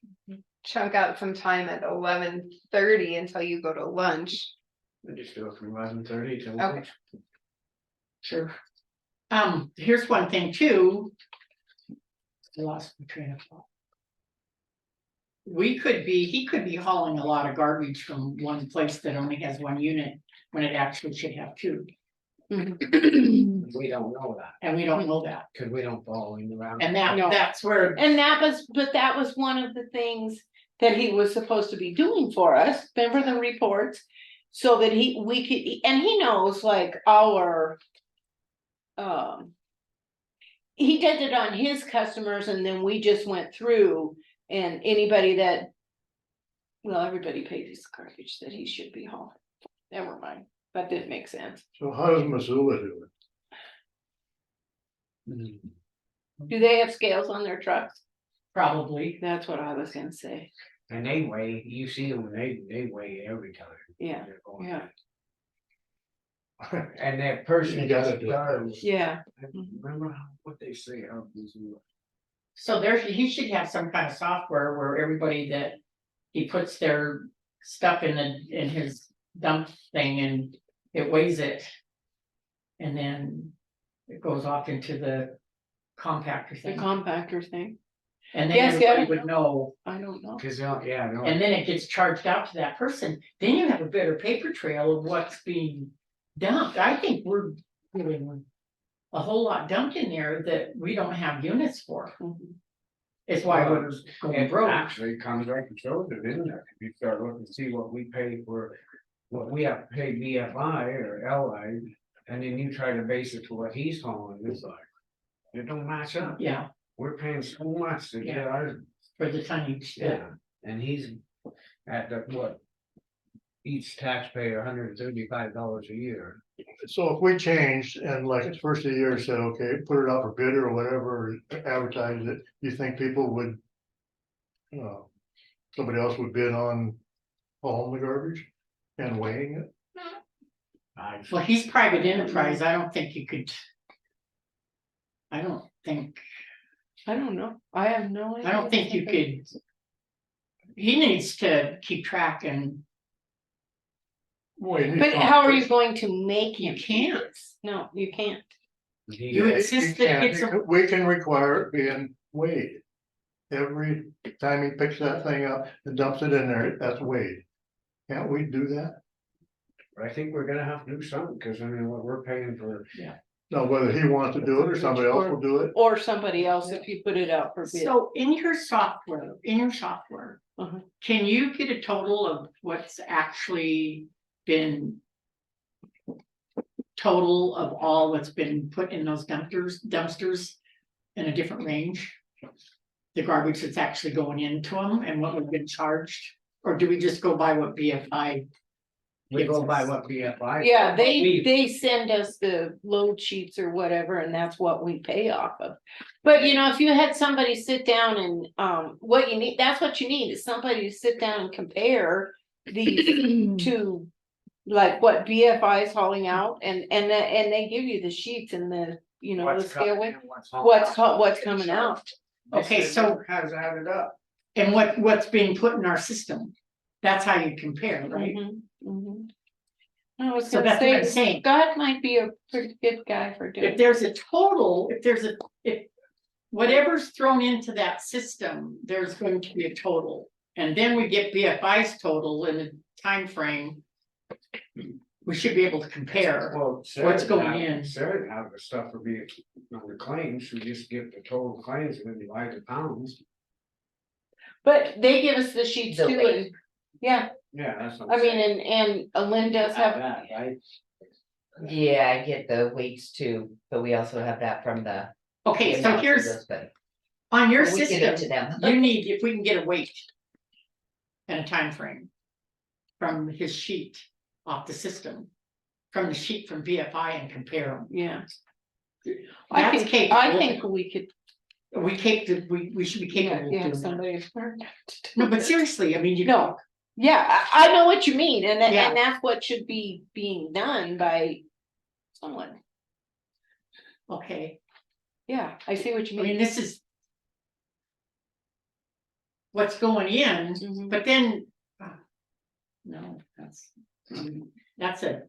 chunk out some time at 11:30 until you go to lunch? We just do it from 11:30 to. Okay. Sure. Here's one thing too. I lost my train of thought. He could be hauling a lot of garbage from one place that only has one unit when it actually should have two. We don't know that, And we don't know that. cause we don't follow him around. And No. that's where, And that was one of the things that he was supposed to be doing for us, remember the reports? So that we could, and he knows like our. He did it on his customers and then we just went through and anybody that. Well, everybody pays his garbage that he should be hauling, never mind, that didn't make sense. So how does Missoula do it? Do they have scales on their trucks? probably, That's what I was gonna say, And they weigh, you see them, they weigh every time. yeah, they're going. yeah, And that person. You gotta do it. does- yeah. I remember what they say, how these. so he should have some kind of software where everybody that. He puts their stuff in his dump thing and it weighs it. And then it goes off into the compactor The thing. compactor thing, And then Yes, yeah. everybody would know, I don't know. Cause, yeah, no. and then it gets charged out to that person, then you have a better paper trail of what's being dumped. I think we're doing a whole lot dumped in there that we don't have units for. It's why we're going It broke. actually comes right and shows it, isn't it? If you start looking, see what we pay for, what we have to pay BFI or LI, and then you try to base it to what he's hauling, it's like. It don't match up. Yeah, We're paying so much to get Yeah. ours, for the tonnage. yeah, and he's at the, what? Each taxpayer $135 a year. So if we changed and like the first of the year said, okay, put it out for bid or whatever, advertise it, you think people would? Somebody else would bid on hauling the garbage and weighing it? Well, he's private enterprise, I don't think you could. I don't think, I don't know, I have no idea. I don't think you could. He needs to keep track and But how are you going to make him? you can't. No, you can't. You insist that it's a, We can require it being weighed. Every time he picks that thing up and dumps it in there, that's weighed. Can't we do that? But I think we're gonna have to do something, cause I mean, what we're paying for. No, whether he wants to do it or somebody else will do it. Or somebody else if you put it out for bid. so in your software, Uh-huh. can you get a total of what's actually been. Total of all what's been put in those dumpsters in a different range? The garbage that's actually going into them and what we've been charged, or do we just go by what BFI? We go gives by us? what BFI. Yeah, We- they send us the load sheets or whatever, and that's what we pay off of. But you know, if you had somebody sit down and, what you need, that's what you need, is somebody to sit down and compare these to. Like what BFI is hauling out and they give you the sheets and the, you know, the What's scale coming with in, what's what's coming out. Okay, so How's added up? and what's being put in our system, that's how you compare, right? Mhm, mhm. I was So gonna that's what I'm say, saying. Scott might be a pretty good guy for doing. If there's a total, if whatever's thrown into that system, there's going to be a total. And then we get BFI's total in a time frame. We should be able to compare Well, what's going in. Sarah have the stuff for being on the claims, we just get the total claims and then divide the pounds. But they give us the sheets The too, weight. and, yeah, Yeah, that's what I I'm mean, saying. and Lynn does Have have, that, right? Yeah, I get the weights too, but we also have that from the. Okay, the so amounts of here's, those, but on your we get into system, them. you need, if we can get a weight. And a time frame. From his sheet off the system. From the sheet from BFI and compare them. yeah. That's I capable. think we could, We should be capable of yeah, doing that. somebody. No, but seriously, I mean, you No. know, Yeah, I know what you mean, and Yeah. and that's what should be being done by someone. okay, Yeah, I see what you I mean, mean. this is. What's going in, Mhm. but then. No, that's a.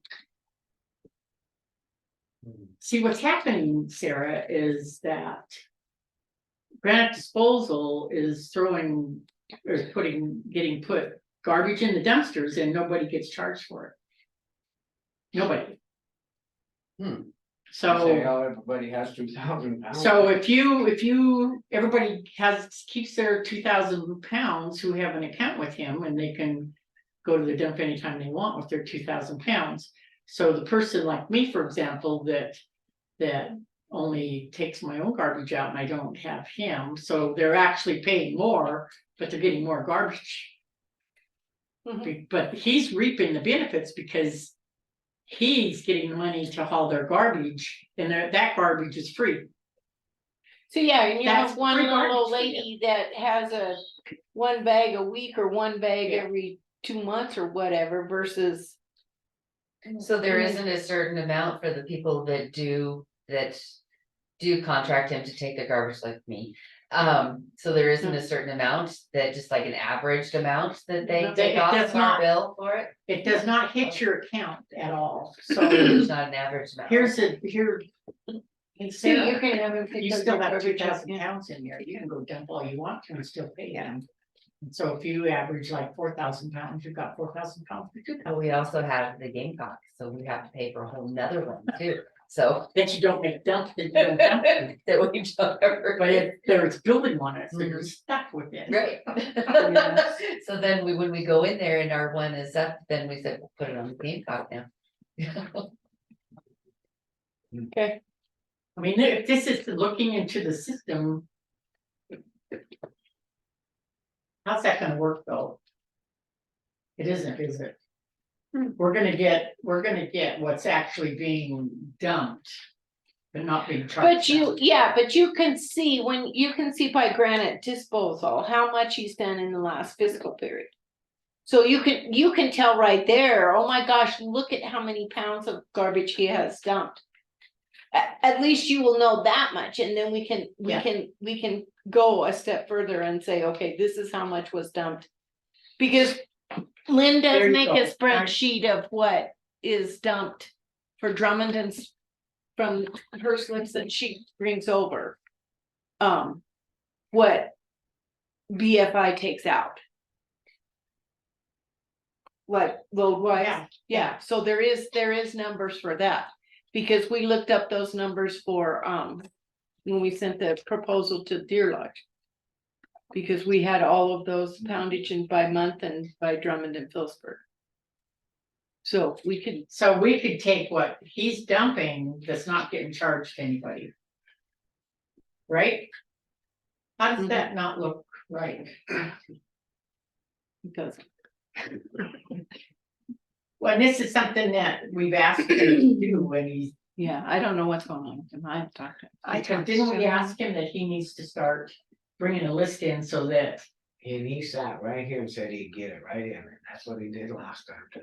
See, what's happening, Sarah, is that Granite Disposal is throwing, or getting put garbage in the dumpsters and nobody gets charged for it. Nobody. Say So, how everybody has 2,000 pounds. so if everybody keeps their 2,000 pounds who have an account with him and they can go to the dump anytime they want with their 2,000 pounds. So the person like me, for example, that only takes my own garbage out and I don't have him, so they're actually paying more, but they're getting more garbage. But he's reaping the benefits because he's getting the money to haul their garbage and that garbage is free. So yeah, and you That's have one free little old garbage. lady that has one bag a week or one bag every 2 months or whatever versus. So there isn't a certain amount for the people that do contract him to take their garbage like me. So there isn't a certain amount that just like an averaged amount that they No, take it off does of our not. bill for it? It does not hit your account at all, so. It's not an average amount. Hey, So you Sarah, can have him pick you up still your have garbage 2,000 up, pounds in there, you can go dump all you want to and still pay them. And so if you average like 4,000 pounds, you've got 4,000 pounds for 2,000. But we also have the Gamecock, so we have to pay for a whole nother one too, so. That you don't make dump, that you don't dump. That we don't ever. But if there's building on it, so you're stuck with it. Right. So then when we go in there and our one is up, then we said, we'll put it on the Gamecock now. Okay. I mean, if this is looking into the system. How's that gonna work though? It isn't, is it? We're gonna get what's actually being dumped. But not being charged. But you can see by Granite Disposal how much he's done in the last fiscal period. So you can tell right there, oh my gosh, look at how many pounds of garbage he has dumped. At least you will know that much, and then we can go a step further and say, okay, this is how much was dumped. Because Lynn There does you make go. a spreadsheet of what is dumped for Drummond and from her slips that she brings over. What BFI takes out. What load wise, yeah, so there is numbers for that. Because we looked up those numbers for when we sent the proposal to Deer Lodge. Because we had all of those poundage and by month and by Drummond and Phillipsburg. So we could take what he's dumping that's not getting charged to anybody. Right? How does that not look right? Because. Well, this is something that we've asked him to do when he's. Yeah, I don't know what's going on with him. I haven't talked to him. Didn't we ask him that he needs to start bringing a list in so that. And he sat right here and said he'd get it right in, and that's what he did last time too.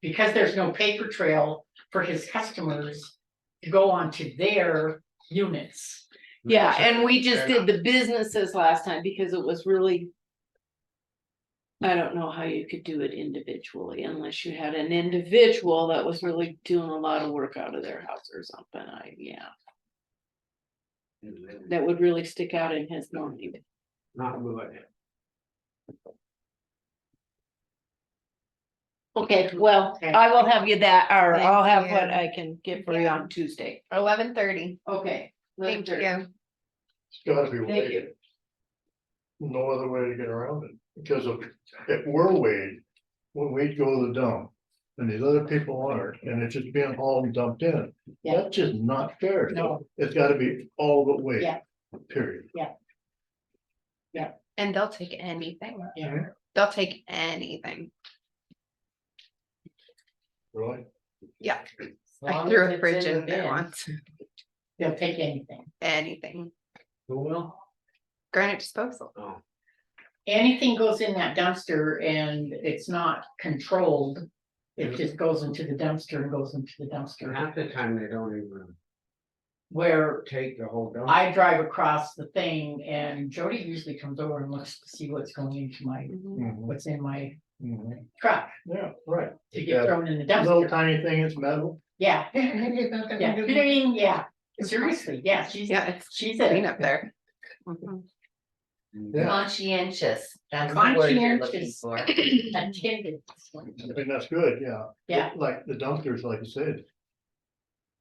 Because there's no paper trail for his customers to go onto their units. Yeah, and we just did the businesses last time because it was really. I don't know how you could do it individually unless you had an individual that was really doing a lot of work out of their house or something. That would really stick out in his name. Not good. Okay, well, I will have you that, or I'll have Thank what you. I can get for you on Tuesday. 11:30. Okay. Thank you. It's gotta be Thank weighed. you. No other way to get around it, because if we're weighed, when we go to the dump. And these other people aren't, and it's just being hauled and dumped in, Yeah. that's just not fair. No. It's gotta be all the way. Yeah. Period. And they'll take anything. Yeah. They'll take anything. Really? Yeah. long I threw as a it's fridge in the in there bin. once. They'll take anything. Anything. Who will? Granite Disposal. Oh, Anything goes in that dumpster and it's not controlled. It just goes into the dumpster and goes into the dumpster. half the time they don't even Where take the whole dump. I drive across the thing and Jody usually comes over and looks to see what's going into my, Mhm. what's in my truck Yeah, right. to get thrown in the Little dumpster. tiny thing, it's metal. Yeah. Yeah, seriously, yeah, she's a Clean up there. Yeah, Conscientious, that's the word you're looking conscientious for. attendance. I mean, that's good, yeah. Yeah. Like the dumpsters, like you said.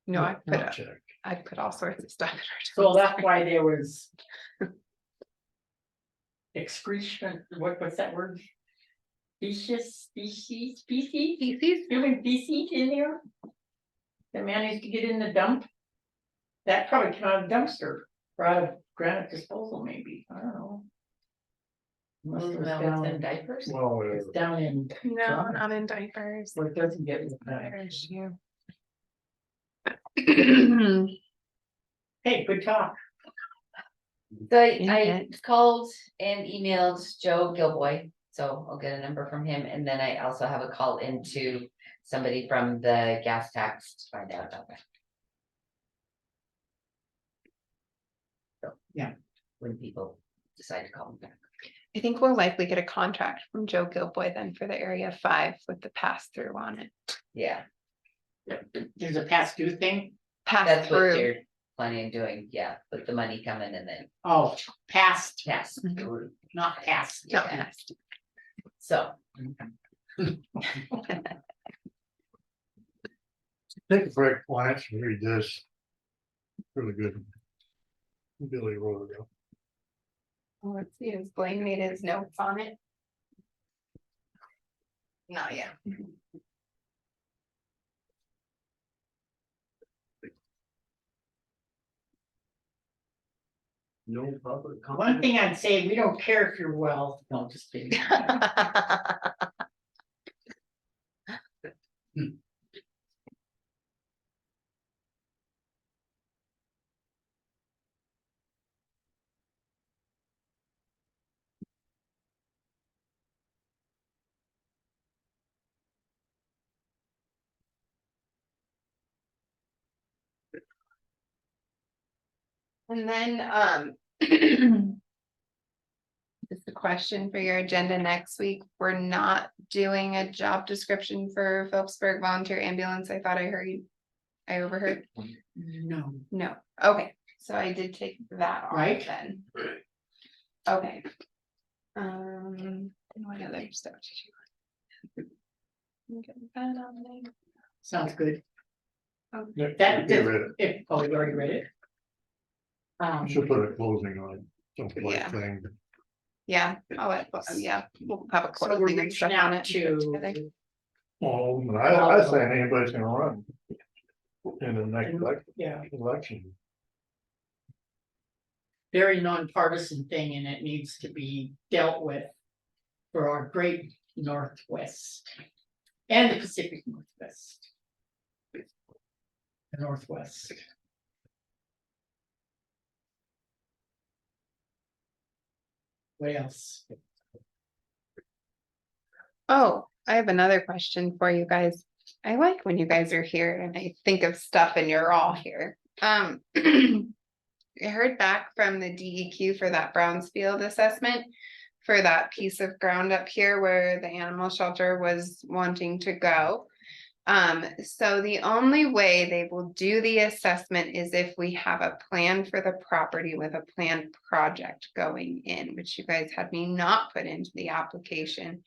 No, not checked. I put all sorts of stuff in So that's why there was excretion, what's that word? Species, human feces in there. That managed to get in the dump. That probably came out of the dumpster, or out of granite disposal, maybe, I don't know. Unless it was Well, down it's in diapers. Well, it's down in. No, not in diapers. Where it doesn't get. There's you. Hey, good talk. So I called and emailed Joe Gilboy, so I'll get a number from him, and then I also have a call into somebody from the gas tax to find out about that. So, yeah, when people decide to call me back. I think we'll likely get a contract from Joe Gilboy then for the Area 5 with the pass through on it. Yeah. There's a past due thing? Pass That's what through. you're planning on doing, yeah, with the money coming and then. Oh, past. Yes. Not past. Not Yeah. past. So. Take a break, Lance, and read this. Really good. Billy wrote it up. Well, let's see, has Blaine made his notes on it? Not yet. No public comment. One thing I'd say, we don't care if you're well, no, just kidding. And then, just a question for your agenda next week. We're not doing a job description for Phillipsburg Volunteer Ambulance. I thought I heard you. I overheard. No. No, okay, so I did take that off Right. then. Okay. What other stuff did you? Get that on there. Sounds good. Yeah, That, you read it. oh, you already read it? Should put a closing on it, something like Yeah. thing. Yeah, yeah, we'll have a So we're closing and reaching stuff on out it. to. Oh, and I say anybody's gonna run. In the next Yeah. election. Very nonpartisan thing and it needs to be dealt with for our great Northwest and the Pacific Northwest. The Northwest. What else? Oh, I have another question for you guys. I like when you guys are here and I think of stuff and you're all here. I heard back from the DEQ for that Brownsfield assessment for that piece of ground up here where the animal shelter was wanting to go. So the only way they will do the assessment is if we have a plan for the property with a planned project going in, which you guys had me not put into the application.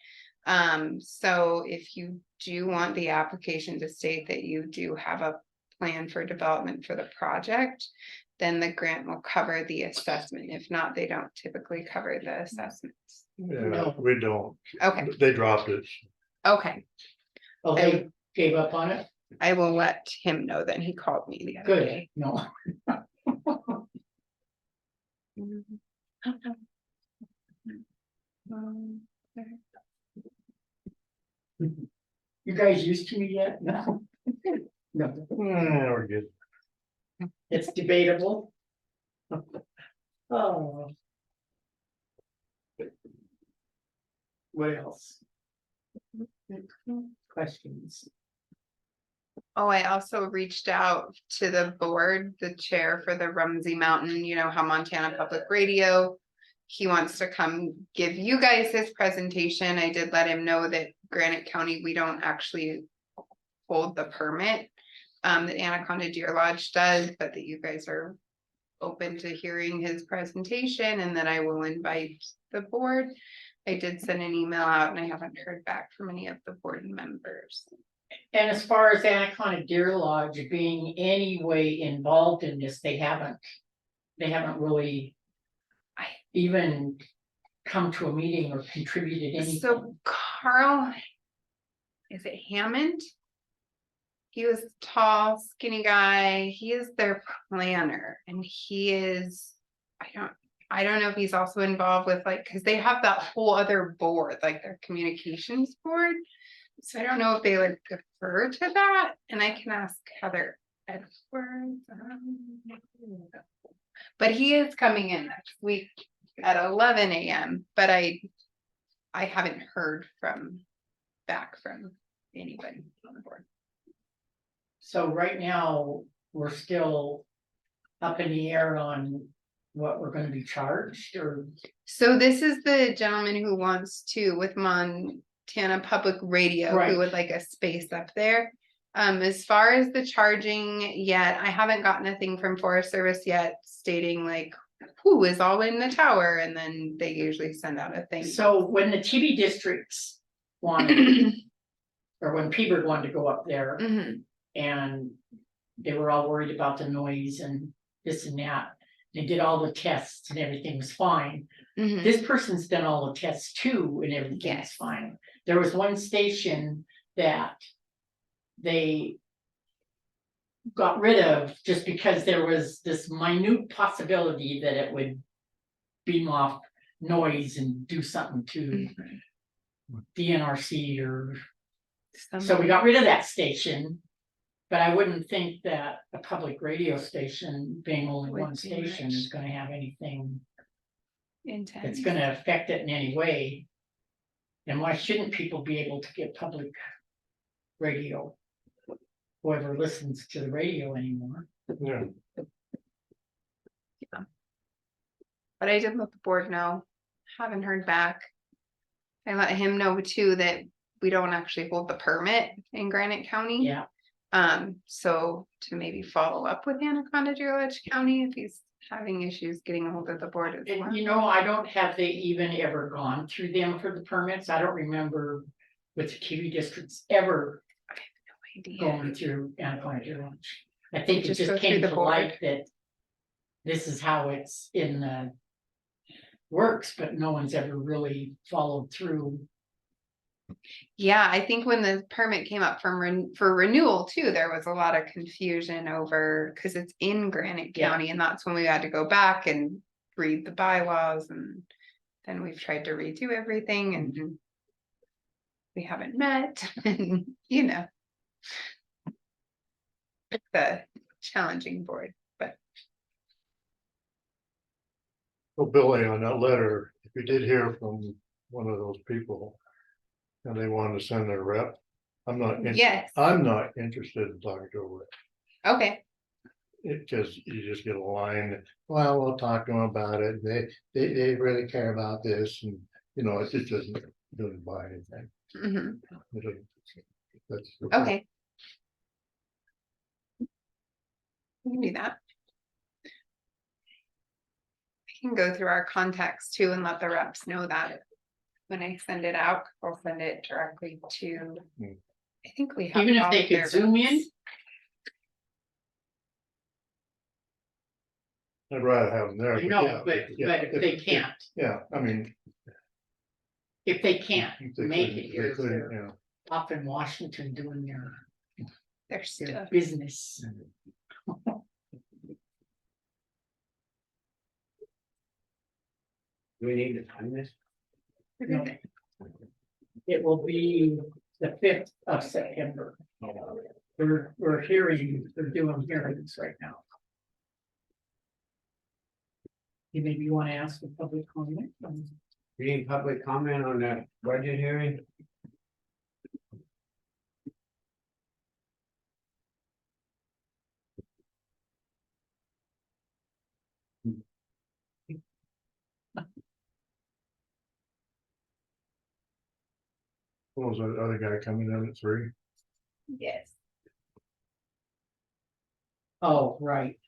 So if you do want the application to state that you do have a plan for development for the project, then the grant will cover the assessment. If not, they don't typically cover the assessments. Yeah, we don't. Okay. They dropped it. Okay. Oh, they gave up on it? I will let him know then. He called me the other Good, day. no. You guys used to me yet? No. No. We're good. It's debatable. Oh. What else? Questions? Oh, I also reached out to the board, the chair for the Rumsey Mountain, you know how Montana Public Radio he wants to come give you guys his presentation. I did let him know that Granite County, we don't actually hold the permit. That Anaconda Deer Lodge does, but that you guys are open to hearing his presentation, and then I will invite the board. I did send an email out and I haven't heard back from any of the board members. And as far as Anaconda Deer Lodge being any way involved in this, they haven't really even come to a meeting or contributed anything. So Carl, is it Hammond? He was tall, skinny guy. He is their planner, and he is, I don't know if he's also involved with like, because they have that whole other board, like their communications board. So I don't know if they would defer to that, and I can ask Heather Edwards. But he is coming in next week at 11 a.m. But I haven't heard back from anybody on the board. So right now, we're still up in the air on what we're gonna be charged, or? So this is the gentleman who wants to, with Montana Public Radio, Right. who would like a space up there. As far as the charging yet, I haven't gotten a thing from Forest Service yet stating like who is all in the tower, and then they usually send out a thing. So when the TV districts wanted, or when P-Bird wanted to go up there, Mhm. and they were all worried about the noise and this and that, they did all the tests and everything was fine. Mhm. This person's done all the tests too, and everything's fine. There was one station that they got rid of just because there was this minute possibility that it would beam off noise and do something to the NRC or. So we got rid of that station. But I wouldn't think that a public radio station, being only Would one be station, much. is gonna have anything that's Intense. gonna affect it in any way. And why shouldn't people be able to get public radio? Whoever listens to the radio anymore. Yeah. But I did let the board know, haven't heard back. I let him know too that we don't actually hold the permit in Granite County. Yeah. So to maybe follow up with Anaconda Deer Lodge County if he's having issues getting a hold of the board as well. And you know, I don't have they even ever gone through them for the permits. I don't remember with the TV districts ever going through Anaconda Deer Lodge. I think it Just go just through came the to board. light that this is how it's in the works, but no one's ever really followed through. Yeah, I think when the permit came up for renewal too, there was a lot of confusion over, because it's in Granite Yeah. County, and that's when we had to go back and read the bylaws, and then we've tried to redo everything, and we haven't met, and you know. It's a challenging board, but So Billy, on that letter, if you did hear from one of those people. And they wanted to send their rep, I'm not. Yes. I'm not interested in talking to a rep. okay, Because you just get a line, well, we'll talk to them about it, they really care about this, and, you know, it just doesn't buy anything. mhm, It doesn't- That's. okay. We can do that. I can go through our contacts too and let the reps know that. When I send it out, I'll send it directly to, I think we have. Even if all they of their could zoom in, reps. I'd rather have them there. I know, yeah, but if they can't, Yeah, I mean. if they can't if they make couldn't- it they here, couldn't, they're yeah. up in Washington doing their Their stuff. business. Do we need to time this? No. It will be the 5th of September. We're hearing, they're doing hearings right now. You maybe want to ask for public comment? Any public comment on that budget hearing? What was the other guy coming in at 3? Yes. Oh, right.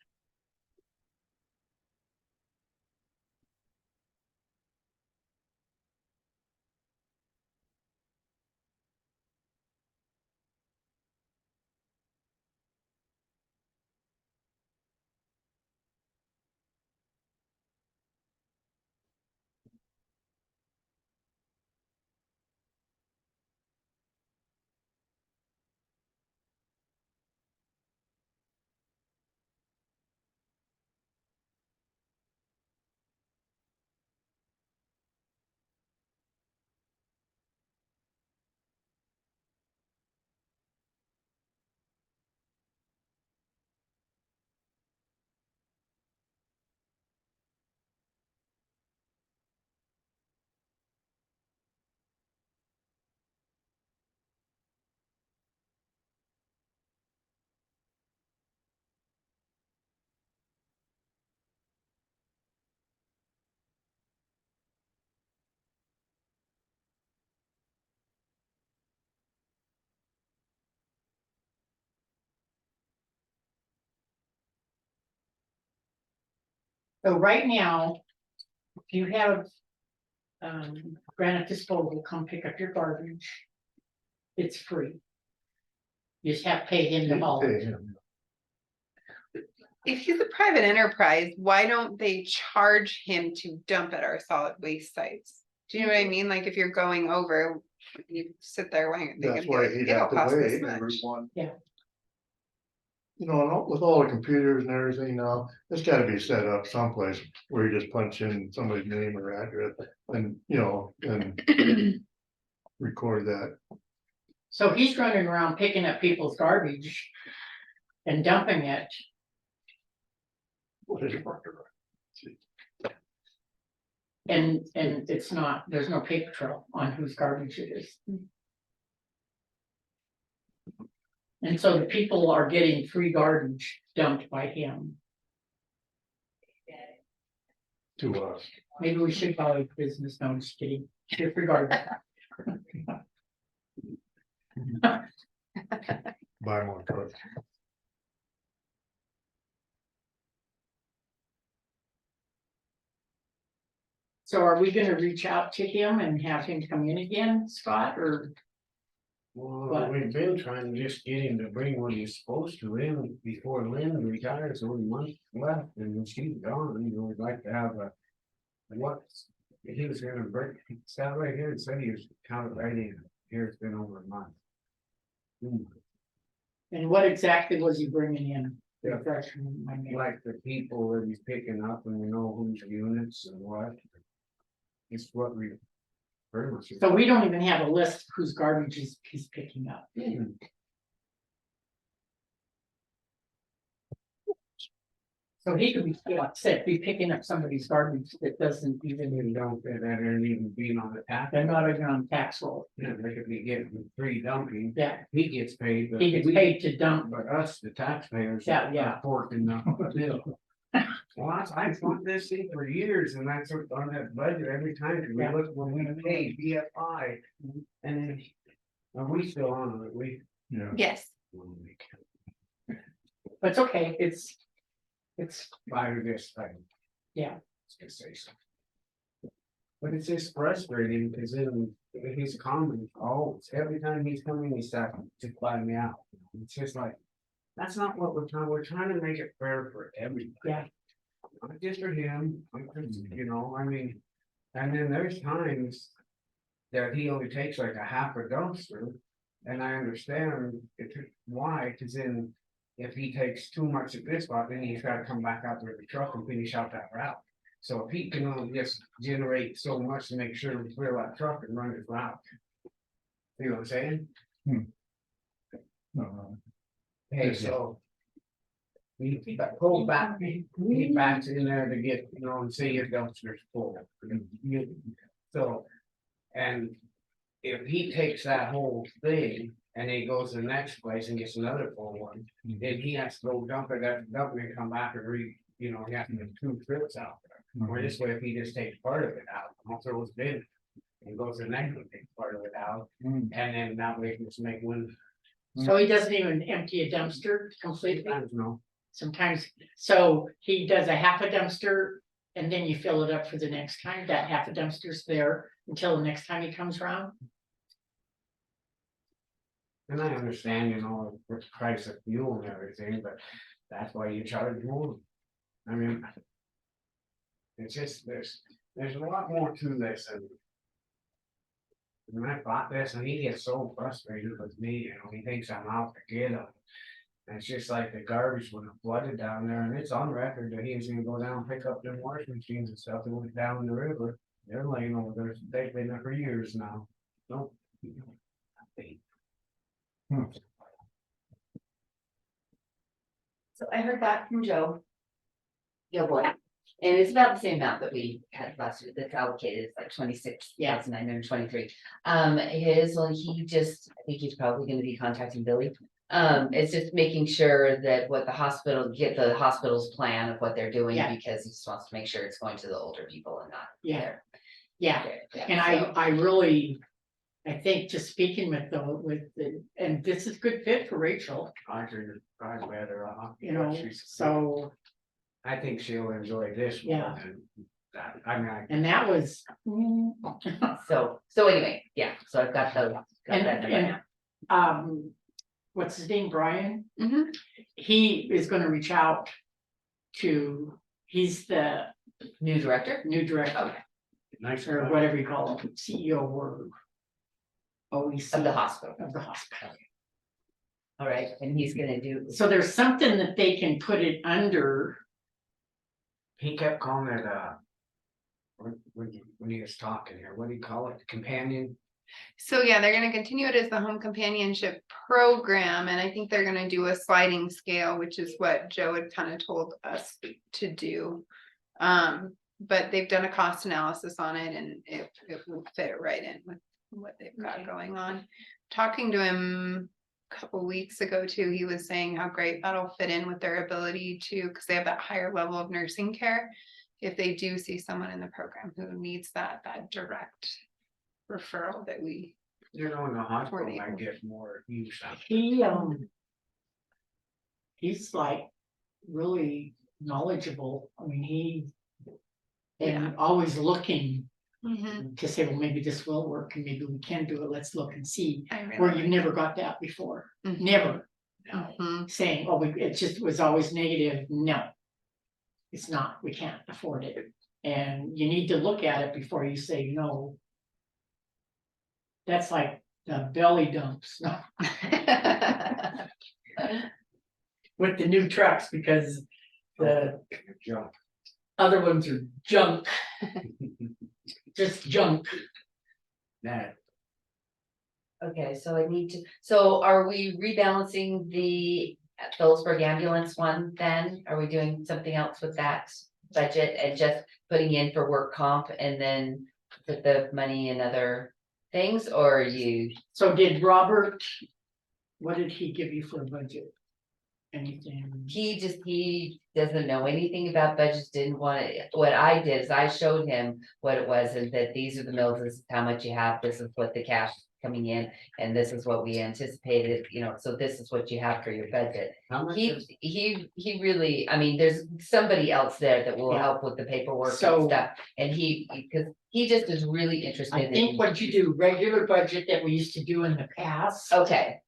So right now, if you have Granite Disposal come pick up your garbage, it's free. You just have to pay him to haul it. If he's a private enterprise, why don't they charge him to dump at our solid waste sites? Do you know what I mean? Like if you're going over, you sit there waiting. That's why he'd have to wait everyone. Yeah. You know, and with all the computers and everything now, it's gotta be set up someplace where you just punch in somebody's name or address and, you know, and record that. So he's running around picking up people's garbage and dumping it. And it's not, there's no paper trail on whose garbage it is. And so the people are getting free garbage dumped by him. To us. Maybe we should call it business, no, I'm just kidding. Disregard that. Buy more trucks. So are we gonna reach out to him and have him come in again, Scott, or? Well, we've been trying to just get him to bring what he's supposed to in before Lynn retires, only a month left, and when she's gone, you know, we'd like to have a. What, he was gonna break, sat right here and said he was kind of writing, here it's been over a month. And what exactly was he bringing in? Yeah. Refresh my memory. Like the people that he's picking up and we know whose units and what. It's what we. Very much. So we don't even have a list of whose garbage he's picking up. So he could be, like I said, be picking up somebody's garbage that doesn't even. Don't, that aren't even being on the tax. They're not even on tax roll. Yeah, they could be getting free dumping. Yeah. He gets paid. but He gets we- paid to dump. But us, the taxpayers. Yeah, yeah. are forking the bill. Well, I thought this thing for years and that's what on that budget every time, 'cause we Yeah. look when we pay BFI. And then, are we still on it? We. Yeah. Yes. But it's okay, it's. By this thing. Yeah. It's gonna say something. But it's just frustrating because then he's coming, every time he's coming, he's starting to fly me out. It's just like, that's not what we're trying to make it fair for everybody. Yeah. Not just for him, you know, I mean, and then there's times. That he only takes like a half a dumpster, and I understand why, cause then. If he takes too much at this spot, then he's gotta come back out with the truck and finish out that route. So if he can only just generate so much to make sure we clear that truck and run his route. You know what I'm saying? Hey, so. We pull back, he backs in there to get, you know, and see if dumpster's full. So, and if he takes that whole thing and he goes to the next place and gets another full one, then he has to go dump it at the dump and come back and you know, he has to do 2 trips out there. Or this way, if he just takes part of it out, and throws it in, And go to the next one, take part of it out, and then now we can just make one. So he doesn't even empty a dumpster completely? I don't know. Sometimes, so he does a half a dumpster and then you fill it up for the next time, that half a dumpster's there until the next time he comes around? And I understand, you know, the price of fuel and everything, but that's why you charge more. I mean. It's just, there's a lot more to this and. When I bought this and he gets so frustrated with me, you know, he thinks I'm out to get him. And it's just like the garbage when it flooded down there and it's on record that he was gonna go down and pick up them washing machines and stuff that went down the river. They're laying over there, they've been there for years now. Don't. So I heard back from Joe. Gilboy, and it's about the same amount that we had last year, that's allocated, it's like 26,923. He just, I think he's probably gonna be contacting Billy. It's just making sure that what the hospital, get the hospital's plan of what they're doing, Yeah. because he just wants to make sure it's going to the older people and not. Yeah. there. Yeah, and I really, I think just speaking with the, and this is good fit for Rachel, I should, I'd better off. you know, so, I think she'll enjoy this more Yeah. than that. I mean, and that was. So anyway, yeah, so I've got those. got And, that number and, what's his name, Brian? Mhm. He is gonna reach out to, he's the New director? new director, Okay. nice. or whatever you call him, CEO or. OEC. Of the hospital. Of the hospital. All right, and he's gonna do. So there's something that they can put it under. He kept calling it, when he was talking here, what do you call it, companion? So yeah, they're gonna continue it as the home companionship program, and I think they're gonna do a sliding scale, which is what Joe had kind of told us to do. But they've done a cost analysis on it and it will fit right in with what they've got going on. Talking to him a couple weeks ago too, he was saying how great that'll fit in with their ability to, because they have that higher level of nursing care. If they do see someone in the program who needs that direct referral that we. You know, in the hospital, I get more use out. He's like really knowledgeable. I mean, he. Yeah. And always looking Mhm. to say, well, maybe this will work and maybe we can do it. Let's look and see. I really Where you've like never it. got that before. Mhm. Never. Mhm. Saying, oh, it just was always negative. No. It's not, we can't afford it. And you need to look at it before you say no. That's like the belly dumps, no. With the new trucks, because the Junk. other ones are junk. Just junk. That. Okay, so I need to, so are we rebalancing the Phillipsburg ambulance one then? Are we doing something else with that budget and just putting in for work comp and then put the money in other things, or are you? So did Robert, what did he give you for a budget? Anything? He doesn't know anything about budgets, didn't want it. What I did is I showed him what it was and that these are the mills, this is how much you have, this is what the cash coming in. And this is what we anticipated, you know, so this is what you have for your budget. How much He really, I mean, there's somebody else there that will Yeah. help with the paperwork So- and stuff. And because he just is really I interested think in. what you do, regular budget that we used to do in the past. Okay.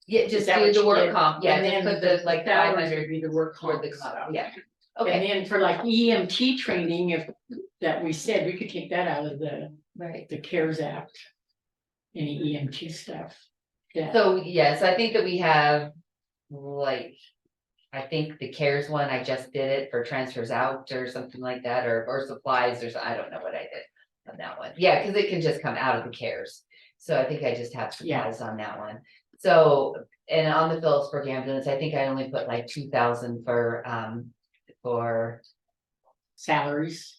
Yeah, Is just that do what the you work did? comp, yeah, And just then put the like salaries 500 would be the work for comp the, stuff. yeah, And okay, then for like EMT training, if that we said, we could take that out of right. the CARES Act. Any EMT stuff. Yeah. So, yes, I think that we have, like, I think the CARES one, I just did it for transfers out or something like that, or supplies, I don't know what I did on that one. Yeah, because it can just come out of the CARES. So I think I just have supplies on that one. So, and on the Phillipsburg ambulance, I think I only put like 2,000 for salaries.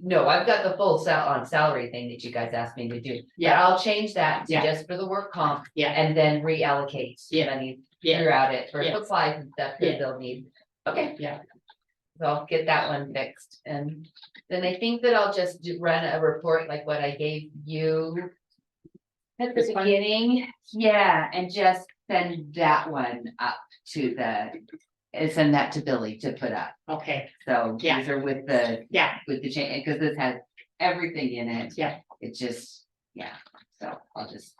No, I've got the full salary thing that you guys asked me to do. Yeah. But I'll change that to Yeah. just for the work comp. Yeah. And then reallocate Yeah. money Yeah. throughout it for Yeah. supplies and stuff Yeah. that they'll need. Okay, Yeah. so I'll get that one fixed and then I think that I'll just run a report like what I gave you. At the beginning, yeah, and just send that one up to and send that to Billy to put up. Okay, So these are with the with the change, because this has everything in it. Yeah. It just, so I'll just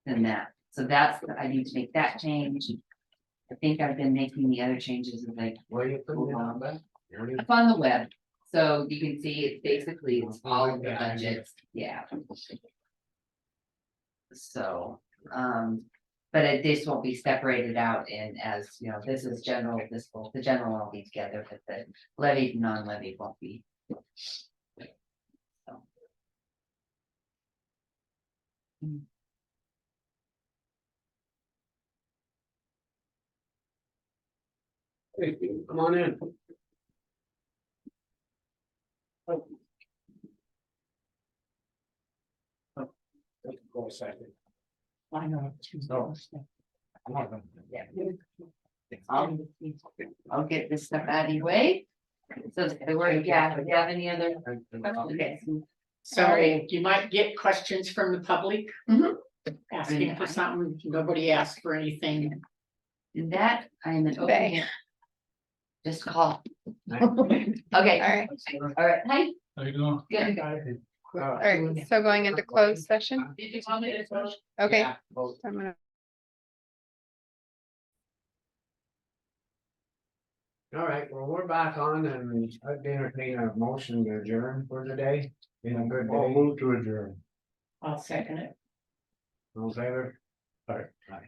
send that. So that's, I need to make that change. I think I've been making the other changes as I Where you putting it on back? Up on the web, so you can see it's basically, it's all of the budgets, So, but this won't be separated out in as, this is general, the general will be together, but the levied, non-levied won't be. So. Hey, come on in. Go a second. I know. Yeah. I'll get this stuff out of your way. So the word, do you have any other? Okay. So you might get questions from the public. Mhm. Asking for something, nobody asked for anything. In that, I am an Okay. open. Just call. Okay. All right. All right, hi. How you doing? Good. All right, so going into closed session, Did you want me to? okay. Yeah, both. I'm gonna All right, well, we're back on and I'd entertain a motion to adjourn for today. Been a good I'll day. move to adjourn. I'll second it. All in favor? Aye. Aye.